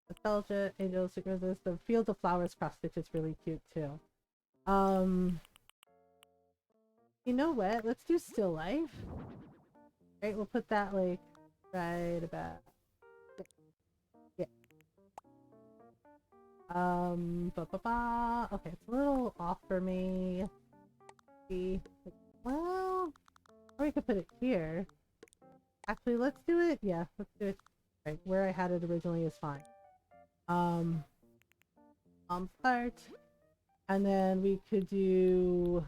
Nostalgia, angels, roses. The field of flowers cross stitch is really cute too. You know what? Let's do still life. Right, we'll put that like right about. Yeah. Okay, it's a little off for me. Well, or we could put it here. Actually, let's do it. Yeah, let's do it. Right, where I had it originally is fine. Um, Start, and then we could do.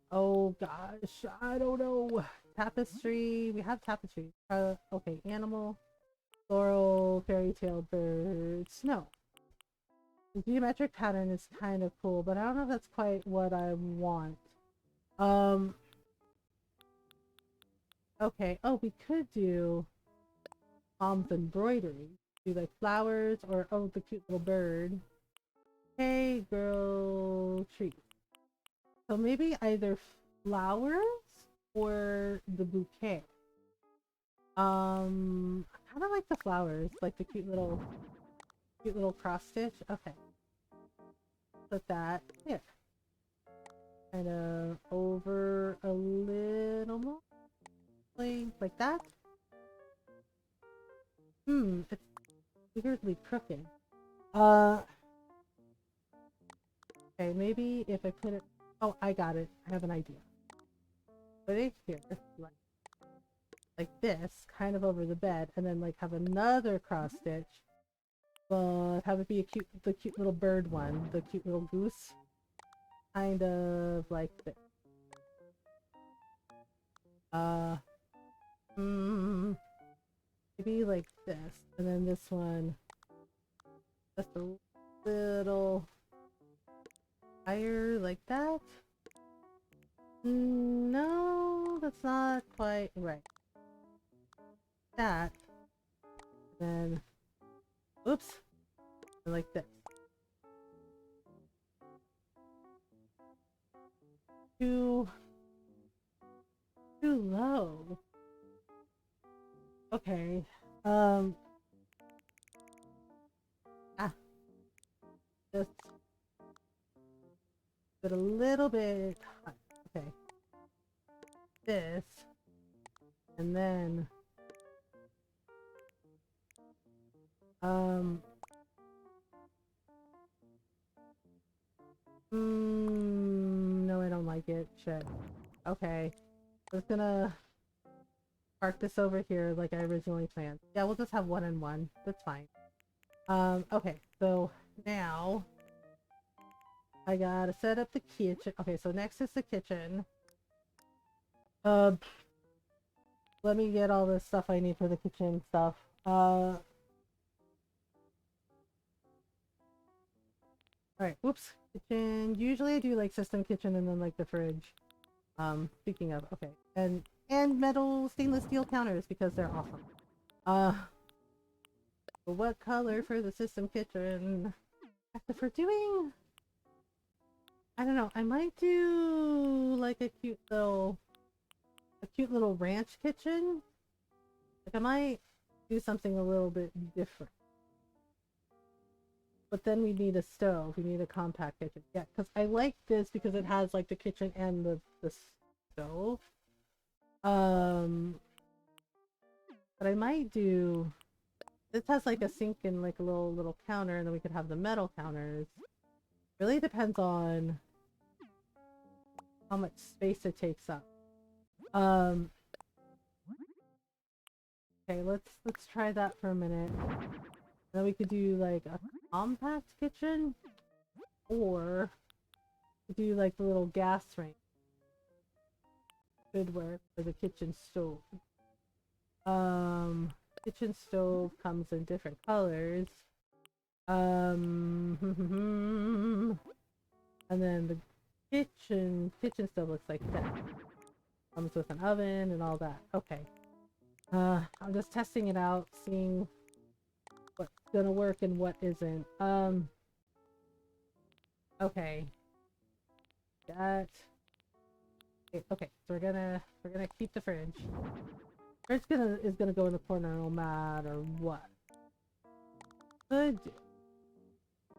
Oh gosh, I don't know. Tapestry. We have tapestry. Okay, animal, floral, fairy tale, bird, snow. The geometric pattern is kind of cool, but I don't know if that's quite what I want. Um. Okay. Oh, we could do mom's embroidery. Do like flowers or oh, the cute little bird. Hey, girl, treat. So maybe either flowers or the bouquet. I kind of like the flowers, like the cute little cross stitch. Okay, put that here, kind of over a little more, like that. It's weirdly crooked. Uh, okay, maybe if I put it. Oh, I got it. I have an idea. Put it here, like this, kind of over the bed, and then like have another cross stitch, but have it be the cute little bird one, the cute little goose, kind of like this. Uh, maybe like this, and then this one, just a little higher, like that. No, that's not quite right. That, and then, oops, and like this. Too, too low. Okay. Um. Ah, just but a little bit. Okay. This, and then no, I don't like it. Shit. Okay. I was gonna park this over here like I originally planned. Yeah, we'll just have one and one. That's fine. Okay, so now I gotta set up the kitchen. Okay, so next is the kitchen. Let me get all the stuff I need for the kitchen stuff. Alright, whoops. Kitchen. Usually I do like system kitchen and then like the fridge. Speaking of, okay, and metal stainless steel counters because they're awesome. Uh, but what color for the system kitchen? If we're doing, I don't know, I might do like a cute little ranch kitchen. Like I might do something a little bit different. But then we need a stove. We need a compact kitchen. Yeah, because I like this because it has like the kitchen and the stove. But I might do. This has like a sink and like a little counter, and then we could have the metal counters. Really depends on how much space it takes up. Um. Okay, let's try that for a minute. Then we could do like a compact kitchen, or do like the little gas range. Could work for the kitchen stove. Kitchen stove comes in different colors. And then the kitchen stove looks like that. Comes with an oven and all that. Okay. I'm just testing it out, seeing what's gonna work and what isn't. Okay. That. Okay, so we're gonna keep the fridge. Fridge is gonna go in the corner no matter what. Could do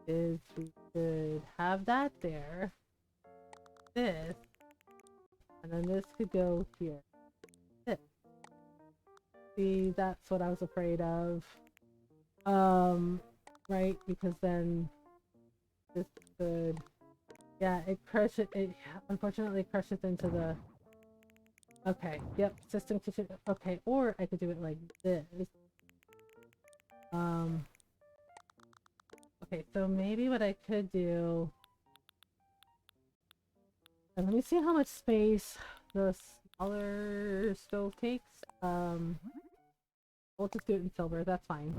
is we could have that there. This. And then this could go here. This. See, that's what I was afraid of. Right? Because then this could, yeah, it crushes it. Unfortunately, crushes into the. Okay. Yep. System kitchen. Okay. Or I could do it like this. Okay. So maybe what I could do. And let me see how much space the smaller stove takes. We'll just do it in silver. That's fine.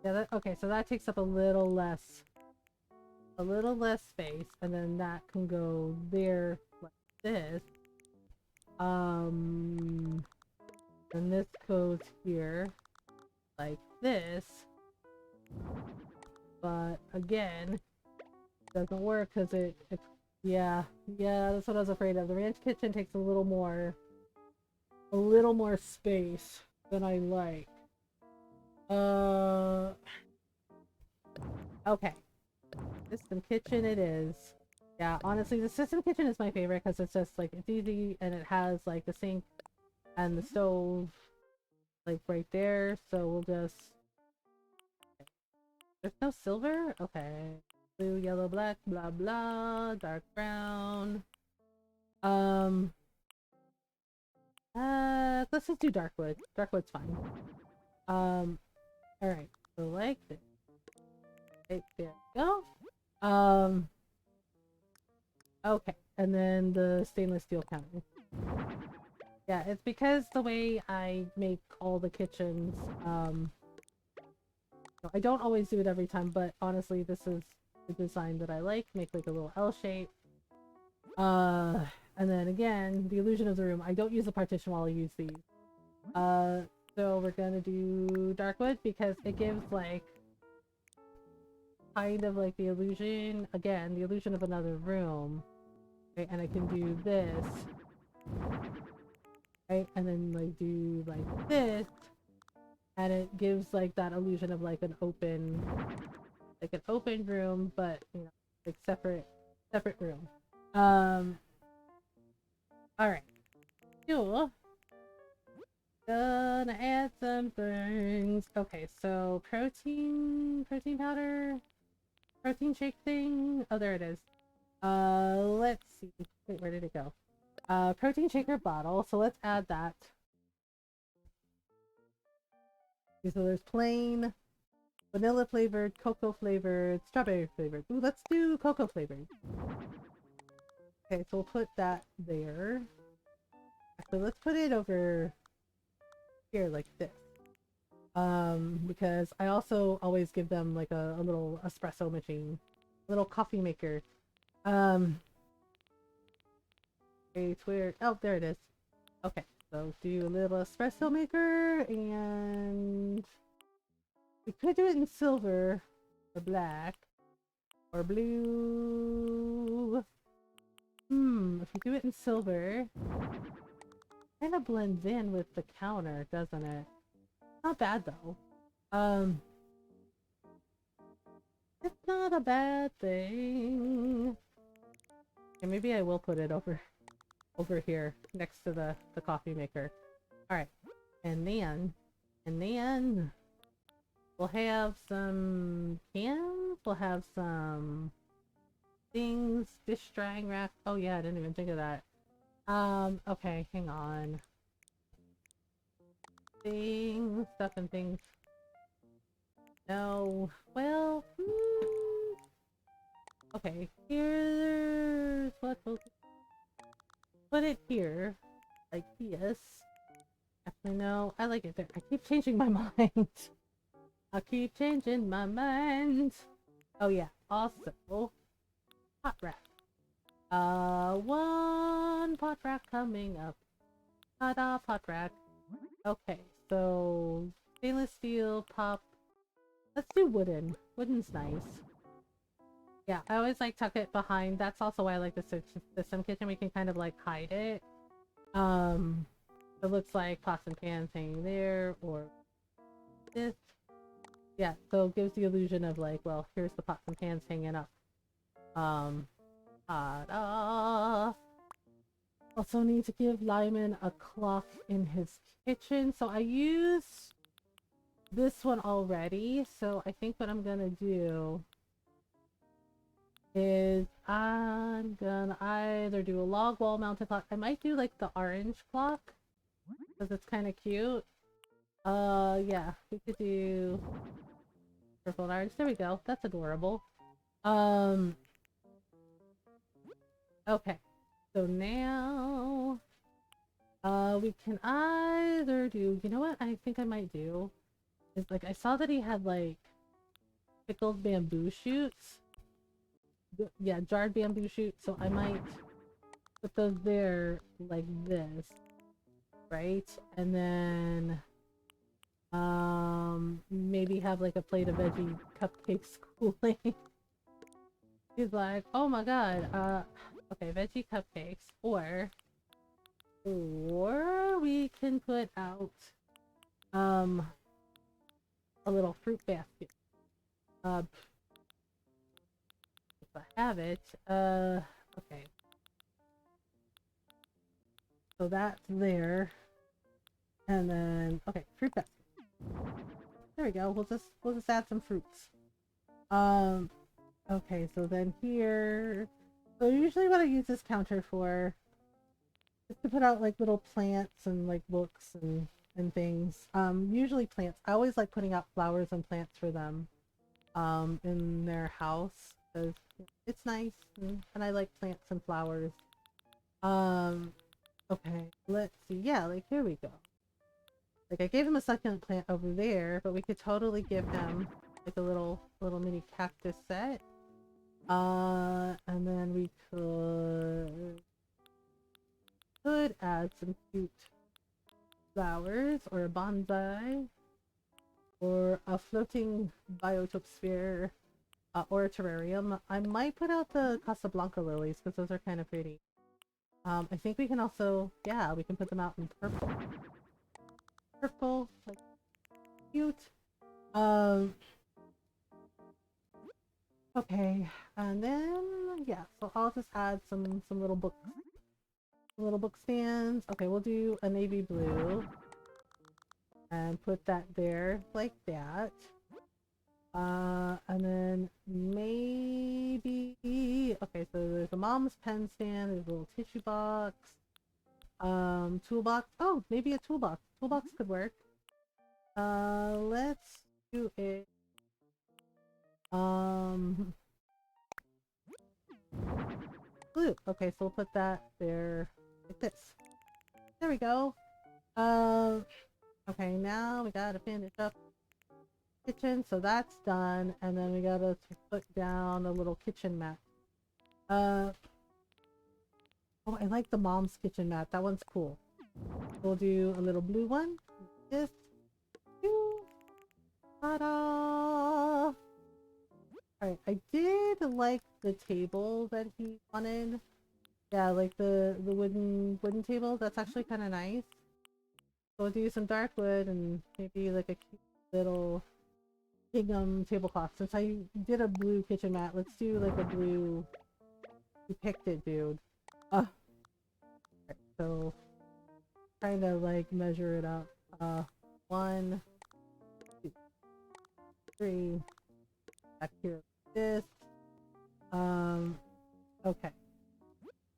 Yeah. Okay. So that takes up a little less space, and then that can go there like this. And this goes here like this. But again, doesn't work because yeah, that's what I was afraid of. The ranch kitchen takes a little more space than I like. Okay. System kitchen it is. Yeah, honestly, the system kitchen is my favorite because it's just like it's easy and it has like the sink and the stove like right there. So we'll just. There's no silver? Okay. Blue, yellow, black, blah blah, dark brown. Let's just do dark wood. Dark wood's fine. Alright. So like this. Right, there we go. Okay. And then the stainless steel counter. Yeah, it's because the way I make all the kitchens, I don't always do it every time, but honestly, this is the design that I like. Make like a little L shape. And then again, the illusion of the room. I don't use a partition while I use these. So we're gonna do dark wood because it gives like kind of like the illusion, again, the illusion of another room. Okay, and I can do this. Right, and then like do like this. And it gives like that illusion of like an open room, but you know, like separate room. Alright. Cool. Gonna add some things. Okay, so protein powder, protein shake thing. Oh, there it is. Let's see. Wait, where did it go? Protein shaker bottle. So let's add that. Okay, so there's plain, vanilla flavored, cocoa flavored, strawberry flavored. Ooh, let's do cocoa flavored. Okay, so we'll put that there. Actually, let's put it over here like this. Because I also always give them like a little espresso machine, a little coffee maker. Wait, where? Oh, there it is. Okay, so do a little espresso maker, and we could do it in silver, or black, or blue. If we do it in silver, kind of blends in with the counter, doesn't it? Not bad though. It's not a bad thing. Okay, maybe I will put it over here next to the coffee maker. All right, and then we'll have some cans. We'll have some things, dish drying rack. Oh yeah, I didn't even think of that. Okay, hang on. Things, stuff and things. No, well, okay, here's what we'll put it here, like this. Actually, no, I like it there. I keep changing my mind. I keep changing my mind. Oh yeah, also, pot rack. One pot rack coming up. Ta-da, pot rack. Okay, so stainless steel, pop. Let's do wooden. Wooden's nice. Yeah, I always like tuck it behind. That's also why I like the system kitchen. We can kind of like hide it. It looks like pots and pans hanging there, or this. Yeah, so it gives the illusion of like, well, here's the pots and pans hanging up. Ta-da! Also need to give Lyman a clock in his kitchen. So I used this one already. So I think what I'm gonna do is I'm gonna either do a log wall mounted clock. I might do like the orange clock because it's kind of cute. Yeah, we could do purple and orange. There we go. That's adorable. Okay. So now, we can either do, you know what I think I might do? Is like, I saw that he had like pickled bamboo shoots. Yeah, jarred bamboo shoots. So I might put those there like this, right? And then, maybe have like a plate of veggie cupcakes cooling. He's like, oh my god, okay, veggie cupcakes, or we can put out, a little fruit basket. If I have it, okay. So that's there. And then, okay, fruit basket. There we go, we'll just add some fruits. Okay, so then here, so usually what I use this counter for is to put out like little plants and like books and things. Usually plants. I always like putting out flowers and plants for them in their house because it's nice and I like plants and flowers. Okay, let's see. Yeah, like here we go. Like I gave him a succulent plant over there, but we could totally give him like a little mini cactus set. And then we could add some cute flowers or a bonsai or a floating biotope sphere or a terrarium. I might put out the Casablanca lilies because those are kind of pretty. I think we can also, yeah, we can put them out in purple. Purple, like cute. Okay, and then yeah, so I'll just add some little book stands. Okay, we'll do a navy blue and put that there like that. And then maybe okay, so there's a mom's pen stand, there's a little tissue box, toolbox. Oh, maybe a toolbox. Toolbox could work. Let's do it. Blue. Okay, so we'll put that there like this. There we go. Okay, now we gotta finish up kitchen, so that's done, and then we gotta put down a little kitchen mat. Oh, I like the mom's kitchen mat. That one's cool. We'll do a little blue one. This. Ta-da! Alright, I did like the table that he wanted. Yeah, like the wooden table. That's actually kind of nice. So we'll do some dark wood and maybe like a cute little gingham tablecloth. Since I did a blue kitchen mat, let's do like a blue. You picked it, dude. Right, so kind of like measure it up. 1, 2, 3. Back here, like this. Okay.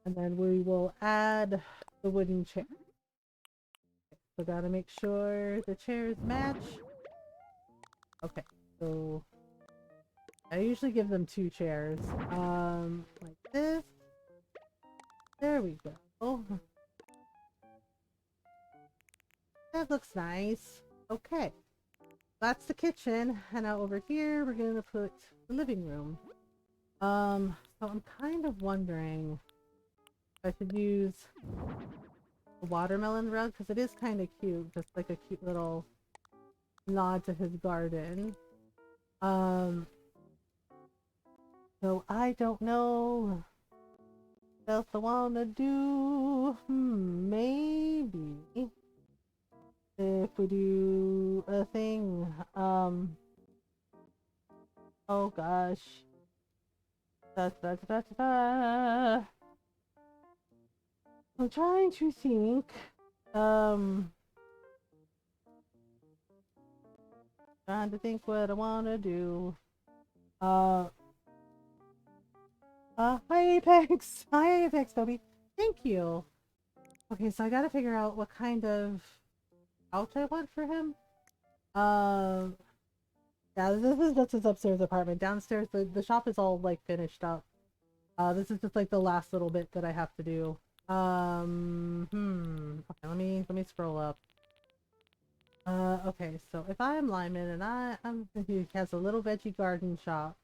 And then we will add the wooden chair. So gotta make sure the chairs match. Okay, so I usually give them 2 chairs. Like this. There we go. Oh, that looks nice. Okay. That's the kitchen. And now over here we're gonna put the living room. So I'm kind of wondering if I could use a watermelon rug because it is kind of cute, just like a cute little nod to his garden. So I don't know what else I wanna do. Maybe if we do a thing. Oh gosh. Da, da, da, da, da. I'm trying to think. Trying to think what I wanna do. Hi Apex! Hi Apex, Toby. Thank you. Okay, so I gotta figure out what kind of couch I want for him. Yeah, this is just his upstairs apartment. Downstairs, the shop is all like finished up. This is just like the last little bit that I have to do. Okay, let me scroll up. Okay, so if I'm Lyman and he has a little veggie garden shop.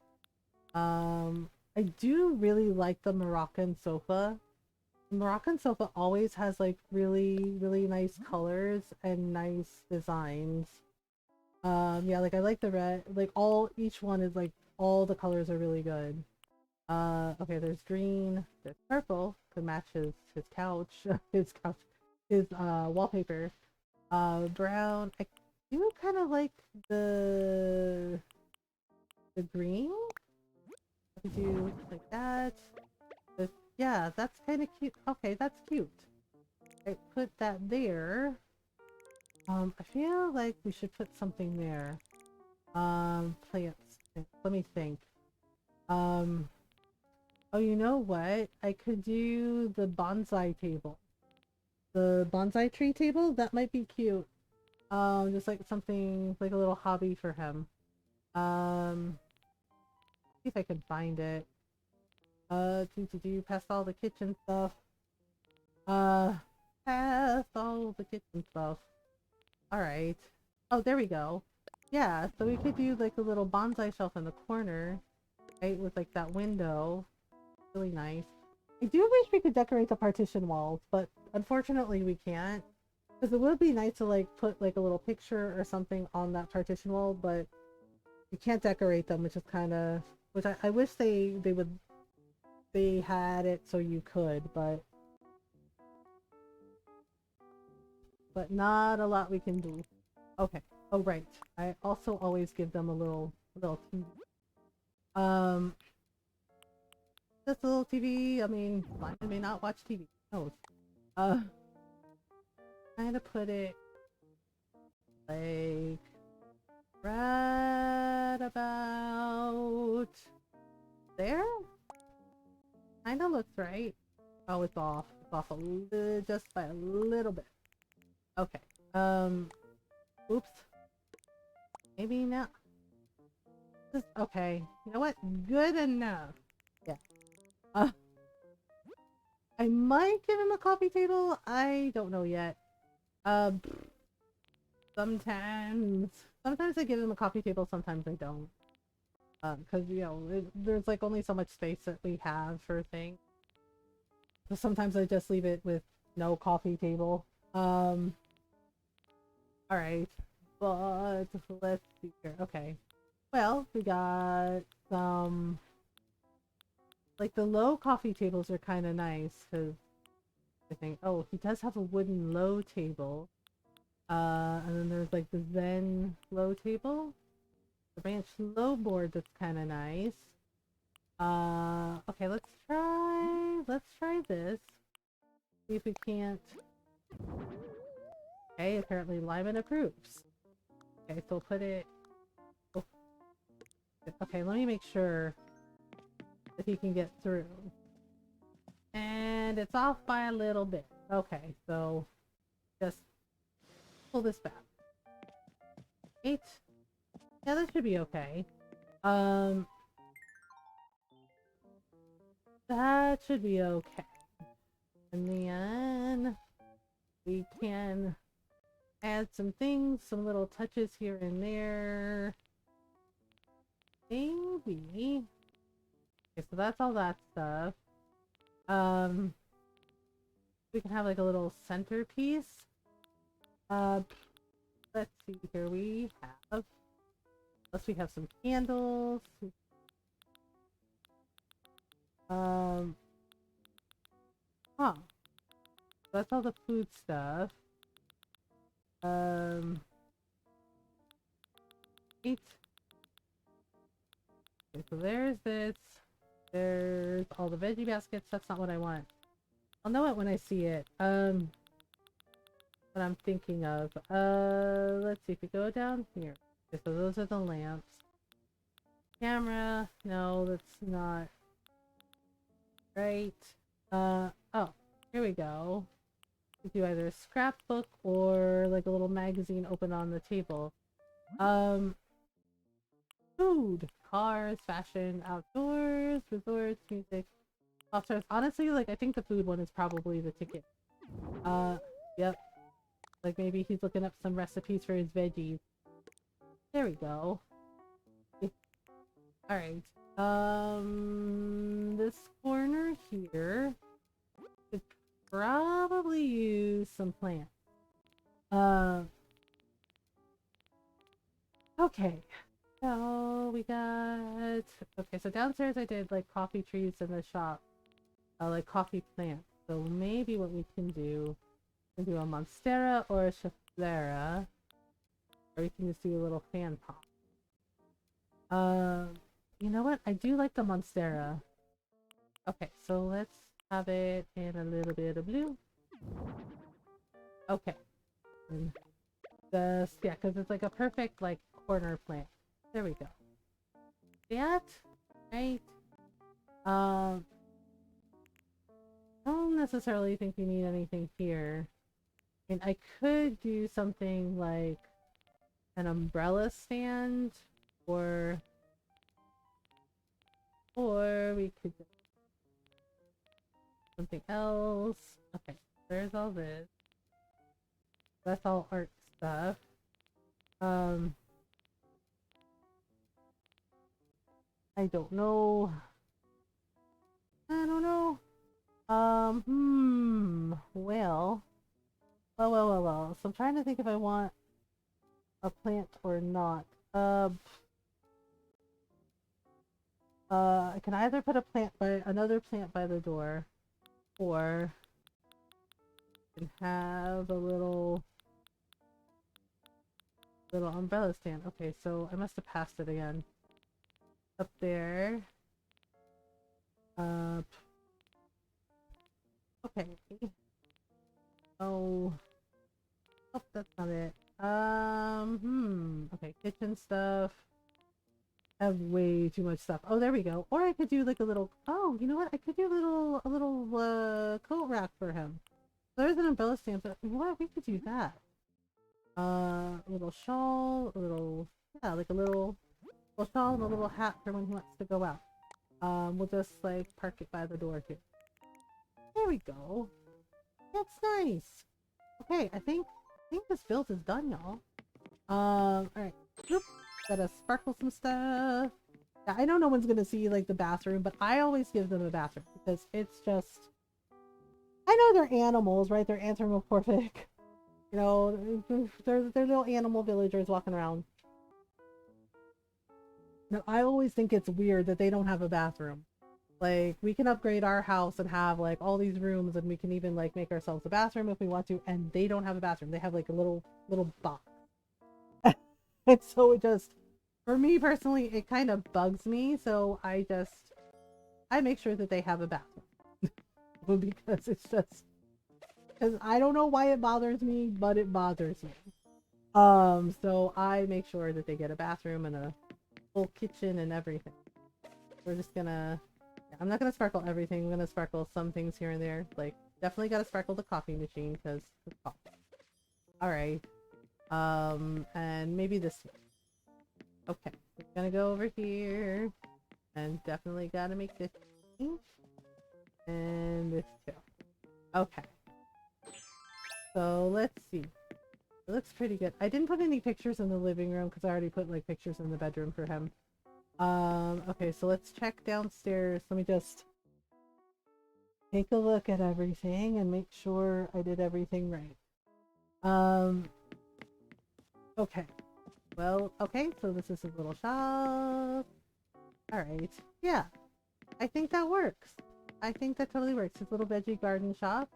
I do really like the Moroccan sofa. The Moroccan sofa always has like really nice colors and nice designs. Yeah, like I like the red, like each one is like all the colors are really good. Okay, there's green, there's purple, could match his couch, his wallpaper. Brown. I do kind of like the green. We do like that. Yeah, that's kind of cute. Okay, that's cute. I put that there. I feel like we should put something there. Plants. Let me think. Um, oh, you know what? I could do the bonsai table. The bonsai tree table? That might be cute. Just like something, like a little hobby for him. See if I can find it. Past all the kitchen stuff. Past all the kitchen stuff. Alright. Oh, there we go. Yeah, so we could do like a little bonsai shelf in the corner, right, with like that window. Really nice. I do wish we could decorate the partition walls, but unfortunately we can't. Because it would be nice to like put like a little picture or something on that partition wall, but you can't decorate them, which is kind of... Which I wish they had it so you could, but not a lot we can do. Okay. Oh right. I also always give them a little TV. Um, this little TV. I mean, Lyman may not watch TV. No. Kind of put it like right about there. Kind of looks right. Oh, it's off. It's off just by a little bit. Okay. Oops. Maybe not. Okay. You know what? Good enough. Yeah. I might give him a coffee table. I don't know yet. Um, sometimes I give him a coffee table. Sometimes I don't. Because you know, there's like only so much space that we have for things. So sometimes I just leave it with no coffee table. All right, but let's see here. Okay, well, we got some like the low coffee tables are kind of nice because I think oh he does have a wooden low table. And then there's like the Zen low table, the ranch low board that's kind of nice. Okay, let's try this. See if we can't. Okay, apparently Lyman approves. Okay, so we'll put it. Oh, okay, let me make sure that he can get through. And it's off by a little bit. Okay, so just pull this back. 8. Yeah, that should be okay. Um, that should be okay. And then we can add some things, some little touches here and there. Maybe. Okay, so that's all that stuff. We can have like a little centerpiece. Let's see here. Unless we have some candles. Huh. That's all the food stuff. 8. Okay, so there's this. There's all the veggie baskets. That's not what I want. I'll know it when I see it. What I'm thinking of. Let's see if we go down here. Okay, so those are the lamps. Camera. No, that's not right. Oh, here we go. We do either a scrapbook or like a little magazine open on the table. Food, cars, fashion, outdoors, resorts, music, offstars. Honestly, like I think the food one is probably the ticket. Yep. Like maybe he's looking up some recipes for his veggies. There we go. Alright. This corner here could probably use some plants. Okay. So we got okay, so downstairs I did like coffee trees in the shop. Like coffee plants. So maybe what we can do a monstera or a schefflera. Or we can just do a little fan pop. You know what? I do like the monstera. Okay, so let's have it in a little bit of blue. Okay. And just, yeah, because it's like a perfect, like, corner plant. There we go. That, right? I don't necessarily think we need anything here. And I could do something like an umbrella stand, or we could do something else. Okay, there's all this. That's all art stuff. I don't know. I don't know. Well. Well. So I'm trying to think if I want a plant or not. I can either put another plant by the door, or I can have a little umbrella stand. Okay, so I must have passed it again. Up there. Okay. Oh, that's not it. Okay, kitchen stuff. I have way too much stuff. Oh, there we go. Or I could do like a little. Oh, you know what? I could do a little coat rack for him. There's an umbrella stand, but you know what? We could do that. A little shawl, yeah, like a little shawl and a little hat for when he wants to go out. We'll just like park it by the door here. There we go. That's nice. Okay, I think this build is done, y'all. Alright. Gotta sparkle some stuff. Yeah, I know no one's gonna see like the bathroom, but I always give them a bathroom because it's just I know they're animals, right? They're anthropomorphic. You know, they're little animal villagers walking around. Now, I always think it's weird that they don't have a bathroom. Like, we can upgrade our house and have like all these rooms, and we can even like make ourselves a bathroom if we want to, and they don't have a bathroom. They have like a little box. And so it just, for me personally, it kind of bugs me. So I make sure that they have a bathroom. Because it's just, because I don't know why it bothers me, but it bothers me. So I make sure that they get a bathroom and a full kitchen and everything. We're just gonna, I'm not gonna sparkle everything. I'm gonna sparkle some things here and there. Like, definitely gotta sparkle the coffee machine because it's coffee. All right. And maybe this one. Okay, we're gonna go over here, and definitely gotta make this change. And this too. Okay. So let's see. It looks pretty good. I didn't put any pictures in the living room because I already put like pictures in the bedroom for him. Okay, so let's check downstairs. Let me just take a look at everything and make sure I did everything right. Okay. Well, okay, so this is a little shop. Alright. Yeah. I think that works. I think that totally works. His little veggie garden shop.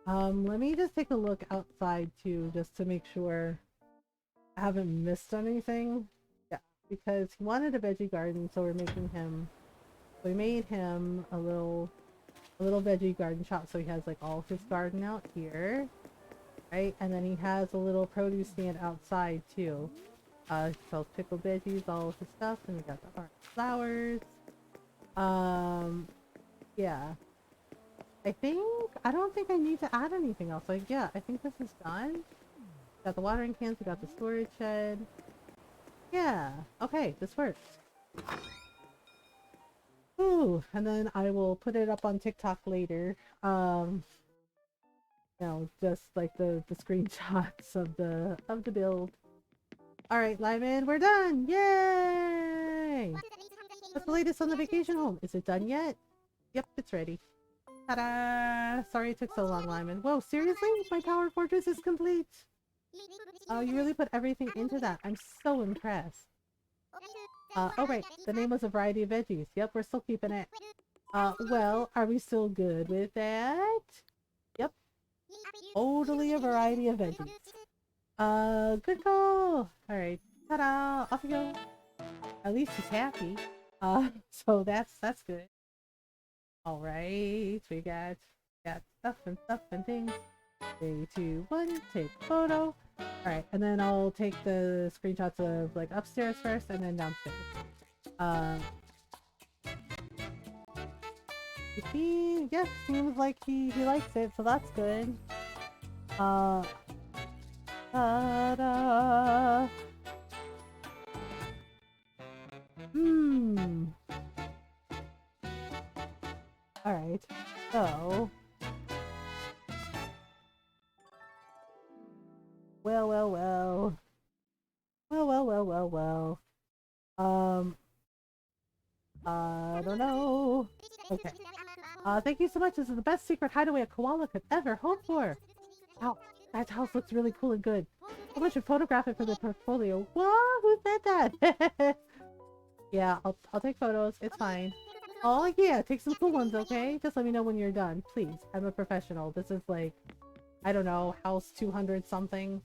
Let me just take a look outside too, just to make sure I haven't missed anything. Yeah, because he wanted a veggie garden, so we made him a little veggie garden shop. So he has like all his garden out here, right? And then he has a little produce stand outside too. He sells pickled veggies, all of his stuff, and we got the orange flowers. Yeah. I don't think I need to add anything else. Like, yeah, I think this is done. Got the watering cans, we got the storage shed. Yeah, okay, this works. Ooh, and then I will put it up on TikTok later. You know, just like the screenshots of the build. Alright, Lyman, we're done! Yay! What's the latest on the vacation home? Is it done yet? Yep, it's ready. Ta-da! Sorry it took so long, Lyman. Whoa, seriously? My tower fortress is complete! Oh, you really put everything into that. I'm so impressed. Oh right, the name was a variety of veggies. Yep, we're still keeping it. Well, are we still good with that? Yep. Totally a variety of veggies. Good call! Alright, ta-da! Off you go! At least he's happy. So that's good. Alright, we got stuff and things. 3, 2, 1, take photo. Alright, and then I'll take the screenshots of like upstairs first and then downstairs. Yeah, seems like he likes it, so that's good. Ta-da! Alright, so... Well. I don't know. Okay. Thank you so much. This is the best secret hideaway a koala could ever hope for. Wow, that house looks really cool and good. Someone should photograph it for the portfolio. What? Who said that? Yeah, I'll take photos. It's fine. Oh yeah, take some cool ones, okay? Just let me know when you're done, please. I'm a professional. This is like, I don't know, house 200 something.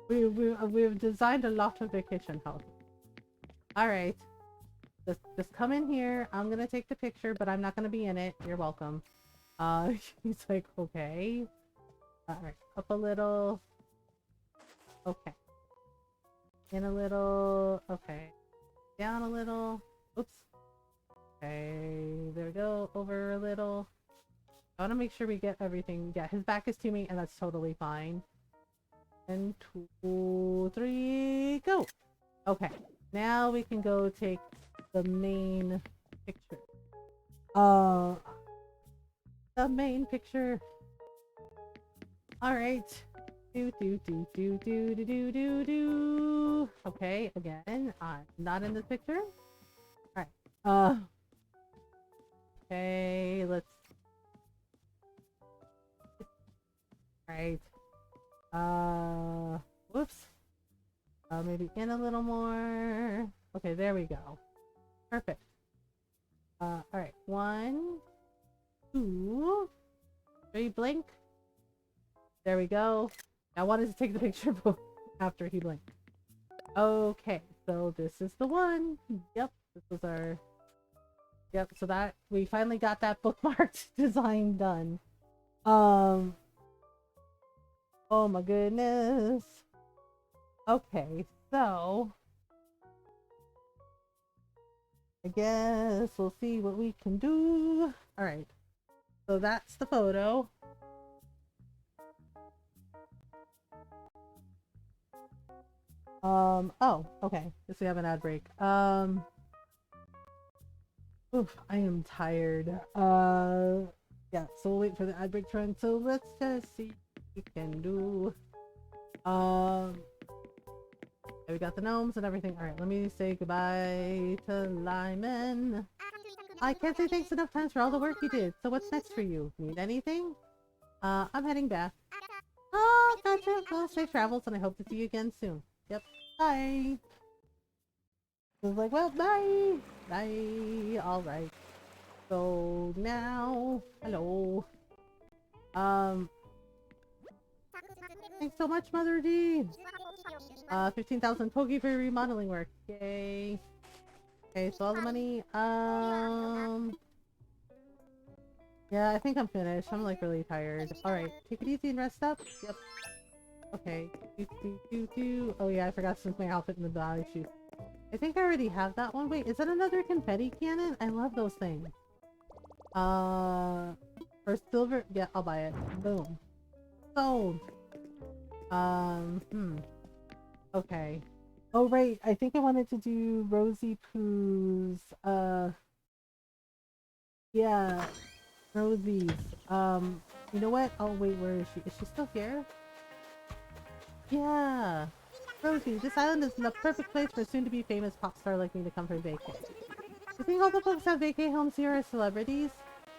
We've designed a lot of vacation houses. Alright. Just come in here. I'm gonna take the picture, but I'm not gonna be in it. You're welcome. He's like, okay. Alright, up a little. Okay. In a little. Okay. Down a little. Oops. Okay, there we go. Over a little. I want to make sure we get everything. Yeah, his back is to me, and that's totally fine. And 2, 3, go! Okay, now we can go take the main picture. The main picture. Alright. Do. Okay, again, I'm not in this picture. Alright. Okay, let's Right. Whoops. Maybe in a little more. Okay, there we go. Perfect. Alright. 1, 2, 3, blink. There we go. I wanted to take the picture after he blinked. Okay, so this is the one. Yep, this was our... Yep, so that we finally got that bookmarked design done. Oh my goodness. Okay, so I guess we'll see what we can do. All right, so that's the photo. Oh, okay. Guess we have an ad break. Oof, I am tired. Yeah, so we'll wait for the ad break to run. So let's just see what we can do. Yeah, we got the gnomes and everything. Alright, let me say goodbye to Lyman. I can't say thanks enough times for all the work you did. So what's next for you? Need anything? I'm heading back. Oh, gotcha. Well, safe travels and I hope to see you again soon. Yep. Bye. I was like, well, bye. Bye. Alright. So now, hello. Thanks so much, Mother D. 15,000 Pogi for remodeling work. Yay. Okay, so all the money. Yeah, I think I'm finished. I'm like really tired. Alright, take it easy and rest up. Yep. Okay. Oh yeah, I forgot to switch my outfit in the body shoot. I think I already have that one. Wait, is that another confetti cannon? I love those things. For silver? Yeah, I'll buy it. Boom. Sold. Okay. Oh, right. I think I wanted to do Rosie Pooh's, yeah, Rosie's. You know what? Oh, wait, where is she? Is she still here? Yeah. Rosie, this island is the perfect place for a soon-to-be famous pop star like me to come for vacay. You think all the folks at vacay homes here are celebrities?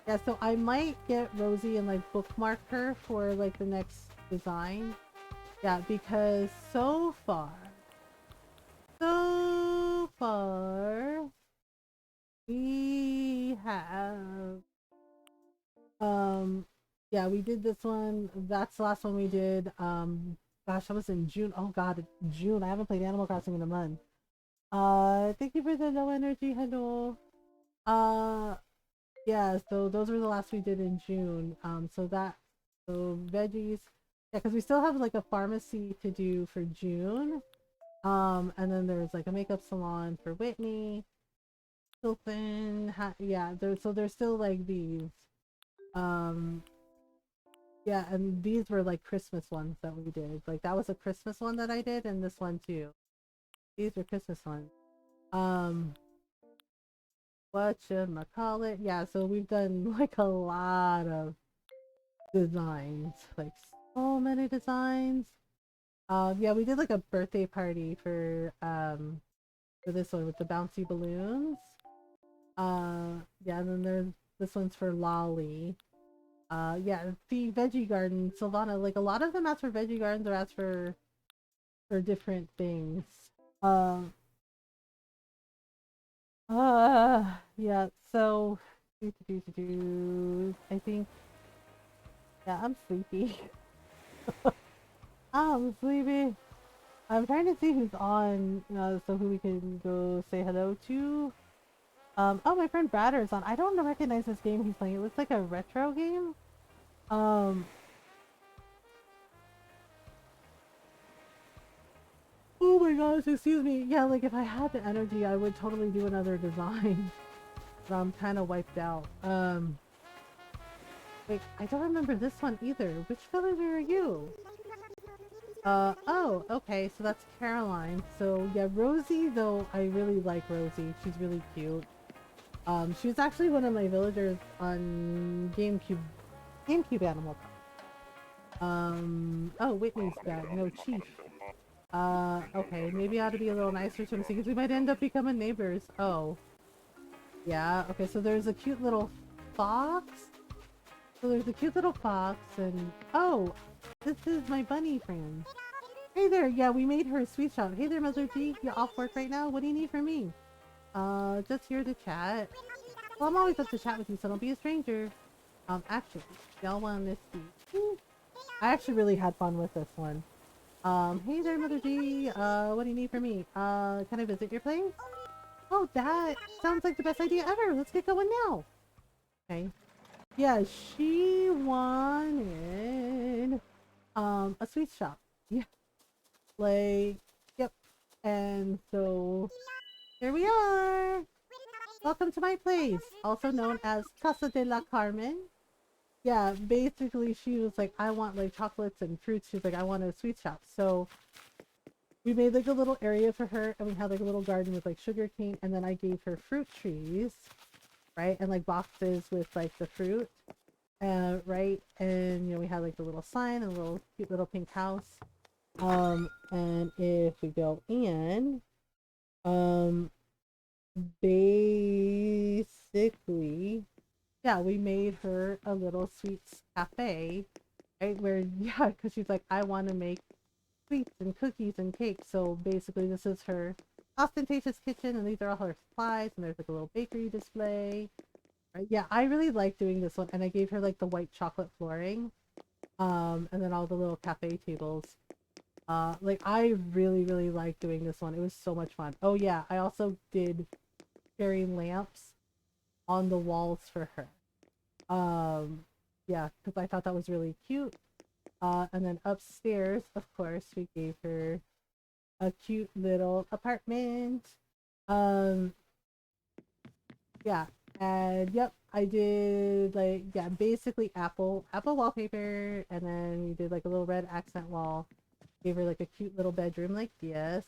Yeah, so I might get Rosie and, like, bookmark her for, like, the next design. Yeah, because so far, we have, yeah, we did this one. That's the last one we did. Gosh, that was in June. Oh God, June. I haven't played Animal Crossing in a month. Thank you for the no energy. Hello. Yeah, so those were the last we did in June. So veggies. Yeah, because we still have like a pharmacy to do for June. And then there's like a makeup salon for Whitney. Hilton. Yeah, so there's still like these. Um, yeah, and these were like Christmas ones that we did. Like that was a Christmas one that I did, and this one too. These are Christmas ones. Whatchamacallit? Yeah, so we've done like a lot of designs. Like so many designs. Yeah, we did like a birthday party for this one with the bouncy balloons. Yeah, and then there's this one's for Lolly. Yeah, the veggie garden, Sylvana, like a lot of them ask for veggie gardens or ask for different things. Um yeah, so I think yeah, I'm sleepy. I'm sleepy. I'm trying to see who's on, so who we can go say hello to. Oh, my friend Bratter is on. I don't recognize this game he's playing. It looks like a retro game. Oh my gosh, excuse me. Yeah, like if I had the energy, I would totally do another design. But I'm kind of wiped out. Wait, I don't remember this one either. Which villager are you? Oh, okay, so that's Caroline. So yeah, Rosie, though, I really like Rosie. She's really cute. She was actually one of my villagers on GameCube Animal Crossing. Oh, Whitney's back. No, Chief. Okay, maybe I ought to be a little nicer to him because we might end up becoming neighbors. Oh. Yeah, okay, so there's a cute little fox. So there's a cute little fox and... Oh! This is my bunny friend. Hey there, yeah, we made her a sweet shop. Hey there, Mother G, you off work right now? What do you need from me? Just here to chat. Well, I'm always up to chat with you, so don't be a stranger. Actually, y'all want to see? I actually really had fun with this one. Hey there, Mother G. What do you need from me? Can I visit your place? Oh, that sounds like the best idea ever. Let's get going now. Okay. Yeah, she wanted, a sweet shop. Yeah. Like, yep. And so, here we are. Welcome to my place, also known as Casa de la Carmen. Yeah, basically she was like, I want like chocolates and fruits. She's like, I want a sweet shop. So we made like a little area for her, and we had like a little garden with like sugar cane, and then I gave her fruit trees, right? And like boxes with like the fruit, right? And you know, we had like the little sign and a little cute little pink house. And if we go in, um, basically, yeah, we made her a little sweets cafe, right? Where, yeah, because she's like, I want to make sweets and cookies and cakes. So basically, this is her ostentatious kitchen, and these are all her supplies. And there's like a little bakery display. Right? Yeah, I really like doing this one, and I gave her like the white chocolate flooring, and then all the little cafe tables. Like I really, really like doing this one. It was so much fun. Oh yeah, I also did fairy lamps on the walls for her. Yeah, because I thought that was really cute. And then upstairs, of course, we gave her a cute little apartment. Um, yeah, and yep, I did like, yeah, basically apple wallpaper, and then we did like a little red accent wall. Gave her like a cute little bedroom, like yes,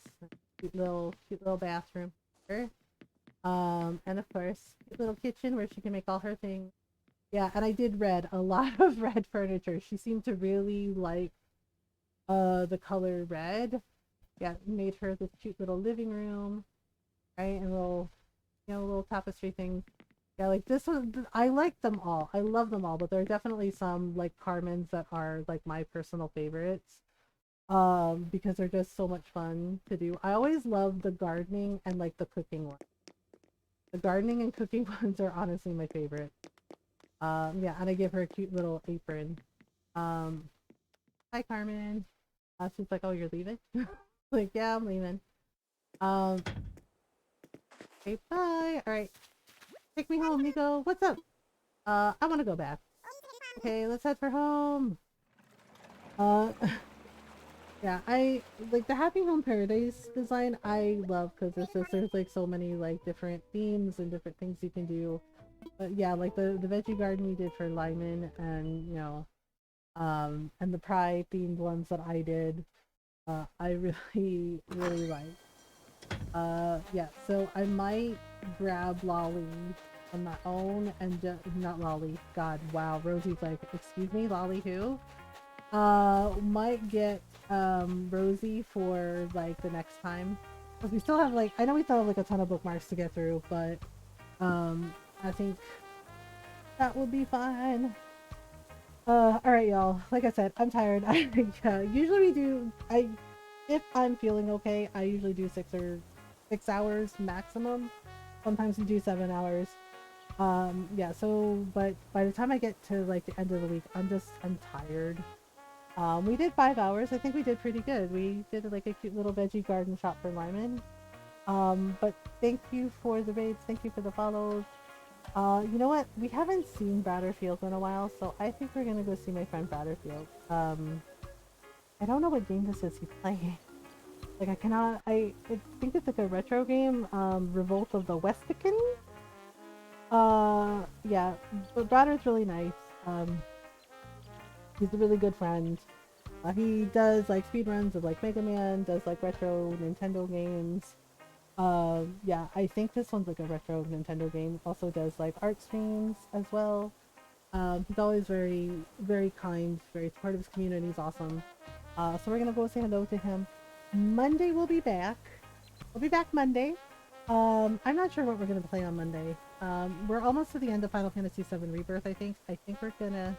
cute little bathroom here. And of course, cute little kitchen where she can make all her things. Yeah, and I did red, a lot of red furniture. She seemed to really like the color red. Yeah, made her this cute little living room, right? And little, you know, little tapestry things. Yeah, like this one, I like them all. I love them all, but there are definitely some like Carmen's that are like my personal favorites. Because they're just so much fun to do. I always love the gardening and like the cooking one. The gardening and cooking ones are honestly my favorite. Yeah, and I give her a cute little apron. Um, Hi Carmen. She's like, oh, you're leaving? Like, yeah, I'm leaving. Um, okay, bye. All right, take me home, Nico. What's up? I want to go back. Okay, let's head for home. Uh, yeah, I like the Happy Home Paradise design. I love because it's just there's like so many like different themes and different things you can do. But yeah, like the veggie garden we did for Lyman, and you know, and the Pride themed ones that I did. I really really like. Yeah, so I might grab Lolly on my own and not Lolly. God, wow. Rosie's like, excuse me, Lolly who? Might get Rosie for like the next time. Cause we still have like, I know we still have like a ton of bookmarks to get through, but I think that will be fine. Alright y'all, like I said, I'm tired. Usually we do, if I'm feeling okay, I usually do 6 hours maximum. Sometimes we do 7 hours. Yeah, so, but by the time I get to like the end of the week, I'm tired. We did 5 hours. I think we did pretty good. We did like a cute little veggie garden shop for Lyman. But thank you for the raids. Thank you for the follows. You know what? We haven't seen Batterfield in a while, so I think we're gonna go see my friend Batterfield. I don't know what game this is he's playing. Like I think it's like a retro game, Revolt of the Westican? Yeah, but Batter's really nice. He's a really good friend. He does like speedruns of like Mega Man, does like retro Nintendo games. Yeah, I think this one's like a retro Nintendo game. Also does like art streams as well. He's always very, very kind, very supportive of his community. He's awesome. So we're gonna go say hello to him. Monday we'll be back. We'll be back Monday. I'm not sure what we're gonna play on Monday. We're almost to the end of Final Fantasy VII Rebirth, I think. I think we're gonna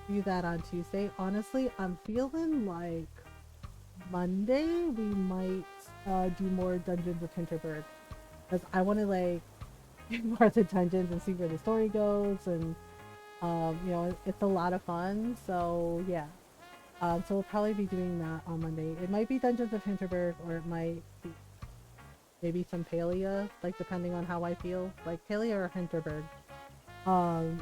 do that on Tuesday. Honestly, I'm feeling like Monday we might do more Dungeons of Hinterberg because I want to like do more of the dungeons and see where the story goes, and you know, it's a lot of fun. So yeah, so we'll probably be doing that on Monday. It might be Dungeons of Hinterberg, or it might be maybe some Palia, like depending on how I feel, like Palia or Hinterberg.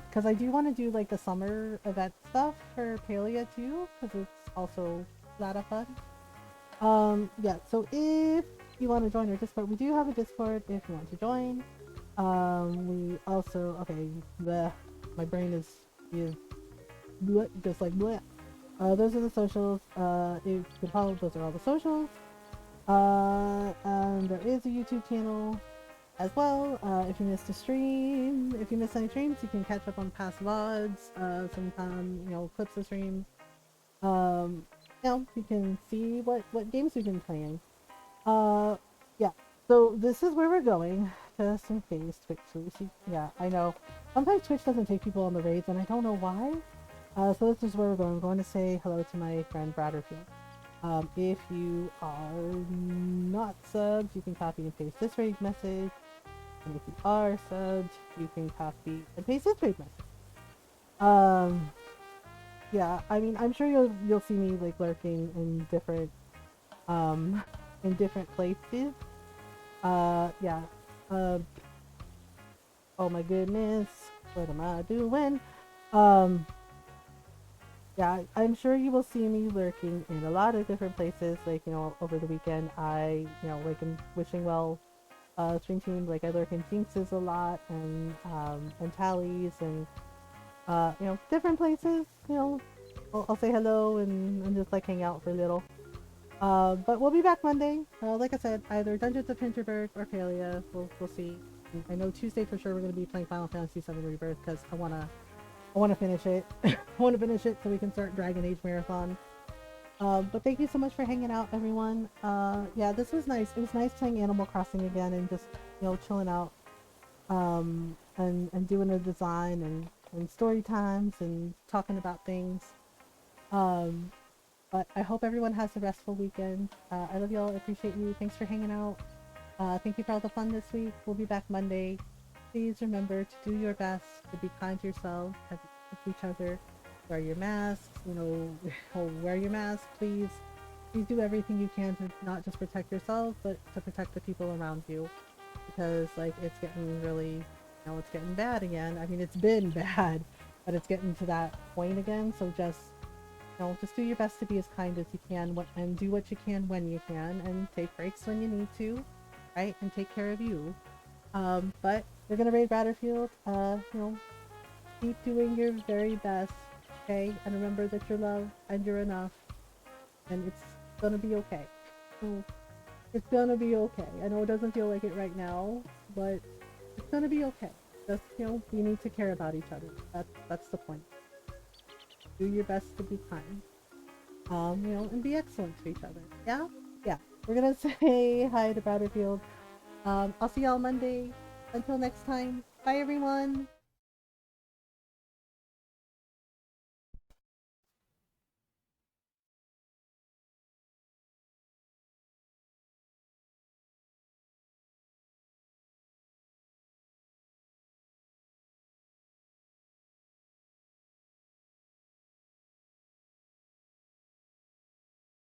Because I do want to do like the summer event stuff for Palia too, because it's also a lot of fun. Yeah, so if you want to join our Discord, we do have a Discord if you want to join. We also, okay, my brain is bleh, just like bleh. Those are the socials. You can follow, those are all the socials. And there is a YouTube channel as well. If you missed a stream, if you missed any streams, you can catch up on past VODs, sometime, you know, clips of streams. You know, you can see what games we've been playing. Uh, yeah. So this is where we're going, just in case Twitch. Yeah, I know. Sometimes Twitch doesn't take people on the raids, and I don't know why. So this is where we're going. I'm going to say hello to my friend Bradderfield. If you are not subbed, you can copy and paste this raid message. And if you are subbed, you can copy and paste this raid message. Um, yeah, I mean, I'm sure you'll see me like lurking um in different places. Yeah. Uh, oh my goodness, what am I doing? Um, yeah, I'm sure you will see me lurking in a lot of different places. Like, you know, over the weekend, you know, like in Wishingwell, stream team, like I lurk in Jinxes a lot, and Tallies, and you know, different places. You know, I'll say hello and just like hang out for a little. But we'll be back Monday. Like I said, either Dungeons of Hinterberg or Palia. We'll see. I know Tuesday for sure we're gonna be playing Final Fantasy VII Rebirth because I wanna finish it. I wanna finish it so we can start Dragon Age Marathon. But thank you so much for hanging out, everyone. Yeah, this was nice. It was nice playing Animal Crossing again and just, you know, chilling out. And doing a design and story times and talking about things. Um, but I hope everyone has a restful weekend. I love y'all. I appreciate you. Thanks for hanging out. Thank you for all the fun this week. We'll be back Monday. Please remember to do your best, to be kind to yourself, to each other. Wear your masks, you know, wear your mask, please. Please do everything you can to not just protect yourself, but to protect the people around you. Because, like, it's getting really, you know, it's getting bad again. I mean, it's been bad, but it's getting to that point again. So just, you know, just do your best to be as kind as you can, and do what you can when you can, and take breaks when you need to, right? And take care of you. But we're gonna raid Battlefield. You know, keep doing your very best, okay? And remember that you're loved and you're enough, and it's gonna be okay. So it's gonna be okay. I know it doesn't feel like it right now, but it's gonna be okay. Just, you know, we need to care about each other. That's the point. Do your best to be kind. You know, and be excellent to each other. Yeah? Yeah. We're gonna say hi to Battlefield. I'll see y'all Monday. Until next time. Bye everyone.